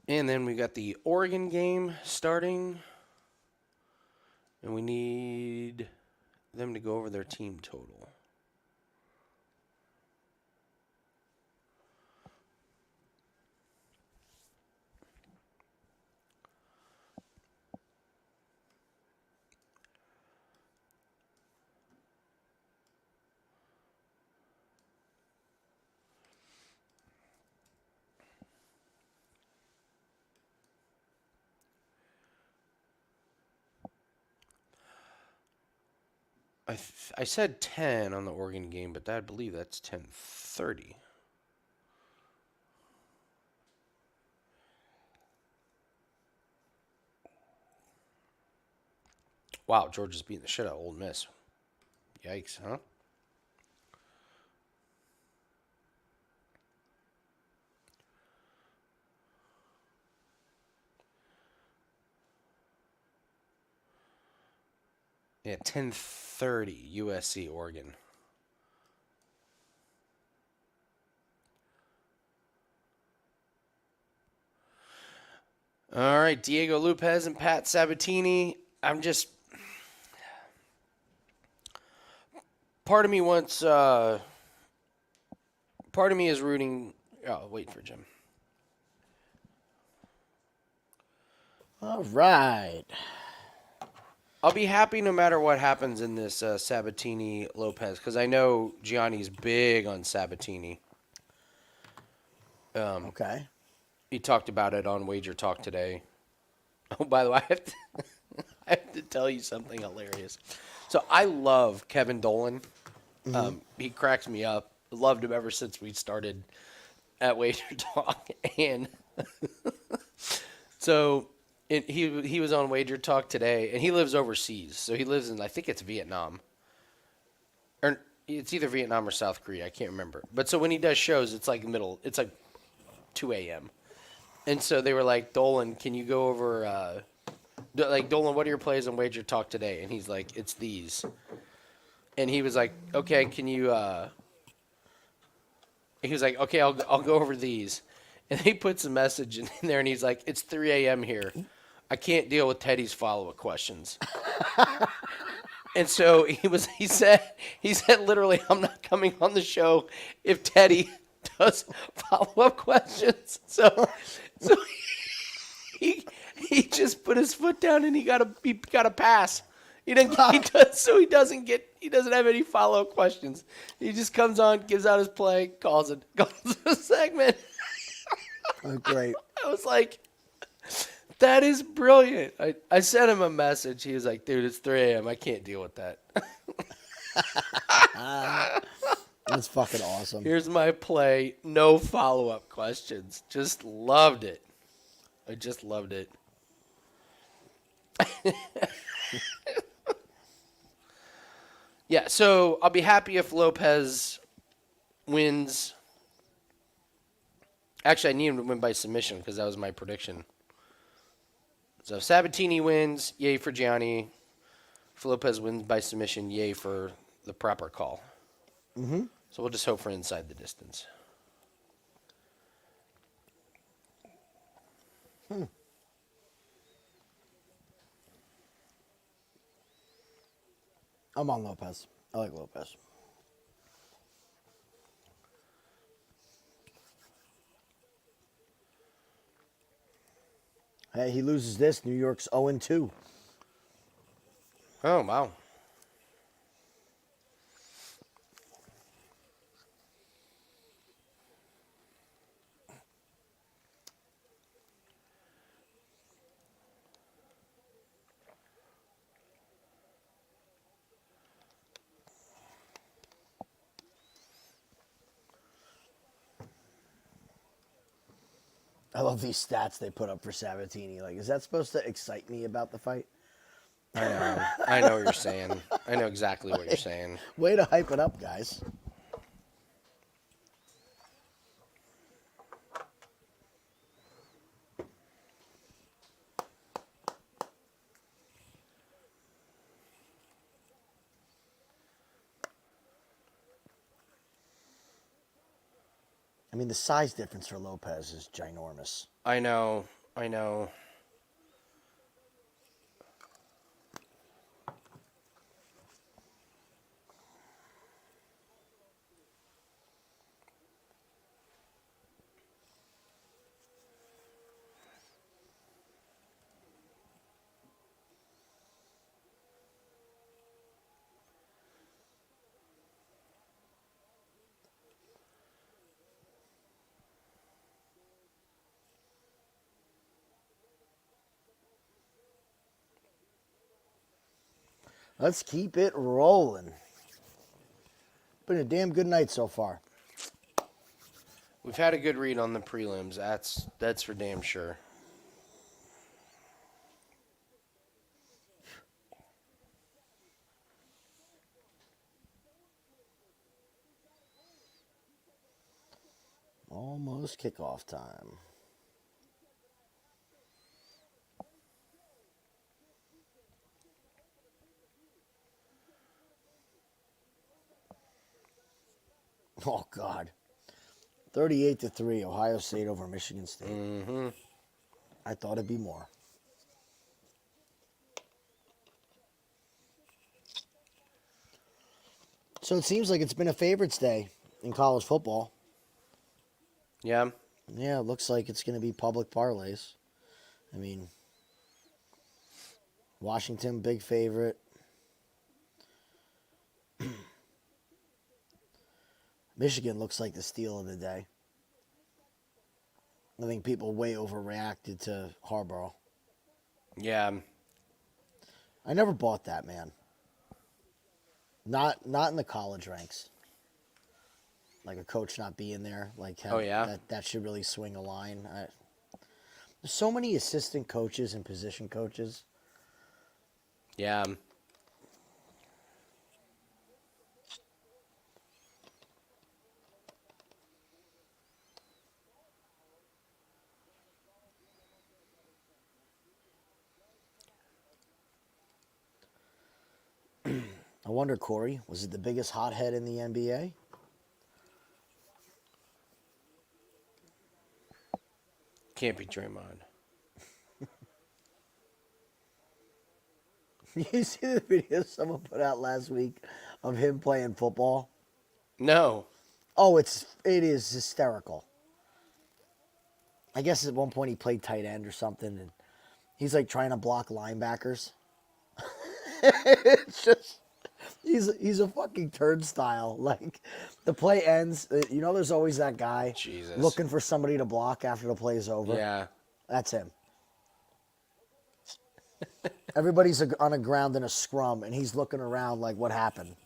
And then we got the Oregon game starting. And we need them to go over their team total. I said 10 on the Oregon game, but I believe that's 10:30. Wow, Georgia's beating the shit out of Ole Miss. Yikes, huh? Yeah, 10:30 USC Oregon. All right, Diego Lopes and Pat Sabatini. Part of me wants, part of me is rooting. Oh, wait for Jim. All right. I'll be happy no matter what happens in this Sabatini Lopes, because I know Gianni's big on Sabatini. Okay. He talked about it on Wager Talk today. Oh, by the way, I have to tell you something hilarious. So I love Kevin Dolan. He cracks me up. Loved him ever since we started at Wager Talk. And so he was on Wager Talk today, and he lives overseas. So he lives in, I think it's Vietnam. Or it's either Vietnam or South Korea. I can't remember. But so when he does shows, it's like 2 a.m. And so they were like, Dolan, can you go over, Dolan, what are your plays on Wager Talk today? And he's like, it's these. And he was like, okay, can you, he was like, okay, I'll go over these. And he puts a message in there, and he's like, it's 3 a.m. here. I can't deal with Teddy's follow-up questions. And so he said literally, I'm not coming on the show if Teddy does follow-up questions. So he just put his foot down, and he got a pass. He doesn't have any follow-up questions. He just comes on, gives out his play, calls a segment. Oh, great. I was like, that is brilliant. I sent him a message. He was like, dude, it's 3 a.m. I can't deal with that. That's fucking awesome. Here's my play. No follow-up questions. Just loved it. I just loved it. Yeah, so I'll be happy if Lopes wins Actually, I need him to win by submission because that was my prediction. So if Sabatini wins, yay for Gianni. If Lopes wins by submission, yay for the proper call. Mm-hmm. So we'll just hope for inside the distance. I'm on Lopes. I like Lopes. Hey, he loses this. New York's 0-2. Oh, wow. I love these stats they put up for Sabatini. Like, is that supposed to excite me about the fight? I know. I know what you're saying. I know exactly what you're saying. Way to hype it up, guys. I mean, the size difference for Lopes is ginormous. I know. I know. Let's keep it rolling. Been a damn good night so far. We've had a good read on the prelims. That's for damn sure. Almost kickoff time. Oh, God. 38-3, Ohio State over Michigan State. Mm-hmm. I thought it'd be more. So it seems like it's been a favorites day in college football. Yeah. Yeah, it looks like it's going to be public parlays. I mean, Washington, big favorite. Michigan looks like the steal of the day. I think people way overreacted to Harbaugh. Yeah. I never bought that, man. Not in the college ranks. Like a coach not being there, like how Oh, yeah? that should really swing a line. There's so many assistant coaches and position coaches. Yeah. I wonder, Corey, was it the biggest hothead in the NBA? Can't be Draymond. You see the video someone put out last week of him playing football? No. Oh, it is hysterical. I guess at one point he played tight end or something, and he's like trying to block linebackers. It's just he's a fucking turnstile. Like the play ends, you know, there's always that guy Jesus. looking for somebody to block after the play's over. Yeah. That's him. Everybody's on the ground in a scrum, and he's looking around like, what happened?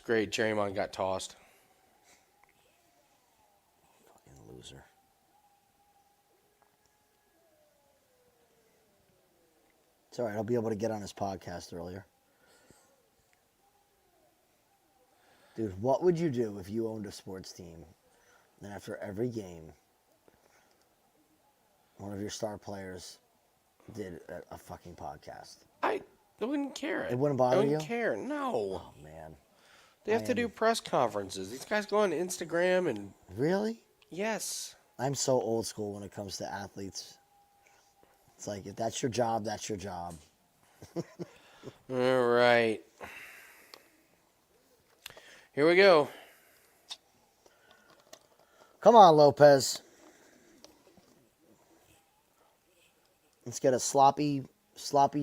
It's great. Draymond got tossed. Fucking loser. It's all right. I'll be able to get on his podcast earlier. Dude, what would you do if you owned a sports team and after every game, one of your star players did a fucking podcast? I wouldn't care. It wouldn't bother I you? wouldn't care. No. Oh, man. They have to do press conferences. These guys go on Instagram and... Really? Yes. I'm so old school when it comes to athletes. It's like, if that's your job, that's your job. All right. Here we go. Come on, Lopes. Let's get a sloppy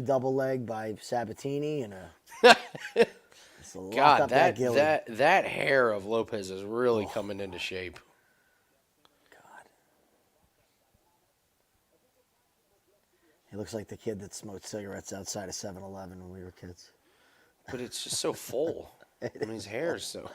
double leg by Sabatini and a... God, that hair of Lopes is really coming into shape. God. He looks like the kid that smoked cigarettes outside of 7-Eleven when we were kids. But it's just so full. I mean, his hair is so...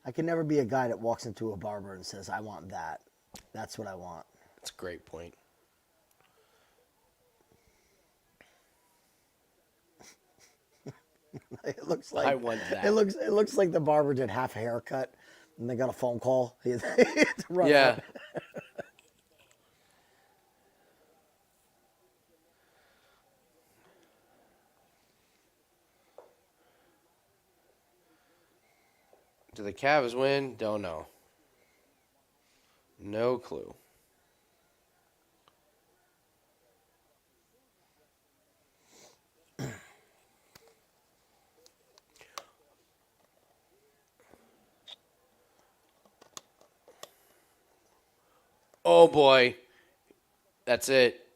I can never be a guy that walks into a barber and says, I want that. That's what I want. That's a great point. It looks like I want that. It looks like the barber did half a haircut and they got a phone call. He had to run Yeah. out. Do the Cavs win? Don't know. No clue. Oh boy. That's it.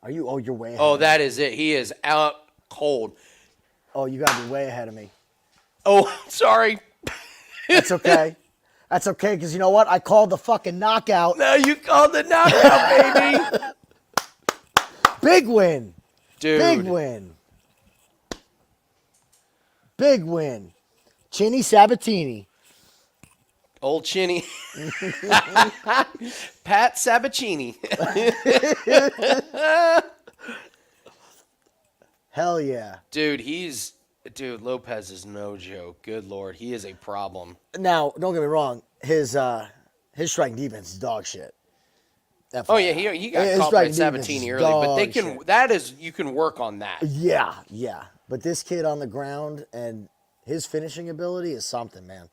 Are you? Oh, you're way ahead. Oh, that is it. He is out cold. Oh, you got to be way ahead of me. Oh, sorry. That's okay. That's okay, because you know what? I called the fucking knockout. No, you called the knockout, baby. Big win. Dude. Big win. Big win. Chinny Sabatini. Old Chinny. Pat Sabatini. Hell yeah. Dude, Lopes is no joke. Good Lord. He is a problem. Now, don't get me wrong. His striking defense is dog shit. Oh, yeah. He got His caught by striking defense Sabatini is early, but they dog can, you can work on that. Yeah, yeah. But this kid on the ground and his finishing ability is something, man.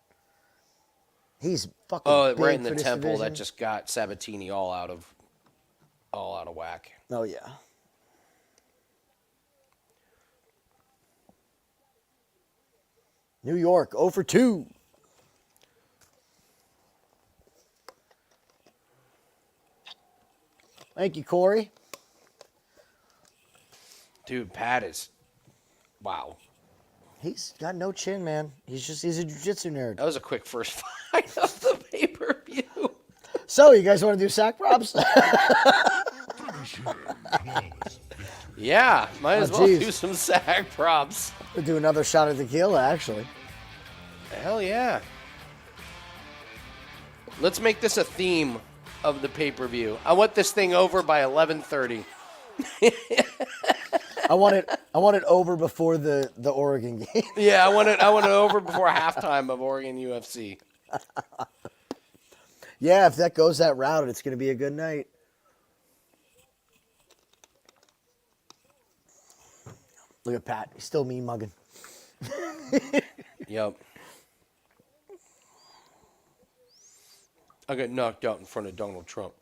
He's fucking Oh, big right in the for this temple. division. That just got Sabatini all out of whack. Oh, yeah. New York, 0 for 2. Thank you, Corey. Dude, Pat is... Wow. He's got no chin, man. He's a jiu-jitsu nerd. That was a quick first fight of the pay-per-view. So, you guys want to do sack props? Finish him. Flawless victory. Yeah, might as Oh, well geez. do some sack props. We'll do another shot at tequila, actually. Hell yeah. Let's make this a theme of the pay-per-view. I want this thing over by 11:30. I want it over before the Oregon game. Yeah, I want it over before halftime of Oregon UFC. Yeah, if that goes that route, it's going to be a good night. Look at Pat. He's still mean mugging. Yep. I got knocked out in front of Donald Trump.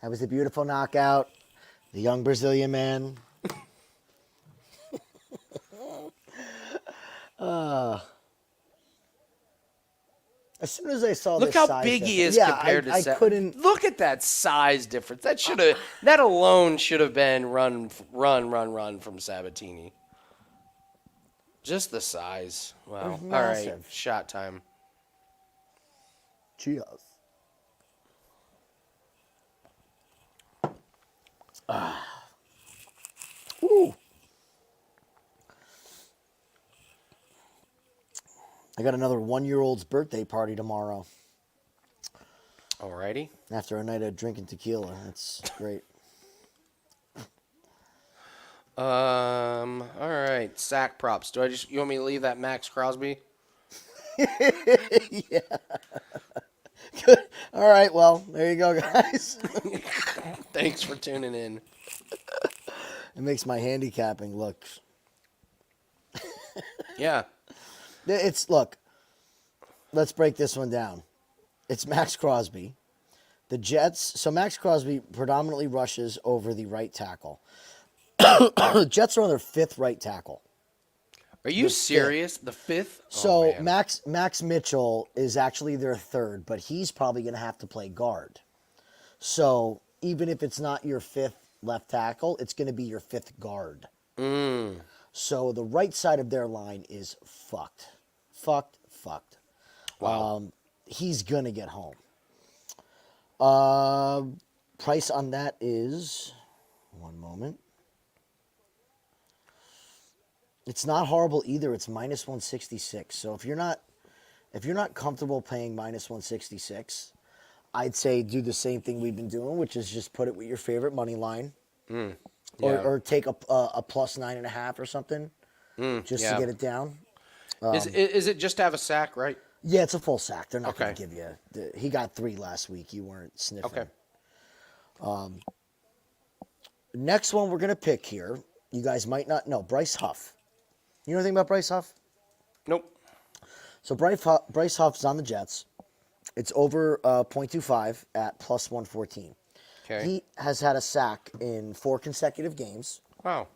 That was a beautiful knockout. The young Brazilian man. As soon as I saw Look this how size big he is difference- compared to I Seth. couldn't. Look at that size difference. That alone should have been run from Sabatini. Just the size. Wow. All right. massive. Shot time. Cheers. Ooh. I got another 1-year-old's birthday party tomorrow. Alrighty. After a night of drinking tequila. That's great. All right. Sack props. You want me to leave that Max Crosby? Yeah. Good. All right. Well, there you go, guys. Thanks for tuning in. It makes my handicapping look. Yeah. Look. Let's break this one down. It's Max Crosby. The Jets. So Max Crosby predominantly rushes over the right tackle. Jets are on their 5th right tackle. Are you serious? The 5th? So Oh, man. Max Mitchell is actually their 3rd, but he's probably going to have to play guard. So even if it's not your 5th left tackle, it's going to be your 5th guard. So the right side of their line is fucked. Fucked. Wow. He's going to get home. Price on that is, one moment. It's not horrible either. It's minus 166. So if you're not comfortable paying minus 166, I'd say do the same thing we've been doing, which is just put it with your favorite money line, Yeah. or take a plus 9.5 or something, just to get it down. Is it just to have a sack, right? Yeah, it's a full sack. They're not going Okay. to give you. He got 3 last week. You weren't sniffing. Okay. Next one we're going to pick here. You guys might not know Bryce Huff. You know anything about Bryce Huff? Nope. So Bryce Huff's on the Jets. It's over 0.25 at plus 114. Okay. He has had a sack in 4 consecutive games. Wow.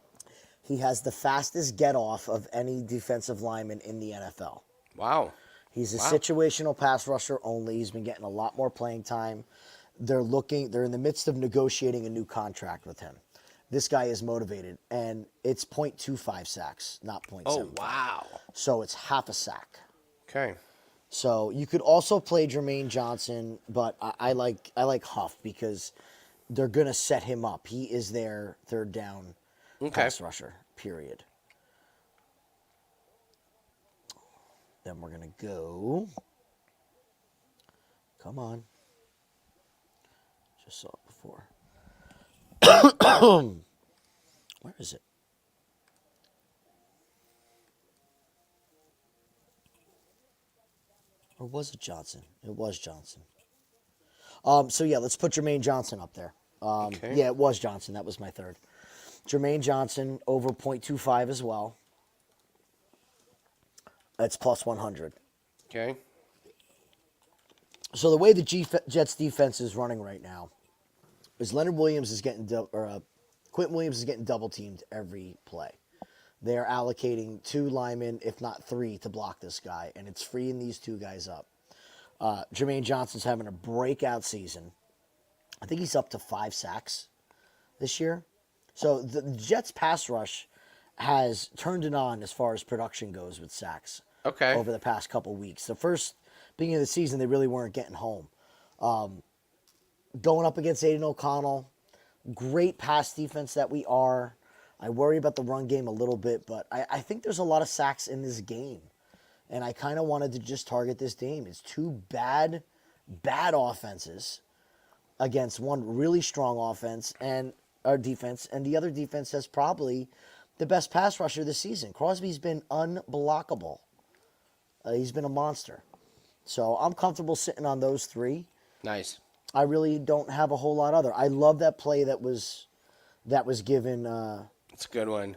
He has the fastest get off of any defensive lineman in the NFL. Wow. He's a situational pass rusher only. He's been getting a lot more playing time. They're in the midst of negotiating a new contract with him. This guy is motivated, and it's 0.25 sacks, not 0.7. Oh, wow. So it's half a sack. Okay. So you could also play Jermaine Johnson, but I like Huff because they're gonna set him up. He is their 3rd down pass rusher. Period. Then we're gonna go. Come on. Just saw it before. Where is it? Or was it Johnson? It was Johnson. So yeah, let's put Jermaine Johnson up there. Okay. Yeah, it was Johnson. That was my 3rd. Jermaine Johnson over 0.25 as well. That's plus 100. Okay. So the way the Jets defense is running right now is Quentin Williams is getting double teamed every play. They are allocating 2 linemen, if not 3, to block this guy, and it's freeing these 2 guys up. Jermaine Johnson's having a breakout season. I think he's up to 5 sacks this year. So the Jets pass rush has turned it on as far as production goes with sacks. Okay. Over the past couple weeks. The first beginning of the season, they really weren't getting home. Going up against Aiden O'Connell, great pass defense that we are. I worry about the run game a little bit, but I think there's a lot of sacks in this game. And I kind of wanted to just target this game. It's 2 bad offenses against one really strong offense and our defense, and the other defense has probably the best pass rusher this season. Crosby's been unblockable. He's been a monster. So I'm comfortable sitting on those 3. Nice. I really don't have a whole lot other. I love that play that was given It's a good one.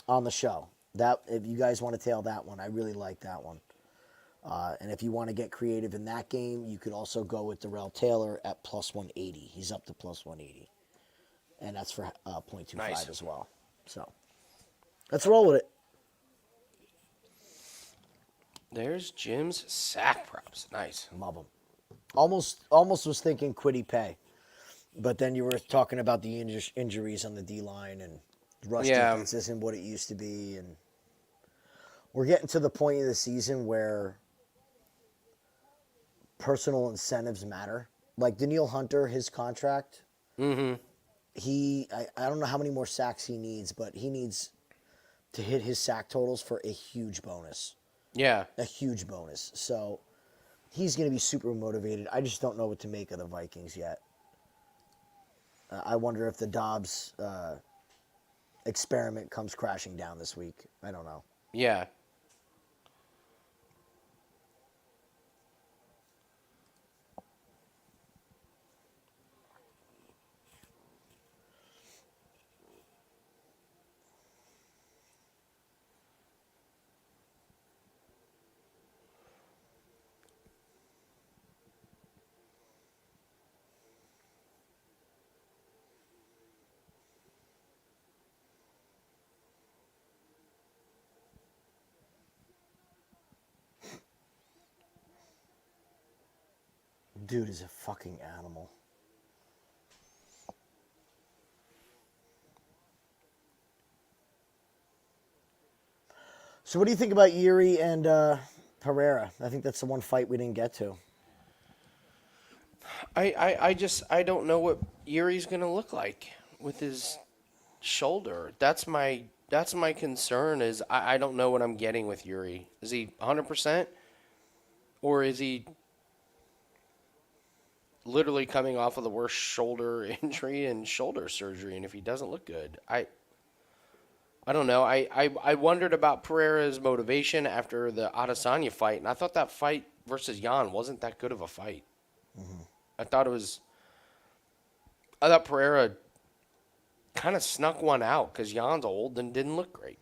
on the show. That if you guys want to tail that one, I really like that one. And if you want to get creative in that game, you could also go with Darrell Taylor at plus 180. He's up to plus 180. And that's for 0.25 Nice. as well. So let's roll with it. There's Jim's sack props. Nice. Love them. Almost was thinking Quiddy Pay. But then you were talking about the injuries on the D-line and rush defense isn't what it used to be. And we're getting to the point of the season where personal incentives matter. Like Daniil Hunter, his contract, I don't know how many more sacks he needs, but he needs to hit his sack totals for a huge bonus. Yeah. A huge bonus. So he's going to be super motivated. I just don't know what to make of the Vikings yet. I wonder if the Dobbs experiment comes crashing down this week. I don't know. Yeah. Dude is a fucking animal. So what do you think about Jiří and Pereira? I think that's the one fight we didn't get to. I don't know what Yuri's gonna look like with his shoulder. That's my concern. Is I don't know what I'm getting with Jiří. Is he 100%, or is he literally coming off of the worst shoulder injury and shoulder surgery? And if he doesn't look good, I don't know. I wondered about Pereira's motivation after the Adesanya fight, and I thought that fight versus Jan wasn't that good of a fight. I thought Pereira kind of snuck one out because Jan's old and didn't look great.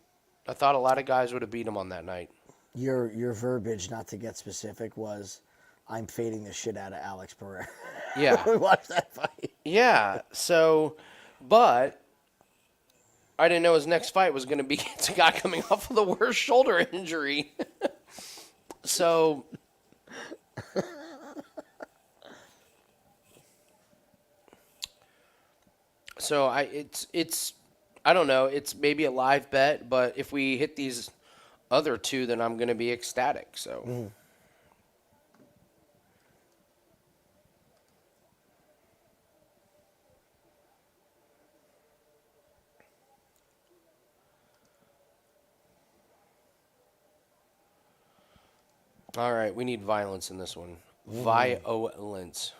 I thought a lot of guys would have beat him on that night. Your verbiage, not to get specific, was, "I'm fading the shit out of Alex Pereira." Yeah. We watched that fight. Yeah. So, but I didn't know his next fight was going to be against a guy coming off of the worst shoulder injury. So, I don't know. It's maybe a live bet, but if we hit these other two, then I'm going to be ecstatic. So. All right, we need violence in this one. Violence.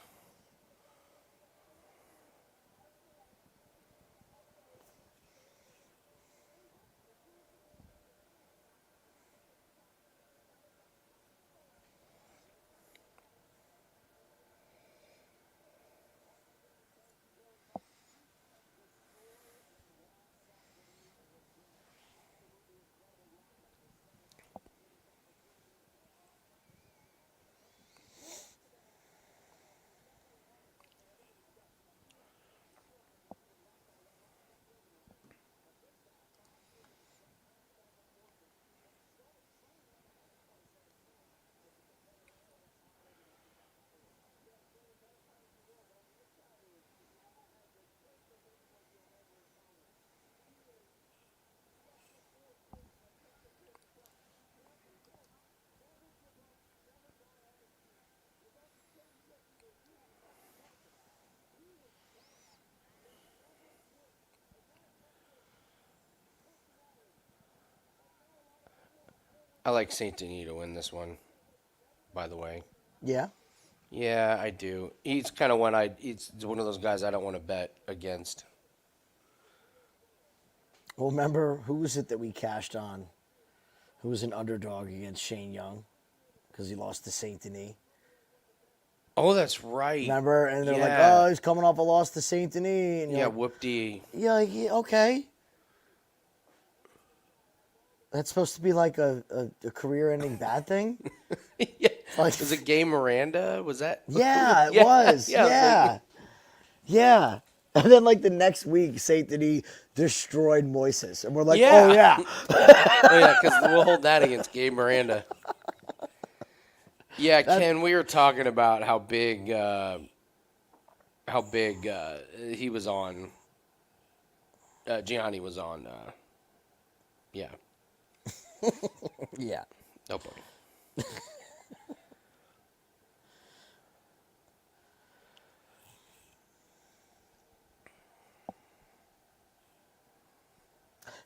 I like Saint-Denis to win this one, by the way. Yeah? Yeah, I do. He's kind of he's one of those guys I don't want to bet against. Well, remember, who was it that we cashed on? Who was an underdog against Shane Young? Because he lost to Saint-Denis. Oh, that's right. Remember? And they're like, Yeah. oh, he's coming off a loss to Saint-Denis. And Yeah, like, whoop-dee. yeah, like, yeah, okay. That's supposed to be like a career-ending bad thing? Yeah. Like- Was it Gay Miranda? Was that? Yeah, it Yeah, was. yeah, Yeah. I was Yeah. And then, like, the next week, Saint-Denis destroyed Moises. And we're like, Yeah. oh, yeah. Oh, yeah, because we'll hold that against Gay Miranda. Yeah, Ken, we were talking about how big he was on. Gianni was on. Yeah. Yeah. No point.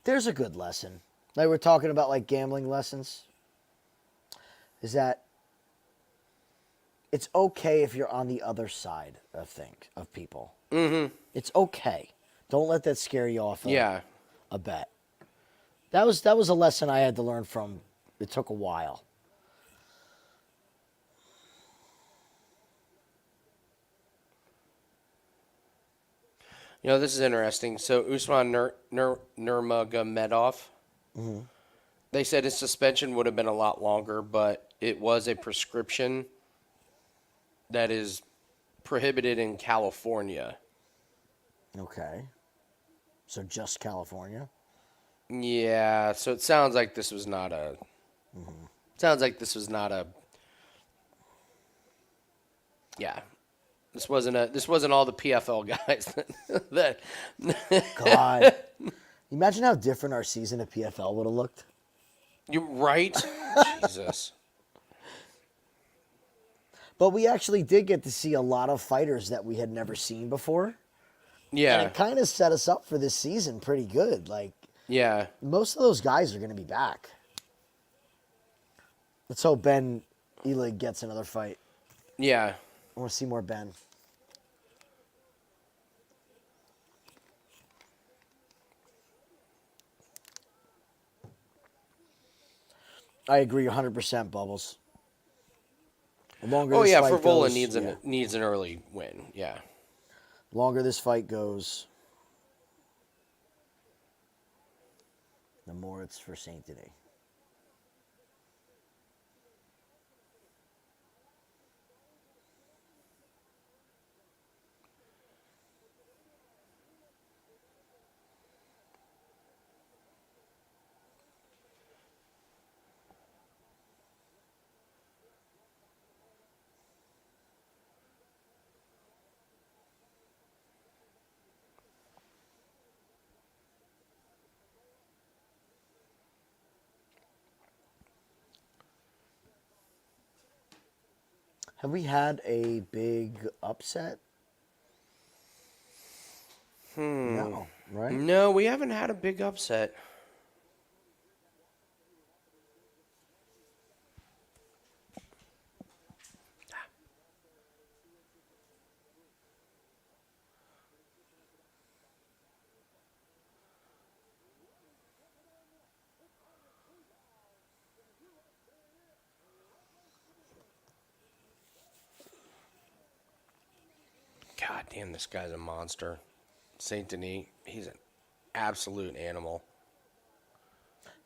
There's a good lesson. Like we're talking about like gambling lessons. Is that it's okay if you're on the other side of people. Mm-hmm. It's okay. Don't let that scare you off Yeah. a bet. That was a lesson I had to learn from. It took a while. You know, this is interesting. So Usman Nurmagomedov, they said his suspension would have been a lot longer, but it was a prescription that is prohibited in California. Okay. So just California? Yeah, so it sounds like this was not a. Sounds like this was not a. Yeah, this wasn't all the PFL guys that. God. Imagine how different our season of PFL would have looked. You're right. Jesus. But we actually did get to see a lot of fighters that we had never seen before. And Yeah. it kind of set us up for this season pretty good. Like, Yeah. most of those guys are going to be back. Let's hope Ben Elig gets another fight. Yeah. I want to see more Ben. I agree 100%, Bubbles. The longer Oh this yeah, fight Frevola goes, needs an early win. Yeah. longer this fight goes, the more it's for Saint-Denis. Have we had a big upset? No, right? No, we haven't had a big upset. God damn, this guy's a monster. Saint Denis, he's an absolute animal.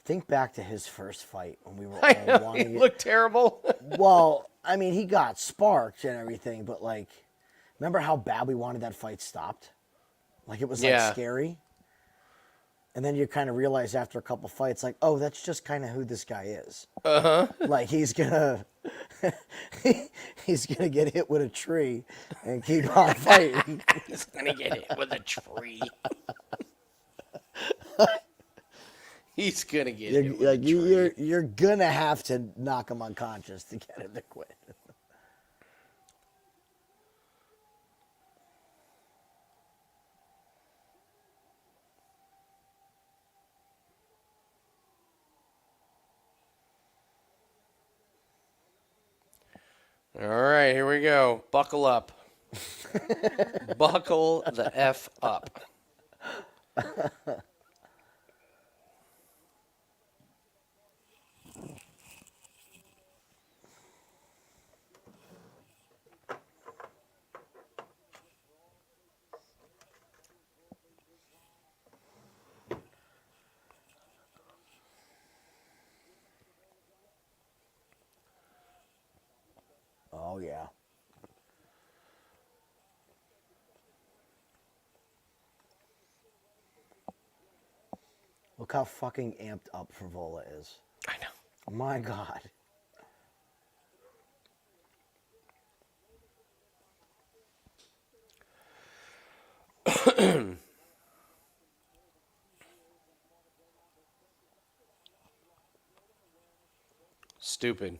Think back to his first fight when we were I all know, he wanting it. looked terrible. Well, I mean, he got sparked and everything, but like, remember how bad we wanted that fight stopped? Like, it was like Yeah. scary. And then you kind of realize after a couple fights, like, oh, that's just kind of who this guy is. Like, he's gonna get hit with a tree and keep on fighting. He's gonna get hit with a tree. He's gonna get hit with a tree. You're gonna have to knock him unconscious to get him to quit. All right, here we go. Buckle up. Buckle the F up. Oh yeah. Look how fucking amped up Frevola is. I know. My God. Stupid.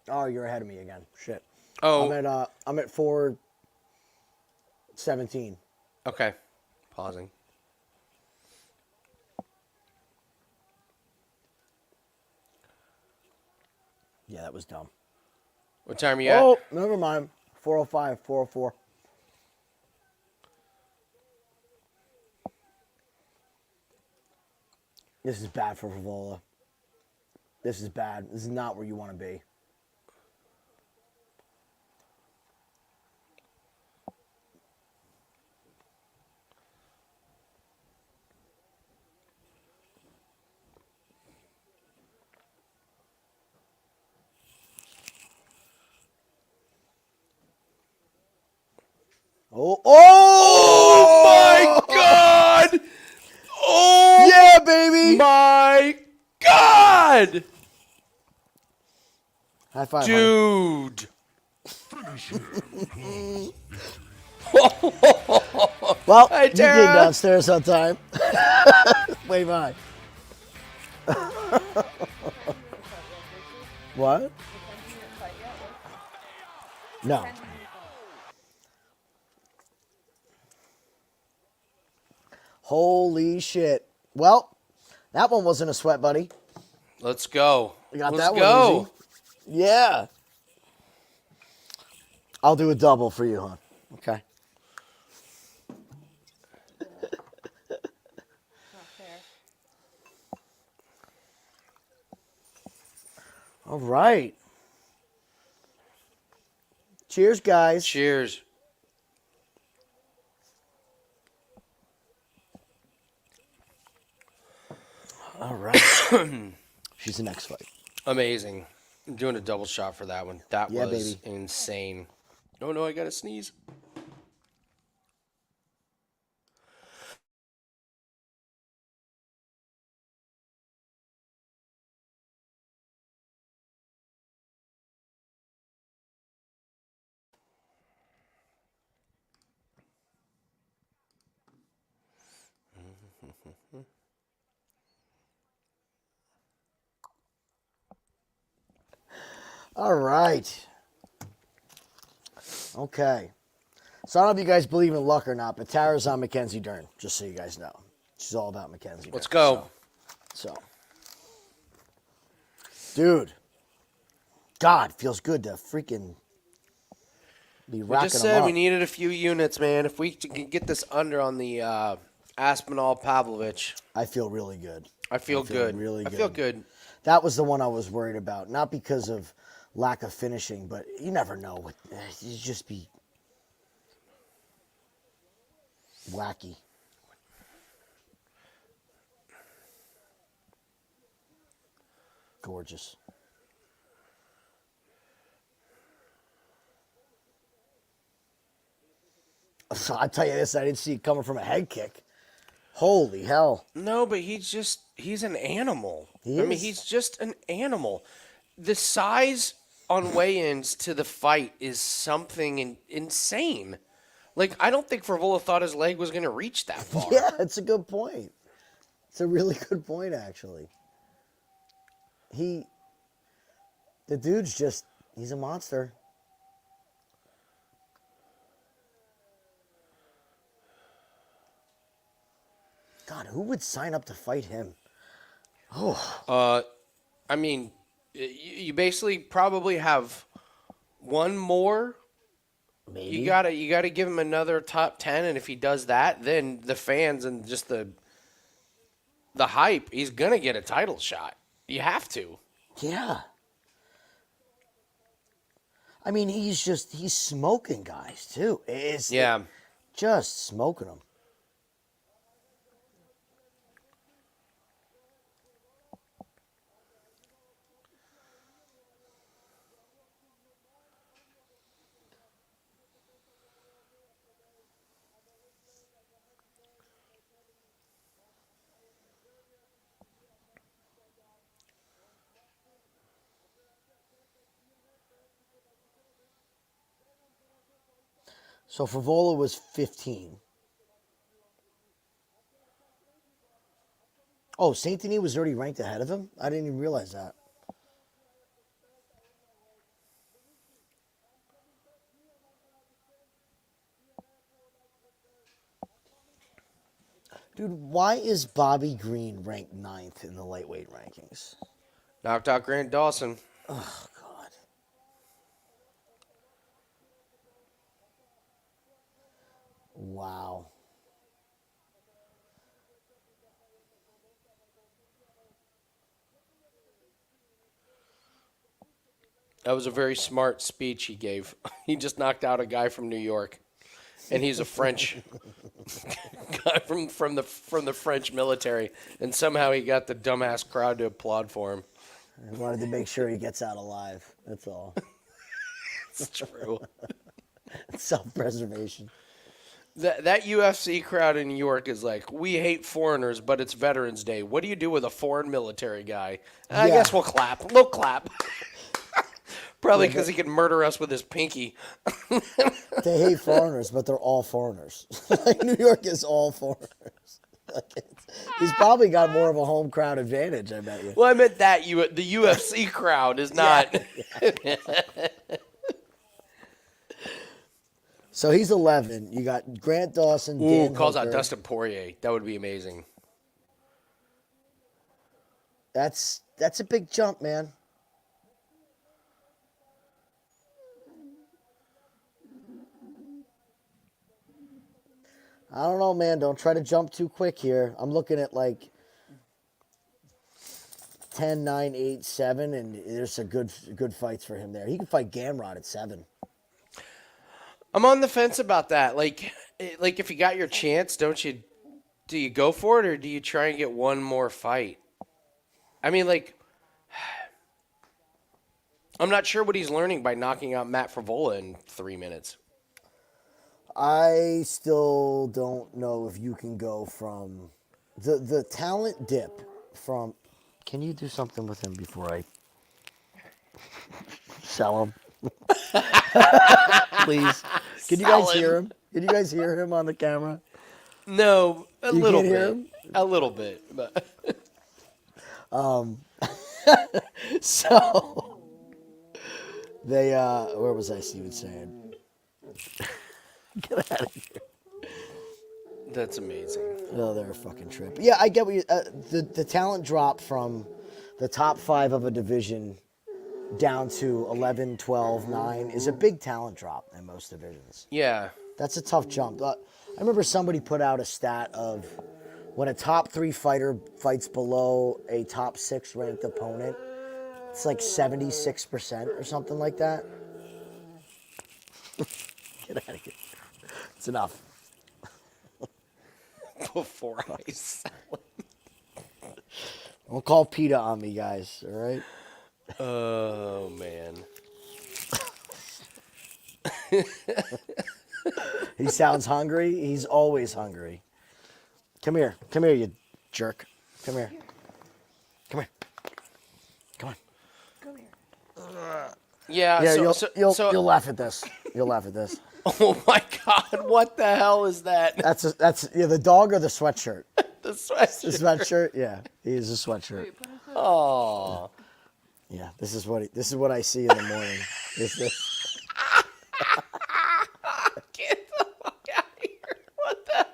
Oh, you're ahead of me again. Shit. Oh, I'm at 4:17. okay. Pausing. Yeah, that was dumb. What time are you at? Oh, never mind. 4:05, 4:04. This is bad for Frevola. This is bad. This is not where you want to be. Oh, Oh my God! Oh yeah, baby! my God! High five, honey. Dude. Well, Hi, you came Tara. downstairs on time. Wave hi. What? No. Holy shit. Well, that one wasn't a sweat, buddy. Let's go. You got Let's that go. one easy. Yeah. I'll do a double for you, hon. Okay. All right. Cheers, guys. Cheers. All right. She's the next fight. Amazing. I'm doing a double shot for that one. That Yeah, was baby. insane. Oh no, I gotta sneeze. All right. Okay. So I don't know if you guys believe in luck or not, but Tara's on Mackenzie Dern, just so you guys know. She's all about Mackenzie Dern. Let's go. So. Dude. God, feels good to freaking be We racking just them said up. we needed a few units, man. If we can get this under on the Aspinall Pavlovich, I feel really good. I feel good. really I feel good. good. That was the one I was worried about. Not because of lack of finishing, but you never know. You just be wacky. Gorgeous. So I tell you this, I didn't see it coming from a head kick. Holy hell. No, but he's an animal. He I mean, is. he's just an animal. The size on weigh-ins to the fight is something insane. Like, I don't think Frevola thought his leg was going to reach that far. Yeah, it's a good point. It's a really good point, actually. The dude's just, he's a monster. God, who would sign up to fight him? I mean, you basically probably have one more. Maybe. You gotta give him another top 10, and if he does that, then the fans and just the hype, he's gonna get a title shot. You have to. Yeah. I mean, he's smoking guys, too. Yeah. Just smoking them. So Frevola was 15. Oh, Saint-Denis was already ranked ahead of him? I didn't even realize that. Dude, why is Bobby Green ranked 9th in the lightweight rankings? Knocked out Grant Dawson. Oh, God. Wow. That was a very smart speech he gave. He just knocked out a guy from New York, and he's a French guy from the French military, and somehow he got the dumbass crowd to applaud for him. I wanted to make sure he gets out alive. That's all. It's true. Self-preservation. That UFC crowd in New York is like, we hate foreigners, but it's Veterans Day. What do you do with a foreign military guy? I Yeah. guess we'll clap. We'll clap. Probably because he could murder us with his pinky. They hate foreigners, but they're all foreigners. Like, New York is all foreigners. Like, he's probably got more of a home crowd advantage, I bet you. Well, I meant that the UFC crowd is not. So he's 11. You got Grant Dawson, Ooh, Dan calls out Hooker. Dustin Poirier. That would be amazing. That's a big jump, man. I don't know, man. Don't try to jump too quick here. I'm looking at like 10, 9, 8, 7, and there's some good fights for him there. He can fight Gamrot at 7. I'm on the fence about that. Like if you got your chance, do you go for it or do you try and get one more fight? I mean, like, I'm not sure what he's learning by knocking out Matt Frevola in 3 minutes. I still don't know if you can go from the talent dip from. Can you do something with him before I sell him? Please. Can you guys hear him? Can you guys hear him on the camera? No, a You little can't hear bit. him? A little bit, but So they where was I even saying? Get out of here. that's amazing. Oh, they're a fucking trip. Yeah, I get what you, the talent drop from the top 5 of a division down to 11, 12, 9 is a big talent drop in most divisions. Yeah. That's a tough jump. I remember somebody put out a stat of when a top 3 fighter fights below a top 6 ranked opponent, it's like 76% or something like that. Get out of here. It's enough. Before I sell him. Don't call PETA on me, guys, all right? Oh, man. He sounds hungry. He's always hungry. Come here. Come here, you jerk. Come here. Come here. Come on. Yeah, Yeah, so you'll laugh at this. You'll laugh at this. oh my God, what the hell is that? That's the dog or the sweatshirt? The sweatshirt. The sweatshirt? Yeah, he is a sweatshirt. Oh. Yeah, this is what I see in the morning. This. Get the fuck out of here. What the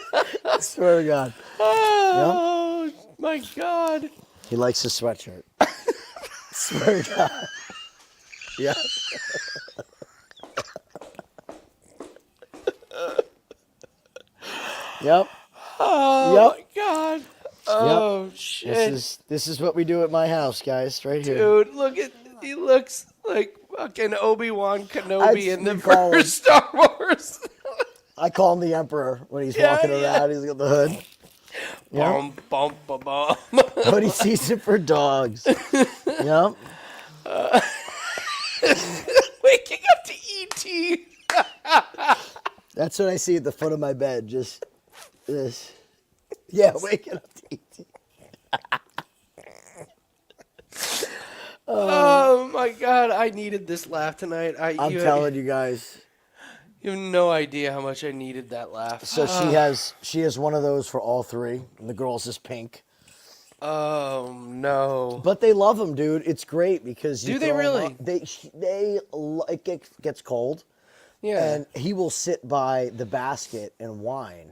hell? I swear to God. Oh, my God. He likes his sweatshirt. Swear to God. Yeah. Yep. Oh, Yep. my God. Oh, shit. This is what we do at my house, guys. Right here. Dude, he looks like fucking Obi-Wan Kenobi in the we call him. first Star Wars. I call him the Emperor when he's Yeah, walking yeah. around. He's got the hood. Yep. Bum, bum, bum, bum. Hoodie season for dogs. Yep. Waking up to E.T. That's what I see at the foot of my bed. Just this. Yeah, waking up to eat. Oh, my God. I needed this laugh tonight. I'm telling you guys. You have no idea how much I needed that laugh. So she has one of those for all 3, and the girl's is pink. Oh, no. But they love them, dude. It's great because you Do they throw 'em really? up- it gets cold, Yeah. and he will sit by the basket and whine.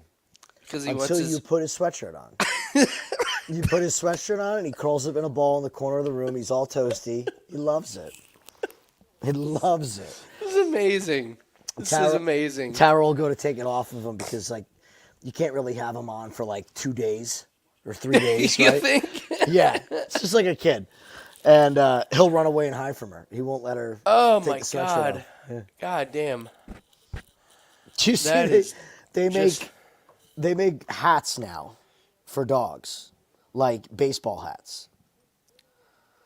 Because he wants until his... you put his sweatshirt on. You put his sweatshirt on, and he curls up in a ball in the corner of the room. He's all toasty. He loves it. He loves it. This is amazing. This is amazing. Tara will go to take it off of him because, like, you can't really have him on for, like, 2 days or 3 days, You right? think? Yeah. It's just like a kid. And he'll run away and hide from her. He won't let her Oh, take my the sweatshirt God. off. Yeah. God damn. Do you see That is they just- make hats now for dogs, like baseball hats.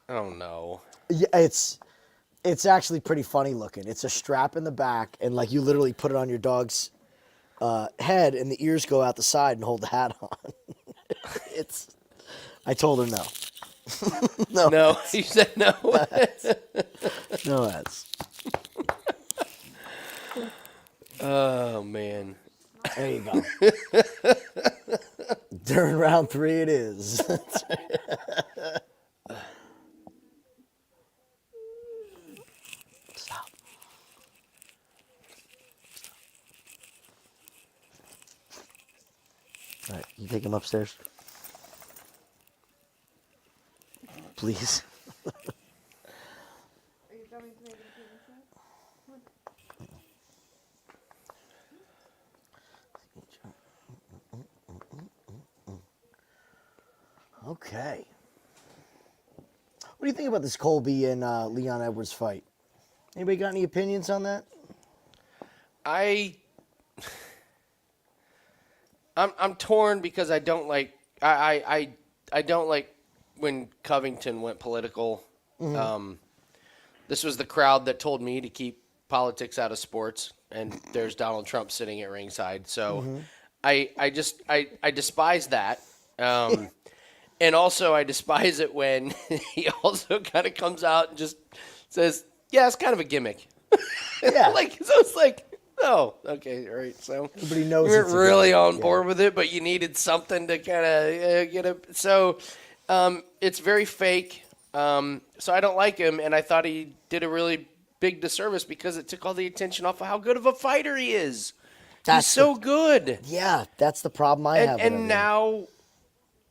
Oh, no. Yeah, it's actually pretty funny looking. It's a strap in the back, and like you literally put it on your dog's head, and the ears go out the side and hold the hat on. I told her no. No, you said no. No hats. Oh, man. There you go. During round 3 it is. Stop. All right, you take him upstairs. Please. Are you coming to make an appearance? Okay. What do you think about this Colby and Leon Edwards fight? Anybody got any opinions on that? I'm torn because I don't like I don't like when Covington went political. This was the crowd that told me to keep politics out of sports, and there's Donald Trump sitting at ringside. So I despise that. And also I despise it when he also kind of comes out and just says, yeah, it's kind of a gimmick. Yeah. So it's like, oh, okay, all right. So Everybody knows you weren't it's a really gimmick, on board with it, but you needed something to kind of get a. So it's very fake. So I don't like him, and I thought he did a really big disservice because it took all the attention off of how good of a fighter he is. That's He's so good. Yeah, that's the problem I have. with And everything. now,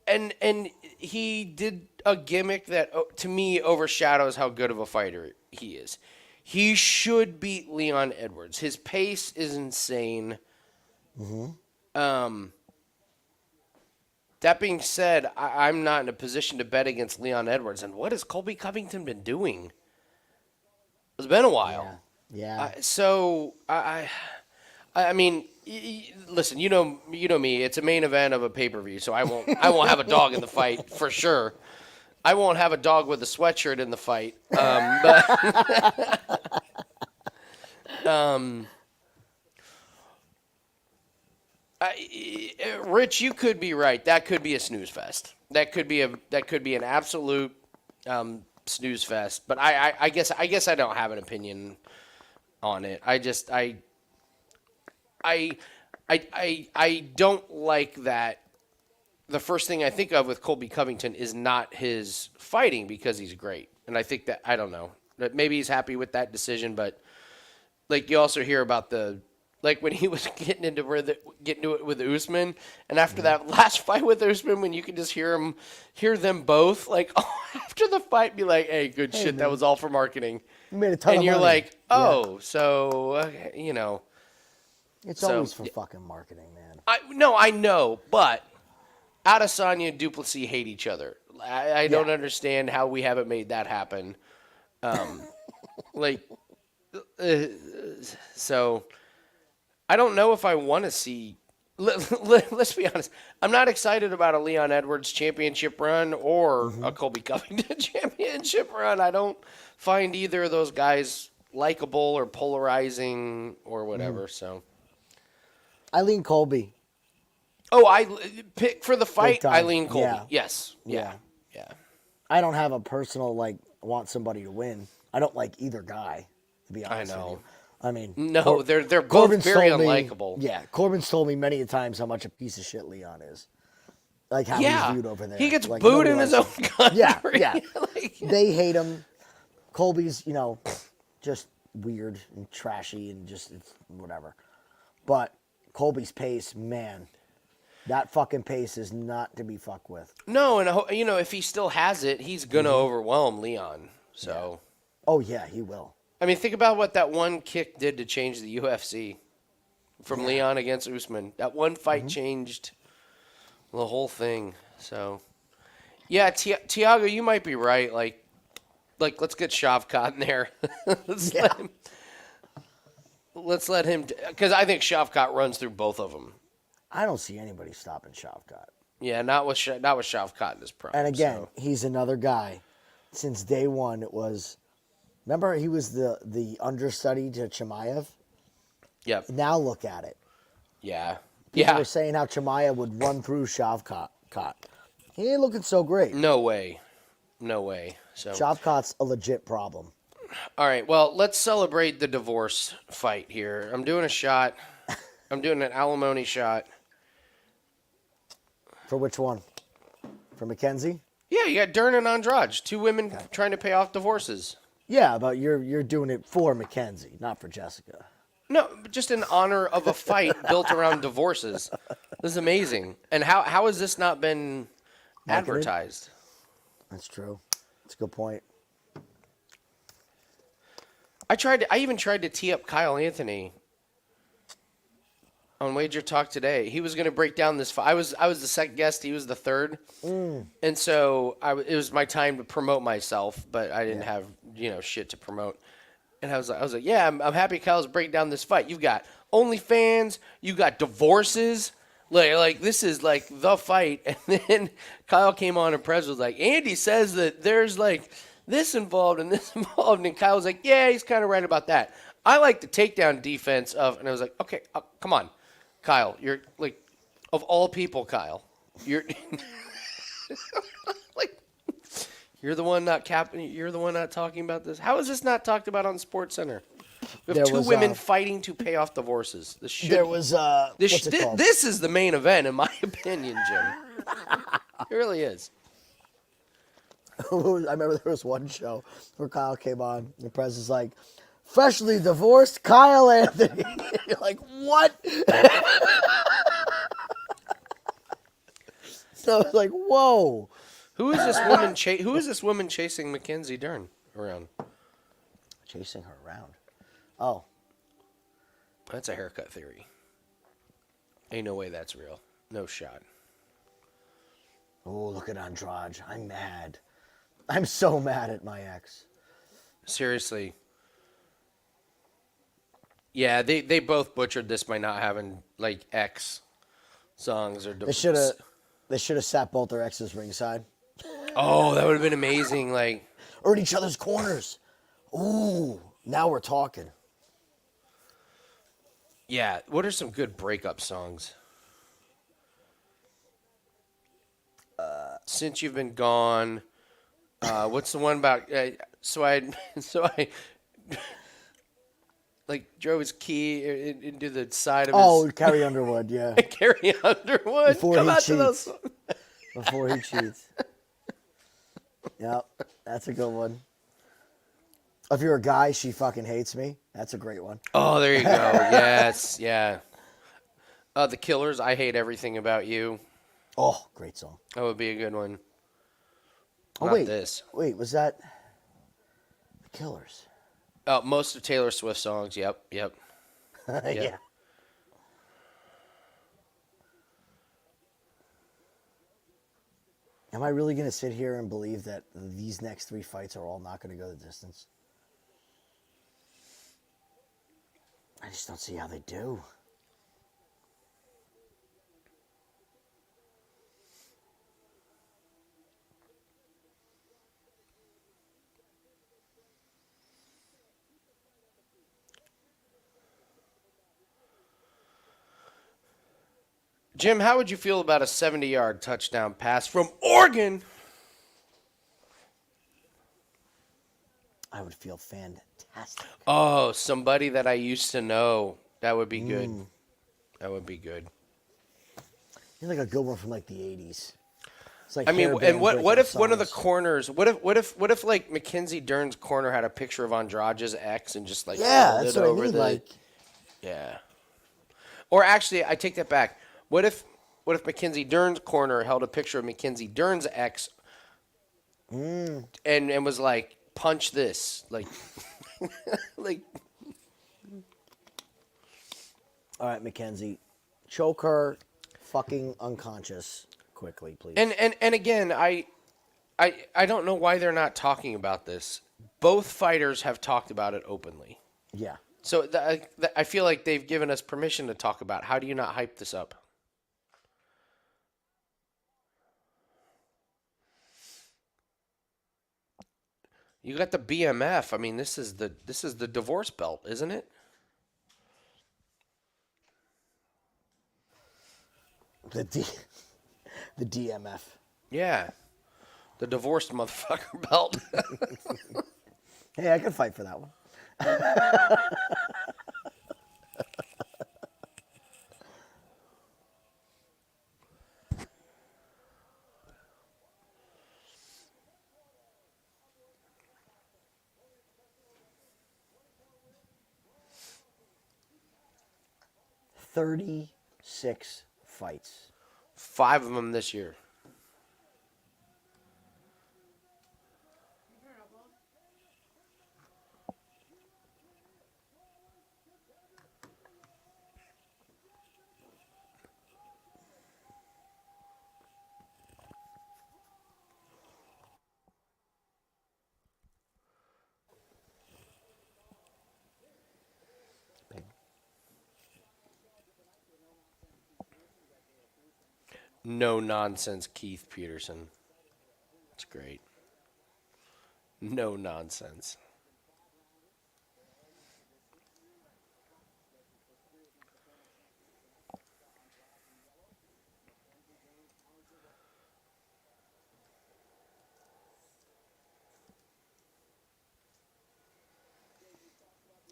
and he did a gimmick that to me overshadows how good of a fighter he is. He should beat Leon Edwards. His pace is insane. That being said, I'm not in a position to bet against Leon Edwards. And what has Colby Covington been doing? It's been a while. Yeah. I mean, listen. You know me. It's a main event of a pay-per-view, so I won't have a dog in the fight for sure. I won't have a dog with a sweatshirt in the fight. Rich, you could be right. That could be a snooze fest. That could be an absolute snooze fest. But I guess I don't have an opinion on it. I don't like that. The first thing I think of with Colby Covington is not his fighting because he's great. And I think that, I don't know, that maybe he's happy with that decision, but like you also hear about when he was getting into it with Usman, and after that last fight with Usman, when you can just hear them both after the fight be like, hey, good shit, man. that was all for marketing. You made a ton And of you're money. like, Yeah. oh, so, okay, It's so- always for fucking marketing, man. I know, but Adesanya and Duplessis hate each other. I don't understand how we haven't made that happen. So I don't know if I want to see. Let's be honest. I'm not excited about a Leon Edwards championship run or a Colby Covington championship run. I don't find either of those guys likable or polarizing or whatever. So. I lean Colby. Oh, I pick for the fight. time. Eileen Colby. Yeah. Yes. Yeah. Yeah. I don't have a personal, want somebody to win. I don't like either guy, to be honest know. with you. I mean, No, they're both Corbin's very told me- unlikable. Yeah, Corbin's told me many a times how much a piece of shit Leon is. Like how Yeah. he's viewed over there. He gets Like, booed nobody in his likes own him. country. Yeah, yeah. Like- They hate him. Colby's, just weird and trashy and just it's whatever. But Colby's pace, man. That fucking pace is not to be fucked with. No, and if he still has it, he's gonna overwhelm Leon. So, Oh yeah, he will. I mean, think about what that one kick did to change the UFC from Leon against Usman. That one fight changed the whole thing. So, yeah, Tiago, you might be right. Like let's get Shavkat in there. Let's let him, because I think Shavkat runs through both of them. I don't see anybody stopping Shavkat. Yeah, not with Shavkat in his prime. And again, so. he's another guy. Since day one, it was. Remember, he was the understudy to Chimaev. Yep. Now look at it. Yeah. People Yeah. were saying how Chimaev would run through Shavkat. He ain't looking so great. No way. So. Shavkat's a legit problem. All right. Well, let's celebrate the divorce fight here. I'm doing a shot. I'm doing an alimony shot. For which one? For Mackenzie? Yeah, you got Dern and Andrade, two women trying to pay off divorces. Yeah, but you're doing it for Mackenzie, not for Jéssica. No, just in honor of a fight built around divorces. This is amazing. And how has this not been advertised? That's true. That's a good point. I even tried to tee up Kyle Anthony on Wager Talk today. He was going to break down this fight. I was the second guest. He was the third. And so it was my time to promote myself, but I didn't have, shit to promote. And I was like, yeah, I'm happy Kyle's breaking down this fight. You've got OnlyFans. You got divorces. Like this is like the fight. And then Kyle came on and Prez was like, Andy says that there's like this involved and this involved. And Kyle was like, yeah, he's kind of right about that. I like the takedown defense of, and I was like, okay, come on, Kyle. You're like, of all people, Kyle, you're like, you're the one not You're the one not talking about this. How is this not talked about on SportsCenter? We have two women fighting to pay off divorces. There was what's it called? This is the main event, in my opinion, Jim. It really is. I remember there was one show where Kyle came on. And Prez is like, freshly divorced Kyle Anthony. You're like, what? So I was like, whoa. Who is this woman? Who is this woman chasing Mackenzie Dern around? Chasing her around. Oh, That's a haircut theory. Ain't no way that's real. No shot. oh, look at Andrade. I'm mad. I'm so mad at my ex. Seriously. Yeah, they both butchered this by not having like X songs or. They should have sat both their exes ringside. Oh, that would have been amazing. Like, Or in each other's corners. Ooh, now we're talking. yeah. What are some good breakup songs? Since You've Been Gone. What's the one about? So I like drove his key into the side of his. Oh, Carrie Underwood, yeah. Carrie Underwood. Before Come he out to those cheats. songs. Before he cheats. Yep, that's a good one. If you're a guy, she fucking hates me. That's a great one. Oh, there you go. Yes, yeah. The Killers. I Hate Everything About You. Oh, great song. That would be a good one. Oh, Not wait. this. Wait, was that The Killers? Most of Taylor Swift songs. Yep. Yeah. Am I really going to sit here and believe that these next three fights are all not going to go the distance? I just don't see how they do. Jim, how would you feel about a 70-yard touchdown pass from Oregon? I would feel fantastic. Oh, somebody that I used to know. That would be good. That would be good. You're like a good one from like the 80s. It's like I mean, hairband and what breaking if one of the songs. corners? What if like Mackenzie Dern's corner had a picture of Andrade's ex and just like Yeah, folded that's what I over mean. the Like, yeah. Or actually, I take that back. What if What if Mackenzie Dern's corner held a picture of Mackenzie Dern's ex and was like, punch this? Like, like, All right, Mackenzie. Choke her fucking unconscious quickly, please. and again, I don't know why they're not talking about this. Both fighters have talked about it openly. Yeah. So I feel like they've given us permission to talk about it. How do you not hype this up? You got the BMF. I mean, this is the divorce belt, isn't it? The DMF. Yeah. The divorced motherfucker belt. Hey, I could fight for that one. $36 fights. 5 of them this year. No nonsense, Keith Peterson. It's great. No nonsense.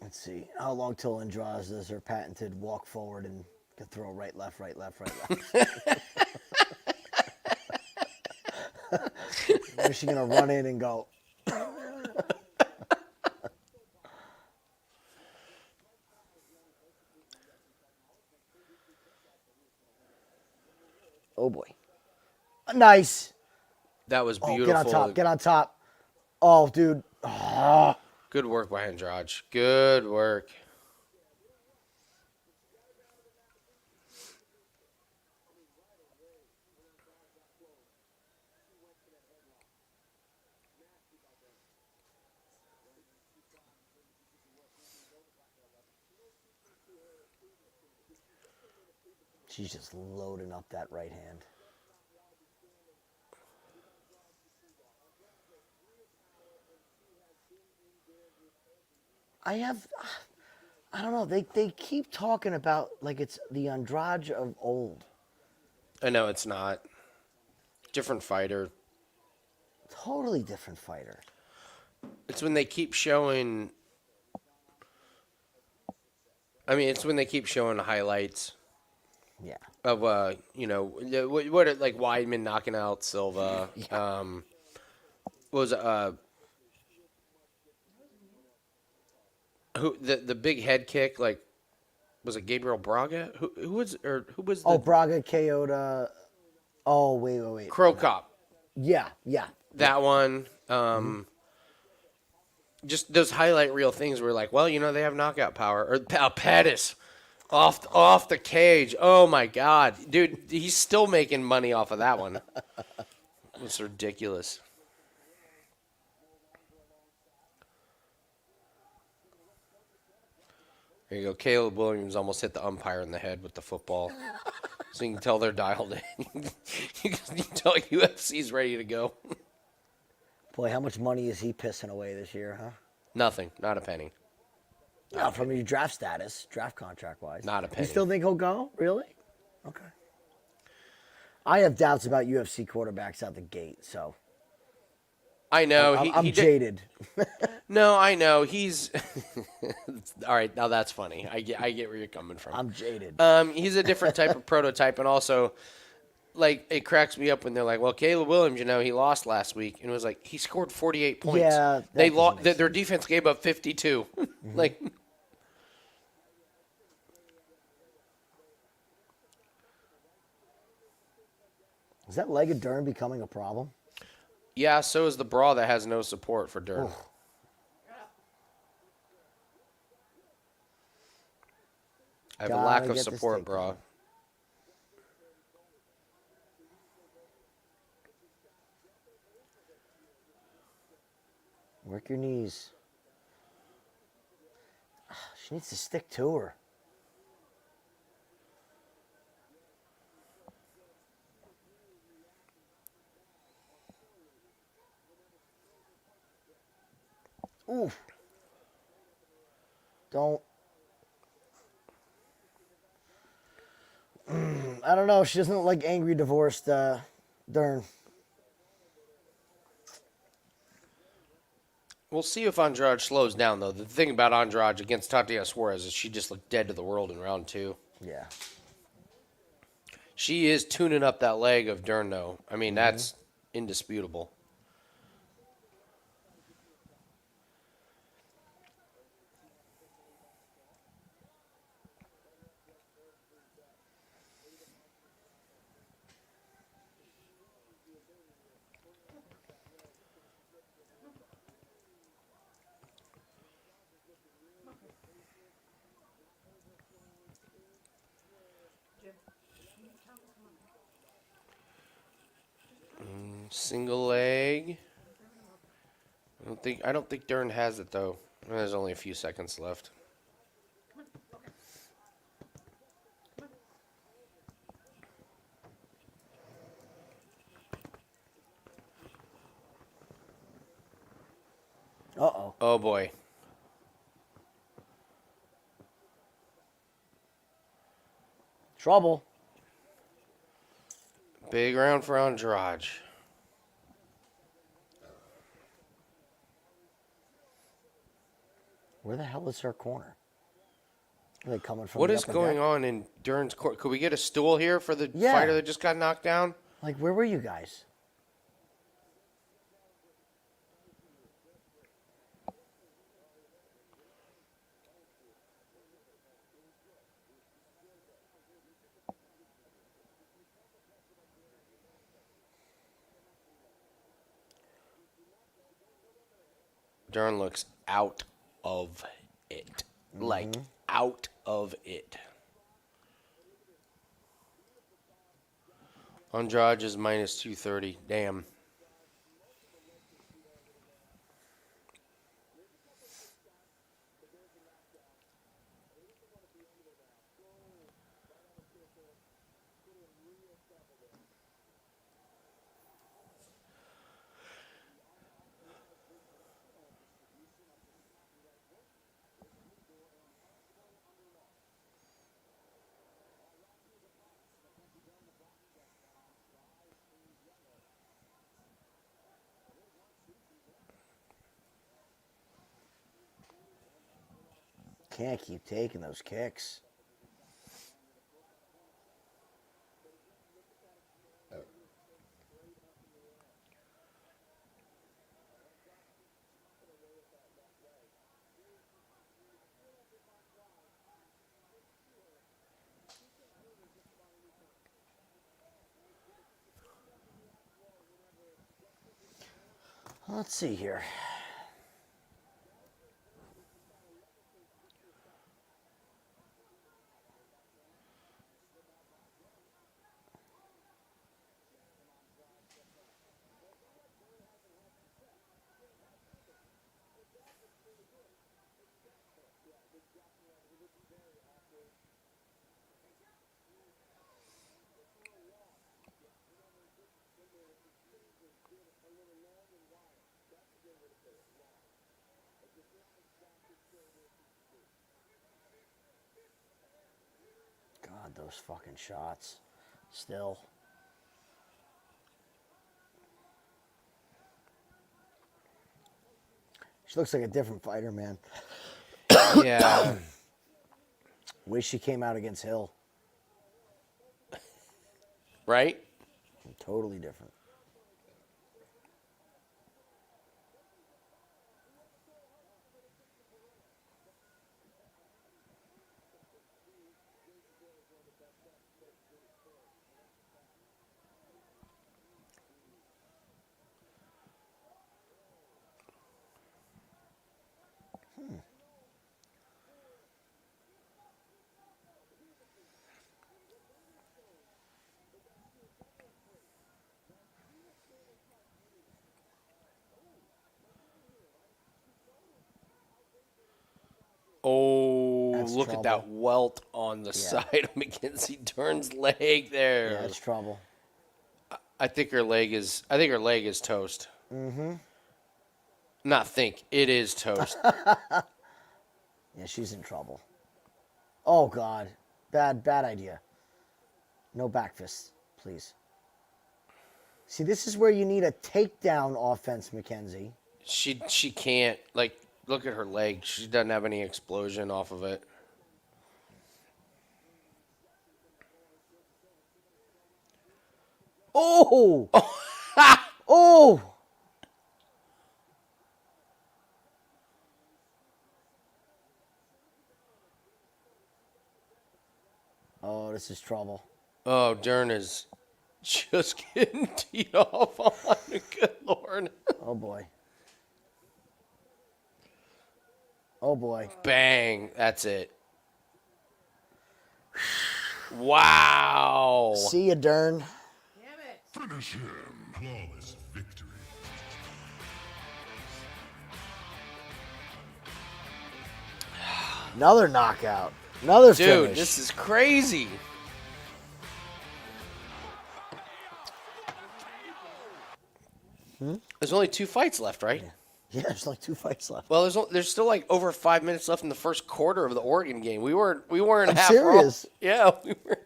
Let's see. How long till Andrade does her patented walk forward and can throw right, left, right, left, right, left? When is she going to run in and go? Oh, boy. Nice. That was Oh, beautiful. get on top. Get on top. Oh, dude. Oh. Good work by Andrade. Good work. She's just loading up that right hand. I don't know. They keep talking about like it's the Andrade of old. I know it's not. Different fighter. Totally different fighter. It's when they keep showing. I mean, it's when they keep showing highlights Yeah. of what like Weidman knocking out Silva. Yeah. Was who the big head kick, like, was it Gabriel Braga? Who was the Braga KO'd. Oh, wait. Crow Cop? Yeah. That one. Just those highlight reel things were like, well, they have knockout power. Or Pettis off the cage. Oh my God, dude, he's still making money off of that one. It's ridiculous. There you go. Caleb Williams almost hit the umpire in the head with the football. So you can tell they're dialed in. You can tell UFC's ready to go. Boy, how much money is he pissing away this year, huh? Nothing. Not a penny. Not from your draft status, draft contract wise. Not a penny. You still think he'll go? Really? Okay. I have doubts about UFC quarterbacks out the gate, so. I know. I'm jaded. No, I know. He's all right. Now that's funny. I get where you're coming from. I'm jaded. He's a different type of prototype, and also, like, it cracks me up when they're like, "Well, Caleb Williams, he lost last week," and it was like he scored 48 points. Yeah, they lost. Their defense gave up 52. Like, Is that leg of Dern becoming a problem? Yeah, so is the bra that has no support for Dern. I have a Gotta lack of get this support takedown. bra. Work your knees. She needs to stick to her. Oof. Don't. I don't know. She doesn't look like angry divorced Dern. We'll see if Andrade slows down, though. The thing about Andrade against Tatiana Suarez is she just looked dead to the world in round 2. Yeah. She is tuning up that leg of Dern, though. I mean, that's indisputable. Single leg. I don't think Dern has it though. There's only a few seconds left. Uh-oh. Oh boy. Trouble. Big round for Andrade. Where the hell is her corner? Are they coming from What the is upper going deck? on in Dern's court? Could we get a stool here for the Yeah. fighter that just got knocked down? Like, where were you guys? Dern looks out of it. Like, out of it. Andrade is minus 230. Damn. Can't keep taking those kicks. Let's see here. God, those fucking shots. Still. She looks like a different fighter, man. Yeah. Wish she came out against Hill. Right? Totally different. look trouble. at that welt on the side of Mackenzie Dern's leg there. Yeah, it's trouble. I think her leg is toast. Mm-hmm. Not think. It is toast. Yeah, she's in trouble. Oh, God. Bad idea. No back fists, please. See, this is where you need a takedown offense, Mackenzie. She can't, like, look at her leg. She doesn't have any explosion off of it. Oh! Oh! Oh, this is trouble. Oh, Dern is just getting teed off on. Good Lord. Oh, boy. Oh, boy. Bang. That's it. Wow. See ya, Dern. Damn it. Finish him. Flawless victory. Another knockout. Another Dude, finish. this is crazy. There's only 2 fights left, right? Yeah, there's like 2 fights left. Well, there's still like over 5 minutes left in the first quarter of the Oregon game. We weren't I'm half serious. wrong. Yeah, we were.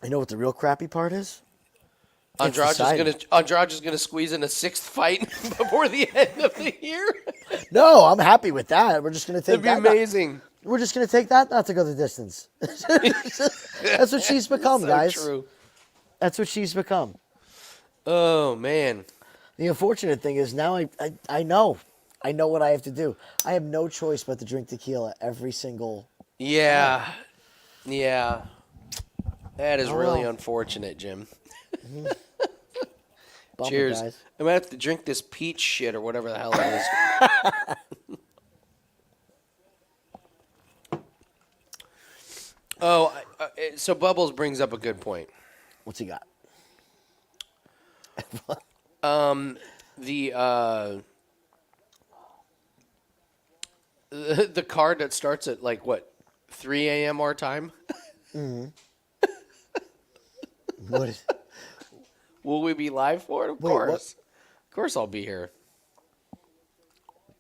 You know what the real crappy part is? Andrade's gonna squeeze in a 6th fight before the end of the year. No, I'm happy with that. We're just gonna take That'd be that. amazing. We're just gonna take that not to go the distance. That's what she's become, So guys. true. That's what she's become. Oh man. The unfortunate thing is now I know what I have to do. I have no choice but to drink tequila every single. Yeah. Yeah. That is Oh, really well. unfortunate, Jim. Bummer, Cheers. guys. I'm gonna have to drink this peach shit or whatever the hell it is. So Bubbles brings up a good point. What's he got? The card that starts at like what 3 a.m. our time. What is? Will we be live for it? Of Wait, course. what? Of course I'll be here.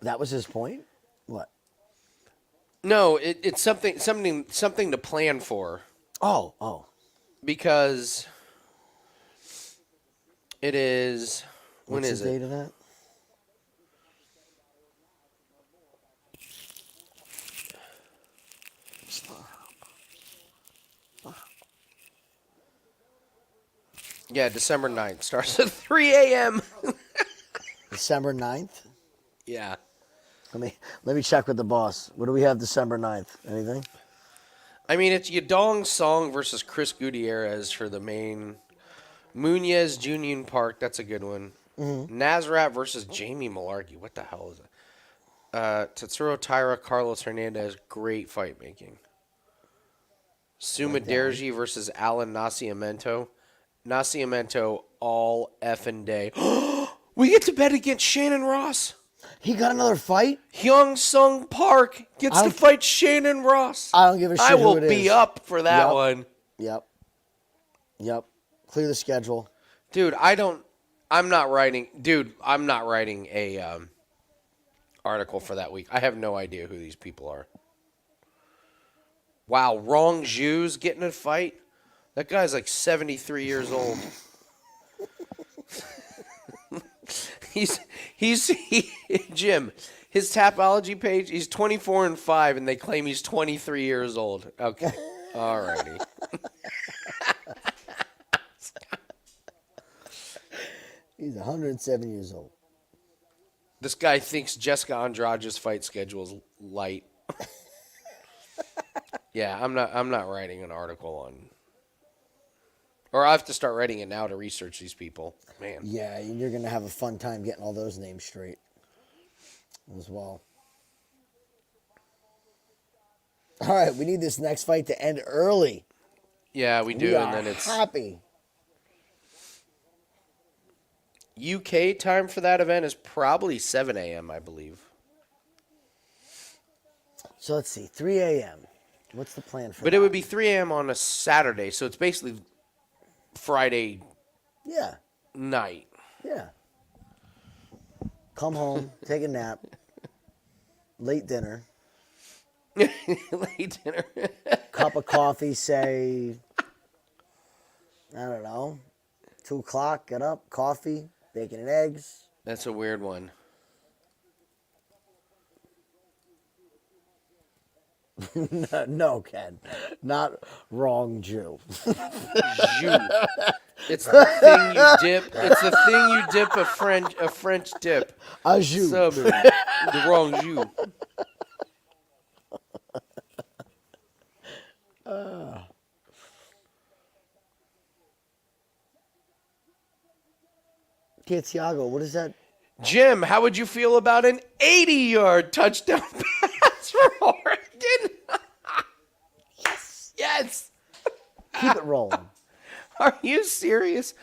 That was his point. What? No, it's something to plan for Oh. because it is. When What's is the it? date of that? Yeah, December 9th. Starts at 3 a.m. December 9th? Yeah. Let me check with the boss. What do we have December 9th? Anything? I mean, it's Yadong Song versus Chris Gutierrez for the main. Munez, Junior Park. That's a good one. Nazrat versus Jamie Malarkey. What the hell is it? Tetsuro Taira, Carlos Hernandez. Great fight making. Suma Derji versus Alan Nascimento. Nascimento all effing day. We get to bet against Shannon Ross. He got another fight? Hyung Sung Park gets to fight Shannon Ross. I don't give a shit I will who it be is. up for that Yep. one. Yep. Clear the schedule. Dude, I'm not writing a article for that week. I have no idea who these people are. Wow, Rong Zhu's getting a fight? That guy's like 73 years old. Jim, his Tapology page, he's 24-5, and they claim he's 23 years old. Okay. Alrighty. He's 107 years old. This guy thinks Jessica Andrade's fight schedule is light. Yeah, I'm not writing an article on. Or I have to start writing it now to research these people. Man. Yeah, you're going to have a fun time getting all those names straight as well. All right, we need this next fight to end early. Yeah, we do, We and are then it's happy. UK time for that event is probably 7 a.m., I believe. So let's see, 3 a.m. What's the plan for But that? it would be 3 a.m. on a Saturday, so it's basically Friday Yeah, night. yeah. Come home, take a nap, late dinner, Late dinner. cup of coffee, say, I don't know, 2 o'clock, get up, coffee, bacon and eggs. That's a weird one. No, Ken, not wrong Jew. Jus. It's the thing you dip. It's the thing you dip a French dip. A Jew. Summer. The wrong jus. Tiago, what is that? Jim, how would you feel about an 80-yard touchdown pass for Oregon? Yes. Keep it rolling. Are you serious?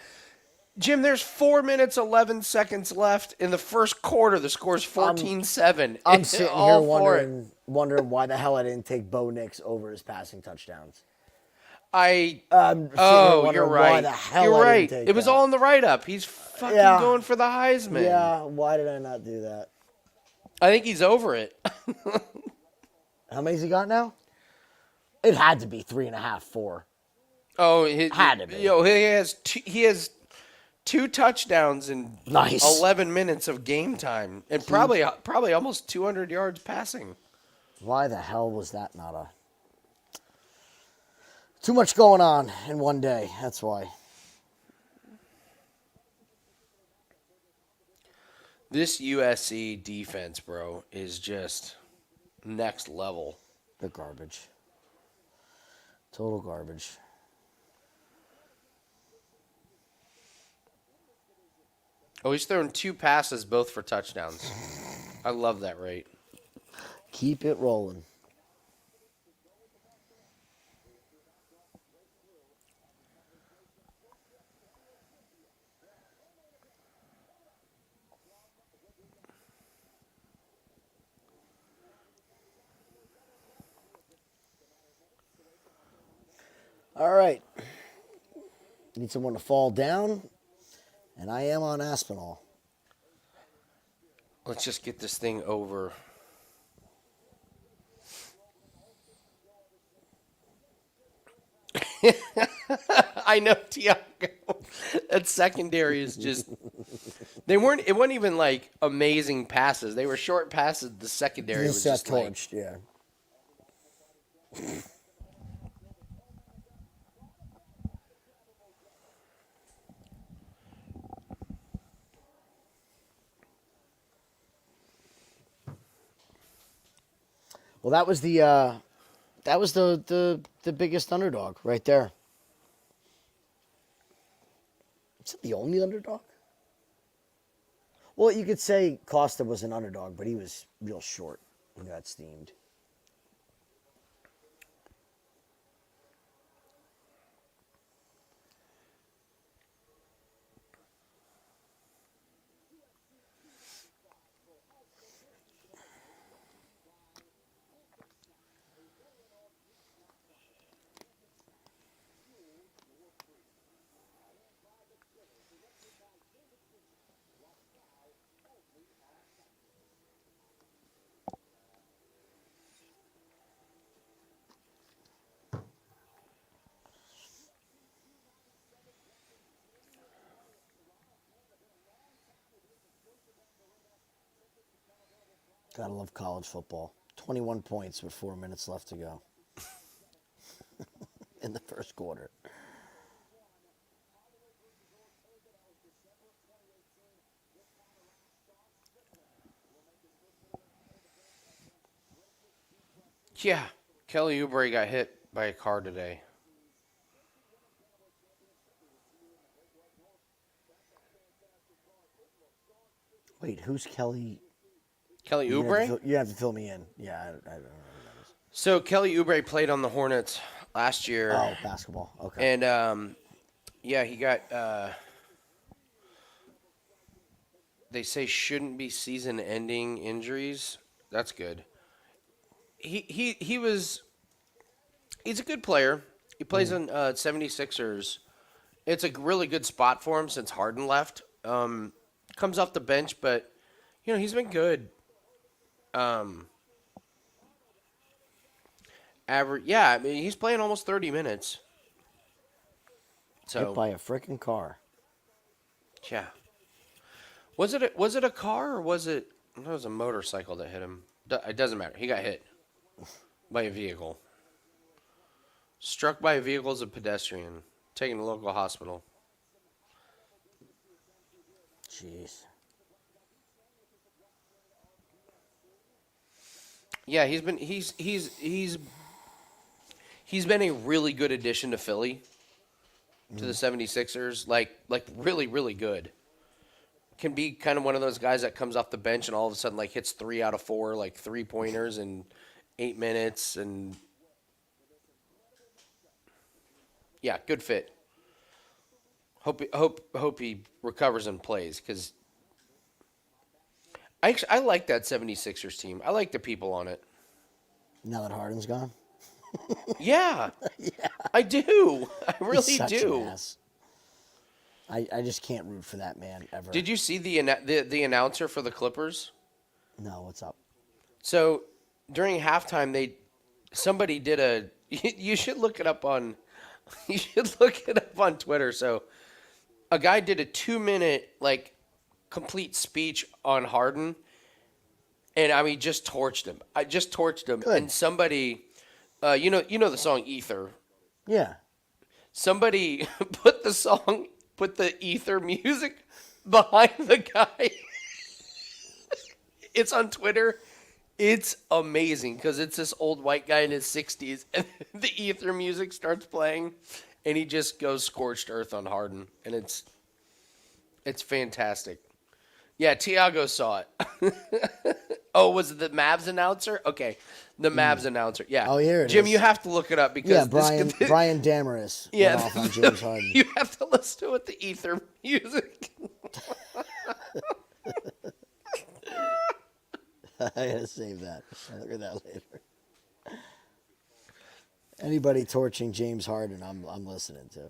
Jim, there's 4 minutes, 11 seconds left in the first quarter. The score's 14-7. I'm sitting here All for it. wondering why the hell I didn't take Bo Nix over his passing touchdowns. I'm sitting here you're wondering right. Why the hell You're I right. didn't take It was that. all in the write-up. He's fucking Yeah. going for the Heisman. Yeah, why did I not do that? I think he's over it. How many's he got now? It had to be 3.5, 4. Oh, Had to be. He has 2 touchdowns in Nice. 11 minutes of game time, and probably almost 200 yards passing. Why the hell was that not a... Too much going on in one day, that's why. This USC defense, bro, is just next level. The garbage. Total garbage. Oh, he's thrown 2 passes, both for touchdowns. I love that rate. Keep it rolling. All right. Need someone to fall down, and I am on Aspinall. Let's just get this thing over. I know, Tiago. That secondary is just. It wasn't even like amazing passes. They were short passes. The secondary was just like. torched, yeah. Well, that was the biggest underdog right there. Is it the only underdog? Well, you could say Costa was an underdog, but he was real short and got steamed. Gotta love college football. 21 points with 4 minutes left to go in the first quarter. Yeah, Kelly Oubre got hit by a car today. Wait, who's Kelly? Kelly You Oubre? have to fill me in. Yeah, I don't know who that is. So Kelly Oubre played on the Hornets last year. Oh, basketball. Okay. And, yeah, he got they say shouldn't be season-ending injuries. That's good. He's a good player. He plays on 76ers. It's a really good spot for him since Harden left. Comes off the bench, but he's been good. Average, yeah. I mean, he's playing almost 30 minutes. Hit by a freaking car. Yeah. Was it a car or was it? It was a motorcycle that hit him. It doesn't matter. He got hit by a vehicle. Struck by a vehicle as a pedestrian. Taken to a local hospital. Jeez. Yeah, he's been a really good addition to Philly, to the 76ers. Like really, really good. Can be kind of one of those guys that comes off the bench and all of a sudden like hits 3 out of 4 like 3-pointers in 8 minutes and yeah, good fit. Hope he recovers and plays because I like that 76ers team. I like the people on it. Now that Harden's gone? Yeah. Yeah. I do. I really He's such do. An ass. I just can't root for that man ever. Did you see the announcer for the Clippers? No, what's up? So during halftime, somebody did you should look it up on Twitter. So a guy did a 2-minute like complete speech on Harden, and I mean just torched him. I just torched him. Good. And somebody, you know the song Ether. Yeah. Somebody put the Ether music behind the guy. It's on Twitter. It's amazing because it's this old white guy in his 60s, and the Ether music starts playing, and he just goes scorched earth on Harden, and it's fantastic. Yeah, Tiago saw it. Oh, was it the Mavs announcer? Okay, the Mavs announcer. Yeah. Oh, here it Jim, is. you have to look it up because Yeah, Brian Damaris. Yeah, went off on James Harden. You have to listen to it, the Ether music. I gotta save that. I'll look at that later. Anybody torching James Harden, I'm listening to.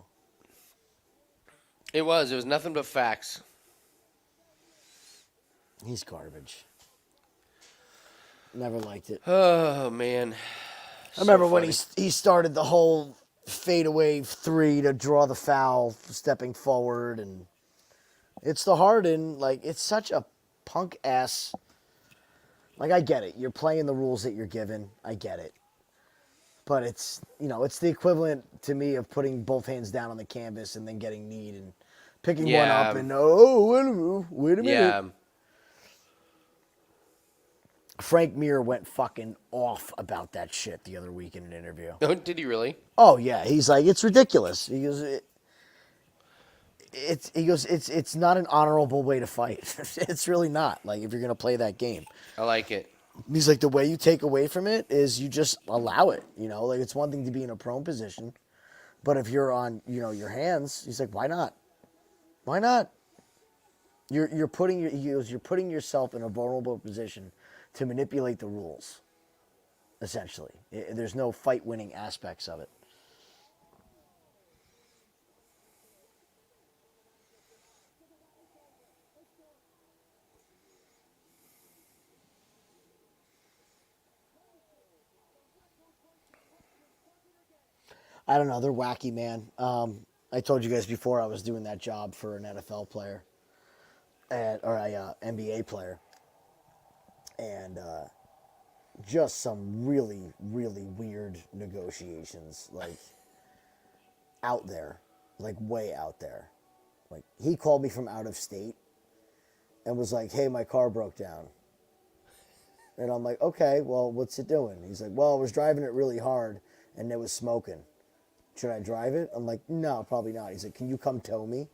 It was nothing but facts. He's garbage. Never liked it. Oh man. I remember when he started the whole fadeaway 3 to draw the foul, stepping forward, and it's the Harden. Like, it's such a punk ass. Like, I get it. You're playing the rules that you're given. I get it. But it's the equivalent to me of putting both hands down on the canvas and then getting kneed and picking one up and, wait a minute. Yeah. Frank Mir went fucking off about that shit the other week in an interview. Oh, did he really? Oh yeah, he's like, it's ridiculous. He goes, it's not an honorable way to fight. It's really not. Like, if you're gonna play that game, I like it. he's like, the way you take away from it is you just allow it. Like, it's one thing to be in a prone position, but if you're on, your hands, he's like, why not? Why not? You're putting yourself in a vulnerable position to manipulate the rules, essentially. There's no fight-winning aspects of it. I don't know. They're wacky, man. I told you guys before I was doing that job for an NFL player or a NBA player. And just some really, really weird negotiations, like, out there, like, way out there. Like, he called me from out of state and was like, hey, my car broke down. And I'm like, okay, well, what's it doing? He's like, well, I was driving it really hard and it was smoking. Should I drive it? I'm like, no, probably not. He's like, can you come tow me?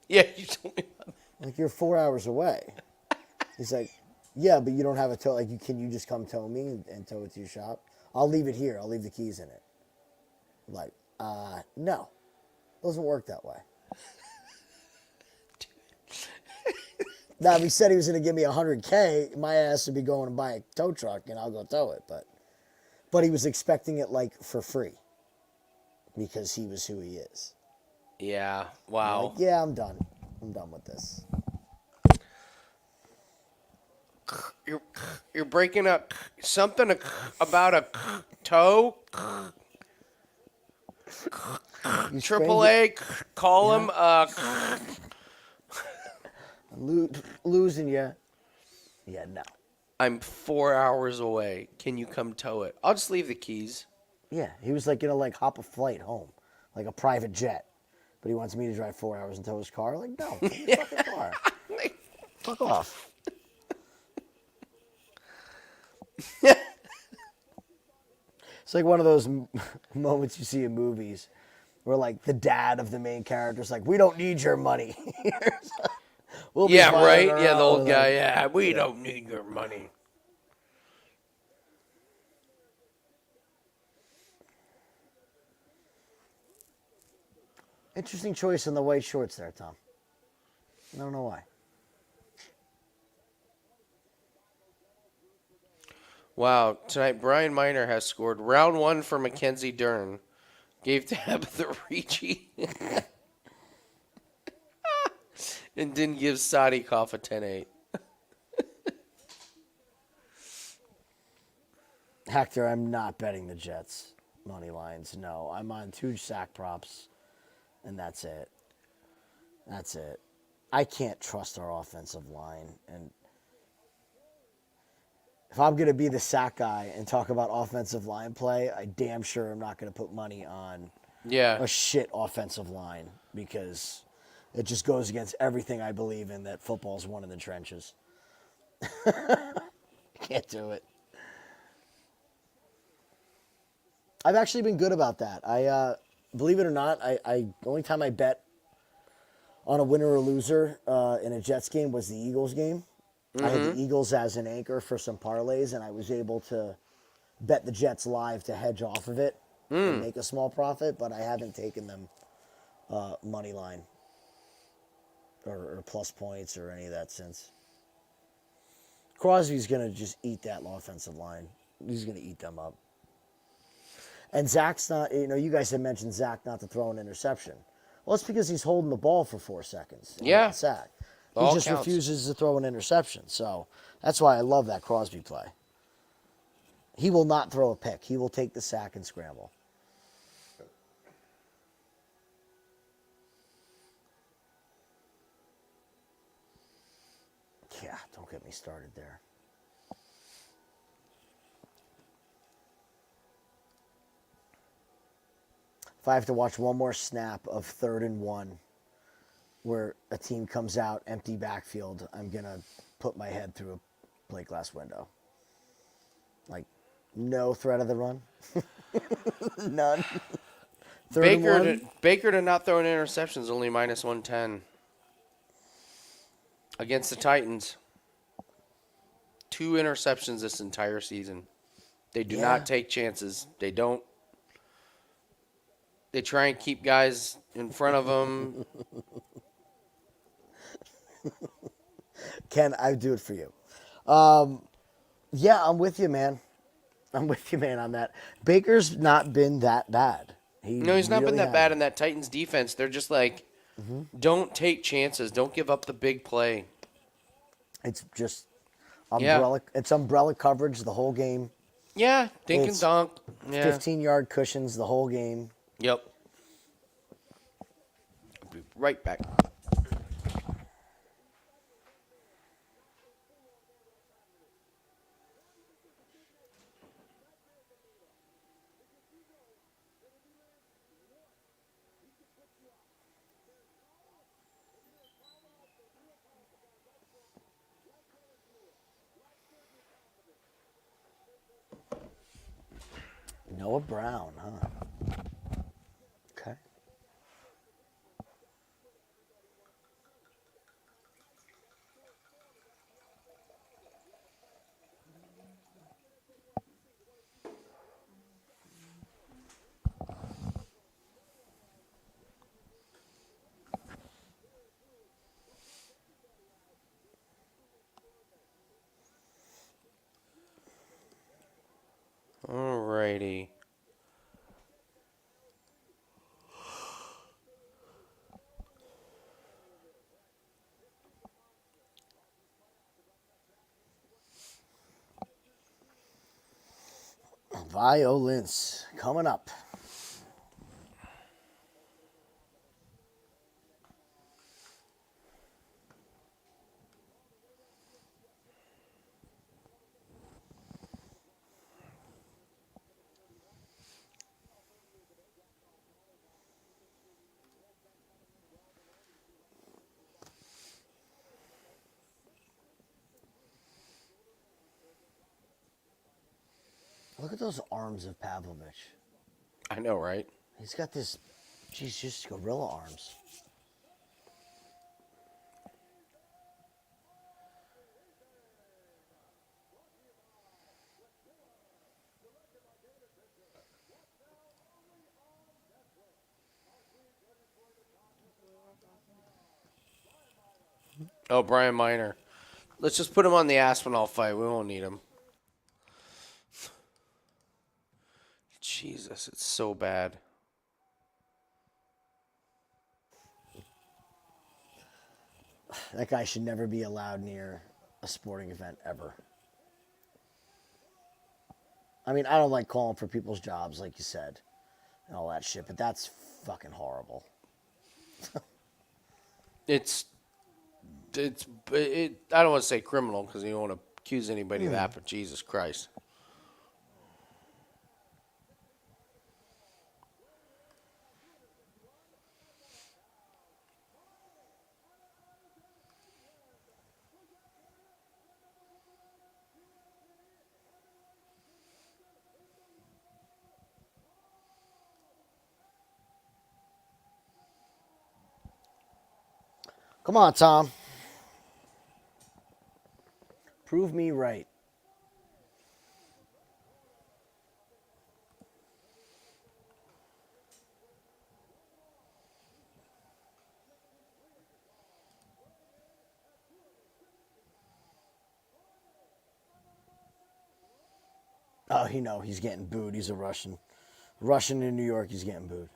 Yeah, you told me about that. I'm like, you're 4 hours away. He's like, yeah, but you don't have a tow. Like, can you just come tow me and tow it to your shop? I'll leave it here. I'll leave the keys in it. I'm like, no. Doesn't work that way. Now, if he said he was going to give me $100K, my ass would be going to buy a tow truck and I'll go tow it. But he was expecting it like for free because he was who he is. Yeah. I'm Wow. like, yeah, I'm done. I'm done with this. You're breaking up something about a toe. You Triple sprained A. Call him. losing you. Yeah, no. I'm 4 hours away. Can you come tow it? I'll just leave the keys. Yeah, he was like gonna like hop a flight home, like a private jet, but he wants me to drive 4 hours and tow his car. Like, no, take your fucking car. Fuck off. It's like one of those moments you see in movies where like the dad of the main character's like, "We don't need your money." We'll be Yeah, fine right. on our Yeah, the own. old guy. Yeah, we don't need your money. Interesting choice in the white shorts there, Tom. I don't know why. Wow, tonight Brian Miner has scored round 1 for Mackenzie Dern. Gave Tabatha Ricci. And didn't give Sadikov a 10-8. Hector, I'm not betting the Jets money lines. No, I'm on 2 sack props, and that's it. That's it. I can't trust our offensive line, and if I'm going to be the sack guy and talk about offensive line play, I damn sure am not going to put money on Yeah. a shit offensive line because it just goes against everything I believe in that football's won in the trenches. Can't do it. I've actually been good about that. I believe it or not, I the only time I bet on a winner or loser in a Jets game was the Eagles game. I had the Eagles as an anchor for some parlays, and I was able to bet the Jets live to hedge off of it and make a small profit, but I haven't taken them money line or plus points or any of that since. Crosby's going to just eat that offensive line. He's going to eat them up. And Zach's not, you guys had mentioned Zach not to throw an interception. Well, it's because he's holding the ball for 4 seconds. Yeah. Sack. He All just counts. refuses to throw an interception. So that's why I love that Crosby play. He will not throw a pick. He will take the sack and scramble. Yeah, don't get me started there. If I have to watch one more snap of 3rd and 1 where a team comes out, empty backfield, I'm going to put my head through a plate glass window. Like, no threat of the run. None. 3rd and 1. Baker to not throw an interception is only minus 110 against the Titans. 2 interceptions this entire season. They do not take chances. They don't. They try and keep guys in front of them. Ken, I do it for you. Yeah, I'm with you, man. I'm with you, man, on that. Baker's not been that bad. No, he's not been really that bad hasn't. in that Titans defense. They're just like, don't take chances. Don't give up the big play. It's just umbrella. It's umbrella coverage the whole game. Yeah, dink and It's dunk. Yeah. 15-yard cushions the whole game. Yep. I'll be right back. Noah Brown, huh? Okay. righty. Violence coming up. Look at those arms of Pavlovich. I know, right? He's got this, geez, just gorilla arms. Oh, Brian Miner. Let's just put him on the Aspinall fight. We won't need him. Jesus, it's so bad. That guy should never be allowed near a sporting event ever. I mean, I don't like calling for people's jobs, like you said, and all that shit, but that's fucking horrible. I don't want to say criminal because you don't want to accuse anybody of that, but Jesus Christ. Come on, Tom. Prove me right. Oh, he's getting booed. He's a Russian. Russian in New York, he's getting booed.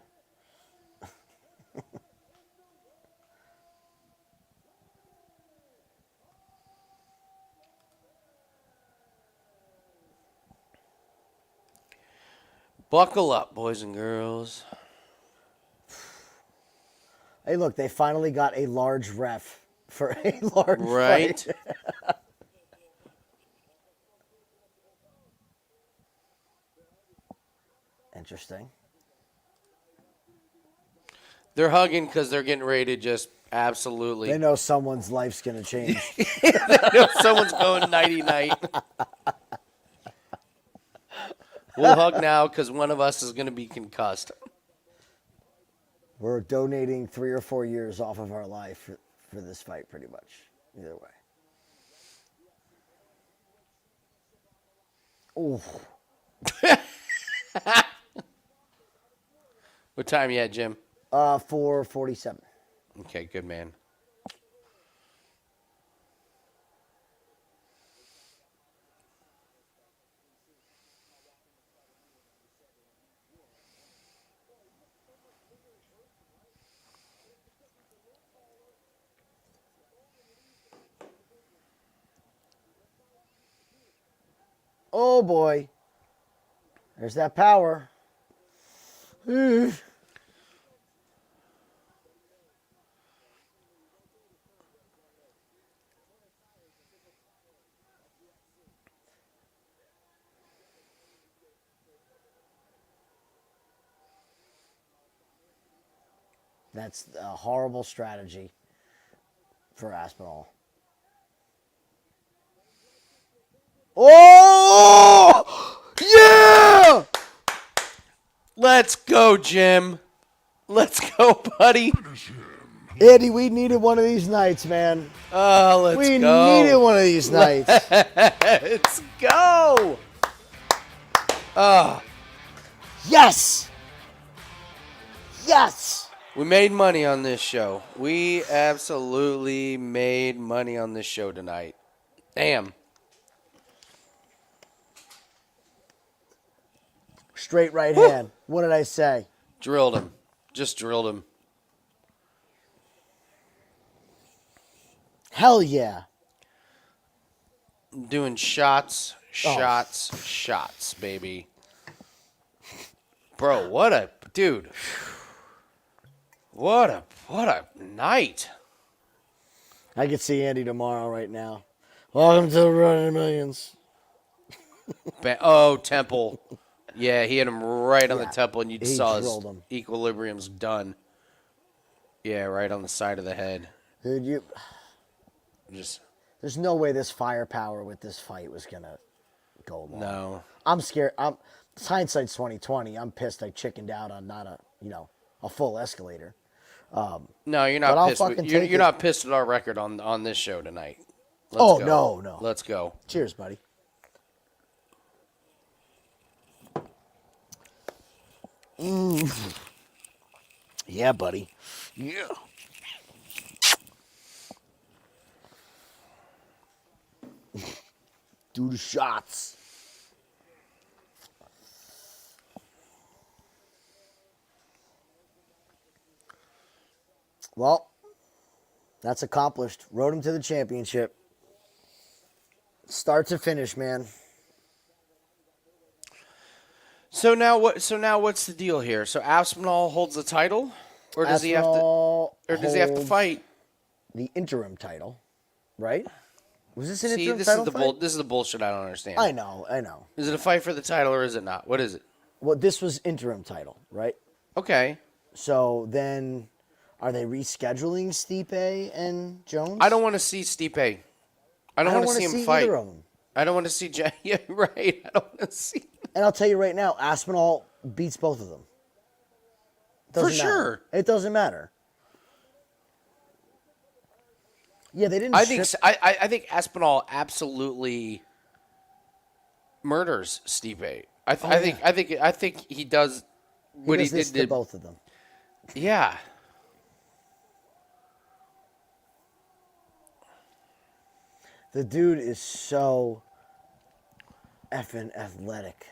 Buckle up, boys and girls. Hey, look, they finally got a large ref for a large Right? fight. Interesting. They're hugging because they're getting ready to just absolutely. They know someone's life's going to change. Someone's going nighty-night. We'll hug now because one of us is going to be concussed. We're donating 3 or 4 years off of our life for this fight, pretty much. Either way. Oh. What time you at, Jim? 4:47. Okay, good man. Oh boy. There's that power. That's a horrible strategy for Aspinall. Oh! Yeah! Let's go, Jim. Let's go, buddy. Eddie, we needed one of these nights, man. Oh, let's We go. needed one of these nights. Let's go. Oh, Yes! Yes! we made money on this show. We absolutely made money on this show tonight. Damn. Straight right hand. What did I say? Drilled him. Just drilled him. Hell yeah. Doing shots, baby. Bro, what a dude. What a night. I could see Andy tomorrow right now. Welcome to the Running Millions. Temple. Yeah, he hit him right on the Yeah, temple, and you he saw his drilled him. equilibrium's done. Yeah, right on the side of the head. Dude, Just there's no way this firepower with this fight was gonna go long. no. I'm scared. Hindsight's 2020. I'm pissed I chickened out on not a full escalator. No, you're But I'll not pissed. fucking take You're it. not pissed at our record on this show tonight. Let's go. No. Let's go. Cheers, buddy. Yeah, buddy. Yeah. Do the shots. Well, that's accomplished. Rode him to the championship. Start to finish, man. So now what? So now what's the deal here? So Aspinall holds the title, or does he have to? Aspinall Or does he have to holds fight? the interim title, right? Was this an See, interim this title is the fight? this is the bullshit I don't understand. I know. Is it a fight for the title or is it not? What is it? Well, this was interim title, right? Okay. So then, are they rescheduling Stipe and Jones? I don't want to see Stipe. I don't want to wanna see him fight. either of them. I don't want to see Yeah, right. I don't want to see. And I'll tell you right now, Aspinall beats both of them. For Doesn't matter. sure. It doesn't matter. Yeah, they didn't. I think Aspinall absolutely murders Stipe. I think he does what he this did. to both of them. Yeah. The dude is so effing athletic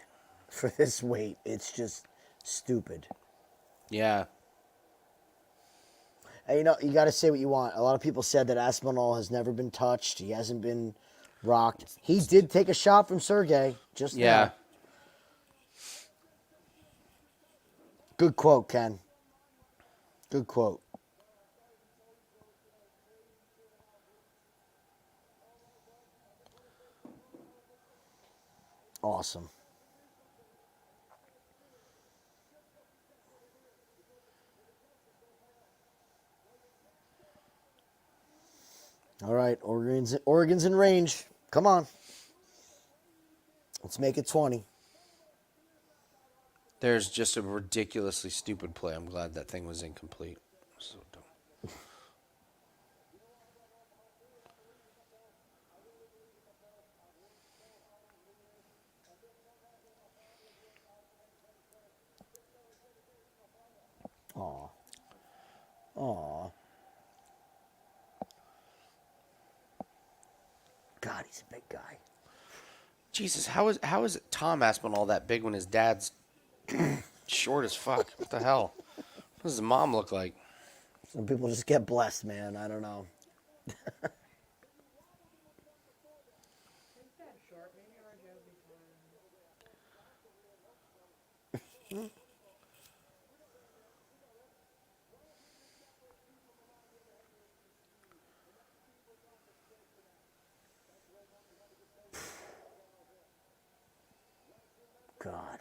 for this weight. It's just stupid. Yeah. And, you got to say what you want. A lot of people said that Aspinall has never been touched. He hasn't been rocked. He did take a shot from Sergei just Yeah. now. Good quote, Ken. Good quote. Awesome. All right, Oregon's in range. Come on. Let's make it 20. There's just a ridiculously stupid play. I'm glad that thing was incomplete. So dumb. Aw. God, he's a big guy. Jesus, how is Tom Aspinall that big when his dad's short as fuck? What the hell? What does his mom look like? Some people just get blessed, man. I don't know. God.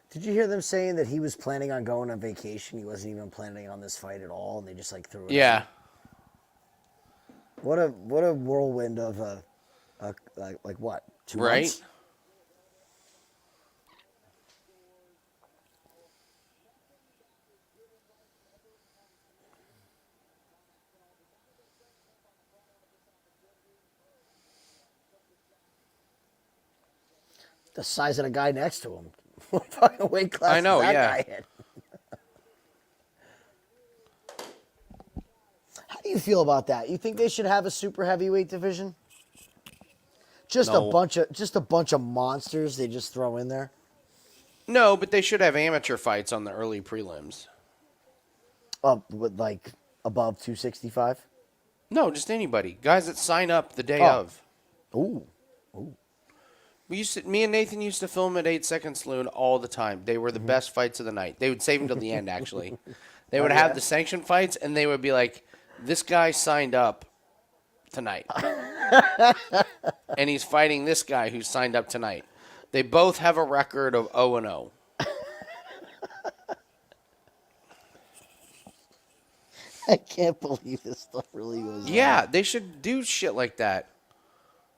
Did you hear them saying that he was planning on going on vacation? He wasn't even planning on this fight at all, and they just threw it. Yeah. In? What a whirlwind of like what? 2 Right? months? The size of the guy next to him. What fucking weight class I know, is that yeah. guy in? How do do you feel about that? You think they should have a super heavyweight division? Just No. a bunch of monsters they just throw in there. No, but they should have amateur fights on the early prelims. With like above 265. No, just anybody. Guys that sign up the day Oh. of. Ooh. Me and Nathan used to film at 8 Second Saloon all the time. They were the best fights of the night. They would save them till the end, actually. They would have the sanctioned fights, and they would be like, this guy signed up tonight. And he's fighting this guy who signed up tonight. They both have a record of 0-0. I can't believe this stuff really goes on. Yeah, they should do shit like that.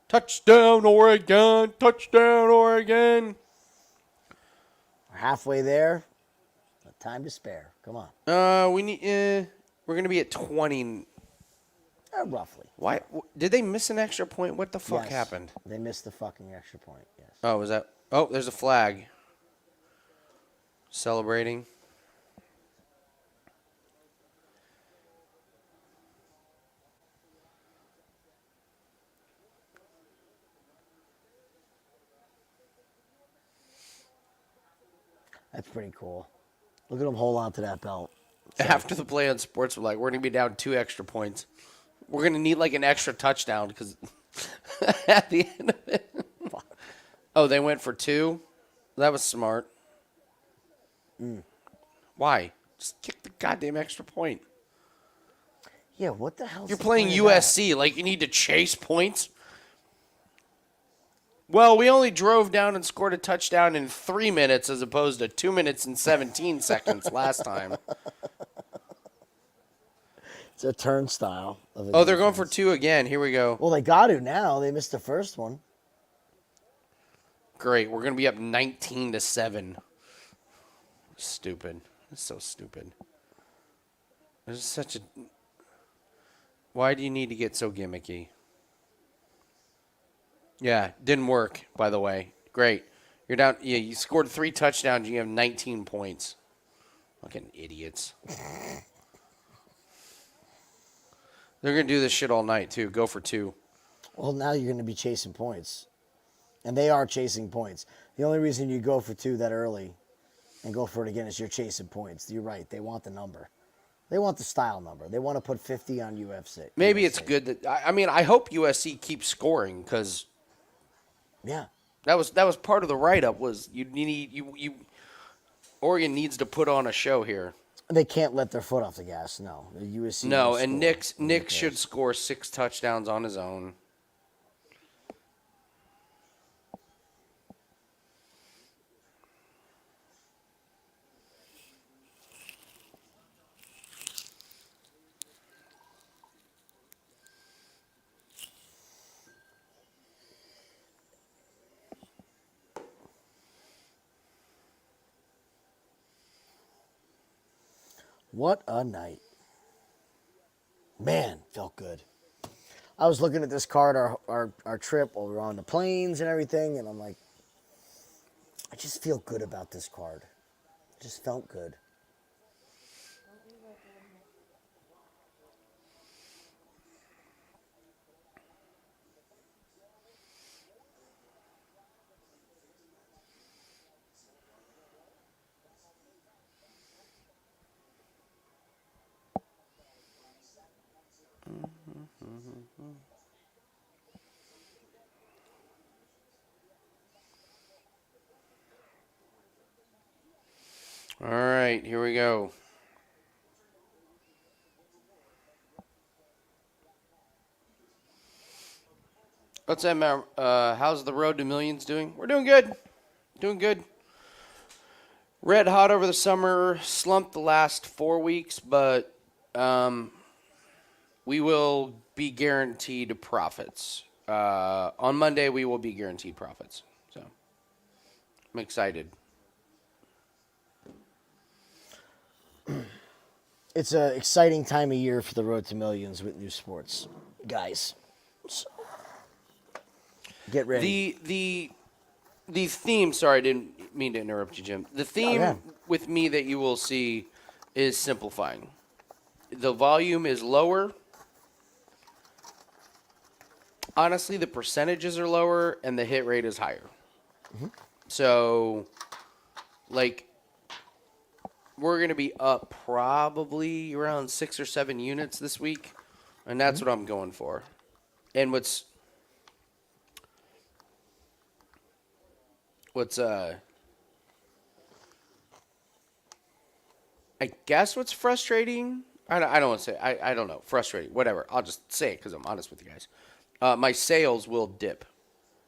Touchdown, Oregon! Touchdown, Oregon! We're halfway there. No time to spare. Come on. We need. We're gonna be at 20. Roughly. Why did they miss an extra point? What the fuck Yes. happened? They missed the fucking extra point. Yes. Oh, was that? Oh, there's a flag. Celebrating. That's pretty cool. Look at them hold on to that belt. After the play on sports, we're like, we're gonna be down 2 extra points. We're gonna need like an extra touchdown because at the end of it. Oh, they went for 2. That was smart. Why? Just kick the goddamn extra point. Yeah, what the hell? You're playing USC, like you need to chase points. Well, we only drove down and scored a touchdown in 3 minutes as opposed to 2 minutes and 17 seconds last time. It's a turnstile. Oh, they're going for 2 again. Here we go. Well, they got to now. They missed the first one. Great. We're going to be up 19-7. Stupid. It's so stupid. There's such a... Why do you need to get so gimmicky? Yeah, didn't work, by the way. Great. You're down. Yeah, you scored 3 touchdowns. You have 19 points. Fucking idiots. They're going to do this shit all night, too. Go for 2. Well, now you're going to be chasing points. And they are chasing points. The only reason you go for 2 that early and go for it again is you're chasing points. You're right. They want the number. They want the style number. They want to put 50 on UFC. Maybe it's good that... I mean, I hope USC keeps scoring because... Yeah. That was part of the write-up was Oregon needs to put on a show here. They can't let their foot off the gas. No. The USC No, will and score. Nick should score 6 touchdowns on his own. What a night. Man, felt good. I was looking at this card, our trip while we were on the planes and everything, and I'm like, I just feel good about this card. It just felt good. All right, here we go. What's that, man? How's the road to millions doing? We're doing good. Doing good. Red hot over the summer, slumped the last 4 weeks, but we will be guaranteed profits. On Monday, we will be guaranteed profits. So I'm excited. It's an exciting time of year for the road to millions with new sports, guys. So, get ready. The theme. Sorry, I didn't mean to interrupt you, Jim. The theme with me that you will see is simplifying. The volume is lower, honestly, the percentages are lower and the hit rate is higher. So, like, we're going to be up probably around 6 or 7 units this week, and that's what I'm going for. And what's I guess what's frustrating, I don't want to say, I don't know, frustrating, whatever. I'll just say it because I'm honest with you guys. My sales will dip,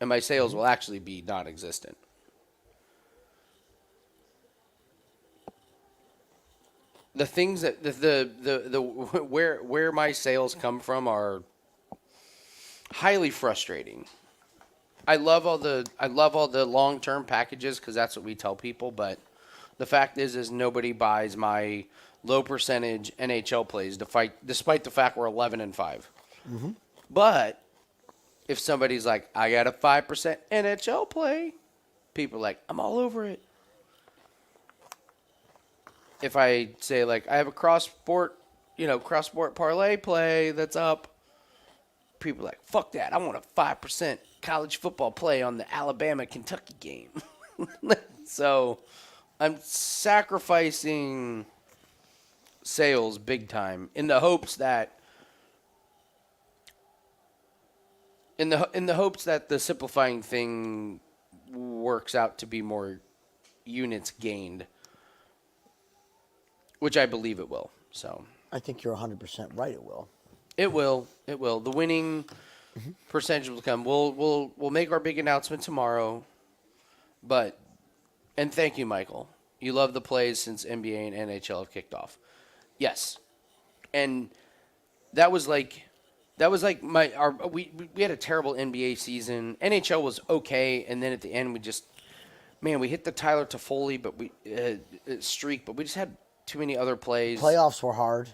and my sales will actually be non-existent. The things that the where my sales come from are highly frustrating. I love all the long-term packages because that's what we tell people, but the fact is nobody buys my low percentage NHL plays despite the fact we're 11-5. But if somebody's like, I got a 5% NHL play, people are like, I'm all over it. If I say, like, I have a cross-sport parlay play that's up, people are like, fuck that. I want a 5% college football play on the Alabama-Kentucky game. So I'm sacrificing sales big time in the hopes that the simplifying thing works out to be more units gained, which I believe it will. So I think you're 100% right. It will. It will. It will. The winning percentage will come. We'll make our big announcement tomorrow. And thank you, Michael. You love the plays since NBA and NHL have kicked off. Yes. And that was like we had a terrible NBA season. NHL was okay, and then at the end we hit the Tyler Toffoli streak, but we just had too many other plays. Playoffs were hard.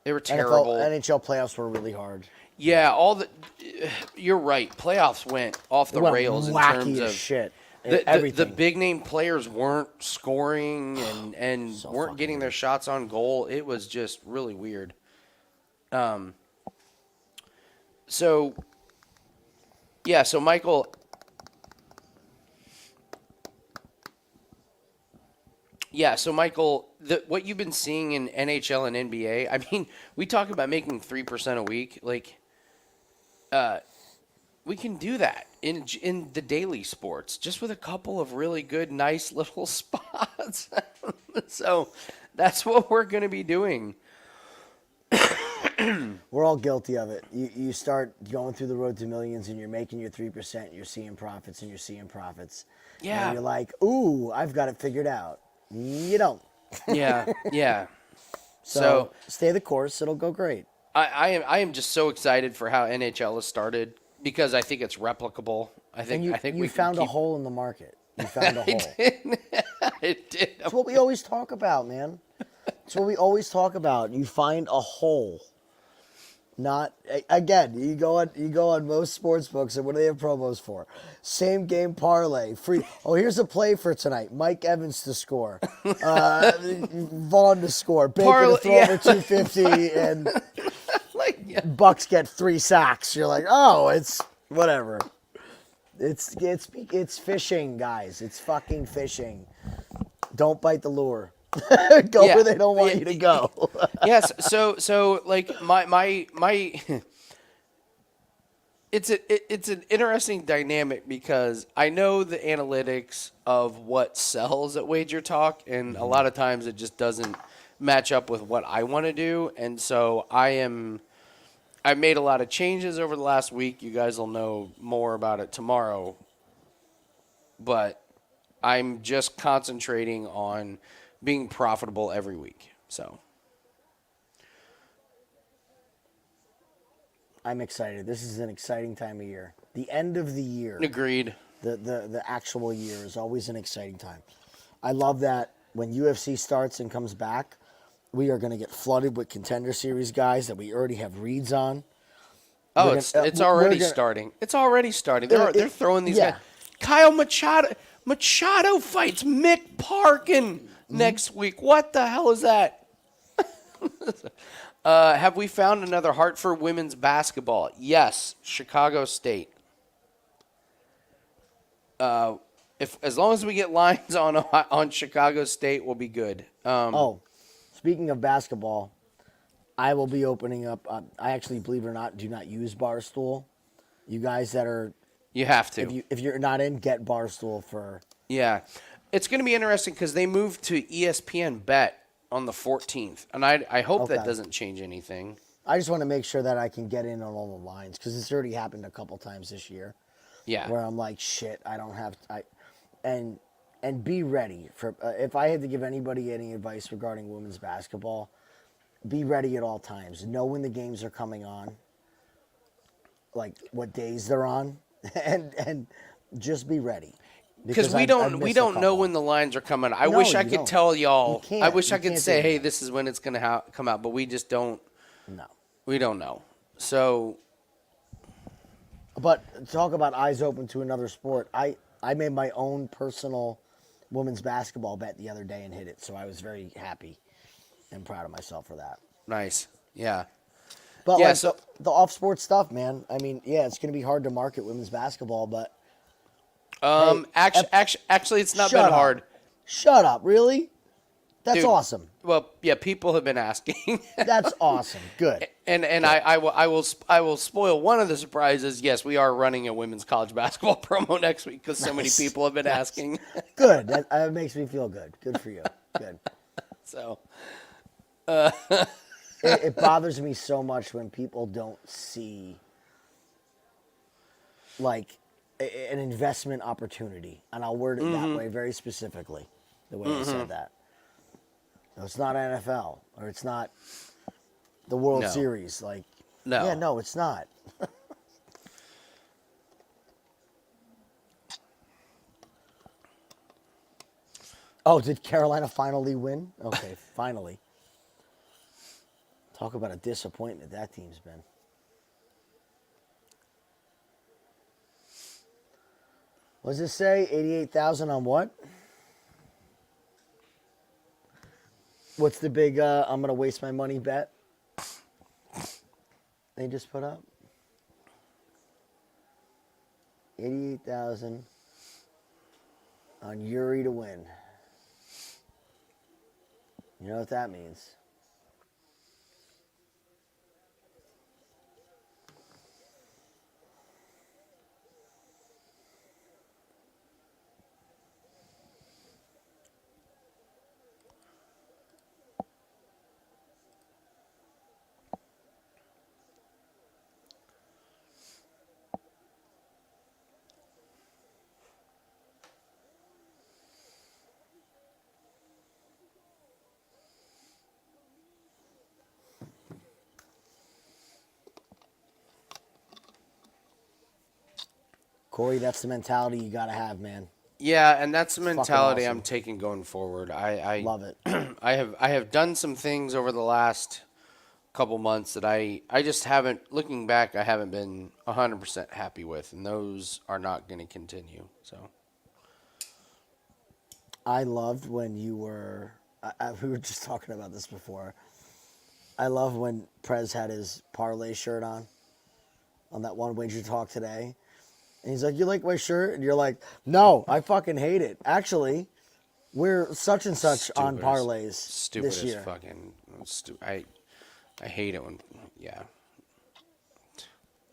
They were terrible. NHL playoffs were really hard. Yeah, you're right. Playoffs went off the rails in terms of shit. The big name players weren't scoring and weren't getting their shots on goal. It was just really weird. So Michael. Yeah, so Michael, what you've been seeing in NHL and NBA, I mean, we talk about making 3% a week. Like, we can do that in the daily sports just with a couple of really good, nice little spots. So that's what we're going to be doing. We're all guilty of it. You start going through the road to millions and you're making your 3%, you're seeing profits. Yeah. And you're like, ooh, I've got it figured out. You don't. Yeah. So stay the course. It'll go great. I am just so excited for how NHL has started because I think it's replicable. I think you found a hole in the market. You found a hole. I did. That's what we always talk about, man. That's what we always talk about. You find a hole. Not again. You go on most sports books, and what do they have promos for? Same game parlay, free. Oh, here's a play for tonight: Mike Evans to score, Vaughn to score, Baker to throw over 250, and Bucks get 3 sacks. You're like, oh, it's whatever. It's fishing, guys. It's fucking fishing. Don't bite the lure. Go where they don't want you to go. Yes. So like my it's an interesting dynamic because I know the analytics of what sells at Wager Talk, and a lot of times it just doesn't match up with what I want to do, and so I made a lot of changes over the last week. You guys will know more about it tomorrow, but I'm just concentrating on being profitable every week. So I'm excited. This is an exciting time of year. The end of the year. Agreed. The actual year is always an exciting time. I love that when UFC starts and comes back, we are going to get flooded with Contender Series guys that we already have reads on. Oh, it's already starting. It's already starting. They're throwing these guys. Kyle Machado fights Mick Parkin next week. What the hell is that? Have we found another Hartford women's basketball? Yes, Chicago State. If as long as we get lines on Chicago State, we'll be good. Speaking of basketball, I will be opening up. I actually, believe it or not, do not use Barstool. You guys that are, You have to. if you're not in, get Barstool for. Yeah. It's going to be interesting because they moved to ESPN Bet on the 14th, and I hope that Okay. doesn't change anything. I just want to make sure that I can get in on all the lines because it's already happened a couple times this year. Yeah. Where I'm like, shit, I don't have. And be ready for. If I had to give anybody any advice regarding women's basketball, be ready at all times. Know when the games are coming on. Like what days they're on, and just be ready. Because we I've don't missed a know couple. when the lines are coming. I No, wish I you could don't. tell y'all. You can't. I wish You I could can't say, do hey, that. this is when it's going to come out, but we just don't. No. We don't know. So But talk about eyes open to another sport. I made my own personal women's basketball bet the other day and hit it, so I was very happy and proud of myself for that. nice. Yeah. But Yeah, like so- the off-sport stuff, man. I mean, yeah, it's going to be hard to market women's basketball, but Actually, it's not shut been up. hard. Shut up, really? That's Dude. awesome. Well, yeah, people have been asking. That's awesome. Good. And I will spoil one of the surprises. Yes, we are running a women's college basketball promo next week because so many Nice. people have been Nice. asking. Good. That makes me feel good. Good for you. Good. So It bothers me so much when people don't see like an investment opportunity, and I'll word it that way very specifically, the way I said that. No, it's not NFL or it's not the World No. Series. Like, No. yeah, no, it's not. Oh, did Carolina finally win? Okay, finally. Talk about a disappointment that team's been. What does it say? 88,000 on what? What's the big I'm going to waste my money bet they just put up? 88,000 on Yuri to win. You know what that means? Corey, that's the mentality you got to have, man. yeah, and that's the fucking mentality awesome. I'm taking going forward. I Love it. I have done some things over the last couple months that I just haven't, looking back, I haven't been 100% happy with, and those are not going to continue. So I loved when you were, we were just talking about this before. I love when Prez had his parlay shirt on that one wager talk today. And he's like, you like my shirt? And you're like, no, I fucking hate it. Actually, we're such and such on Stupid as- parlays stupid this as year. fucking. I hate it when, yeah.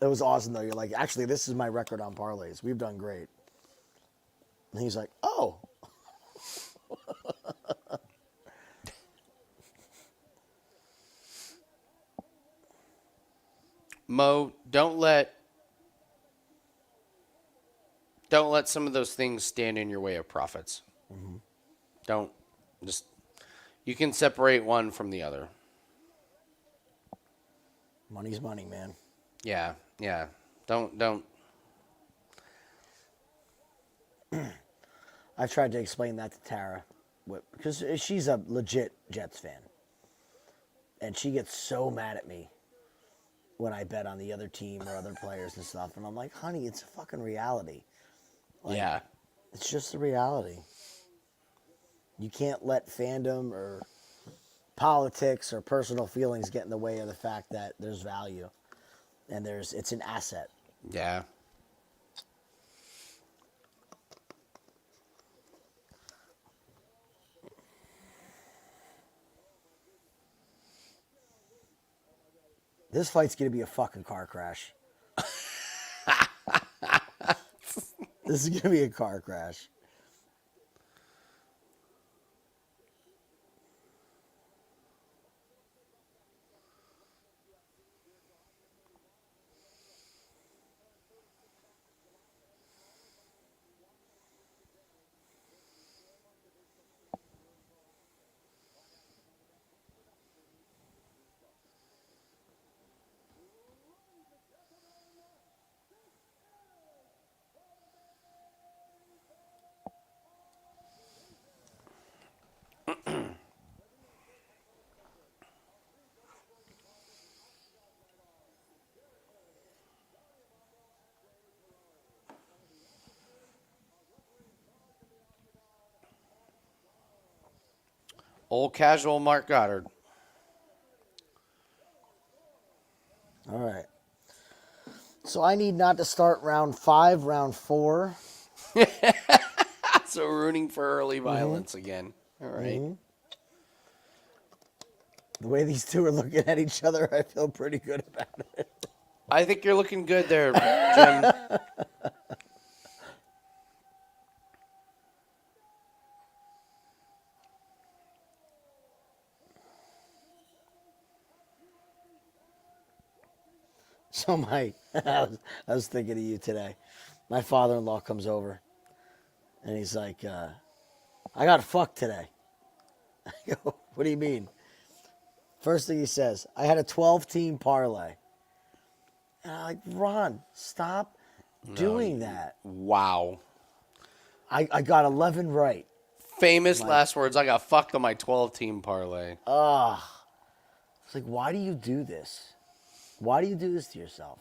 It was awesome, though. You're like, actually, this is my record on parlays. We've done great. And he's like, oh. Mo, don't let some of those things stand in your way of profits. Don't just, you can separate one from the other. Money's money, man. Yeah, yeah. Don't. I've tried to explain that to Tara, because she's a legit Jets fan. And she gets so mad at me when I bet on the other team or other players and stuff. And I'm like, honey, it's a fucking reality. Like, Yeah. It's just the reality. You can't let fandom or politics or personal feelings get in the way of the fact that there's value and it's an asset. Yeah. This fight's going to be a fucking car crash. This is going to be a car crash. Old casual Mark Goddard. All right. So I need not to start round 5, round 4. So rooting for early violence again. All right. The way these two are looking at each other, I feel pretty good about it. I think you're looking good there, Jim. So I was thinking of you today. My father-in-law comes over, and he's like, I got fucked today. I go, what do you mean? First thing he says, I had a 12-team parlay. And I'm like, Ron, stop doing that. Wow. I got 11 right. Famous last words. I got fucked on my 12-team parlay. It's like, why do you do this? Why do you do this to yourself?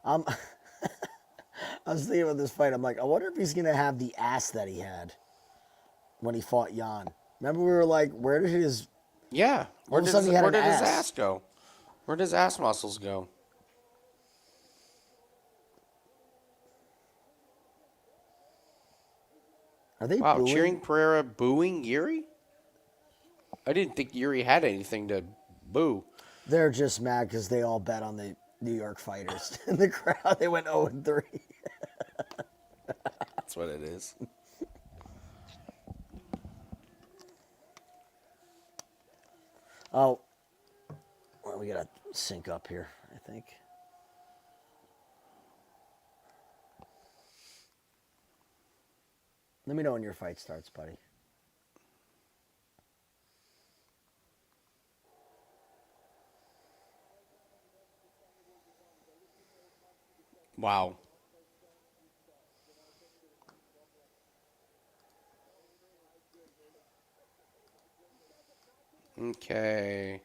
I was thinking about this fight. I'm like, I wonder if he's going to have the ass that he had when he fought Jan. Remember we were like, where did his... Yeah. All of a sudden he had Where an did his ass. ass go? Where does ass muscles go? Are they Wow, booing? cheering Pereira, booing Jiří? I didn't think Jiří had anything to boo. They're just mad because they all bet on the New York fighters. In the crowd, they went 0-3. That's what it is. Oh, well, we got to sync up here, I think. Let me know when your fight starts, buddy. Wow. Okay.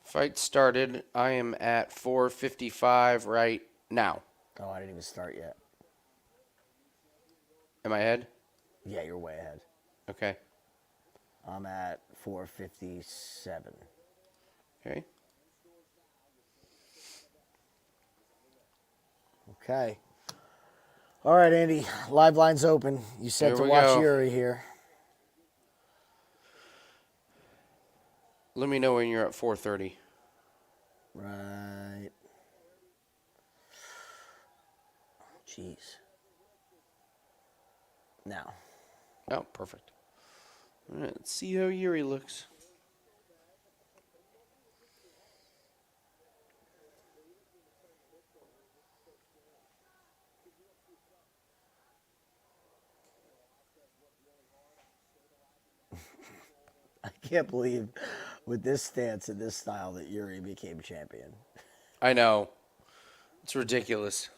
Fight started. I am at 4:55 right now. Oh, I didn't even start yet. Am I ahead? Yeah, you're way ahead. Okay. I'm at 4:57. Okay. Okay. All right, Andy. Live line's open. You said Here to we watch go. Jiří here. Let me know when you're at 4:30. Right. Jeez. Now. Oh, perfect. All right, let's see how Yuri looks. I can't believe with this stance and this style that Yuri became champion. I know. It's ridiculous.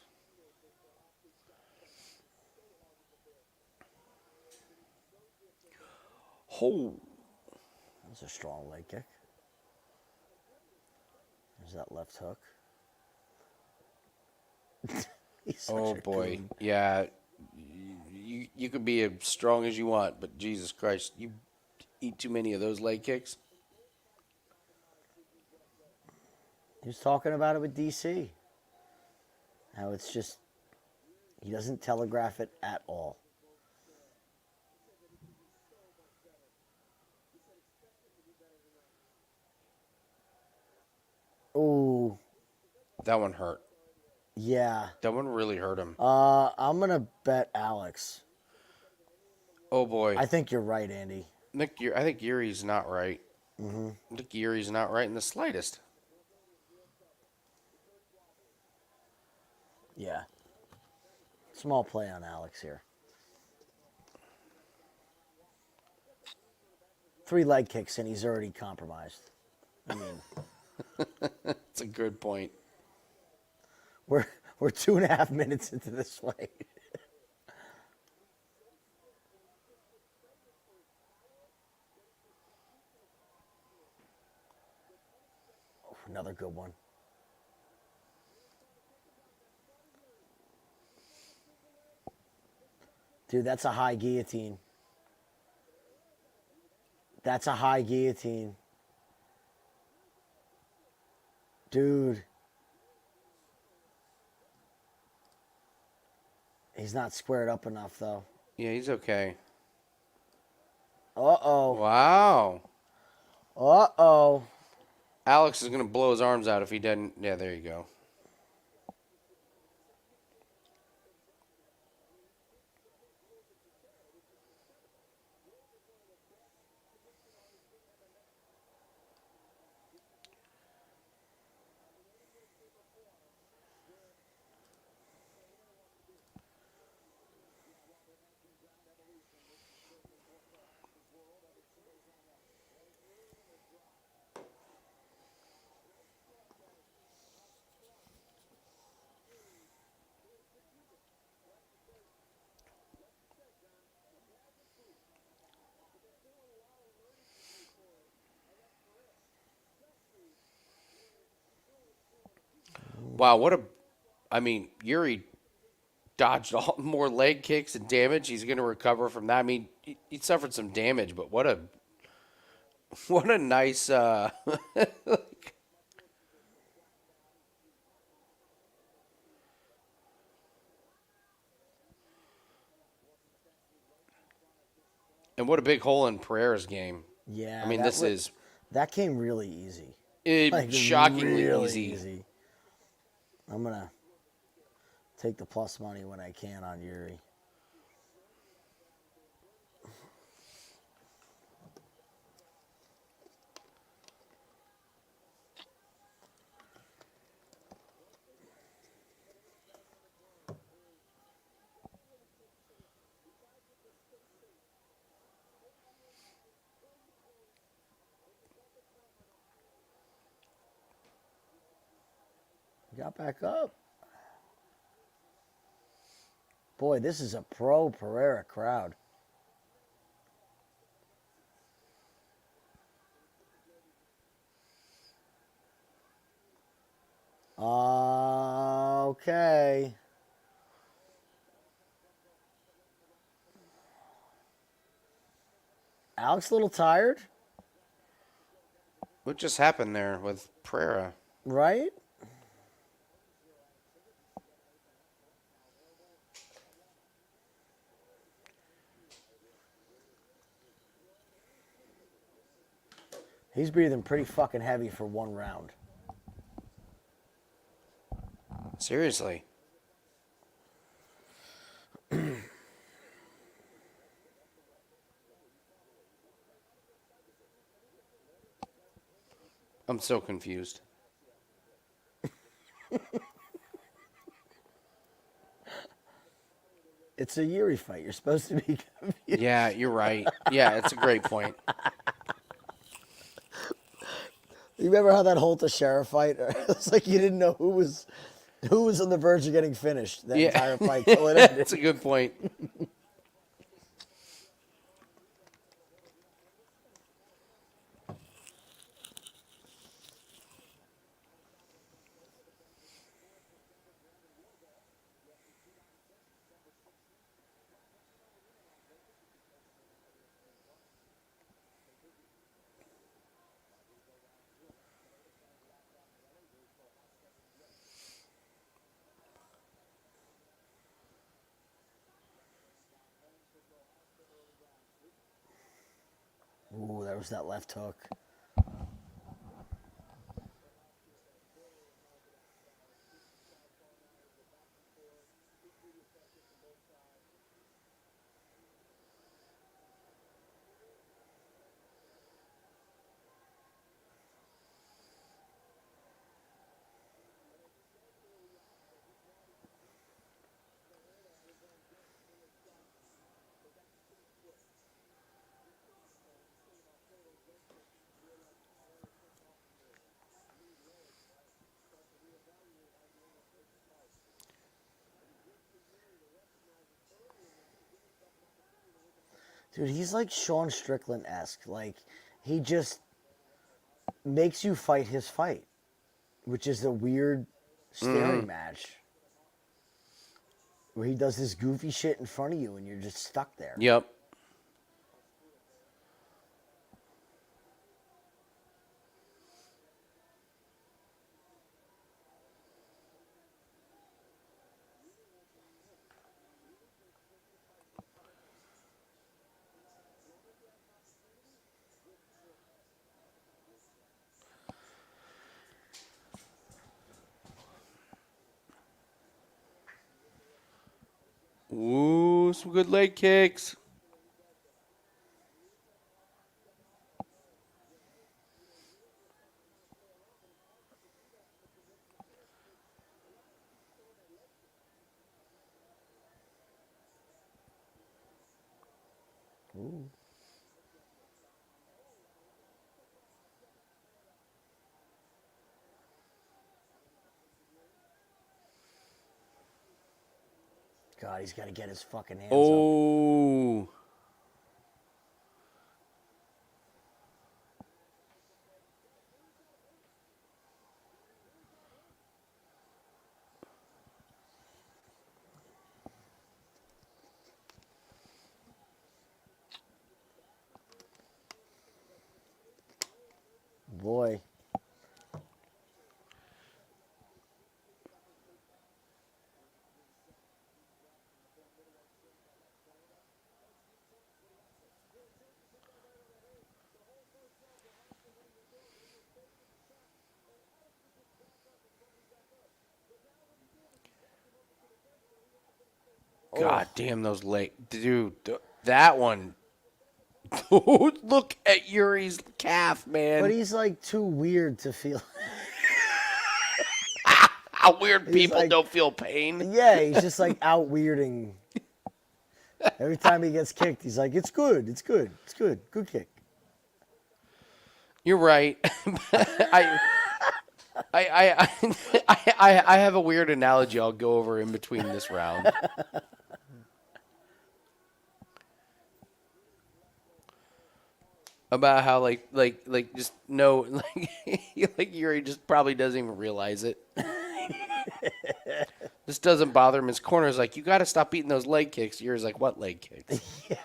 Oh, That's a strong leg kick. There's that left hook. He's such oh a boy. goon. Yeah. You could be as strong as you want, but Jesus Christ, you eat too many of those leg kicks. He was talking about it with DC. How it's just, he doesn't telegraph it at all. Ooh, That one hurt. yeah. That one really hurt him. I'm going to bet Alex. Oh boy. I think you're right, Andy. I think Yuri's not right. I think Yuri's not right in the slightest. Yeah. Small play on Alex here. 3 leg kicks and he's already compromised. I mean, That's a good point. we're 2.5 minutes into this fight. Oh, another good one. Dude, that's a high guillotine. That's a high guillotine. Dude. He's not squared up enough, though. Yeah, he's okay. Uh-oh. Wow. Uh-oh. Alex is going to blow his arms out if he doesn't. Yeah, there you go. Wow, I mean, Yuri dodged all more leg kicks and damage. He's going to recover from that. I mean, he suffered some damage, but what a nice and what a big hole in Pereira's game. Yeah. I mean, that came really easy. shockingly really easy. I'm going to take the plus money when I can on Yuri. Got back up. Boy, this is a pro Pereira crowd. Okay. Alex a little tired, What just happened there with Pereira? right? He's breathing pretty fucking heavy for 1 round. Seriously. I'm so confused. It's a Yuri fight. You're supposed to be confused. Yeah, you're right. Yeah, it's a great point. You remember how that Holta Sheriff fight? It's like you didn't know who was on the verge of getting finished that Yeah. entire fight till it ended. That's a good point. Ooh, there was that left hook. Dude, he's like Sean Strickland-esque. Like, he just makes you fight his fight, which is a weird staring match where he does this goofy shit in front of you and you're just stuck there. Yep. Ooh, some good leg kicks. Ooh. God, he's got to get his fucking hands up. Oh. Boy. God damn those legs. Dude, that one. Dude, look at Yuri's calf, man. But he's like too weird to feel. How weird people like- don't feel pain. Yeah, he's just like out weirding. Every time he gets kicked, he's like, "It's good, it's good, it's good, good kick." You're right. I have a weird analogy I'll go over in between this round. About how like just no like Yuri just probably doesn't even realize it. This doesn't bother him. His corner is like, you got to stop eating those leg kicks. Yuri's like, what leg kicks? Yeah.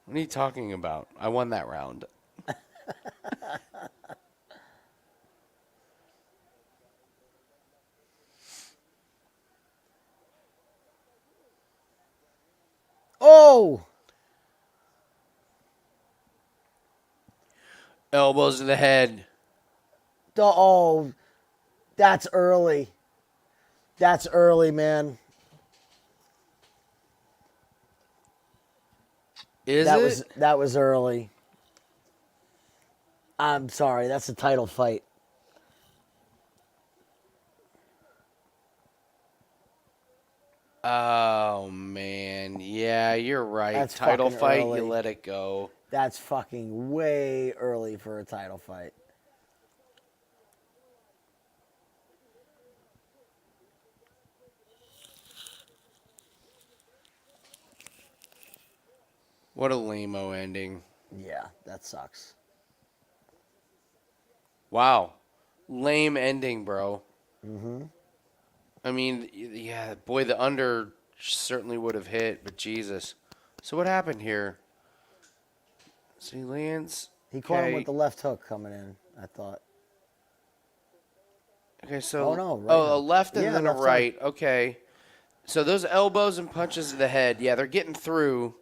What are you talking about? I won that round. Oh, Elbows to the head. oh, that's early. That's early, man. That was early. I'm sorry, that's a title fight. Oh, man. Yeah, you're right. That's Title fucking fight, early. you let it go. That's fucking way early for a title fight. What a lame-o ending. Yeah, that sucks. Wow. Lame ending, bro. Mm-hmm. I mean, yeah, boy, the under certainly would have hit, but Jesus. So what happened here? So he lands. He caught him Okay. with the left hook coming in, I thought. Okay, so Oh, no, right a hook. left and Yeah, then a left hook. right. Okay. So those elbows and punches to the head, yeah, they're getting through.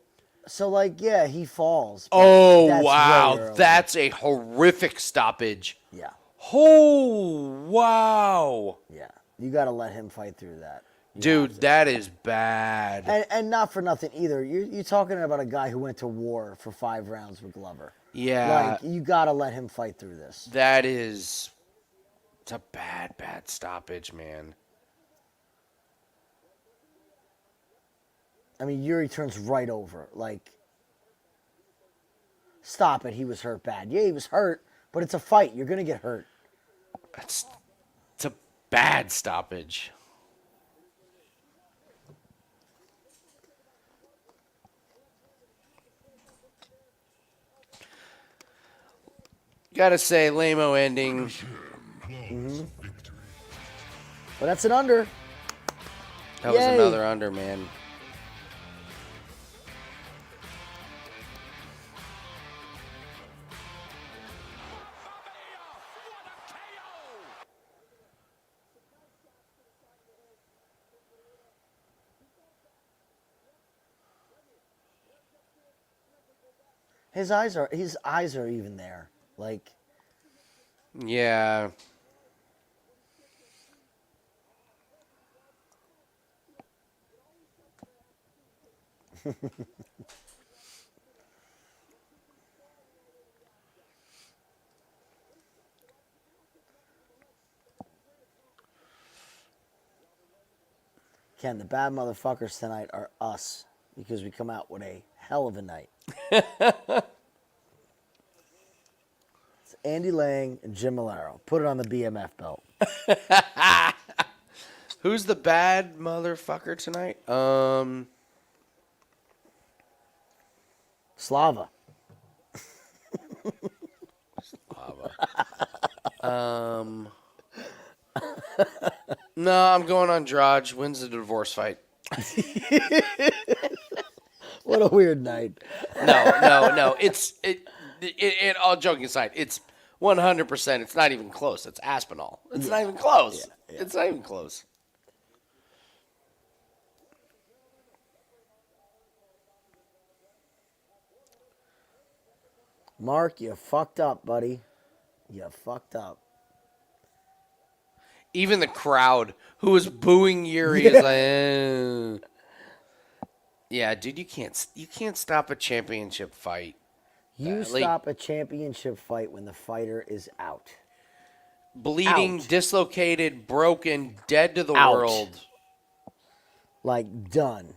So, like, yeah, he falls. but Oh, that's way wow. early. That's a horrific stoppage. Yeah, Oh, wow. yeah. You got to let him fight through that. You Dude, have to. that is bad. And not for nothing either. You're talking about a guy who went to war for 5 rounds with Glover. Yeah, Like, you got to let him fight through this. that is... It's a bad, bad stoppage, man. I mean, Jiří turns right over. Like, stop it. He was hurt bad. Yeah, he was hurt, but it's a fight. You're going to get hurt. It's a bad stoppage. Gotta say, lame-o ending. Flawless victory. But that's an under. That was Yay. another under, man. His eyes are even there. Like, Yeah. Ken, the bad motherfuckers tonight are us because we come out with a hell of a night. It's Andy Lang and Jim Malero. Put it on the BMF belt. Who's the bad motherfucker tonight? Slava. No, I'm going on Andrade. Wins the divorce fight. What a weird night. No. It all joking aside, it's 100%. It's not even close. It's Aspinall. It's not even close. Yeah. It's not even close. Mark, you fucked up, buddy. You fucked up. Even the crowd who was booing Jiří is like, yeah, dude, you can't stop a championship fight. You Like- stop a championship fight when the fighter is out. Bleeding, Out. dislocated, broken, dead to the Out. world. Like, done.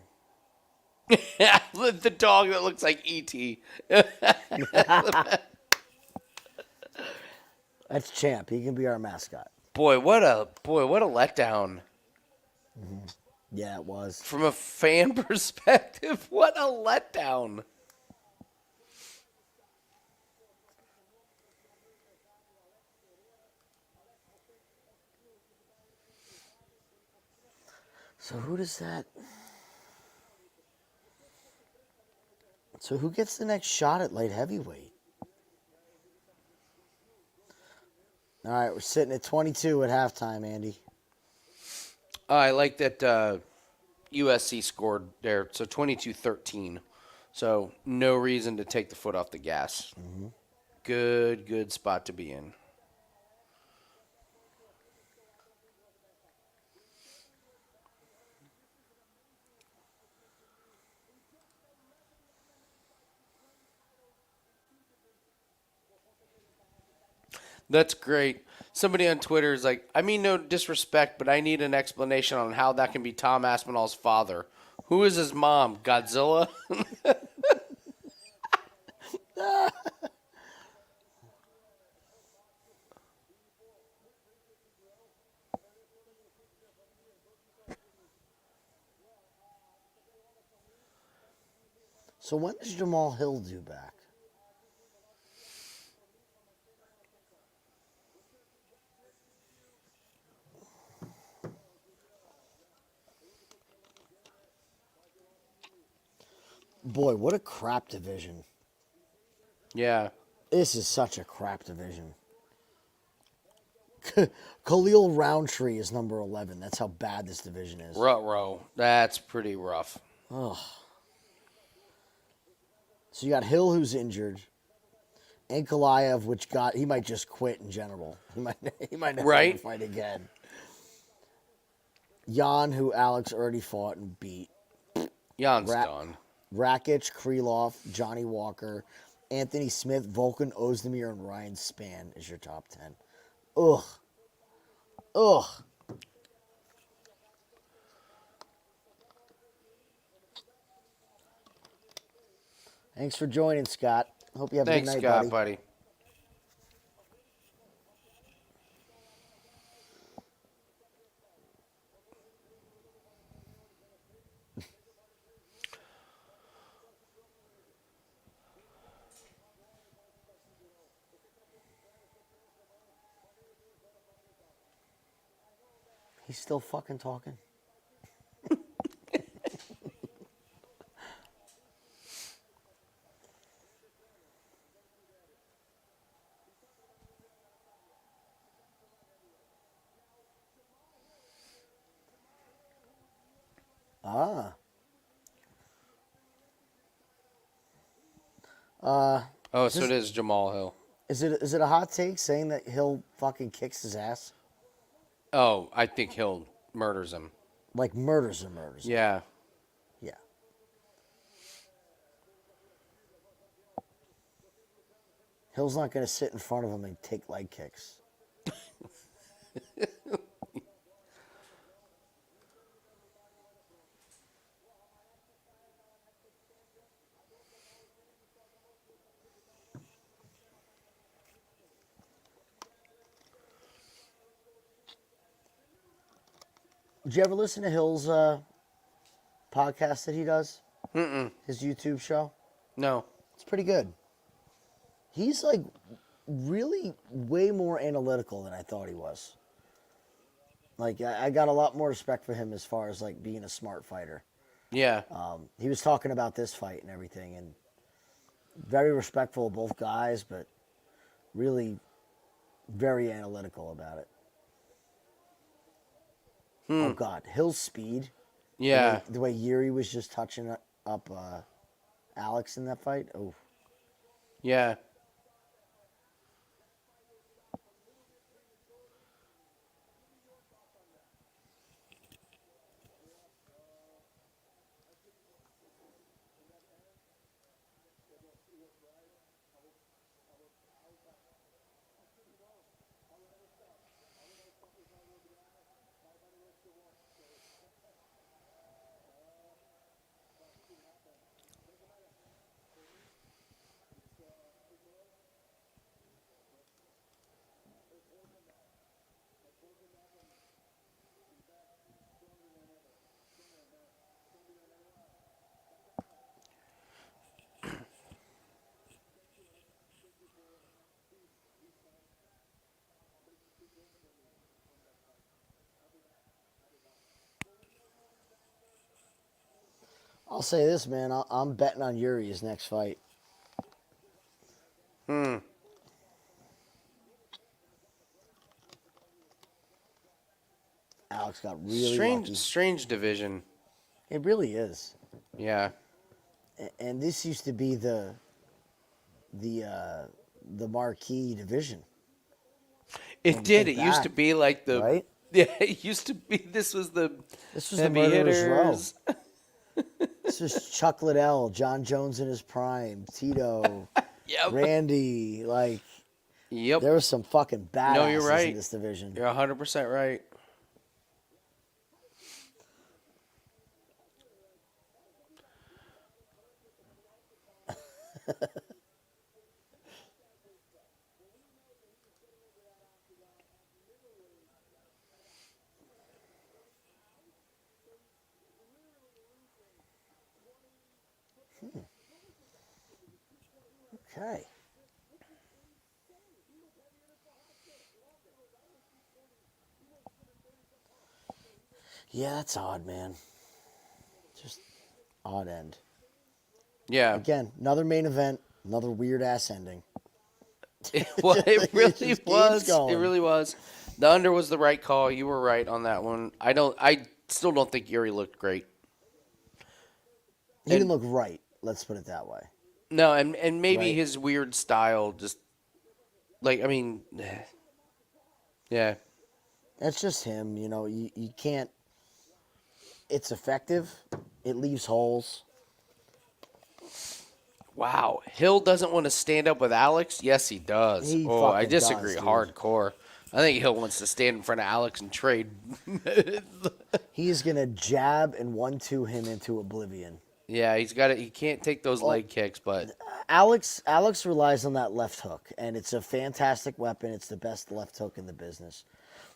The dog that looks like E.T. That's Champ. He can be our mascot. Boy, what a letdown. Yeah, it was. From a fan perspective, what a letdown. So who does that... So who gets the next shot at light heavyweight? All right, we're sitting at 22 at halftime, Andy. I like that USC scored there, so 22-13. So no reason to take the foot off the gas. Good spot to be in. That's great. Somebody on Twitter is like, I mean no disrespect, but I need an explanation on how that can be Tom Aspinall's father. Who is his mom? Godzilla? So when does Jamal Hill do back? Boy, what a crap division. Yeah. This is such a crap division. Khalil Roundtree is number 11. That's how bad this division is. Ruh-roh. That's pretty rough. So you got Hill, who's injured. Ankalaev, he might just quit in general. He might never Right. fight again. Jan, who Alex already fought and beat. Jan's done. Rakic, Krylov, Johnny Walker, Anthony Smith, Volkan Ozdemir, and Ryan Spann is your top 10. Ugh. Thanks for joining, Scott. Hope you have a Thanks, good night, Scott, buddy. buddy. He's still fucking talking. Oh, so it is Jamal Hill. Is it a hot take saying that Hill fucking kicks his ass? Oh, I think Hill murders him. Like murders him. Yeah. Yeah. Hill's not going to sit in front of him and take leg kicks. Did you ever listen to Hill's podcast that he does? His YouTube show? No. It's pretty good. He's like really way more analytical than I thought he was. Like I got a lot more respect for him as far as like being a smart fighter. Yeah. He was talking about this fight and everything, and very respectful of both guys, but really very analytical about it. Oh God, Hill's speed. Yeah. The way Jiří was just touching up Alex in that fight. Oh. Yeah. I'll say this, man. I'm betting on Jiří's next fight. Alex got really lucky. Strange division. It really is. Yeah. And this used to be the marquee division. It did. It used to be like the right? Yeah. It used to be. This was the the heavy murderer's hitters. row. This is Chuck Liddell, John Jones in his prime, Tito, Yep. Randy, like Yep. There was some fucking badasses No, you're right. in this division. You're 100% right. Okay. Yeah, that's odd, man. Just odd end. Yeah. Again, another main event, another weird ass ending. Well, it really just keeps was. It going. really was. The under was the right call. You were right on that one. I still don't think Yuri looked great. He didn't look right. Let's put it that way. No, and maybe Right. his weird style just yeah. That's just him. You know, you can't. It's effective. It leaves holes. Wow. Hill doesn't want to stand up with Alex? Yes, he does. He I fucking disagree does, dude. hardcore. I think Hill wants to stand in front of Alex and trade. He is gonna jab and 1-2 him into oblivion. Yeah, he's got it. He can't take those leg kicks, but Alex relies on that left hook, and it's a fantastic weapon. It's the best left hook in the business.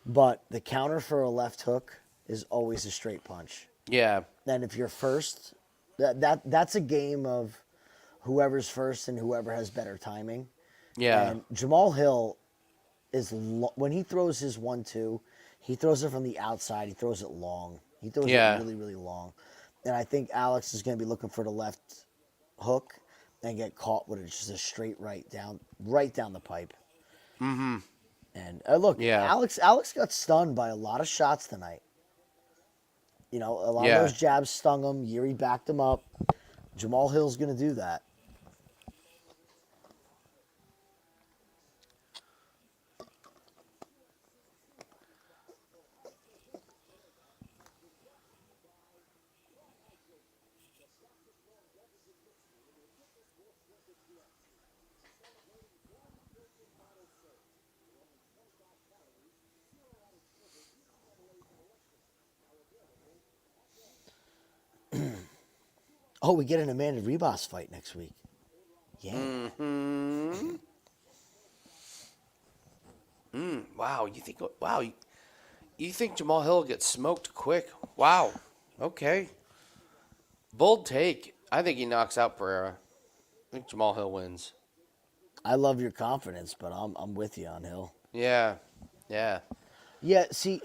But the counter for a left hook is always a straight punch. yeah. And if you're first, that's a game of whoever's first and whoever has better timing. Yeah. And Jamal Hill is when he throws his 1-2, he throws it from the outside. He throws it long. He throws Yeah. it really, really long. And I think Alex is going to be looking for the left hook and get caught with just a straight right down the pipe. Mm-hmm. And look, Yeah. Alex got stunned by a lot of shots tonight. You know, a lot Yeah. of those jabs stung him. Yuri backed him up. Jamal Hill's going to do that. Oh, we get an Amanda Ribas fight next week. Yeah. Wow. You think Jamal Hill gets smoked quick? Wow. Okay. Bold take. I think he knocks out Pereira. I think Jamal Hill wins. I love your confidence, but I'm with you on Hill. Yeah. Yeah. Yeah, see,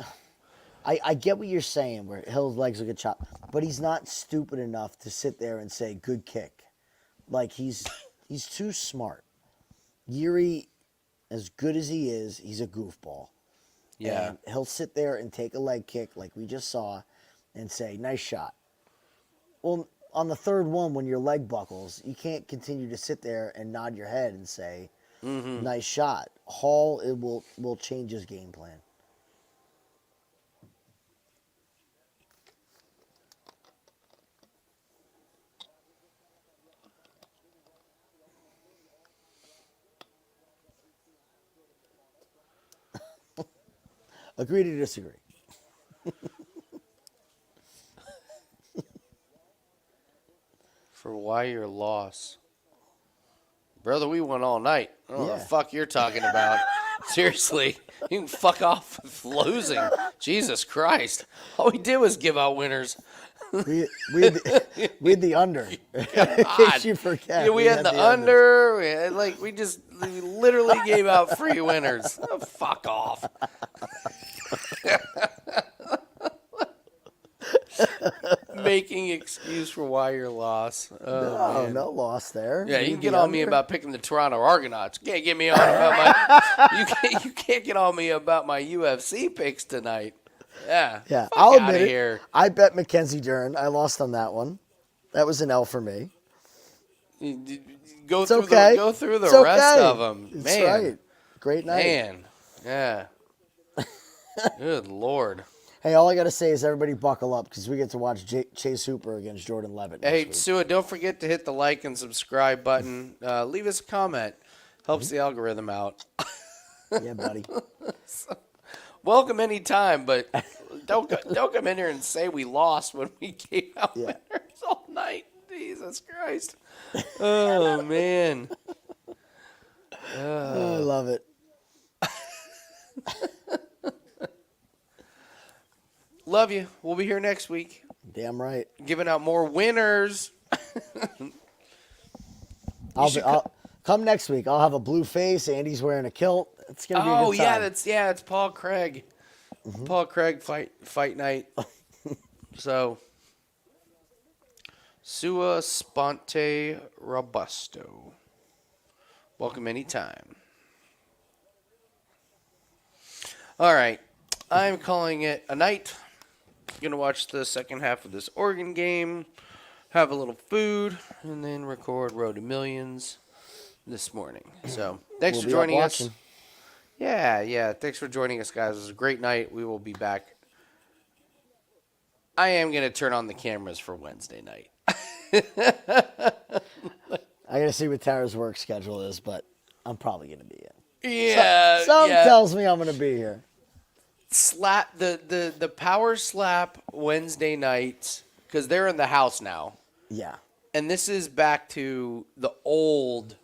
I get what you're saying, where Hill's legs will get chopped, but he's not stupid enough to sit there and say, good kick. Like, he's too smart. Yuri, as good as he is, he's a goofball. Yeah. And he'll sit there and take a leg kick like we just saw and say, nice shot. Well, on the third one, when your leg buckles, you can't continue to sit there and nod your head and say, nice shot. Hall will change his game plan. Agree to disagree. For why your loss. Brother, we went all night. I don't know what the Yeah. fuck you're talking about. Seriously. You can fuck off with losing. Jesus Christ. All we did was give out winners. We had the under. In case you forget. Yeah, we had the under. We literally gave out free winners. Oh, fuck off. Making excuse for why your loss. Oh, man. No loss there. Yeah, We you can had get the on me under. about picking the Toronto Argonauts. You can't get me on about my. You can't get on me about my UFC picks tonight. Yeah. Yeah, fuck I'll outta admit it. here. I bet Mackenzie Dern. I lost on that one. That was an L for me. Go It's through okay. the go through the It's rest okay. of them. It's Man, right. Great night. man, yeah. Good Lord. Hey, all I got to say is everybody buckle up because we get to watch Chase Hooper against Jordan Levitt next Hey, week. Sua, don't forget to hit the like and subscribe button. Leave us a comment. Helps the algorithm out. Yeah, buddy. Welcome anytime, but don't come in here and say we lost when we came out Yeah. winners all night. Jesus Christ. Oh, man. I love it. Love you. We'll be here next week Damn right. giving out more winners. I'll come next week. I'll have a blue face. Andy's wearing a kilt. It's gonna be a good time. It's Paul Craig. Paul Craig fight night. So Sua Sponte Robusto. Welcome anytime. All right. I'm calling it a night. Gonna watch the second half of this Oregon game, have a little food, and then record Road to Millions this morning. So thanks We'll for be up joining us. watching. Yeah. Thanks for joining us, guys. It was a great night. We will be back. I am going to turn on the cameras for Wednesday night. I gotta see what Tara's work schedule is, but I'm probably gonna be in. Yeah. Something tells me I'm gonna be here. Slap the power slap Wednesday night, because they're in the house now. Yeah. And this is back to the old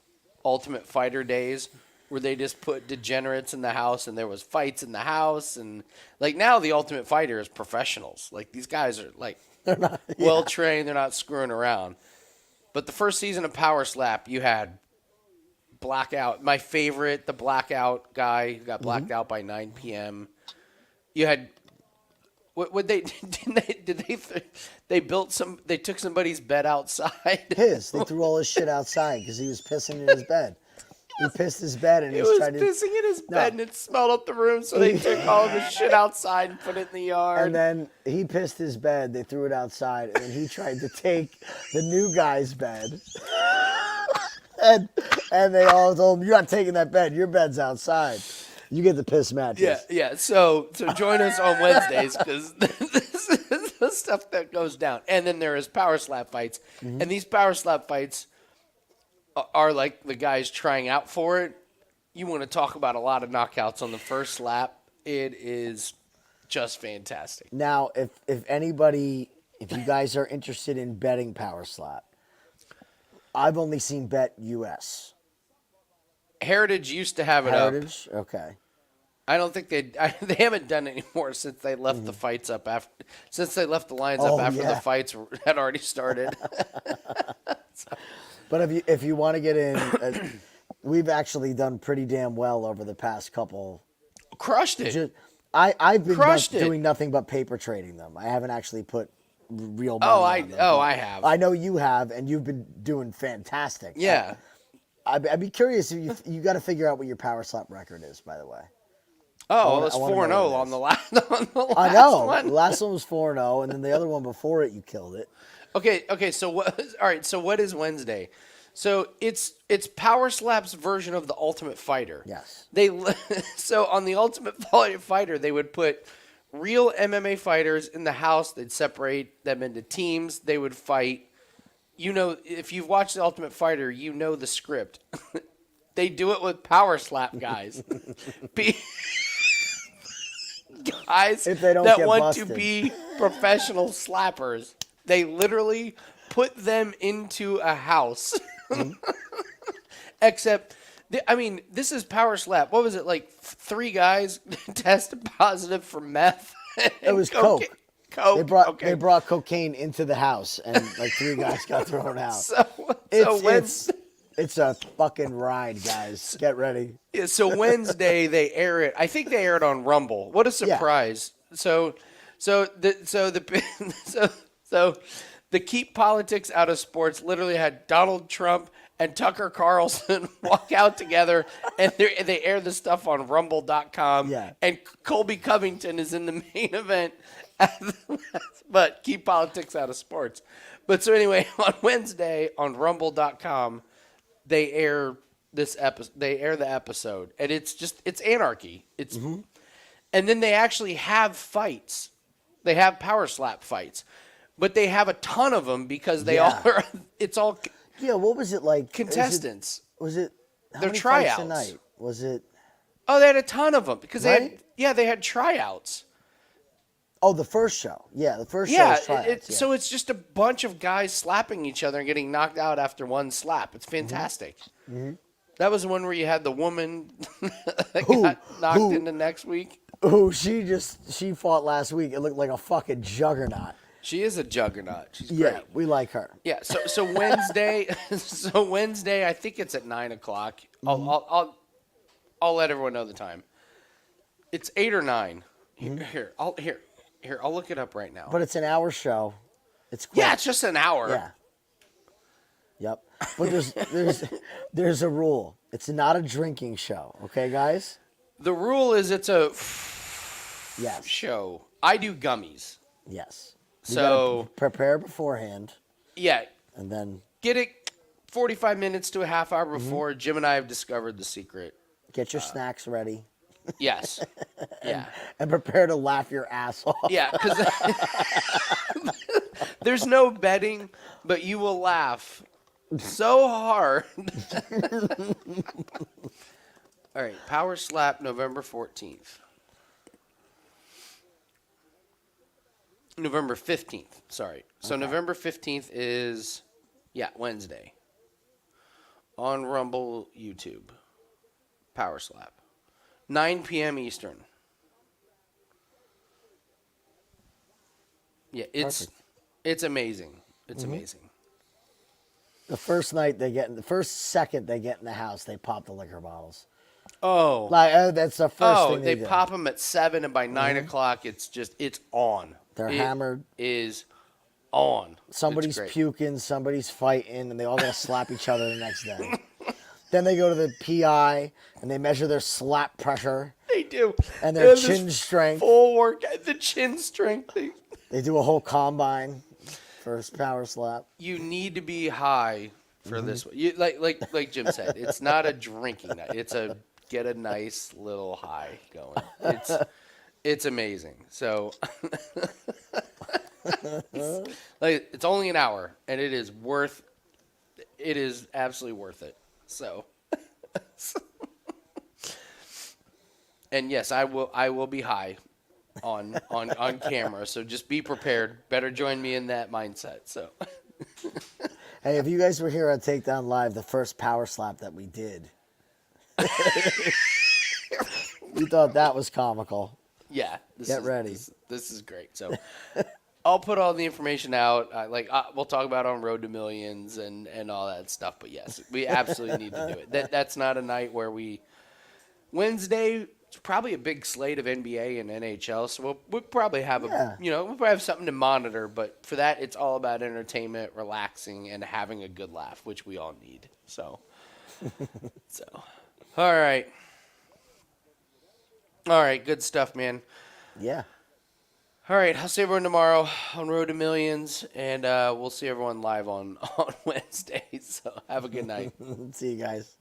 Ultimate Fighter days where they just put degenerates in the house and there was fights in the house. And like now the Ultimate Fighter is professionals. Like these guys are like well trained. They're not screwing around. But the first season of Power Slap, you had Blackout. My favorite, the Blackout guy who got blacked out by 9 p.m. You had what they they took somebody's bed outside. They threw all his shit outside because he was pissing in his bed. He pissed his bed and He he was trying to pissing in his bed and it smelled up the room, so they took all of his shit outside and put it in the yard. And then he pissed his bed, they threw it outside, and then he tried to take the new guy's bed. and they all told him, "You're not taking that bed, your bed's outside. You get the piss mattress." Yeah. So join us on Wednesdays because this is the stuff that goes down. And then there is power slap fights, and these power slap fights are like the guys trying out for it. You want to talk about a lot of knockouts on the first slap. It is just fantastic. Now, if you guys are interested in betting power slap, I've only seen Bet US. Heritage used to have it up. Heritage? Okay. I don't think they haven't done it anymore since they left the fights up since they left the lines up after the fights had already started. But if you want to get in, we've actually done pretty damn well over the past couple. Crushed it. I've been doing nothing but paper trading them. I haven't actually put real money on them. I have. I know you have, and you've been doing fantastic. Yeah. I'd be curious if you got to figure out what your power slap record is, by the way. Oh, it's 4-0 on the last I know. one. The last one was 4-0, and then the other one before it, you killed it. Okay. So what? All right. So what is Wednesday? So it's Power Slap's version of the Ultimate Fighter. Yes. So on the Ultimate Fighter, they would put real MMA fighters in the house. They'd separate them into teams. They would fight. You know, if you've watched the Ultimate Fighter, you know the script. They do it with Power Slap guys. Guys if they don't that get want busted. to be professional slappers. They literally put them into a house. Except, this is Power Slap. What was it, like 3 guys tested positive for meth? It was coke. Coke. They brought cocaine into the house, and like 3 guys got thrown out. It's a fucking ride, guys. Get ready. Yeah, so Wednesday they air it. I think they air it on Rumble. What a surprise! Yeah. So the Keep Politics Out of Sports literally had Donald Trump and Tucker Carlson walk out together, and they air the stuff on Rumble.com. Yeah. And Colby Covington is in the main event. But Keep Politics Out of Sports. But so anyway, on Wednesday on Rumble.com, they air this episode. They air the episode, and it's anarchy. It's and then they actually have fights. They have power slap fights, but they have a ton of them because they all are. It's all what was it like? contestants. Was it? They're tryouts. Tonight? Was it? Oh, they had a ton of them because Right? they had tryouts. Oh, the first show. Yeah, the first show Yeah, was tryouts. so it's just a bunch of guys slapping each other and getting knocked out after one slap. It's fantastic. That was the one where you had the woman that got knocked into next week. Ooh, she fought last week. It looked like a fucking juggernaut. She is a juggernaut. She's Yeah, great. we like her. Yeah. So Wednesday, I think it's at 9:00. I'll let everyone know the time. It's 8 or 9. Here, I'll look it up right now. But it's an hour show. It's quick. Yeah, it's just an hour. Yeah. Yep. But there's a rule. It's not a drinking show. Okay, guys? The rule is it's a Yes. show. I do gummies. Yes. You So gotta prepare beforehand, yeah, and then get it 45 minutes to a half hour before. Jim and I have discovered the secret. get your snacks ready Yes. Yeah. and prepare to laugh your ass off. Yeah, because there's no betting, but you will laugh so hard. All right, Power Slap, November 14th. November 15th, sorry. So November 15th is, Wednesday. On Rumble, YouTube. Power Slap. 9 p.m. Eastern. Yeah, it's amazing. It's amazing. The first second they get in the house, they pop the liquor bottles. Oh. Like that's the first thing they do. pop them at 7, and by 9 o'clock, it's on. They're It hammered. Is on. Somebody's It's great. puking, somebody's fighting, and they all gotta slap each other the next day. Then they go to the PI and they measure their slap pressure They do. and They their have this chin strength. Full workout. The chin strength thing. They do a whole combine for a power slap. You need to be high for this one. You, like Jim said, it's not a drinking night. It's a get a nice little high going. It's amazing. So it's only an hour, and it is absolutely worth it. So and yes, I will be high on camera. So just be prepared. Better join me in that mindset. So Hey, if you guys were here on Takedown Live, the first power slap that we did, you thought that was comical. yeah, Get ready. This is great. So I'll put all the information out. We'll talk about it on Road to Millions and all that stuff. But yes, we absolutely need to do it. That's not a night where Wednesday. It's probably a big slate of NBA and NHL, so we'll probably have we'll probably have something to monitor. But for that, it's all about entertainment, relaxing, and having a good laugh, which we all need. So, all right, good stuff, man. Yeah. All right, I'll see everyone tomorrow on Road to Millions, and we'll see everyone live on Wednesday. So have a good night. See you guys.